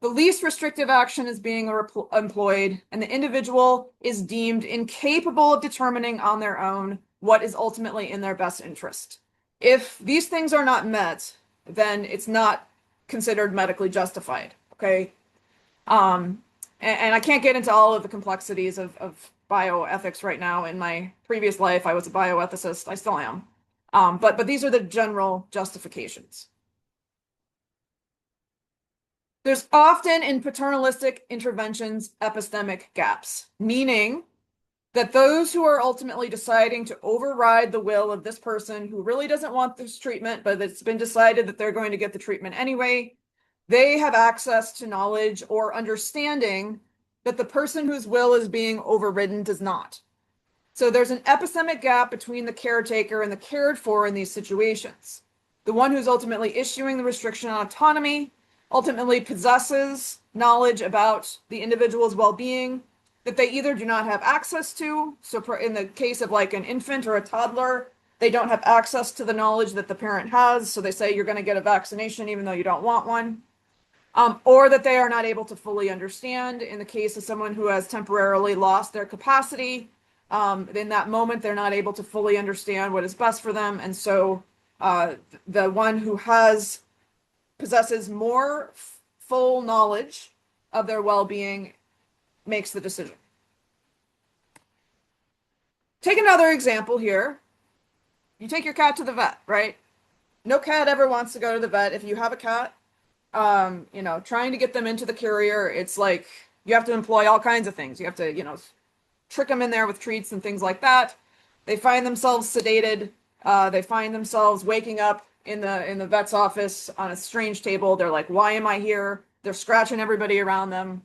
The least restrictive action is being employed, and the individual is deemed incapable of determining on their own what is ultimately in their best interest. If these things are not met, then it's not considered medically justified, okay? And I can't get into all of the complexities of bioethics right now. In my previous life, I was a bioethicist. I still am. But these are the general justifications. There's often in paternalistic interventions epistemic gaps, meaning that those who are ultimately deciding to override the will of this person who really doesn't want this treatment, but it's been decided that they're going to get the treatment anyway, they have access to knowledge or understanding that the person whose will is being overridden does not. So there's an epistemic gap between the caretaker and the cared for in these situations. The one who's ultimately issuing the restriction on autonomy ultimately possesses knowledge about the individual's well-being, that they either do not have access to. So in the case of like an infant or a toddler, they don't have access to the knowledge that the parent has. So they say you're going to get a vaccination even though you don't want one. Or that they are not able to fully understand. In the case of someone who has temporarily lost their capacity, in that moment, they're not able to fully understand what is best for them. And so the one who possesses more full knowledge of their well-being makes the decision. Take another example here. You take your cat to the vet, right? No cat ever wants to go to the vet. If you have a cat, trying to get them into the carrier, it's like you have to employ all kinds of things. You have to, trick them in there with treats and things like that. They find themselves sedated. They find themselves waking up in the vet's office on a strange table. They're like, why am I here? They're scratching everybody around them.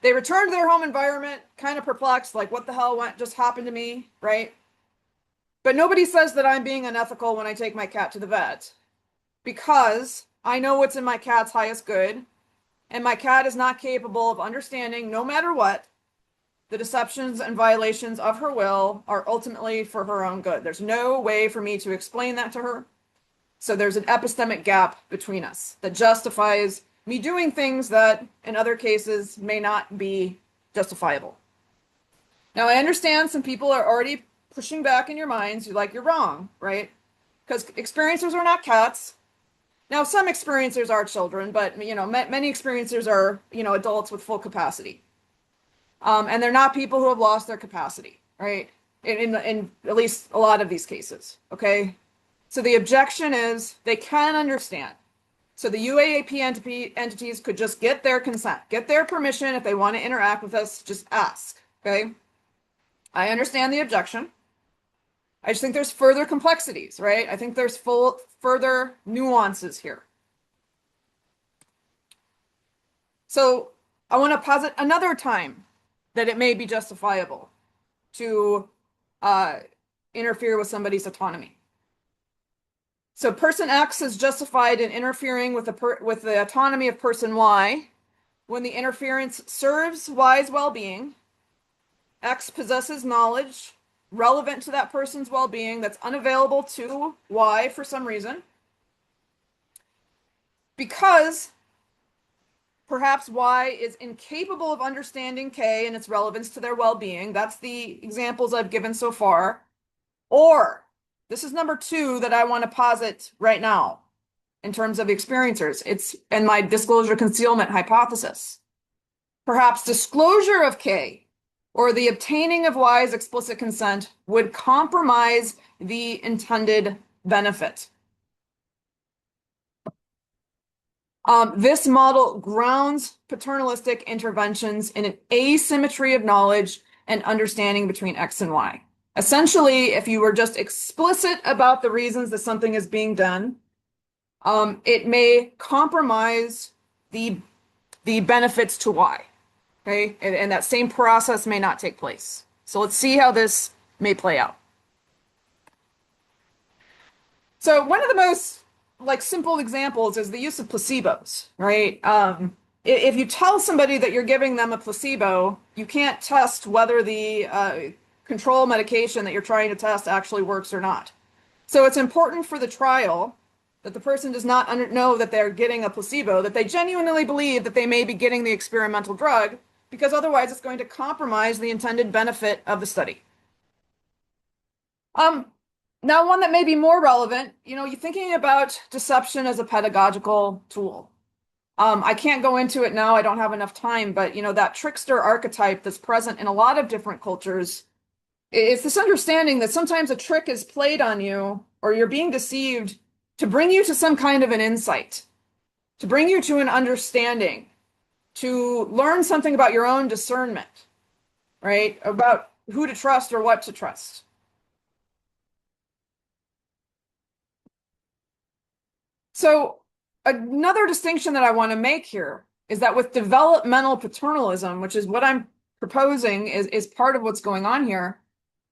They return to their home environment, kind of perplexed, like what the hell just happened to me, right? But nobody says that I'm being unethical when I take my cat to the vet, because I know what's in my cat's highest good, and my cat is not capable of understanding, no matter what, the deceptions and violations of her will are ultimately for her own good. There's no way for me to explain that to her. So there's an epistemic gap between us that justifies me doing things that in other cases may not be justifiable. Now, I understand some people are already pushing back in your minds. You're like, you're wrong, right? Because experiencers are not cats. Now, some experiencers are children, but many experiencers are adults with full capacity. And they're not people who have lost their capacity, right? In at least a lot of these cases, okay? So the objection is they can understand. So the UAP entities could just get their consent, get their permission if they want to interact with us, just ask, okay? I understand the objection. I just think there's further complexities, right? I think there's further nuances here. So I want to posit another time that it may be justifiable to interfere with somebody's autonomy. So person X is justified in interfering with the autonomy of person Y when the interference serves Y's well-being. X possesses knowledge relevant to that person's well-being that's unavailable to Y for some reason, because perhaps Y is incapable of understanding K and its relevance to their well-being. That's the examples I've given so far. Or, this is number 2 that I want to posit right now in terms of experiencers. It's in my disclosure concealment hypothesis. Perhaps disclosure of K or the obtaining of Y's explicit consent would compromise the intended benefit. This model grounds paternalistic interventions in an asymmetry of knowledge and understanding between X and Y. Essentially, if you were just explicit about the reasons that something is being done, it may compromise the benefits to Y, okay? And that same process may not take place. So let's see how this may play out. So one of the most simple examples is the use of placebos, right? If you tell somebody that you're giving them a placebo, you can't test whether the control medication that you're trying to test actually works or not. So it's important for the trial that the person does not know that they're getting a placebo, that they genuinely believe that they may be getting the experimental drug, because otherwise it's going to compromise the intended benefit of the study. Now, one that may be more relevant, you're thinking about deception as a pedagogical tool. I can't go into it now, I don't have enough time, but that trickster archetype that's present in a lot of different cultures, it's this understanding that sometimes a trick is played on you or you're being deceived to bring you to some kind of an insight, to bring you to an understanding, to learn something about your own discernment, right? About who to trust or what to trust. So another distinction that I want to make here is that with developmental paternalism, which is what I'm proposing is part of what's going on here,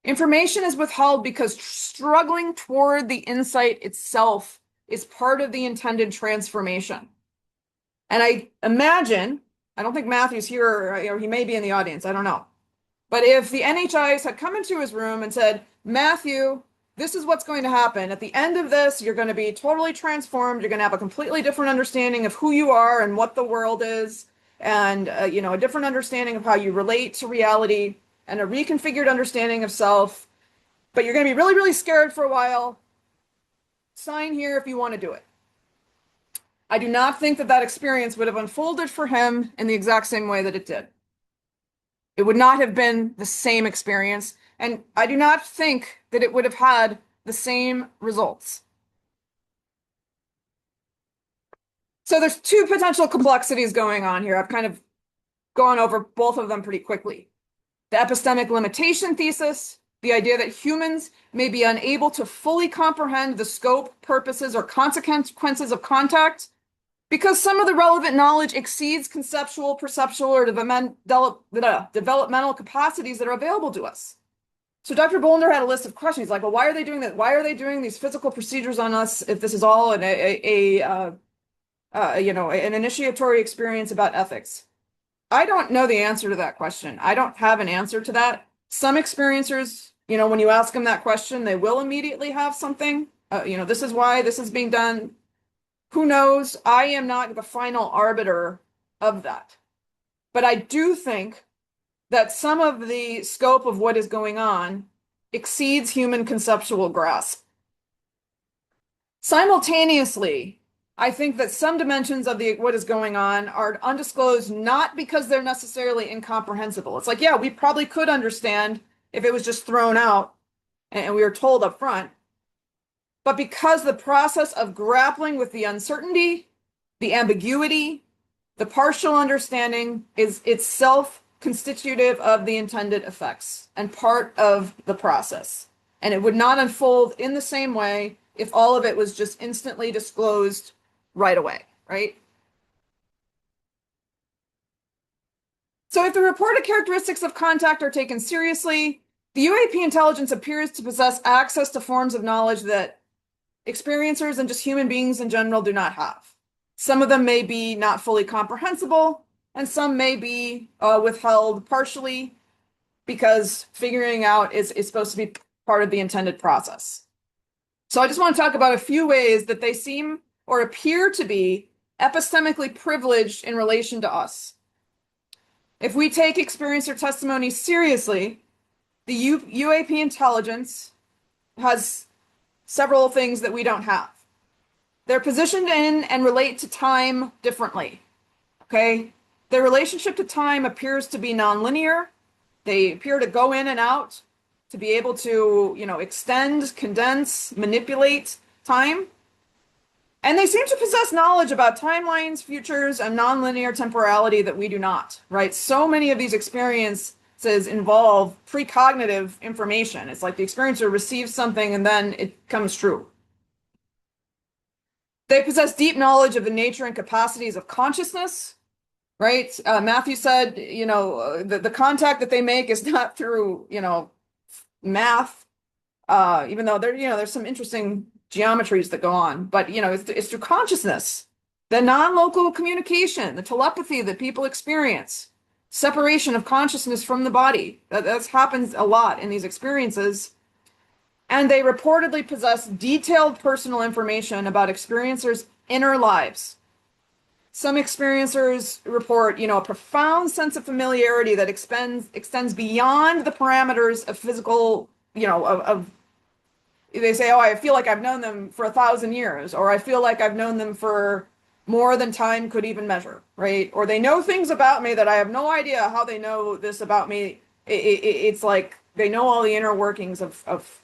information is withheld because struggling toward the insight itself is part of the intended transformation. And I imagine I don't think Matthew's here, or he may be in the audience, I don't know. But if the NHIs had come into his room and said, Matthew, this is what's going to happen. At the end of this, you're going to be totally transformed. You're going to have a completely different understanding of who you are and what the world is, and a different understanding of how you relate to reality, and a reconfigured understanding of self. But you're going to be really, really scared for a while. Sign here if you want to do it. I do not think that that experience would have unfolded for him in the exact same way that it did. It would not have been the same experience, and I do not think that it would have had the same results. So there's two potential complexities going on here. I've kind of gone over both of them pretty quickly. The epistemic limitation thesis, the idea that humans may be unable to fully comprehend the scope, purposes, or consequences of contact because some of the relevant knowledge exceeds conceptual, perceptual, or developmental capacities that are available to us. So Dr. Bolender had a list of questions like, well, why are they doing that? Why are they doing these physical procedures on us if this is all an initiatory experience about ethics? I don't know the answer to that question. I don't have an answer to that. Some experiencers, when you ask them that question, they will immediately have something. This is why this is being done. Who knows? I am not the final arbiter of that. But I do think that some of the scope of what is going on exceeds human conceptual grasp. Simultaneously, I think that some dimensions of what is going on are undisclosed, not because they're necessarily incomprehensible. It's like, yeah, we probably could understand if it was just thrown out and we were told up front. But because the process of grappling with the uncertainty, the ambiguity, the partial understanding is itself constitutive of the intended effects and part of the process. And it would not unfold in the same way if all of it was just instantly disclosed right away, right? So if the reported characteristics of contact are taken seriously, the UAP intelligence appears to possess access to forms of knowledge that experiencers and just human beings in general do not have. Some of them may be not fully comprehensible, and some may be withheld partially because figuring out is supposed to be part of the intended process. So I just want to talk about a few ways that they seem or appear to be epistemically privileged in relation to us. If we take experiencer testimony seriously, the UAP intelligence has several things that we don't have. They're positioned in and relate to time differently, okay? Their relationship to time appears to be nonlinear. They appear to go in and out, to be able to, extend, condense, manipulate time. And they seem to possess knowledge about timelines, futures, and nonlinear temporality that we do not, right? So many of these experiences involve precognitive information. It's like the experiencer receives something and then it comes true. They possess deep knowledge of the nature and capacities of consciousness, right? Matthew said, the contact that they make is not through, math, even though there's some interesting geometries that go on, but it's through consciousness, the non-local communication, the telepathy that people experience, separation of consciousness from the body. That happens a lot in these experiences. And they reportedly possess detailed personal information about experiencers' inner lives. Some experiencers report, a profound sense of familiarity that extends beyond the parameters of physical, they say, oh, I feel like I've known them for 1,000 years, or I feel like I've known them for more than time could even measure, right? Or they know things about me that I have no idea how they know this about me. It's like they know all the inner workings of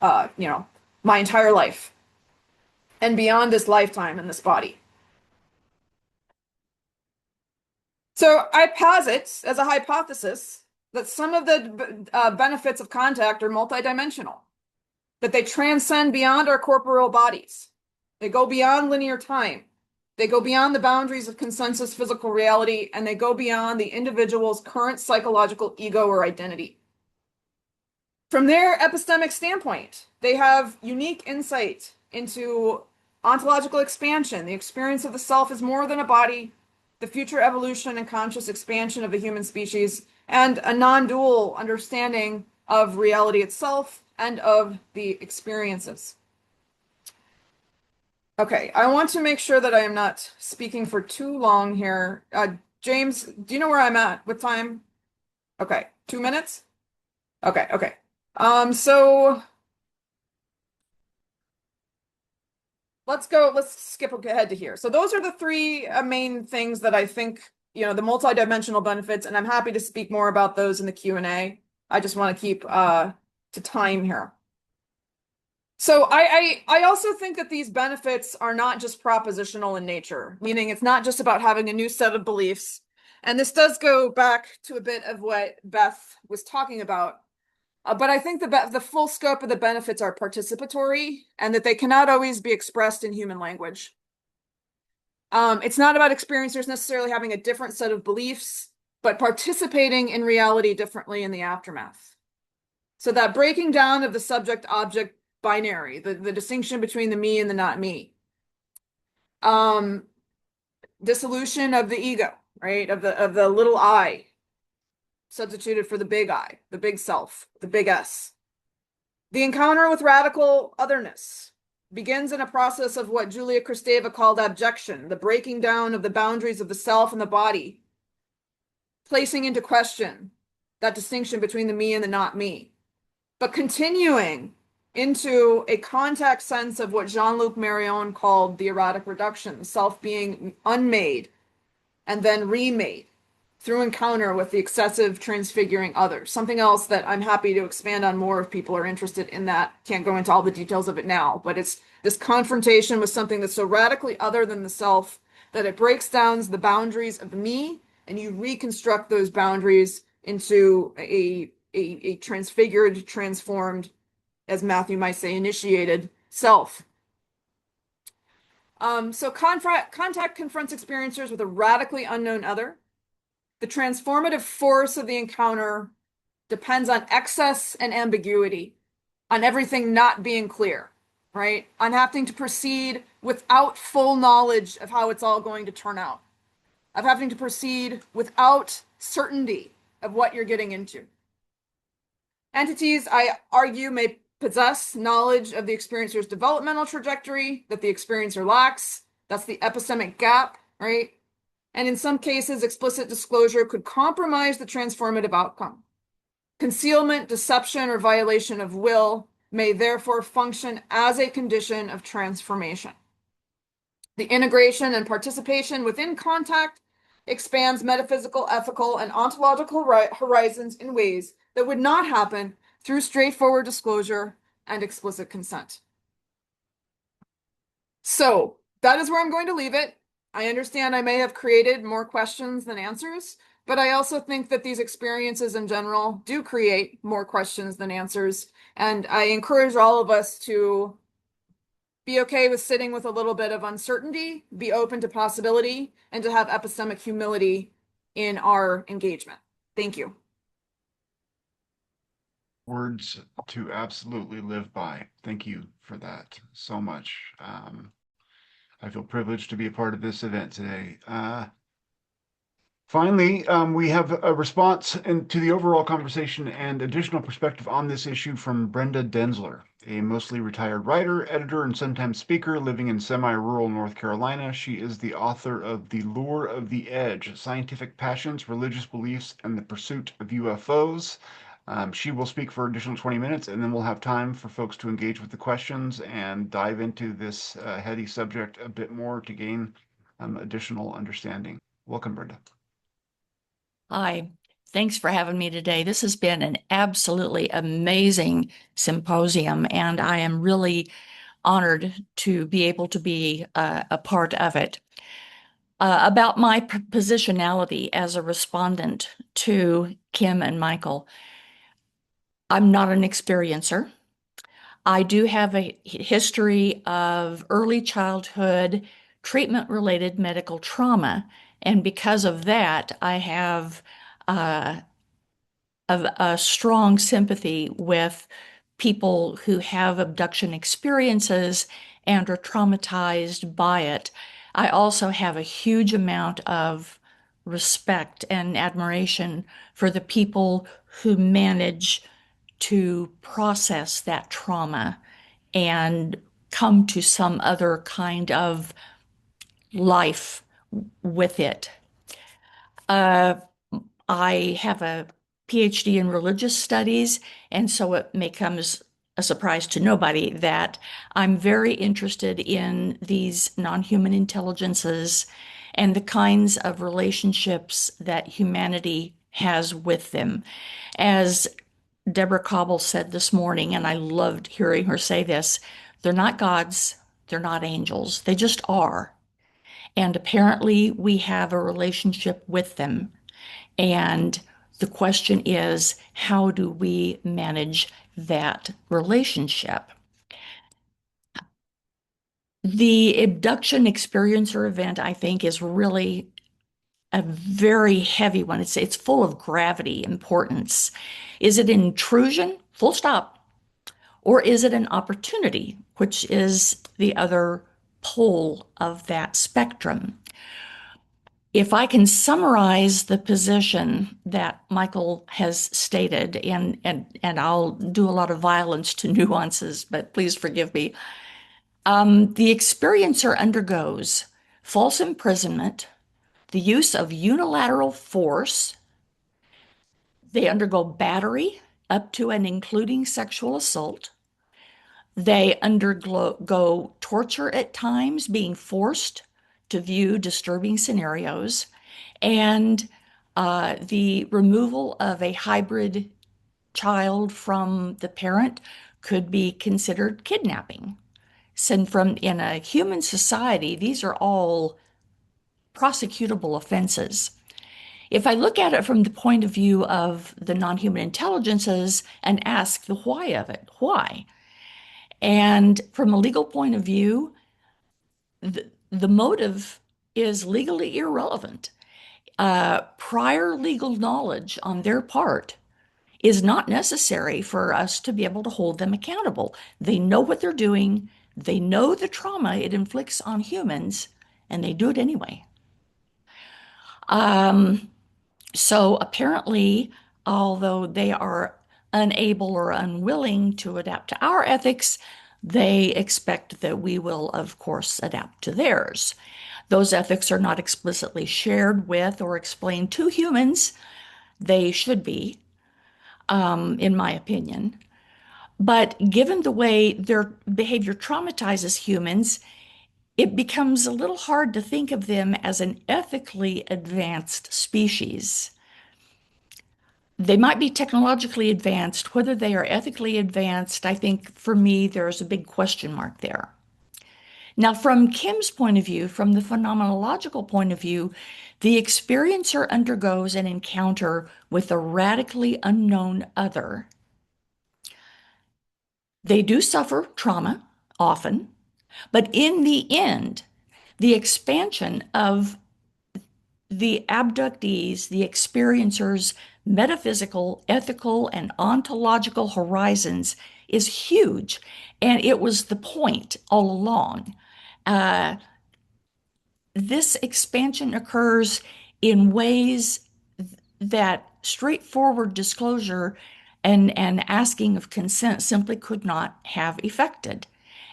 my entire life and beyond this lifetime in this body. So I posit as a hypothesis that some of the benefits of contact are multidimensional, that they transcend beyond our corporeal bodies. They go beyond linear time. They go beyond the boundaries of consensus physical reality, and they go beyond the individual's current psychological ego or identity. From their epistemic standpoint, they have unique insight into ontological expansion, the experience of the self as more than a body, the future evolution and conscious expansion of the human species, and a non-dual understanding of reality itself and of the experiences. Okay, I want to make sure that I am not speaking for too long here. James, do you know where I'm at with time? Okay, 2 minutes? Okay. So let's skip ahead to here. So those are the three main things that I think, the multidimensional benefits, and I'm happy to speak more about those in the Q&A. I just want to keep to time here. So I also think that these benefits are not just propositional in nature, meaning it's not just about having a new set of beliefs. And this does go back to a bit of what Beth was talking about. But I think the full scope of the benefits are participatory and that they cannot always be expressed in human language. It's not about experiencers necessarily having a different set of beliefs, but participating in reality differently in the aftermath. So that breaking down of the subject-object binary, the distinction between the me and the not me. Dissolution of the ego, right? Of the little I, substituted for the big I, the big self, the big S. The encounter with radical otherness begins in a process of what Julia Kristeva called abduction, the breaking down of the boundaries of the self and the body, placing into question that distinction between the me and the not me, but continuing into a contact sense of what Jean-Luc Marion called the erotic reduction, self being unmade and then remade through encounter with the excessive transfiguring others. Something else that I'm happy to expand on more if people are interested in that. Can't go into all the details of it now, but it's this confrontation with something that's so radically other than the self that it breaks down the boundaries of the me, and you reconstruct those boundaries into a transfigured, transformed, as Matthew might say, initiated self. So contact confronts experiencers with a radically unknown other. The transformative force of the encounter depends on excess and ambiguity, on everything not being clear, right? On having to proceed without full knowledge of how it's all going to turn out, of having to proceed without certainty of what you're getting into. Entities, I argue, may possess knowledge of the experiencer's developmental trajectory that the experiencer lacks. That's the epistemic gap, right? And in some cases, explicit disclosure could compromise the transformative outcome. Concealment, deception, or violation of will may therefore function as a condition of transformation. The integration and participation within contact expands metaphysical, ethical, and ontological horizons in ways that would not happen through straightforward disclosure and explicit consent. So that is where I'm going to leave it. I understand I may have created more questions than answers, but I also think that these experiences in general do create more questions than answers. And I encourage all of us to be okay with sitting with a little bit of uncertainty, be open to possibility, and to have epistemic humility in our engagement. Thank you. Words to absolutely live by. Thank you for that so much. I feel privileged to be a part of this event today. Finally, we have a response to the overall conversation and additional perspective on this issue from Brenda Densler, a mostly retired writer, editor, and sometimes speaker living in semi-rural North Carolina. She is the author of The Lure of the Edge: Scientific Passions, Religious Beliefs, and the Pursuit of UFOs. She will speak for an additional 20 minutes, and then we'll have time for folks to engage with the questions and dive into this heady subject a bit more to gain additional understanding. Welcome, Brenda. Hi, thanks for having me today. This has been an absolutely amazing symposium, and I am really honored to be able to be a part of it. About my positionality as a respondent to Kim and Michael, I'm not an experiencer. I do have a history of early childhood treatment-related medical trauma, and because of that, I have a strong sympathy with people who have abduction experiences and are traumatized by it. I also have a huge amount of respect and admiration for the people who manage to process that trauma and come to some other kind of life with it. I have a PhD in religious studies, and so it may come as a surprise to nobody that I'm very interested in these non-human intelligences and the kinds of relationships that humanity has with them. As Debra Kauble said this morning, and I loved hearing her say this, they're not gods, they're not angels, they just are. And apparently we have a relationship with them. And the question is, how do we manage that relationship? The abduction experiencer event, I think, is really a very heavy one. It's full of gravity importance. Is it an intrusion? Full stop. Or is it an opportunity, which is the other pole of that spectrum? If I can summarize the position that Michael has stated, and I'll do a lot of violence to nuances, but please forgive me. The experiencer undergoes false imprisonment, the use of unilateral force. They undergo battery up to and including sexual assault. They undergo torture at times, being forced to view disturbing scenarios, and the removal of a hybrid child from the parent could be considered kidnapping. So in a human society, these are all prosecutable offenses. If I look at it from the point of view of the non-human intelligences and ask the why of it, why? And from a legal point of view, the motive is legally irrelevant. Prior legal knowledge on their part is not necessary for us to be able to hold them accountable. They know what they're doing, they know the trauma it inflicts on humans, and they do it anyway. So apparently, although they are unable or unwilling to adapt to our ethics, they expect that we will, of course, adapt to theirs. Those ethics are not explicitly shared with or explained to humans. They should be, in my opinion. But given the way their behavior traumatizes humans, it becomes a little hard to think of them as an ethically advanced species. They might be technologically advanced. Whether they are ethically advanced, I think for me, there's a big question mark there. Now, from Kim's point of view, from the phenomenological point of view, the experiencer undergoes an encounter with a radically unknown other. They do suffer trauma, often, but in the end, the expansion of the abductees, the experiencers' metaphysical, ethical, and ontological horizons is huge. And it was the point all along. This expansion occurs in ways that straightforward disclosure and asking of consent simply could not have effected.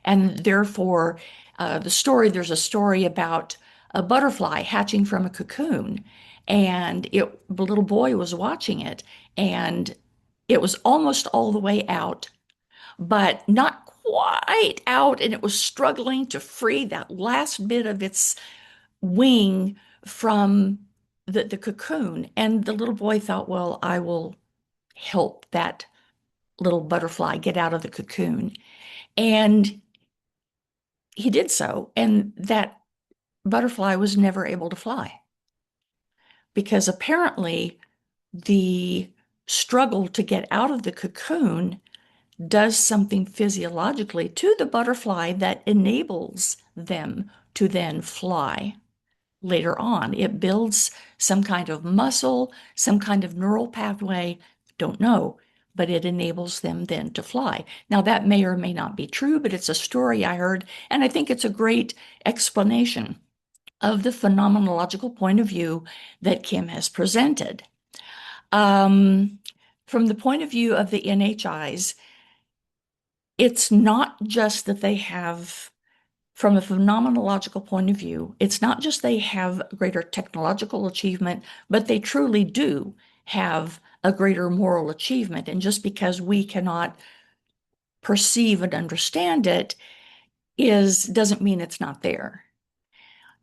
And therefore, there's a story about a butterfly hatching from a cocoon, and the little boy was watching it, and it was almost all the way out, but not quite out, and it was struggling to free that last bit of its wing from the cocoon. And the little boy thought, well, I will help that little butterfly get out of the cocoon. And he did so, and that butterfly was never able to fly because apparently the struggle to get out of the cocoon does something physiologically to the butterfly that enables them to then fly later on. It builds some kind of muscle, some kind of neural pathway, don't know, but it enables them then to fly. Now, that may or may not be true, but it's a story I heard, and I think it's a great explanation of the phenomenological point of view that Kim has presented. From the point of view of the NHIs, it's not just that they have, from a phenomenological point of view, it's not just they have greater technological achievement, but they truly do have a greater moral achievement. And just because we cannot perceive and understand it doesn't mean it's not there.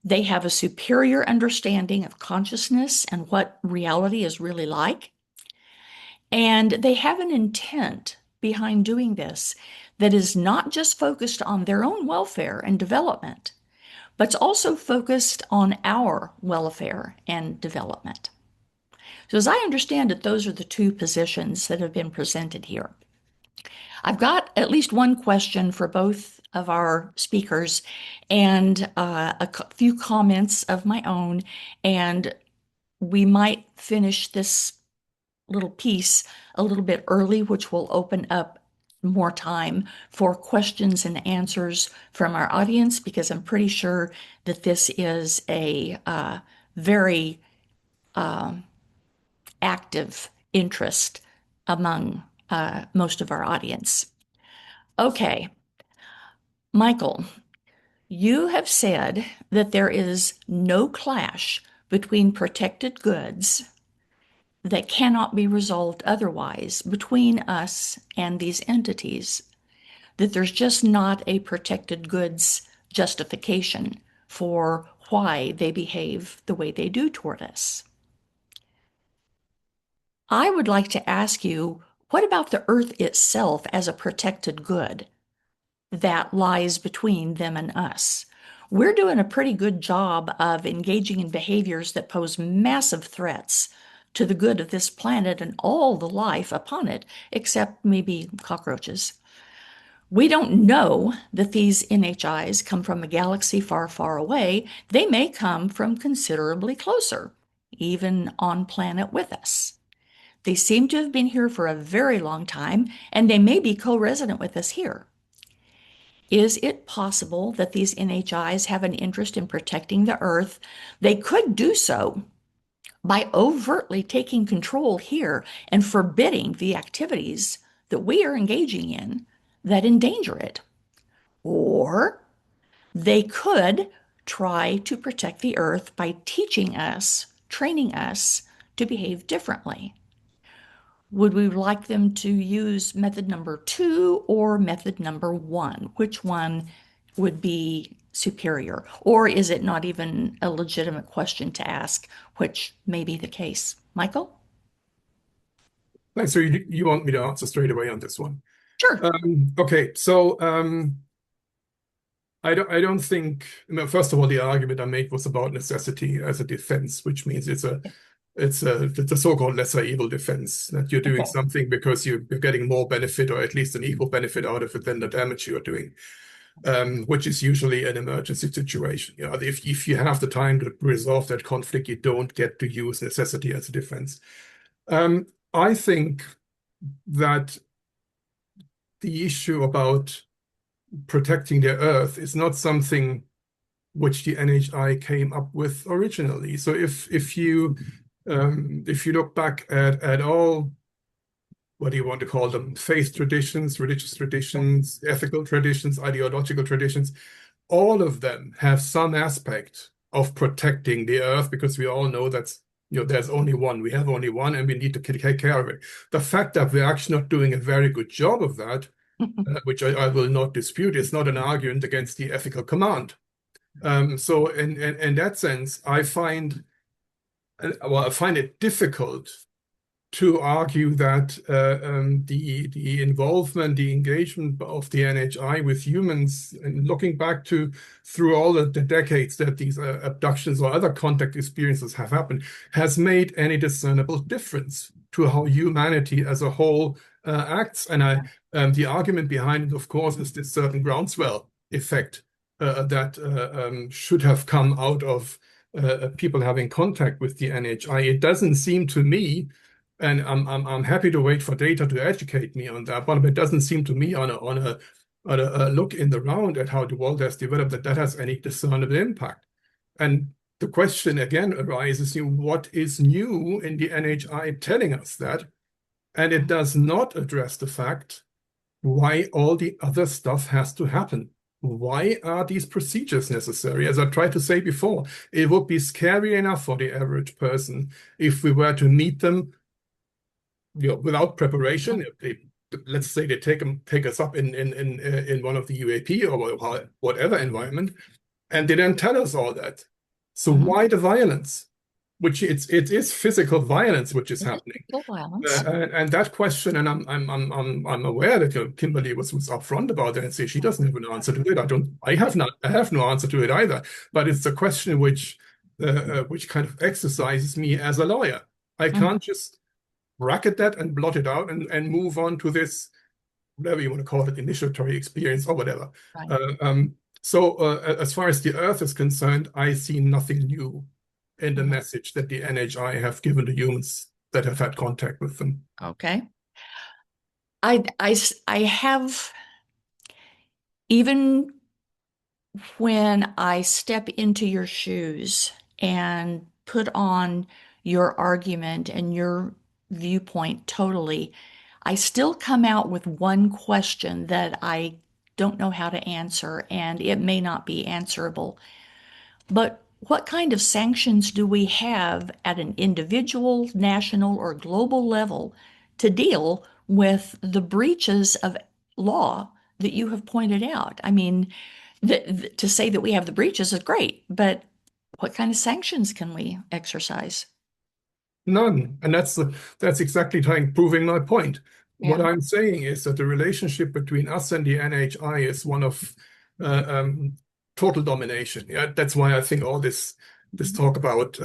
They have a superior understanding of consciousness and what reality is really like. And they have an intent behind doing this that is not just focused on their own welfare and development, but it's also focused on our welfare and development. So as I understand it, those are the two positions that have been presented here. I've got at least one question for both of our speakers and a few comments of my own, and we might finish this little piece a little bit early, which will open up more time for questions and answers from our audience, because I'm pretty sure that this is a very active interest among most of our audience. Okay, Michael, you have said that there is no clash between protected goods that cannot be resolved otherwise between us and these entities, that there's just not a protected goods justification for why they behave the way they do toward us. I would like to ask you, what about the Earth itself as a protected good that lies between them and us? We're doing a pretty good job of engaging in behaviors that pose massive threats to the good of this planet and all the life upon it, except maybe cockroaches. We don't know that these NHIs come from a galaxy far, far away. They may come from considerably closer, even on planet with us. They seem to have been here for a very long time, and they may be co-resident with us here. Is it possible that these NHIs have an interest in protecting the Earth? They could do so by overtly taking control here and forbidding the activities that we are engaging in that endanger it. Or they could try to protect the Earth by teaching us, training us to behave differently. Would we like them to use method number 2 or method number 1? Which one would be superior? Or is it not even a legitimate question to ask, which may be the case? Michael? Thanks. So you want me to answer straight away on this one? Sure. Okay, so I don't think, first of all, the argument I made was about necessity as a defense, which means it's the so-called lesser evil defense, that you're doing something because you're getting more benefit, or at least an equal benefit out of it than the damage you're doing, which is usually an emergency situation. You know, if you have the time to resolve that conflict, you don't get to use necessity as a defense. I think that the issue about protecting the Earth is not something which the NHI came up with originally. So if you look back at all, what do you want to call them, faith traditions, religious traditions, ethical traditions, ideological traditions, all of them have some aspect of protecting the Earth, because we all know that's, there's only one, we have only one, and we need to take care of it. The fact that we're actually not doing a very good job of that, which I will not dispute, is not an argument against the ethical command. So in that sense, I find it difficult to argue that the involvement, the engagement of the NHI with humans, and looking back through all the decades that these abductions or other contact experiences have happened, has made any discernible difference to how humanity as a whole acts. And the argument behind it, of course, is this certain groundswell effect that should have come out of people having contact with the NHI. It doesn't seem to me, and I'm happy to wait for data to educate me on that, but it doesn't seem to me on a look in the round at how the world has developed that has any discernible impact. And the question again arises, what is new in the NHI telling us that? And it does not address the fact why all the other stuff has to happen. Why are these procedures necessary? As I tried to say before, it would be scary enough for the average person if we were to meet them, without preparation. If they, let's say, they take us up in one of the UAP or whatever environment, and they then tell us all that. So why the violence? Which it is physical violence which is happening. And that question, and I'm aware that Kimberly was upfront about it and say she doesn't have an answer to it. I have no answer to it either. But it's a question which kind of exercises me as a lawyer. I can't just bracket that and blot it out and move on to this, whatever you want to call it, initiatory experience or whatever. Right. So as far as the Earth is concerned, I see nothing new in the message that the NHI have given to humans that have had contact with them. Okay. I have, even when I step into your shoes and put on your argument and your viewpoint totally, I still come out with one question that I don't know how to answer, and it may not be answerable. But what kind of sanctions do we have at an individual, national, or global level to deal with the breaches of law that you have pointed out? I mean, to say that we have the breaches is great, but what kind of sanctions can we exercise? None. And that's exactly proving my point. Yeah. What I'm saying is that the relationship between us and the NHI is one of total domination. Yeah, that's why I think all this talk about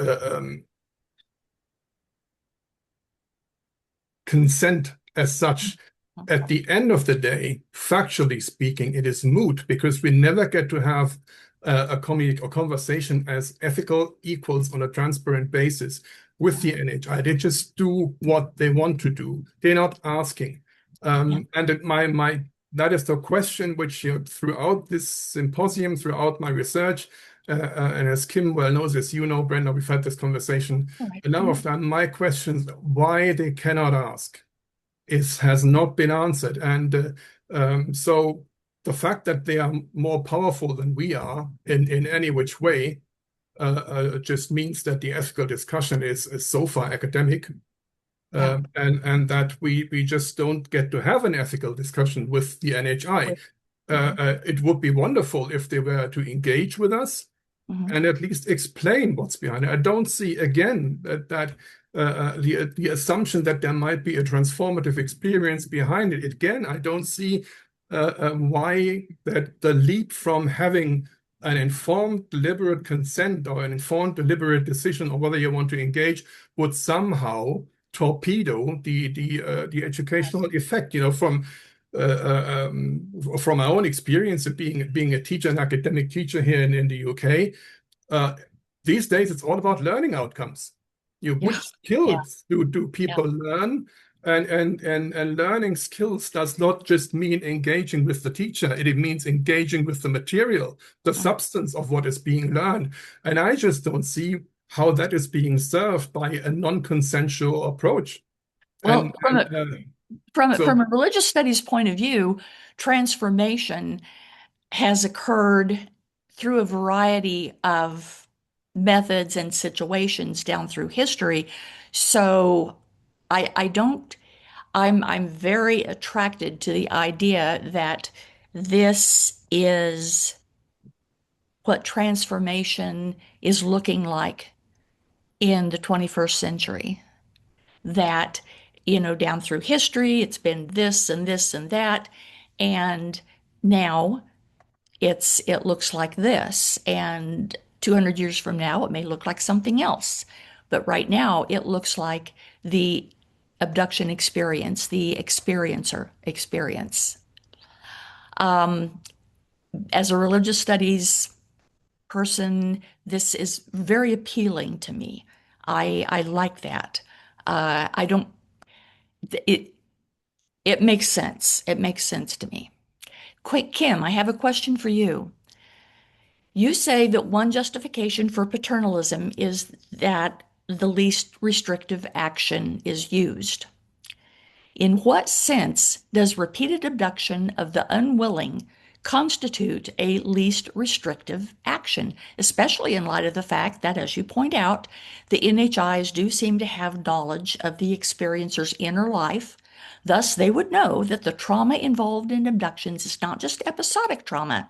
consent as such, at the end of the day, factually speaking, it is moot, because we never get to have a conversation as ethical equals on a transparent basis with the NHI. They just do what they want to do. They're not asking. And that is the question which, throughout this symposium, throughout my research, and as Kim well knows, as you know, Brenda, we've had this conversation a number of times. My questions, why they cannot ask, has not been answered. And so the fact that they are more powerful than we are in any which way just means that the ethical discussion is so far academic. And that we just don't get to have an ethical discussion with the NHI. It would be wonderful if they were to engage with us and at least explain what's behind it. I don't see, again, that the assumption that there might be a transformative experience behind it. Again, I don't see why that the leap from having an informed, deliberate consent or an informed, deliberate decision or whether you want to engage would somehow torpedo the educational effect. From my own experience of being a teacher, an academic teacher here in the UK, these days it's all about learning outcomes. Which skills do people learn? And learning skills does not just mean engaging with the teacher. It means engaging with the material, the substance of what is being learned. And I just don't see how that is being served by a non-consensual approach. Well, from a religious studies point of view, transformation has occurred through a variety of methods and situations down through history. So I'm very attracted to the idea that this is what transformation is looking like in the 21st century. That, down through history, it's been this and this and that, and now it looks like this, and 200 years from now, it may look like something else. But right now, it looks like the abduction experience, the experiencer experience. As a religious studies person, this is very appealing to me. I like that. It makes sense. It makes sense to me. Quick, Kim, I have a question for you. You say that one justification for paternalism is that the least restrictive action is used. In what sense does repeated abduction of the unwilling constitute a least restrictive action, especially in light of the fact that, as you point out, the NHIs do seem to have knowledge of the experiencer's inner life. Thus, they would know that the trauma involved in abductions is not just episodic trauma,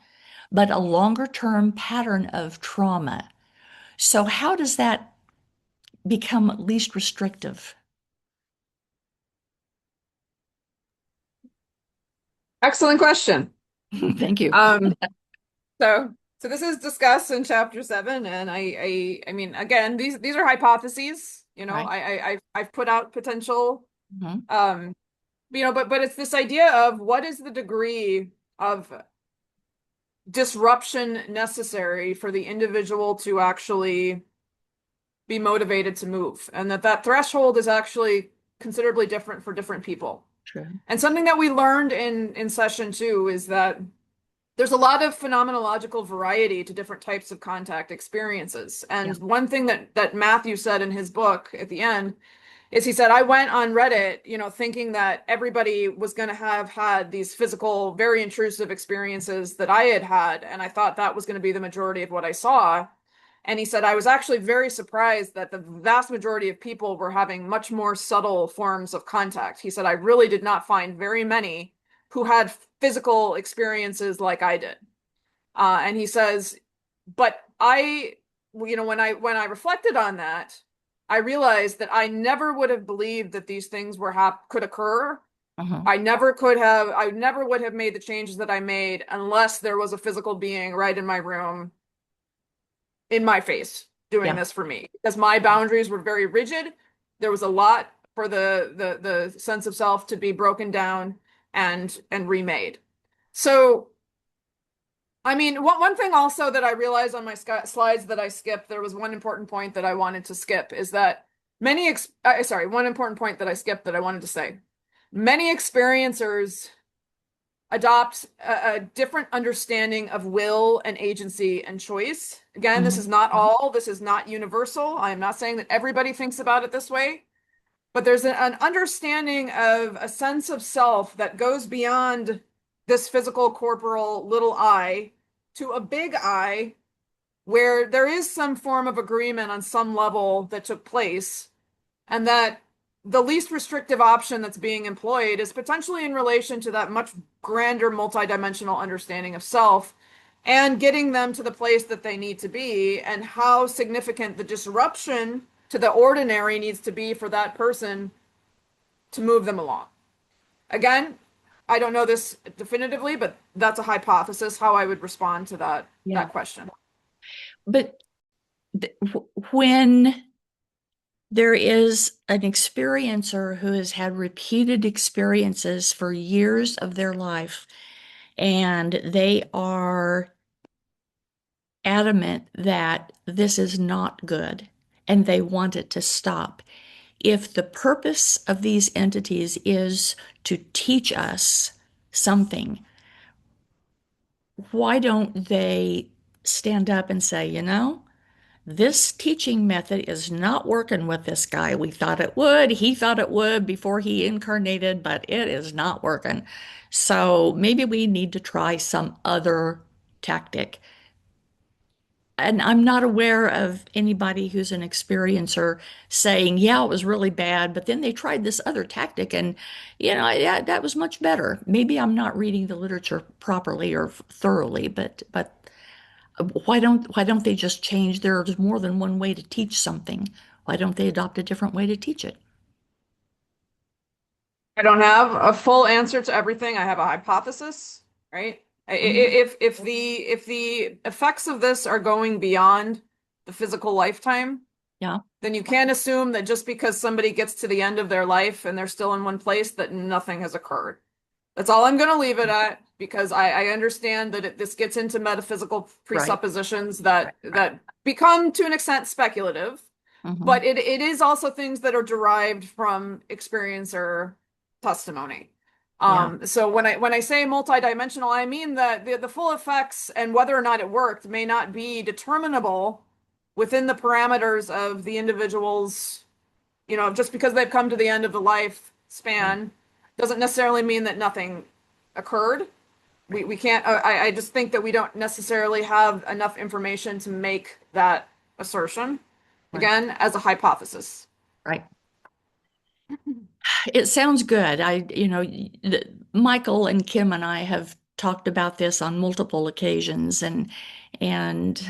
but a longer-term pattern of trauma. So how does that become least restrictive? Excellent question. Thank you. So this is discussed in chapter 7, and I mean, again, these are hypotheses. You know, Right. I've put out potential, Mm-hmm. you know, but it's this idea of what is the degree of disruption necessary for the individual to actually be motivated to move, and that threshold is actually considerably different for different people. True. And something that we learned in session 2 is that there's a lot of phenomenological variety to different types of contact experiences. And one thing that Matthew said in his book at the end is he said, I went on Reddit, you know, thinking that everybody was going to have had these physical, very intrusive experiences that I had had. And I thought that was going to be the majority of what I saw. And he said, I was actually very surprised that the vast majority of people were having much more subtle forms of contact. He said, I really did not find very many who had physical experiences like I did. And he says, but I, you know, when I reflected on that, I realized that I never would have believed that these things could occur. I never would have made the changes that I made unless there was a physical being right in my room, in my face, doing this for me, because my boundaries were very rigid. There was a lot for the sense of self to be broken down and remade. So, I mean, one thing also that I realized on my slides that I skipped, there was one important point that I wanted to skip, is that one important point that I skipped that I wanted to say. Many experiencers adopt a different understanding of will and agency and choice. Again, this is not all, this is not universal. I am not saying that everybody thinks about it this way, but there's an understanding of a sense of self that goes beyond this physical corporal little I to a big I, where there is some form of agreement on some level that took place, and that the least restrictive option that's being employed is potentially in relation to that much grander multidimensional understanding of self, and getting them to the place that they need to be, and how significant the disruption to the ordinary needs to be for that person to move them along. Again, I don't know this definitively, but that's a hypothesis how I would respond to that question. But when there is an experiencer who has had repeated experiences for years of their life, and they are adamant that this is not good and they want it to stop. If the purpose of these entities is to teach us something, why don't they stand up and say, you know, this teaching method is not working with this guy. We thought it would. He thought it would before he incarnated, but it is not working. So maybe we need to try some other tactic. And I'm not aware of anybody who's an experiencer saying, yeah, it was really bad, but then they tried this other tactic and, you know, yeah, that was much better. Maybe I'm not reading the literature properly or thoroughly, but why don't they just change? There's more than one way to teach something. Why don't they adopt a different way to teach it? I don't have a full answer to everything. I have a hypothesis, right? If the effects of this are going beyond the physical lifetime, then you can't assume that just because somebody gets to the end of their life and they're still in one place that nothing has occurred. That's all I'm going to leave it at, because I understand that this gets into metaphysical presuppositions that become to an extent speculative, but it is also things that are derived from experiencer testimony. So when I say multidimensional, I mean that the full effects and whether or not it worked may not be determinable within the parameters of the individual's, just because they've come to the end of the lifespan doesn't necessarily mean that nothing occurred. We can't, I just think that we don't necessarily have enough information to make that assertion, again, as a hypothesis. Right. It sounds good. Michael and Kim and I have talked about this on multiple occasions, and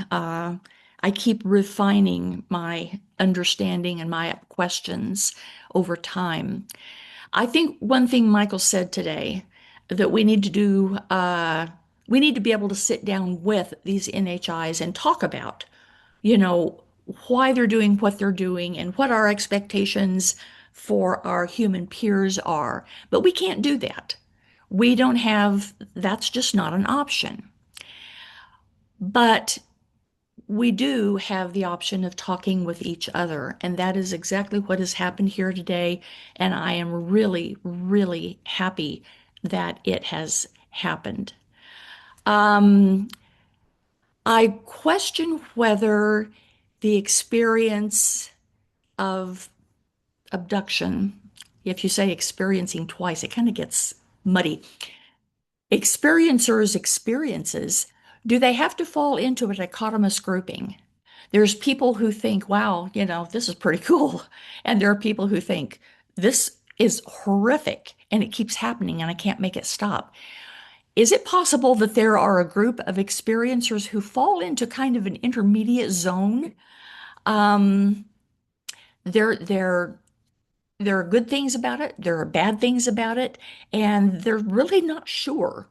I keep refining my understanding and my questions over time. I think one thing Michael said today that we need to do, we need to be able to sit down with these NHIs and talk about, why they're doing what they're doing and what our expectations for our human peers are. But we can't do that. We don't have, that's just not an option. But we do have the option of talking with each other, and that is exactly what has happened here today. And I am really, really happy that it has happened. I question whether the experience of abduction, if you say experiencing twice, it kind of gets muddy. Experiencers' experiences, do they have to fall into a dichotomous grouping? There's people who think, wow, this is pretty cool. And there are people who think, this is horrific and it keeps happening and I can't make it stop. Is it possible that there are a group of experiencers who fall into kind of an intermediate zone? There are good things about it, there are bad things about it, and they're really not sure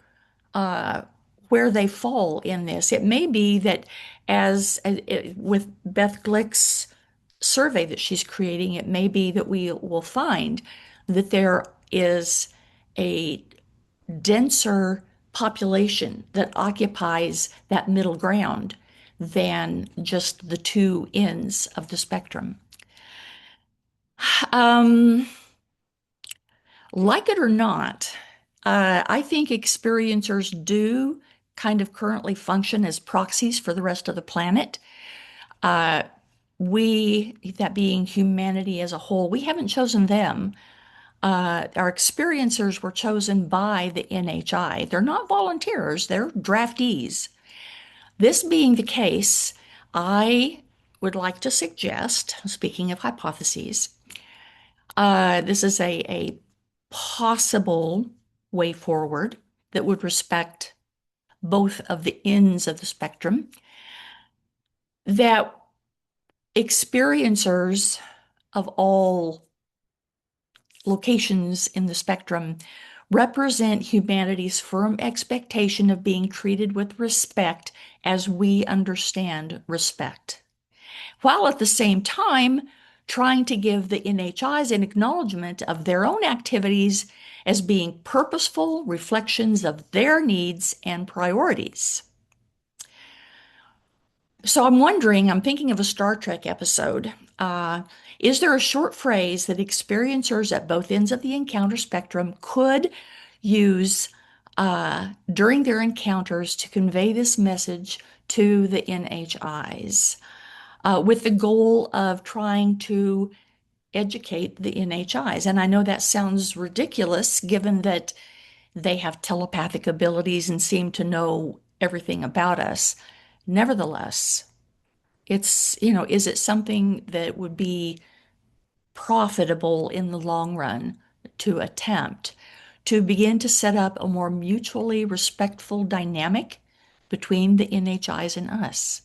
where they fall in this. It may be that with Beth Glick's survey that she's creating, it may be that we will find that there is a denser population that occupies that middle ground than just the two ends of the spectrum. Like it or not, I think experiencers do kind of currently function as proxies for the rest of the planet. We, that being humanity as a whole, we haven't chosen them. Our experiencers were chosen by the NHI. They're not volunteers, they're draftees. This being the case, I would like to suggest, speaking of hypotheses, this is a possible way forward that would respect both of the ends of the spectrum, that experiencers of all locations in the spectrum represent humanity's firm expectation of being treated with respect as we understand respect, while at the same time trying to give the NHIs an acknowledgement of their own activities as being purposeful reflections of their needs and priorities. So I'm thinking of a Star Trek episode. Is there a short phrase that experiencers at both ends of the encounter spectrum could use during their encounters to convey this message to the NHIs, with the goal of trying to educate the NHIs? And I know that sounds ridiculous given that they have telepathic abilities and seem to know everything about us. Nevertheless, is it something that would be profitable in the long run to attempt to begin to set up a more mutually respectful dynamic between the NHIs and us?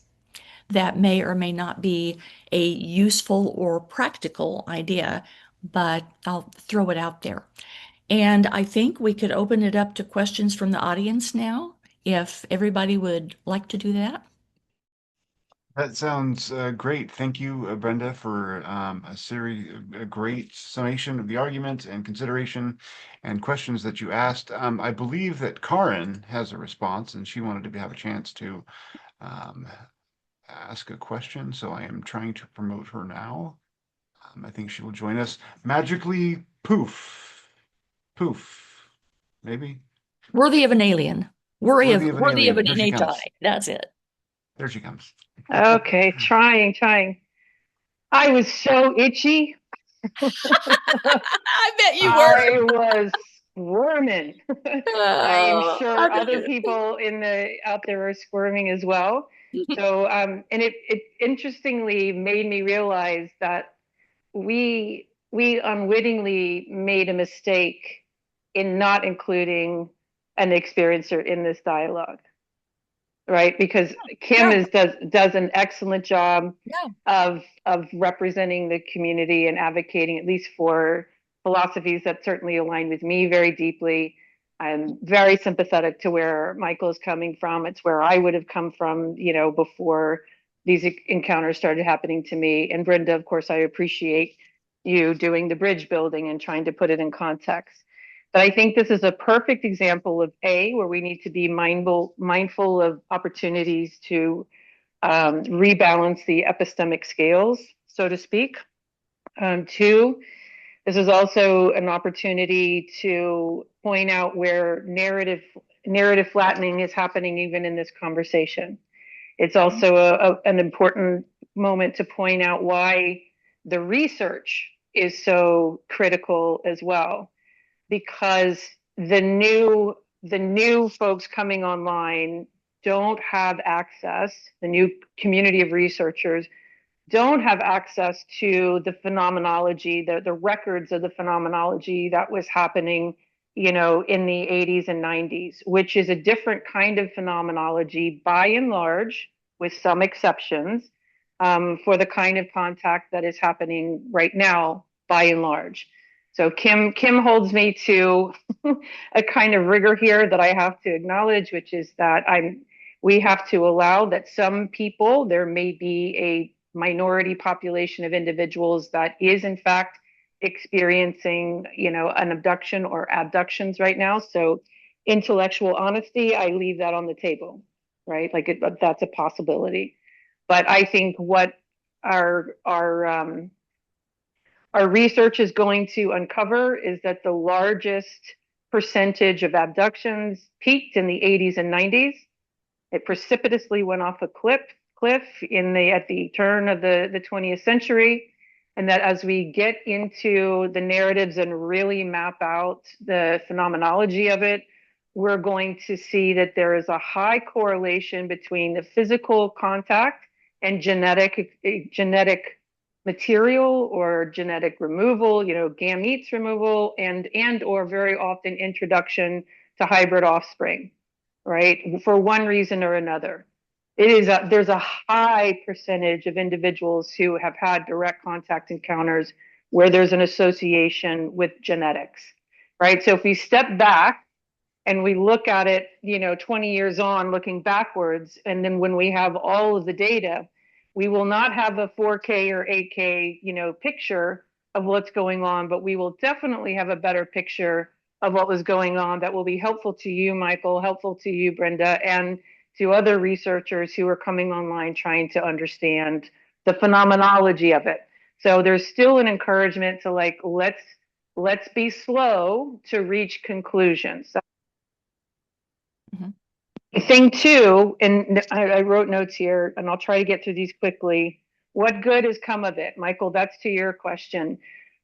That may or may not be a useful or practical idea, but I'll throw it out there. And I think we could open it up to questions from the audience now, if everybody would like to do that. That sounds great. Thank you, Brenda, for a great summation of the argument and consideration and questions that you asked. I believe that Karin has a response, and she wanted to have a chance to ask a question, so I am trying to promote her now. I think she will join us magically. Poof. Poof. maybe. Worthy of an alien. Worthy of an alien. an Here she comes. NHI. That's it. There she comes. Okay, trying. I was so itchy. I bet you were. I was squirming. I am sure I bet other you- people out there are squirming as well. So, and it interestingly made me realize that we unwittingly made a mistake in not including an experiencer in this dialogue, right? Because Kim does an excellent job of representing the community and advocating at least for philosophies that certainly align with me very deeply. I'm very sympathetic to where Michael is coming from. It's where I would have come from, before these encounters started happening to me. And Brenda, of course, I appreciate you doing the bridge building and trying to put it in context. But I think this is a perfect example of where we need to be mindful of opportunities to rebalance the epistemic scales, so to speak. Two, this is also an opportunity to point out where narrative flattening is happening even in this conversation. It's also an important moment to point out why the research is so critical as well, because the new folks coming online don't have access, the new community of researchers don't have access to the phenomenology, the records of the phenomenology that was happening, in the 80s and 90s, which is a different kind of phenomenology by and large, with some exceptions, for the kind of contact that is happening right now by and large. So Kim holds me to a kind of rigor here that I have to acknowledge, which is that we have to allow that some people, there may be a minority population of individuals that is in fact experiencing, an abduction or abductions right now. So intellectual honesty, I leave that on the table, right? That's a possibility. But I think what our research is going to uncover is that the largest percentage of abductions peaked in the 80s and 90s. It precipitously went off a cliff at the turn of the 20th century. And that as we get into the narratives and really map out the phenomenology of it, we're going to see that there is a high correlation between the physical contact and genetic material or genetic removal, gametes removal, and or very often introduction to hybrid offspring, right? For one reason or another. There's a high percentage of individuals who have had direct contact encounters where there's an association with genetics, right? So if we step back and we look at it, 20 years on, looking backwards, and then when we have all of the data, we will not have a 4K or 8K, picture of what's going on, but we will definitely have a better picture of what was going on that will be helpful to you, Michael, helpful to you, Brenda, and to other researchers who are coming online trying to understand the phenomenology of it. So there's still an encouragement to let's be slow to reach conclusions. Thing two, and I wrote notes here, and I'll try to get through these quickly. What good has come of it? Michael, that's to your question.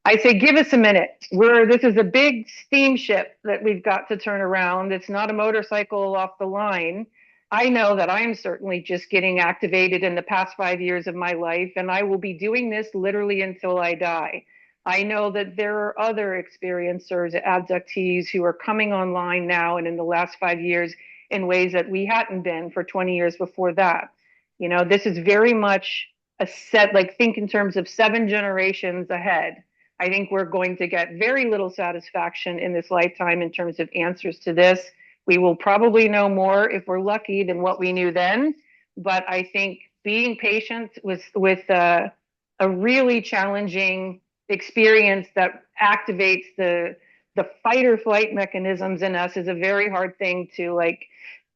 I say, give us a minute. This is a big steamship that we've got to turn around. It's not a motorcycle off the line. I know that I'm certainly just getting activated in the past 5 years of my life, and I will be doing this literally until I die. I know that there are other experiencers, abductees who are coming online now and in the last 5 years in ways that we hadn't been for 20 years before that. This is very much a set, think in terms of 7 generations ahead. I think we're going to get very little satisfaction in this lifetime in terms of answers to this. We will probably know more if we're lucky than what we knew then. But I think being patient with a really challenging experience that activates the fight or flight mechanisms in us is a very hard thing to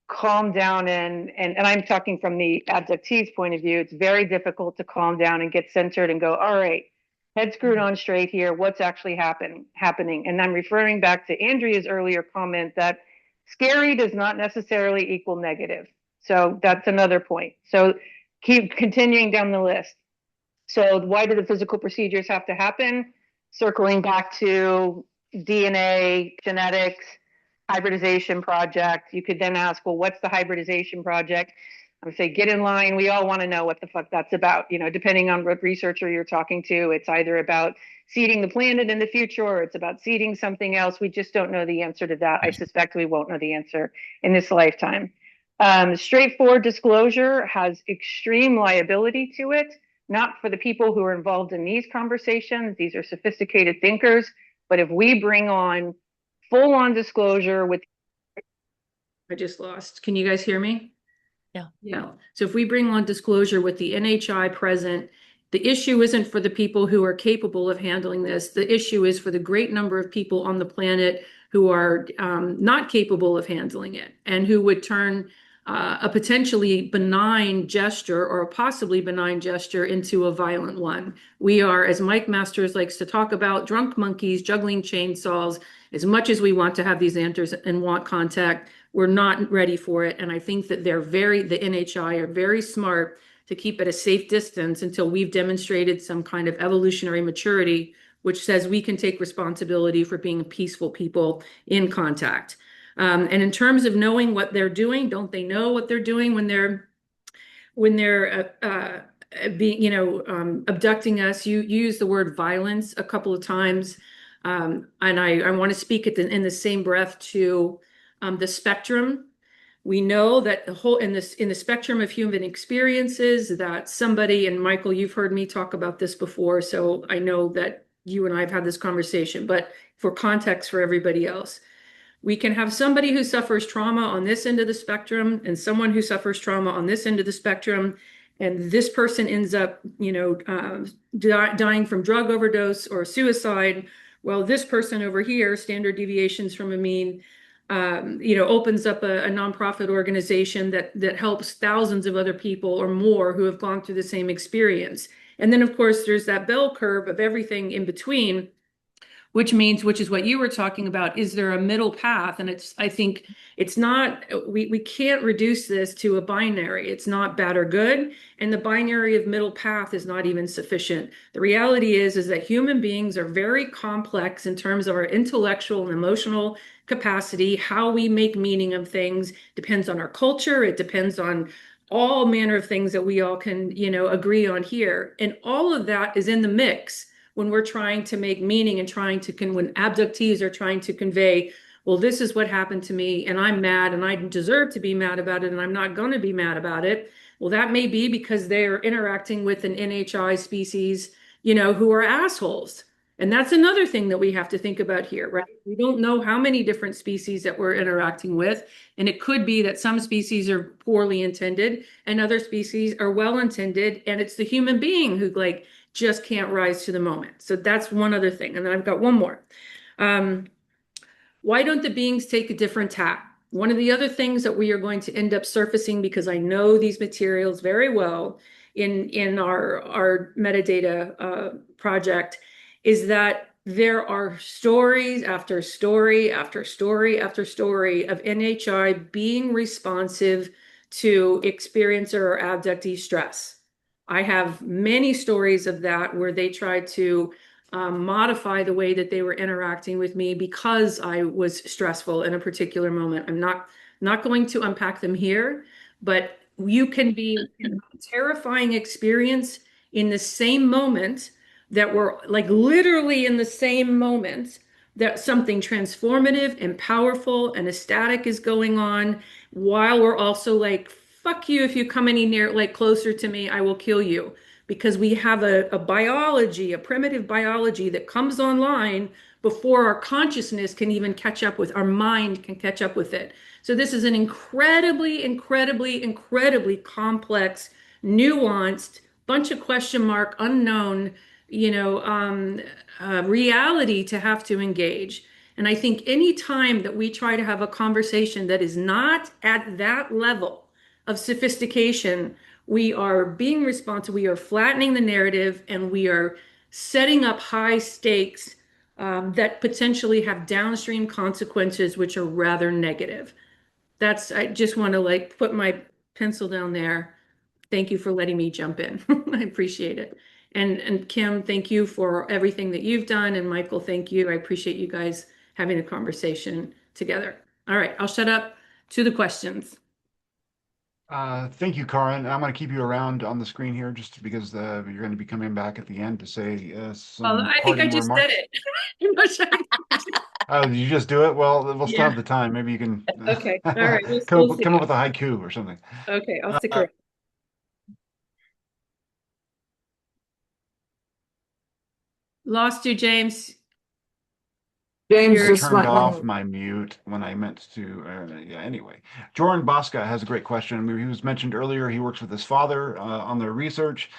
calm down and I'm talking from the abductee's point of view. It's very difficult to calm down and get centered and go, all right, head screwed on straight here. What's actually happening? And I'm referring back to Andrea's earlier comment that scary does not necessarily equal negative. So that's another point. So keep continuing down the list. So why do the physical procedures have to happen? Circling back to DNA, genetics, hybridization project. You could then ask, well, what's the hybridization project? I would say, get in line. We all want to know what the fuck that's about. You know, depending on what researcher you're talking to, it's either about seeding the planet in the future or it's about seeding something else. We just don't know the answer to that. I suspect we won't know the answer in this lifetime. Straightforward disclosure has extreme liability to it, not for the people who are involved in these conversations. These are sophisticated thinkers. But if we bring on full-on disclosure with... I just lost. Can you guys hear me? Yeah. Yeah. So if we bring on disclosure with the NHI present, the issue isn't for the people who are capable of handling this. The issue is for the great number of people on the planet who are not capable of handling it and who would turn a potentially benign gesture or a possibly benign gesture into a violent one. We are, as Mike Masters likes to talk about, drunk monkeys juggling chainsaws. As much as we want to have these answers and want contact, we're not ready for it. And I think that the NHI are very smart to keep at a safe distance until we've demonstrated some kind of evolutionary maturity, which says we can take responsibility for being peaceful people in contact. And in terms of knowing what they're doing, don't they know what they're doing when they're being, abducting us? You use the word violence a couple of times. And I want to speak in the same breath to the spectrum. We know that the whole in the spectrum of human experiences that somebody, and Michael, you've heard me talk about this before, so I know that you and I have had this conversation, but for context for everybody else, we can have somebody who suffers trauma on this end of the spectrum and someone who suffers trauma on this end of the spectrum, and this person ends up, dying from drug overdose or suicide. Well, this person over here, standard deviations from a mean, opens up a nonprofit organization that helps thousands of other people or more who have gone through the same experience. And then, of course, there's that bell curve of everything in between, which is what you were talking about. Is there a middle path? And I think it's not, we can't reduce this to a binary. It's not bad or good. And the binary of middle path is not even sufficient. The reality is that human beings are very complex in terms of our intellectual and emotional capacity. How we make meaning of things depends on our culture. It depends on all manner of things that we all can, agree on here. And all of that is in the mix when we're trying to make meaning and when abductees are trying to convey, well, this is what happened to me and I'm mad and I deserve to be mad about it and I'm not going to be mad about it. Well, that may be because they're interacting with an NHI species, who are assholes. And that's another thing that we have to think about here, right? We don't know how many different species that we're interacting with. And it could be that some species are poorly intended and other species are well intended. And it's the human being who just can't rise to the moment. So that's one other thing. And then I've got one more. Why don't the beings take a different tack? One of the other things that we are going to end up surfacing, because I know these materials very well in our metadata project, is that there are stories after story after story after story of NHI being responsive to experiencer or abductee stress. I have many stories of that where they tried to modify the way that they were interacting with me because I was stressful in a particular moment. I'm not going to unpack them here, but you can be in a terrifying experience in the same moment that we're literally in the same moment that something transformative and powerful and ecstatic is going on, while we're also fuck you, if you come any near, closer to me, I will kill you. Because we have a biology, a primitive biology that comes online before our consciousness can even catch up with, our mind can catch up with it. So this is an incredibly, incredibly, incredibly complex, nuanced, bunch of question mark, unknown, reality to have to engage. And I think any time that we try to have a conversation that is not at that level of sophistication, we are being responsive, we are flattening the narrative, and we are setting up high stakes that potentially have downstream consequences, which are rather negative. I just want to like put my pencil down there. Thank you for letting me jump in. I appreciate it. And Kim, thank you for everything that you've done. And Michael, thank you. I appreciate you guys having a conversation together. All right, I'll shut up to the questions. Thank you, Karin. I'm going to keep you around on the screen here just because you're going to be coming back at the end to say some I think I parting just remarks. said it. Oh, did you just do it? Well, we'll still Yeah. have the time. Maybe you can Okay. All right. come up with a haiku or something. Okay, I'll stick around. Lost you, James. James I just turned went off my mute when I meant to. Yeah, anyway. Jordan Bosca has a great question. He was mentioned earlier. He works with his father on their research.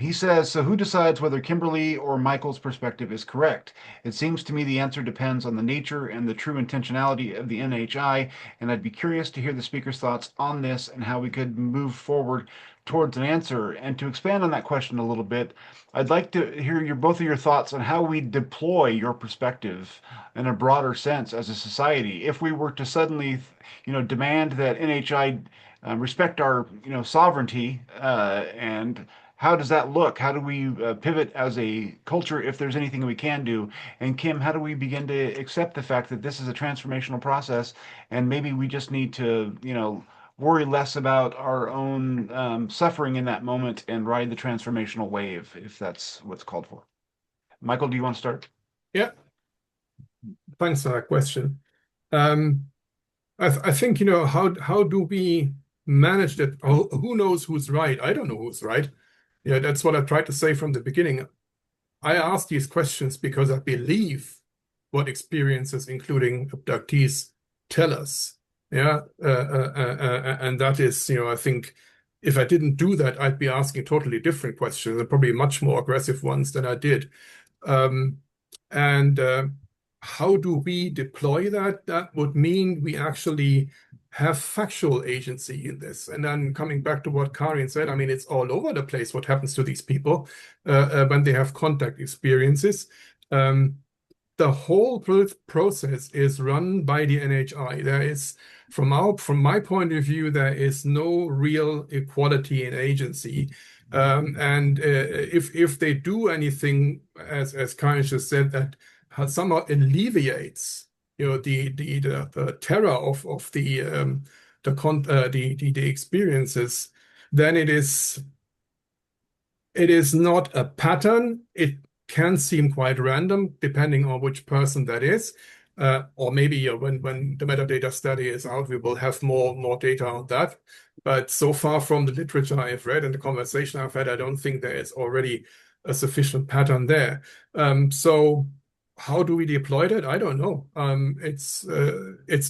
He says, so who decides whether Kimberly or Michael's perspective is correct? It seems to me the answer depends on the nature and the true intentionality of the NHI, and I'd be curious to hear the speaker's thoughts on this and how we could move forward towards an answer. And to expand on that question a little bit, I'd like to hear both of your thoughts on how we deploy your perspective in a broader sense as a society. If we were to suddenly, demand that NHI respect our, sovereignty, and how does that look? How do we pivot as a culture if there's anything we can do? And Kim, how do we begin to accept the fact that this is a transformational process and maybe we just need to, worry less about our own suffering in that moment and ride the transformational wave, if that's what's called for. Michael, do you want to start? Yeah. Thanks for that question. I think, how do we manage that? Who knows who's right? I don't know who's right. Yeah, that's what I tried to say from the beginning. I ask these questions because I believe what experiences, including abductees, tell us. Yeah, and that is, I think if I didn't do that, I'd be asking totally different questions, and probably much more aggressive ones than I did. And how do we deploy that? That would mean we actually have factual agency in this. And then coming back to what Karin said, I mean, it's all over the place what happens to these people when they have contact experiences. The whole process is run by the NHI. There is, from my point of view, there is no real equality in agency. And if they do anything, as Karin just said, that somehow alleviates, the terror of the experiences, then it is not a pattern. It can seem quite random depending on which person that is. Or maybe when the metadata study is out, we will have more data on that. But so far from the literature I've read and the conversation I've had, I don't think there is already a sufficient pattern there. So how do we deploy that? I don't know. It's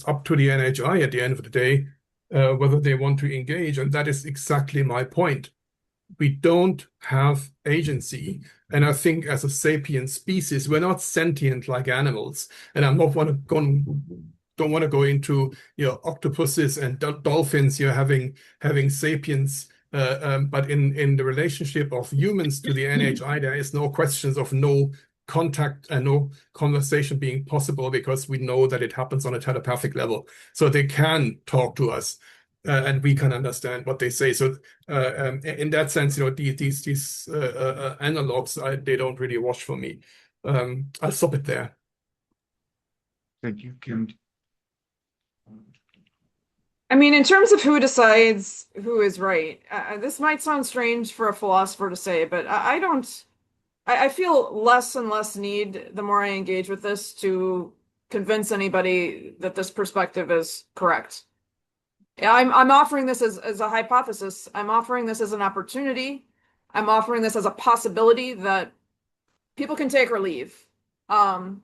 up to the NHI at the end of the day whether they want to engage, and that is exactly my point. We don't have agency. And I think as a sapient species, we're not sentient like animals. And I'm not don't want to go into octopuses and dolphins having sapience. But in the relationship of humans to the NHI, there is no questions of no contact and no conversation being possible because we know that it happens on a telepathic level. So they can talk to us. And we can understand what they say. So, in that sense, these analogs, they don't really wash for me. I'll stop it there. Thank you, Kim. I mean, in terms of who decides who is right, this might sound strange for a philosopher to say, but I feel less and less need the more I engage with this to convince anybody that this perspective is correct. I'm offering this as a hypothesis. I'm offering this as an opportunity. I'm offering this as a possibility that people can take or leave. One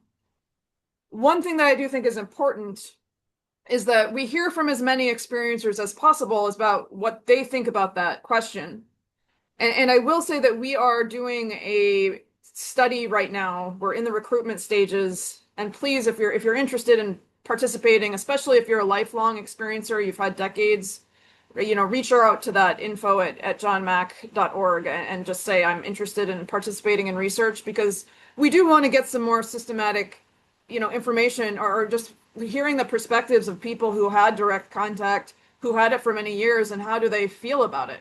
thing that I do think is important is that we hear from as many experiencers as possible about what they think about that question. And I will say that we are doing a study right now. We're in the recruitment stages. And please, if you're interested in participating, especially if you're a lifelong experiencer, you've had decades reach out to that info at johnmack.org and just say, I'm interested in participating in research, because we do want to get some more systematic, information, or just hearing the perspectives of people who had direct contact, who had it for many years, and how do they feel about it.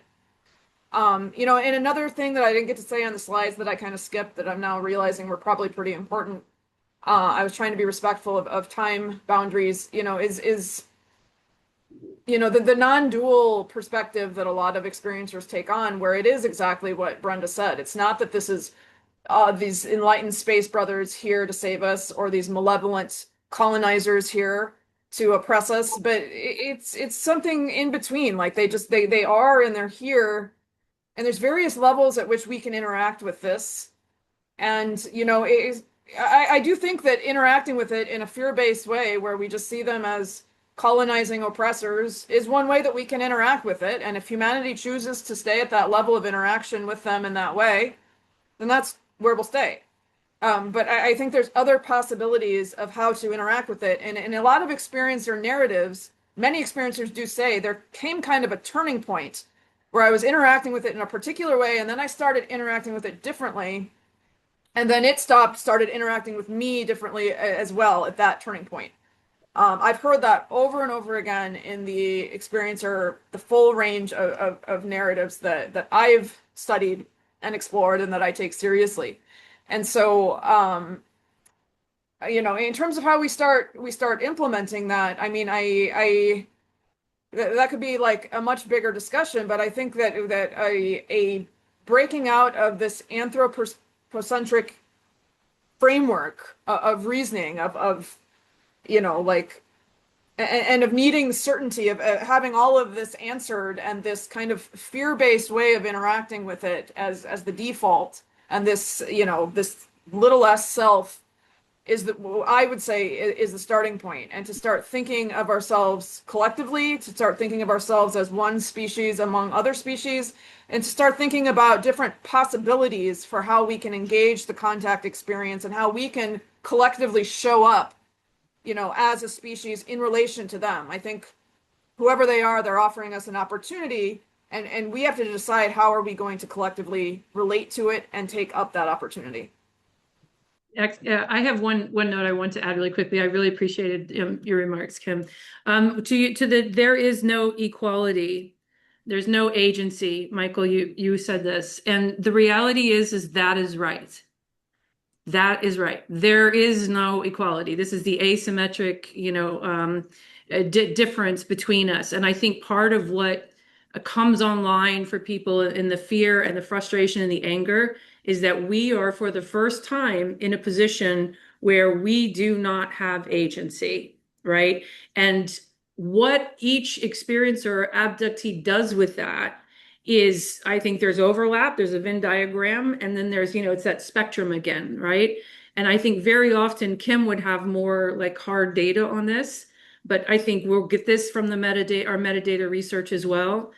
And another thing that I didn't get to say on the slides that I kind of skipped, that I'm now realizing were probably pretty important. I was trying to be respectful of time boundaries, is the non-dual perspective that a lot of experiencers take on, where it is exactly what Brenda said. It's not that this is these enlightened space brothers here to save us, or these malevolent colonizers here to oppress us, but it's something in between. Like they are, and they're here, and there's various levels at which we can interact with this. And I do think that interacting with it in a fear-based way, where we just see them as colonizing oppressors, is one way that we can interact with it. And if humanity chooses to stay at that level of interaction with them in that way, then that's where we'll stay. But I think there's other possibilities of how to interact with it. And in a lot of experiencer narratives, many experiencers do say there came kind of a turning point where I was interacting with it in a particular way, and then I started interacting with it differently. And then it started interacting with me differently as well at that turning point. I've heard that over and over again in the experiencer, the full range of narratives that I've studied and explored and that I take seriously. And so, in terms of how we start implementing that, I mean, that could be like a much bigger discussion, but I think that a breaking out of this anthropocentric framework of reasoning, of and of needing certainty, of having all of this answered, and this kind of fear-based way of interacting with it as the default, and this this little s self is I would say is the starting point. And to start thinking of ourselves collectively, to start thinking of ourselves as one species among other species, and to start thinking about different possibilities for how we can engage the contact experience, and how we can collectively show up, as a species in relation to them. I think whoever they are, they're offering us an opportunity, and we have to decide how are we going to collectively relate to it and take up that opportunity. I have one note I want to add really quickly. I really appreciated your remarks, Kim. There is no equality. There's no agency. Michael, you said this, and the reality is that is right. That is right. There is no equality. This is the asymmetric, difference between us. And I think part of what comes online for people in the fear and the frustration and the anger is that we are, for the first time, in a position where we do not have agency, right? And what each experiencer or abductee does with that is, I think there's overlap, there's a Venn diagram, and then there's, it's that spectrum again, right? And I think very often Kim would have more like hard data on this, but I think we'll get this from the our metadata research as well.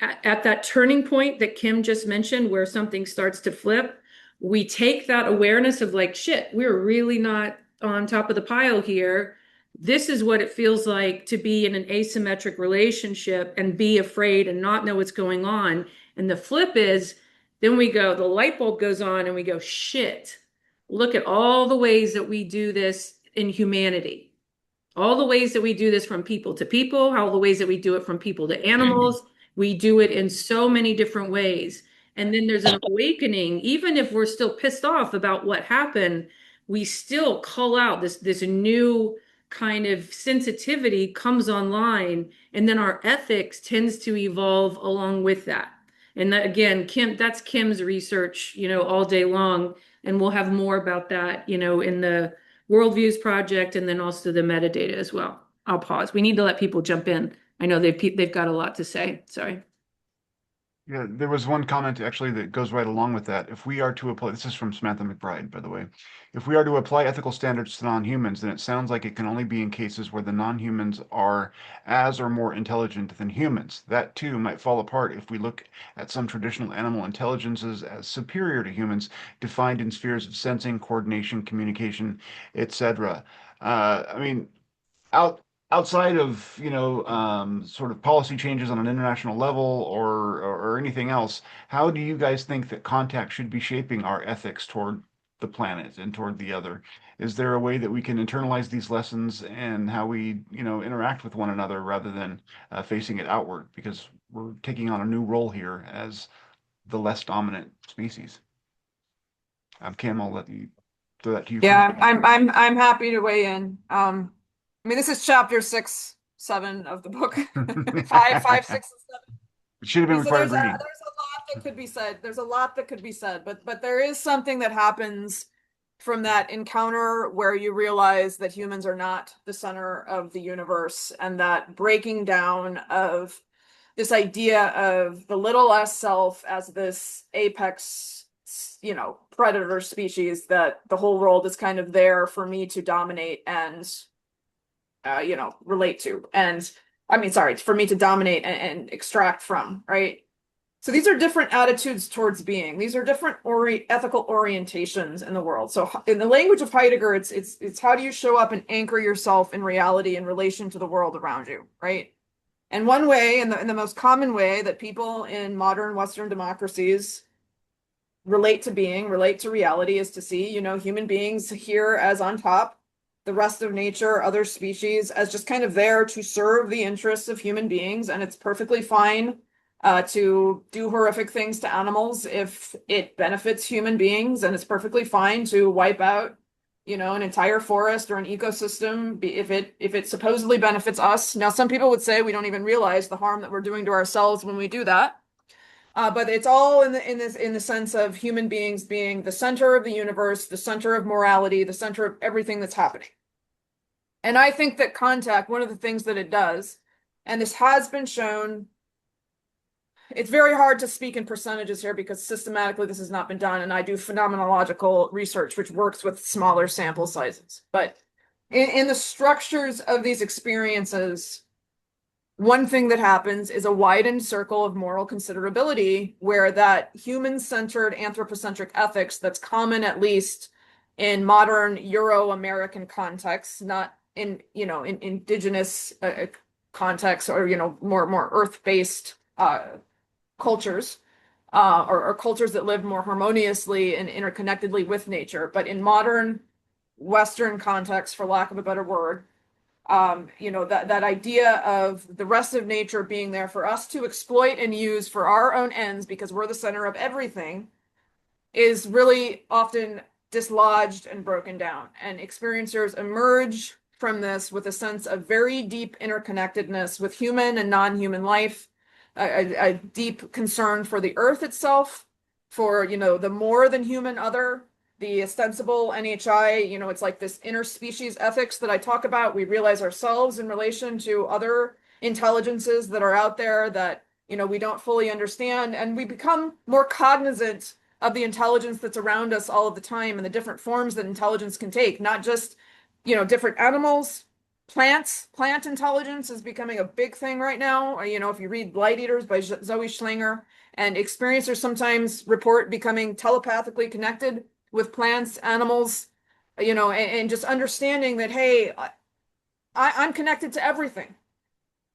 At that turning point that Kim just mentioned, where something starts to flip, we take that awareness of like, shit, we're really not on top of the pile here. This is what it feels like to be in an asymmetric relationship and be afraid and not know what's going on. And the flip is, then we go, the light bulb goes on and we go, shit, look at all the ways that we do this in humanity. All the ways that we do this from people to people, all the ways that we do it from people to animals. We do it in so many different ways. And then there's an awakening. Even if we're still pissed off about what happened, we still call out this new kind of sensitivity comes online, and then our ethics tends to evolve along with that. And that, again, that's Kim's research, all day long. And we'll have more about that, in the Worldviews project, and then also the metadata as well. I'll pause. We need to let people jump in. I know they've got a lot to say. Sorry. Yeah, there was one comment actually that goes right along with that. If we are to apply, this is from Samantha McBride, by the way. If we are to apply ethical standards to non-humans, then it sounds like it can only be in cases where the non-humans are as or more intelligent than humans. That too might fall apart if we look at some traditional animal intelligences as superior to humans, defined in spheres of sensing, coordination, communication, etc. I mean, outside of, sort of policy changes on an international level or anything else, how do you guys think that contact should be shaping our ethics toward the planet and toward the other? Is there a way that we can internalize these lessons and how we, interact with one another rather than facing it outward? Because we're taking on a new role here as the less dominant species. Kim, I'll let you throw that to you Yeah, first. I'm happy to weigh in. I mean, this is chapter 6, 7 of the book. 5, 5, 6, and 7. It should have been So required reading. there's a lot that could be said. There's a lot that could be said, but there is something that happens from that encounter where you realize that humans are not the center of the universe, and that breaking down of this idea of the little s self as this apex, predator species that the whole world is kind of there for me to dominate and relate to. And I mean, sorry, for me to dominate and extract from, right? So these are different attitudes towards being. These are different ethical orientations in the world. So in the language of Heidegger, it's how do you show up and anchor yourself in reality in relation to the world around you, right? And one way, and the most common way that people in modern Western democracies relate to being, relate to reality, is to see, human beings here as on top, the rest of nature, other species as just kind of there to serve the interests of human beings. And it's perfectly fine to do horrific things to animals if it benefits human beings. And it's perfectly fine to wipe out, an entire forest or an ecosystem if it supposedly benefits us. Now, some people would say we don't even realize the harm that we're doing to ourselves when we do that. But it's all in the sense of human beings being the center of the universe, the center of morality, the center of everything that's happening. And I think that contact, one of the things that it does, and this has been shown, it's very hard to speak in percentages here because systematically this has not been done, and I do phenomenological research, which works with smaller sample sizes. But in the structures of these experiences, one thing that happens is a widened circle of moral considerability where that human-centered anthropocentric ethics that's common, at least in modern Euro-American contexts, not in indigenous contexts or more earth-based cultures or cultures that live more harmoniously and interconnectedly with nature. But in modern Western contexts, for lack of a better word, that idea of the rest of nature being there for us to exploit and use for our own ends because we're the center of everything is really often dislodged and broken down. And experiencers emerge from this with a sense of very deep interconnectedness with human and non-human life, a deep concern for the earth itself, for, the more than human other, the ostensible NHI, it's like this interspecies ethics that I talk about. We realize ourselves in relation to other intelligences that are out there that, we don't fully understand. And we become more cognizant of the intelligence that's around us all of the time and the different forms that intelligence can take, not just, different animals, plants. Plant intelligence is becoming a big thing right now. If you read Light Eaters by Zoe Schlanger, and experiencers sometimes report becoming telepathically connected with plants, animals, and just understanding that, hey, I'm connected to everything.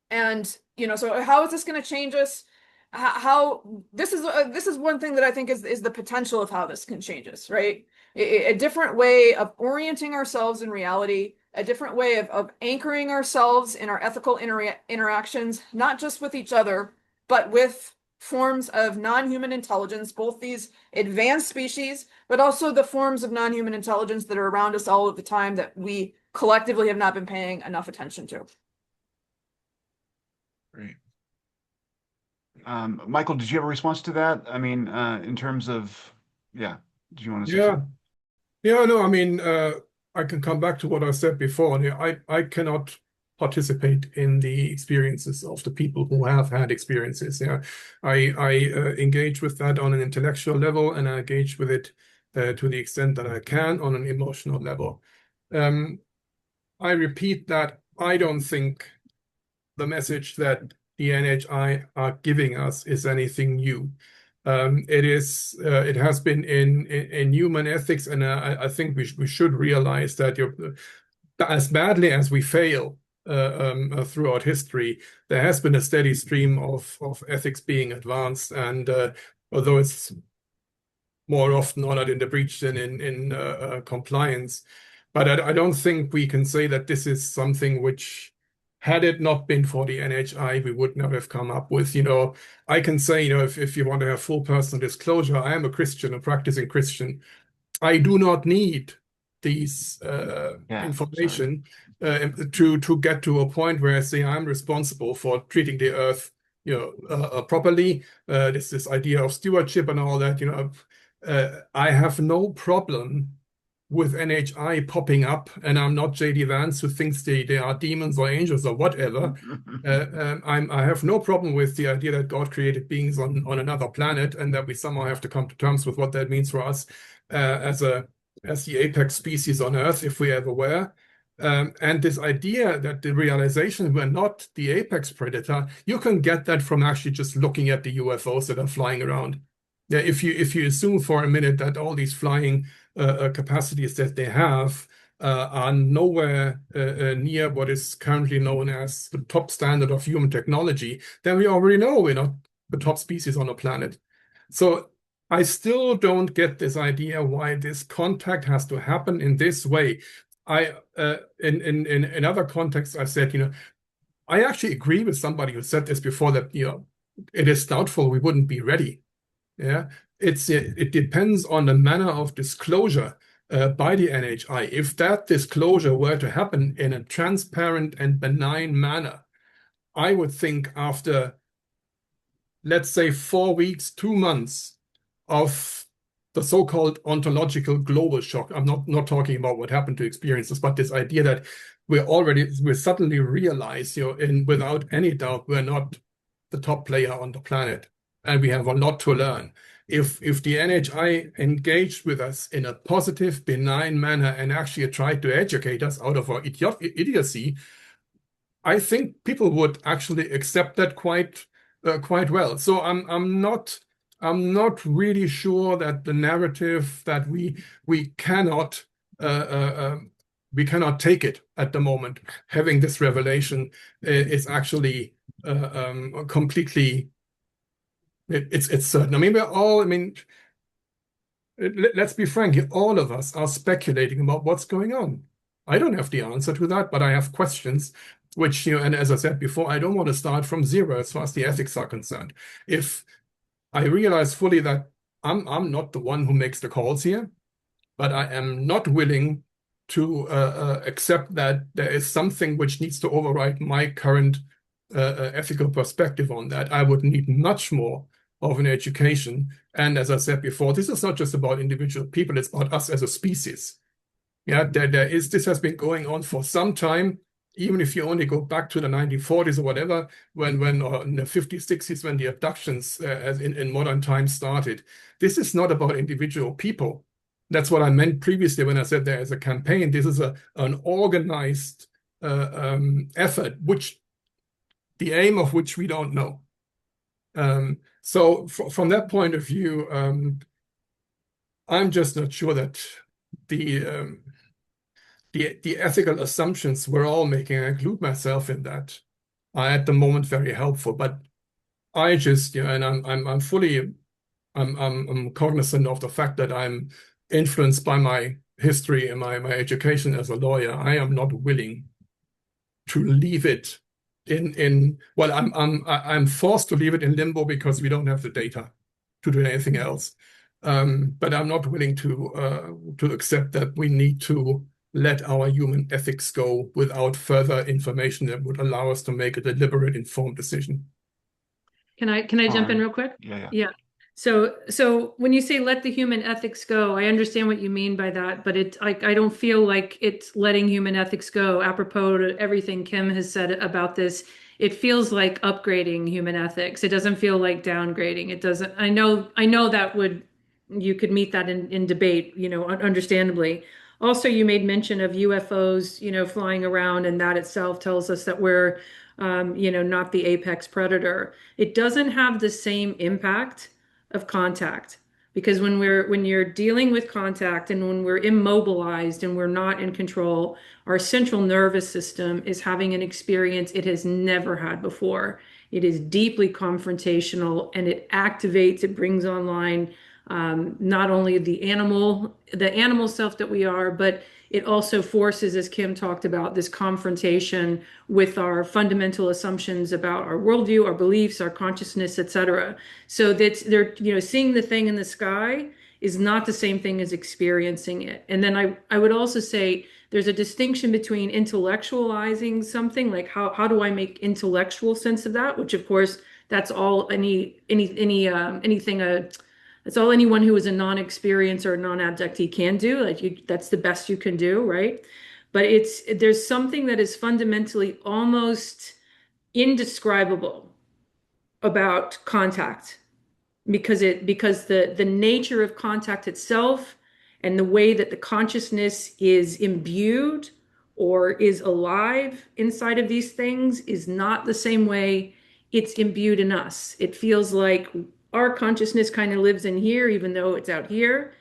And, so how is this going to change us? How this is one thing that I think is the potential of how this can change us, right? A different way of orienting ourselves in reality, a different way of anchoring ourselves in our ethical interactions, not just with each other, but with forms of non-human intelligence, both these advanced species, but also the forms of non-human intelligence that are around us all of the time that we collectively have not been paying enough attention to. Great. Michael, did you have a response to that? I mean, in terms of, do you want to say something? Yeah, no, I mean, I can come back to what I said before. I cannot participate in the experiences of the people who have had experiences. I engage with that on an intellectual level, and I engage with it to the extent that I can on an emotional level. I repeat that I don't think the message that the NHI are giving us is anything new. It has been in human ethics, and I think we should realize that as badly as we fail throughout history, there has been a steady stream of ethics being advanced, and although it's more often honored in the breach than in compliance, but I don't think we can say that this is something which, had it not been for the NHI, we would not have come up with. I can say, if you want to have full personal disclosure, I am a Christian, a practicing Christian. I do not need these information to get to a point where I say I'm responsible for treating the earth, properly. This idea of stewardship and all that. I have no problem with NHI popping up, and I'm not JD Vance who thinks they are demons or angels or whatever. I have no problem with the idea that God created beings on another planet, and that we somehow have to come to terms with what that means for us as the apex species on Earth, if we ever were. And this idea that the realization we're not the apex predator, you can get that from actually just looking at the UFOs that are flying around. Yeah, if you assume for a minute that all these flying capacities that they have are nowhere near what is currently known as the top standard of human technology, then we already know we're not the top species on the planet. So I still don't get this idea why this contact has to happen in this way. In other contexts, I said, I actually agree with somebody who said this before, that it is doubtful we wouldn't be ready. Yeah, it depends on the manner of disclosure by the NHI. If that disclosure were to happen in a transparent and benign manner, I would think after, let's say, 4 weeks, 2 months of the so-called ontological global shock. I'm not talking about what happened to experiences, but this idea that we suddenly realize, without any doubt, we're not the top player on the planet, and we have a lot to learn. If the NHI engaged with us in a positive, benign manner and actually tried to educate us out of our idiocy, I think people would actually accept that quite well. So I'm not really sure that the narrative that we cannot take it at the moment, having this revelation, is actually completely. It's certain. Let's be frank. All of us are speculating about what's going on. I don't have the answer to that, but I have questions. Which, and as I said before, I don't want to start from zero as far as the ethics are concerned. If I realize fully that I'm not the one who makes the calls here, but I am not willing to accept that there is something which needs to override my current ethical perspective on that. I would need much more of an education. And as I said before, this is not just about individual people, it's about us as a species. Yeah, this has been going on for some time. Even if you only go back to the 1940s or whatever, when or in the 50s, 60s, when the abductions as in modern times started. This is not about individual people. That's what I meant previously when I said there is a campaign. This is an organized effort, which the aim of which we don't know. So from that point of view, I'm just not sure that the ethical assumptions we're all making, I include myself in that, are at the moment very helpful. But I just, and I'm fully, I'm cognizant of the fact that I'm influenced by my history and my education as a lawyer. I am not willing to leave it well, I'm forced to leave it in limbo because we don't have the data to do anything else. But I'm not willing to accept that we need to let our human ethics go without further information that would allow us to make a deliberate, informed decision. Can I jump in real quick? Yeah. So when you say let the human ethics go, I understand what you mean by that, but I don't feel like it's letting human ethics go. Apropos to everything Kim has said about this, it feels like upgrading human ethics. It doesn't feel like downgrading. It doesn't. I know that you could meet that in debate, understandably. Also, you made mention of UFOs, flying around, and that itself tells us that we're, not the apex predator. It doesn't have the same impact of contact. Because when you're dealing with contact and when we're immobilized and we're not in control, our central nervous system is having an experience it has never had before. It is deeply confrontational, and it activates, it brings online not only the animal self that we are, but it also forces, as Kim talked about, this confrontation with our fundamental assumptions about our worldview, our beliefs, our consciousness, etc. So that's they're, seeing the thing in the sky is not the same thing as experiencing it. And then I would also say there's a distinction between intellectualizing something, like how do I make intellectual sense of that, which of course that's all that's all anyone who is a non-experiencer or non-abductee can do. That's the best you can do, right? But there's something that is fundamentally almost indescribable about contact, because the nature of contact itself and the way that the consciousness is imbued or is alive inside of these things is not the same way it's imbued in us. It feels like our consciousness kind of lives in here, even though it's out here.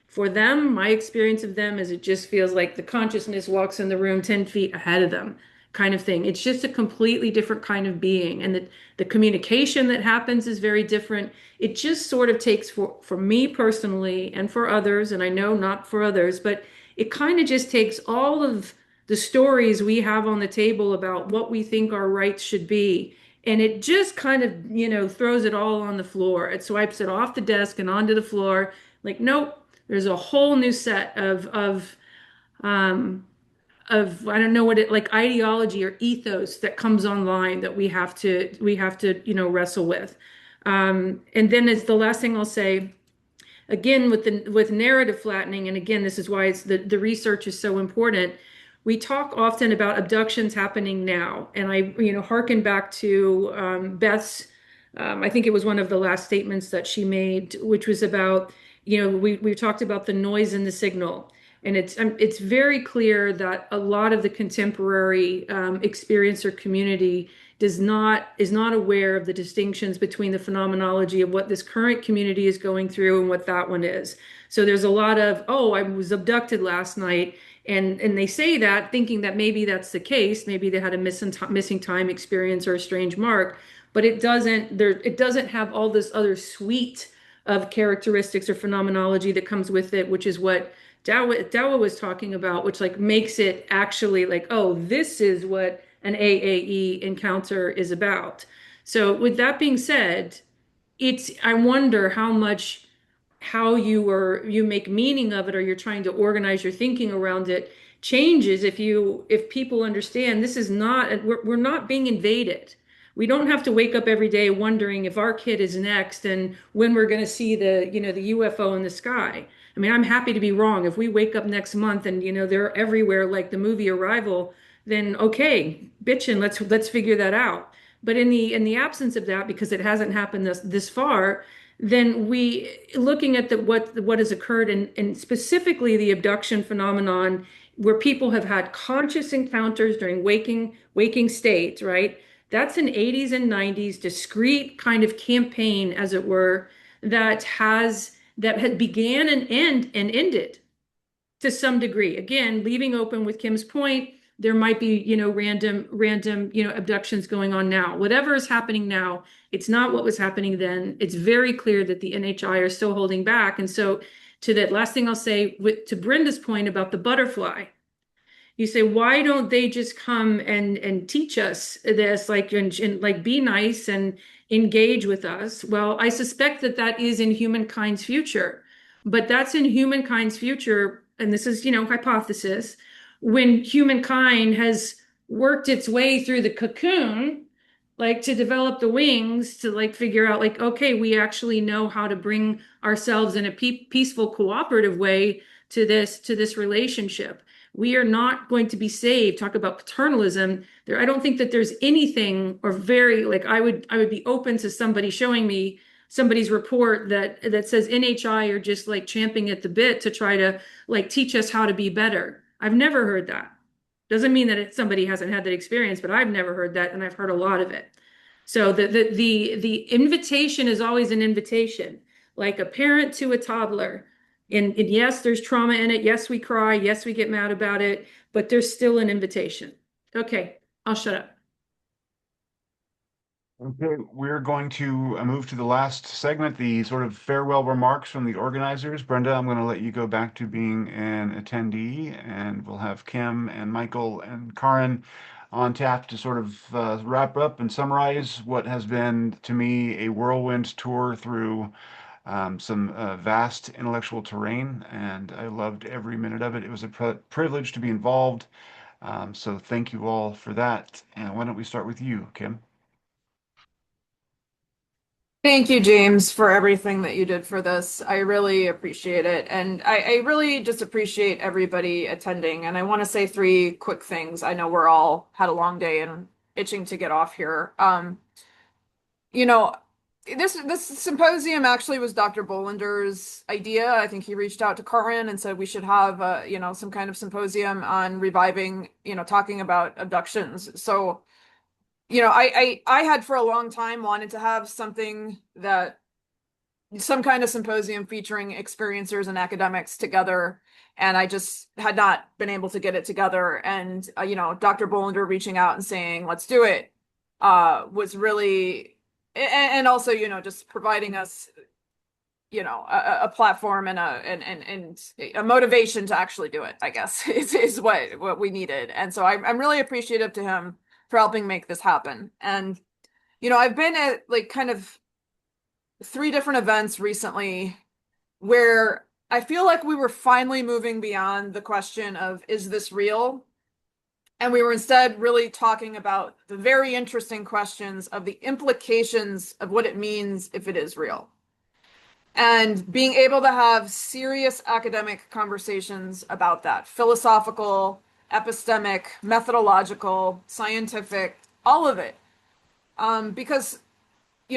For them, my experience of them is it just feels like the consciousness walks in the room 10 feet ahead of them, kind of thing. It's just a completely different kind of being. And the communication that happens is very different. It just sort of takes, for me personally and for others, and I know not for others, but it kind of just takes all of the stories we have on the table about what we think our rights should be. And it just kind of, throws it all on the floor. It swipes it off the desk and onto the floor. Like, nope, there's a whole new set of I don't know what it, like, ideology or ethos that comes online that we have to wrestle with. And then as the last thing I'll say, again, with narrative flattening, and again, this is why the research is so important. We talk often about abductions happening now, and I hearken back to Beth's. I think it was one of the last statements that she made, which was about we talked about the noise in the signal, and it's very clear that a lot of the contemporary experiencer community is not aware of the distinctions between the phenomenology of what this current community is going through and what that one is. So there's a lot of, oh, I was abducted last night. And they say that thinking that maybe that's the case. Maybe they had a missing time experience or a strange mark, but it doesn't have all this other suite of characteristics or phenomenology that comes with it, which is what Dawa was talking about, which like makes it actually like, oh, this is what an AAE encounter is about. So with that being said, I wonder how you make meaning of it, or you're trying to organize your thinking around it, changes if people understand this is not, we're not being invaded. We don't have to wake up every day wondering if our kid is next and when we're going to see the UFO in the sky. I mean, I'm happy to be wrong. If we wake up next month and they're everywhere like the movie Arrival, then okay, bitchin', let's figure that out. But in the absence of that, because it hasn't happened this far, then we looking at what has occurred and specifically the abduction phenomenon, where people have had conscious encounters during waking states, right? That's an 80s and 90s discrete kind of campaign, as it were, that had began and ended to some degree. Again, leaving open with Kim's point, there might be random abductions going on now. Whatever is happening now, it's not what was happening then. It's very clear that the NHI are still holding back. And so to that last thing I'll say, to Brenda's point about the butterfly, you say, why don't they just come and teach us this, and like be nice and engage with us? Well, I suspect that is in humankind's future, but that's in humankind's future, and this is hypothesis, when humankind has worked its way through the cocoon, like to develop the wings to like figure out like, okay, we actually know how to bring ourselves in a peaceful, cooperative way to this relationship. We are not going to be saved. Talk about paternalism. I don't think that there's anything, or very like I would be open to somebody showing me somebody's report that says NHI are just like champing at the bit to try to like teach us how to be better. I've never heard that. Doesn't mean that somebody hasn't had that experience, but I've never heard that, and I've heard a lot of it. So the invitation is always an invitation. like a parent to a toddler. And yes, there's trauma in it. Yes, we cry. Yes, we get mad about it, but there's still an invitation. Okay, I'll shut up. Okay, we're going to move to the last segment, the sort of farewell remarks from the organizers. Brenda, I'm going to let you go back to being an attendee, and we'll have Kim and Michael and Karin on tap to sort of wrap up and summarize what has been, to me, a whirlwind tour through some vast intellectual terrain, and I loved every minute of it. It was a privilege to be involved, so thank you all for that. And why don't we start with you, Kim? Thank you, James, for everything that you did for this. I really appreciate it. And I really just appreciate everybody attending. And I want to say three quick things. I know we're all had a long day and itching to get off here. You know, this symposium actually was Dr. Bolender's idea. I think he reached out to Karin and said we should have some kind of symposium on reviving, talking about abductions. So I had for a long time wanted to have some kind of symposium featuring experiencers and academics together, and I just had not been able to get it together. And Dr. Bolender reaching out and saying, let's do it, was really, and also, just providing us, a platform and a motivation to actually do it, I guess, is what we needed. And so I'm really appreciative to him for helping make this happen. And, I've been at kind of 3 different events recently where I feel like we were finally moving beyond the question of, is this real? And we were instead really talking about the very interesting questions of the implications of what it means if it is real. And being able to have serious academic conversations about that, philosophical, epistemic, methodological, scientific, all of it. Because,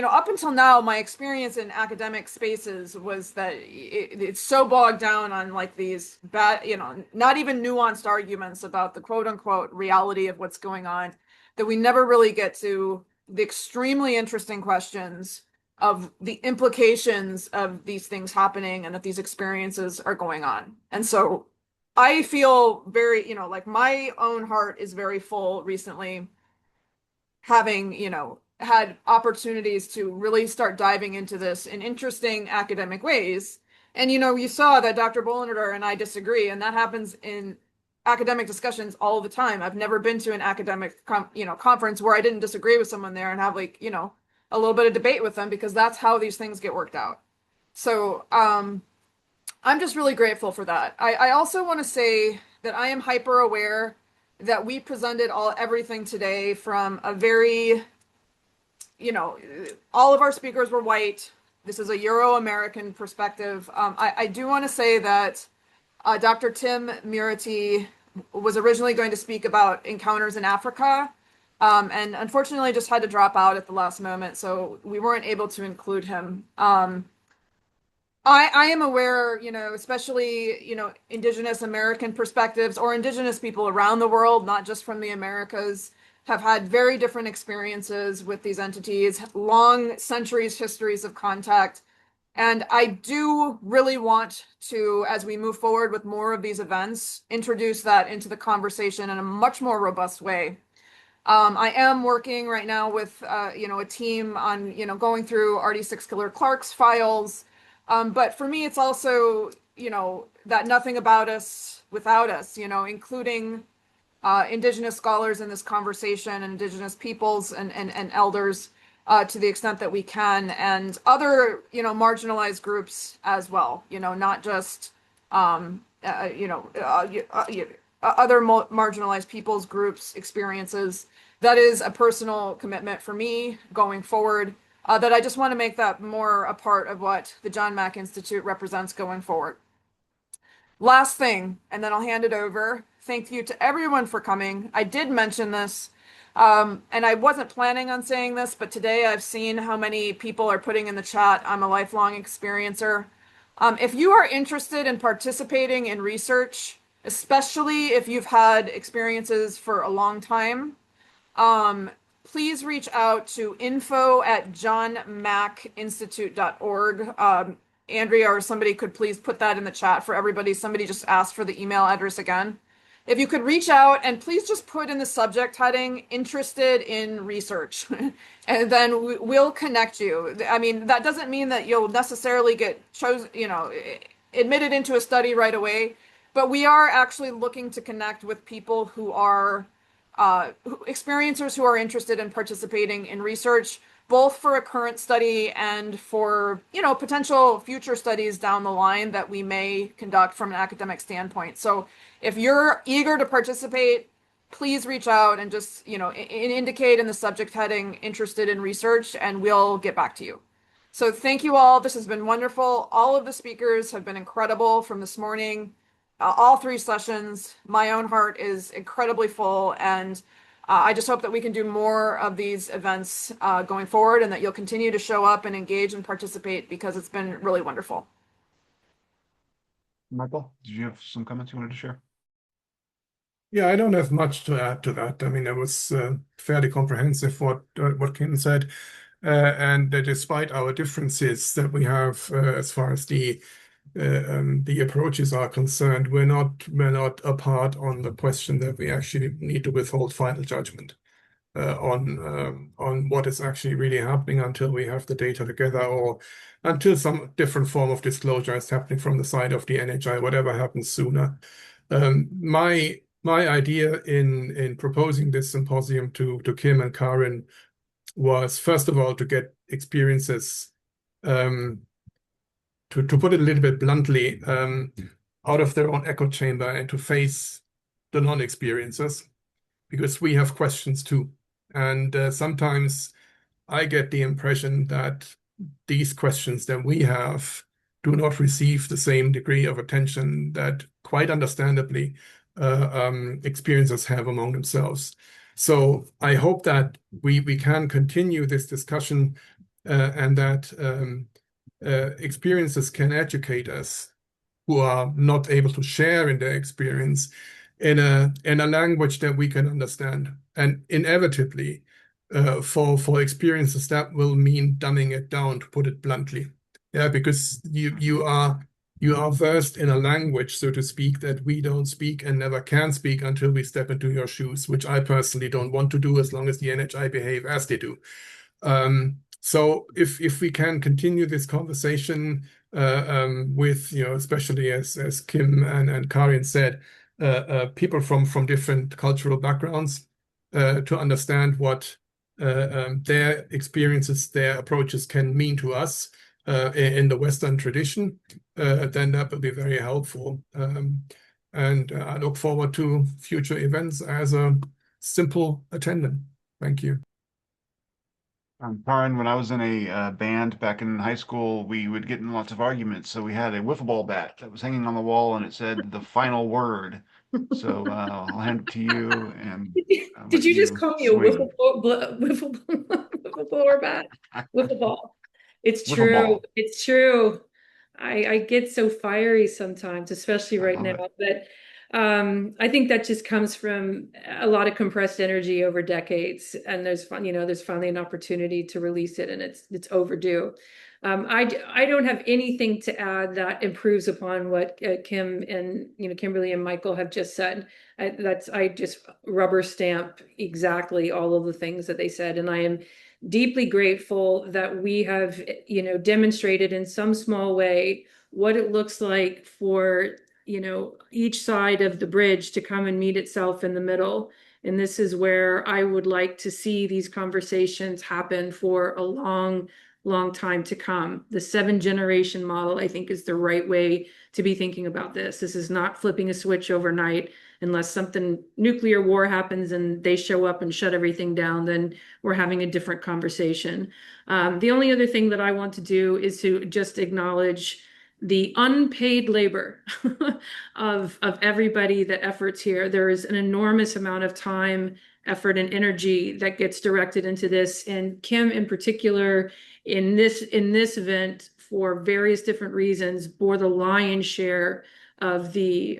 up until now, my experience in academic spaces was that it's so bogged down on these bad, not even nuanced arguments about the quote unquote reality of what's going on, that we never really get to the extremely interesting questions of the implications of these things happening and that these experiences are going on. And so I feel very, my own heart is very full recently, having, had opportunities to really start diving into this in interesting academic ways. And, you saw that Dr. Bolender and I disagree, and that happens in academic discussions all the time. I've never been to an academic, conference where I didn't disagree with someone there and have a little bit of debate with them, because that's how these things get worked out. So I'm just really grateful for that. I also want to say that I am hyper aware that we presented everything today from a very, all of our speakers were white. This is a Euro-American perspective. I do want to say that Dr. Tim Murity was originally going to speak about encounters in Africa, and unfortunately just had to drop out at the last moment, so we weren't able to include him. I am aware, especially, Indigenous American perspectives, or Indigenous people around the world, not just from the Americas, have had very different experiences with these entities, long centuries, histories of contact. And I do really want to, as we move forward with more of these events, introduce that into the conversation in a much more robust way. I am working right now with, a team on, going through RD6 Killer Clark's files. But for me, it's also, that nothing about us without us, including Indigenous scholars in this conversation, and Indigenous peoples and elders to the extent that we can, and other, marginalized groups as well, not just, other marginalized peoples, groups, experiences. That is a personal commitment for me going forward, that I just want to make that more a part of what the John Mack Institute represents going forward. Last thing, and then I'll hand it over. Thank you to everyone for coming. I did mention this, and I wasn't planning on saying this, but today I've seen how many people are putting in the chat, I'm a lifelong experiencer. If you are interested in participating in research, especially if you've had experiences for a long time, please reach out to info@johnmackinstitute.org. Andrea or somebody could please put that in the chat for everybody. Somebody just asked for the email address again. If you could reach out and please just put in the subject heading, interested in research, and then we'll connect you. I mean, that doesn't mean that you'll necessarily get chosen, admitted into a study right away, but we are actually looking to connect with people who are experiencers who are interested in participating in research, both for a current study and for, potential future studies down the line that we may conduct from an academic standpoint. So if you're eager to participate, please reach out and just, indicate in the subject heading interested in research, and we'll get back to you. So thank you all. This has been wonderful. All of the speakers have been incredible from this morning. All 3 sessions. My own heart is incredibly full, and I just hope that we can do more of these events going forward, and that you'll continue to show up and engage and participate, because it's been really wonderful. Michael, did you have some comments you wanted to share? Yeah, I don't have much to add to that. I mean, it was fairly comprehensive what Kim said, and despite our differences that we have as far as the approaches are concerned, we're not apart on the question that we actually need to withhold final judgment on what is actually really happening until we have the data together, or until some different form of disclosure is happening from the side of the NHI, whatever happens sooner. My idea in proposing this symposium to Kim and Karin was, first of all, to get experiences, to put it a little bit bluntly, out of their own echo chamber and to face the non-experiencers, because we have questions too. And sometimes I get the impression that these questions that we have do not receive the same degree of attention that, quite understandably, experiencers have among themselves. So I hope that we can continue this discussion and that experiences can educate us who are not able to share in their experience in a language that we can understand. And inevitably, for experiences, that will mean dumbing it down, to put it bluntly. Yeah, because you are versed in a language, so to speak, that we don't speak and never can speak until we step into your shoes, which I personally don't want to do as long as the NHI behave as they do. So if we can continue this conversation with, especially as Kim and Karin said, people from different cultural backgrounds, to understand what their experiences, their approaches can mean to us in the Western tradition, then that will be very helpful. And I look forward to future events as a simple attendant. Thank you. Karin, when I was in a band back in high school, we would get in lots of arguments. So we had a wiffle ball bat that was hanging on the wall, and it said "the final word." So I'll hand it to you. And Did you just call me a wiffle ball or bat? Wiffle ball. It's Wiffle true. ball. It's true. I get so fiery sometimes, especially right now. But I think that just comes from a lot of compressed energy over decades, and there's finally an opportunity to release it, and it's overdue. I don't have anything to add that improves upon what Kim and Kimberly and Michael have just said. I just rubber stamp exactly all of the things that they said, and I am deeply grateful that we have demonstrated in some small way what it looks like for each side of the bridge to come and meet itself in the middle. And this is where I would like to see these conversations happen for a long time to come. The 7-generation model, I think, is the right way to be thinking about this. This is not flipping a switch overnight. Unless something nuclear war happens and they show up and shut everything down, then we're having a different conversation. The only other thing that I want to do is to just acknowledge the unpaid labor of everybody that efforts here. There is an enormous amount of time, effort, and energy that gets directed into this. And Kim, in particular, in this event, for various different reasons, bore the lion's share of the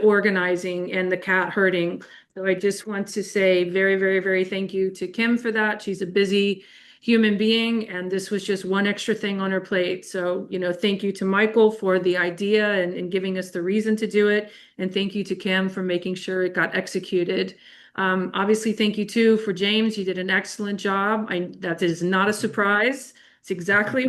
organizing and the cat herding. So I just want to say very, very, very thank you to Kim for that. She's a busy human being, and this was just one extra thing on her plate. So, thank you to Michael for the idea and giving us the reason to do it. And thank you to Kim for making sure it got executed. Obviously, thank you too for James. You did an excellent job. That is not a surprise. It's exactly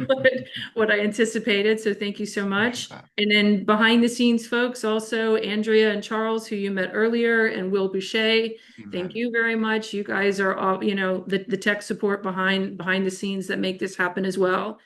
what I anticipated. So thank you so much. And then behind the scenes folks, also Andrea and Charles, who you met earlier, and Will Boucher. Thank you very much. You guys are all, the tech support behind the scenes that make this happen as well.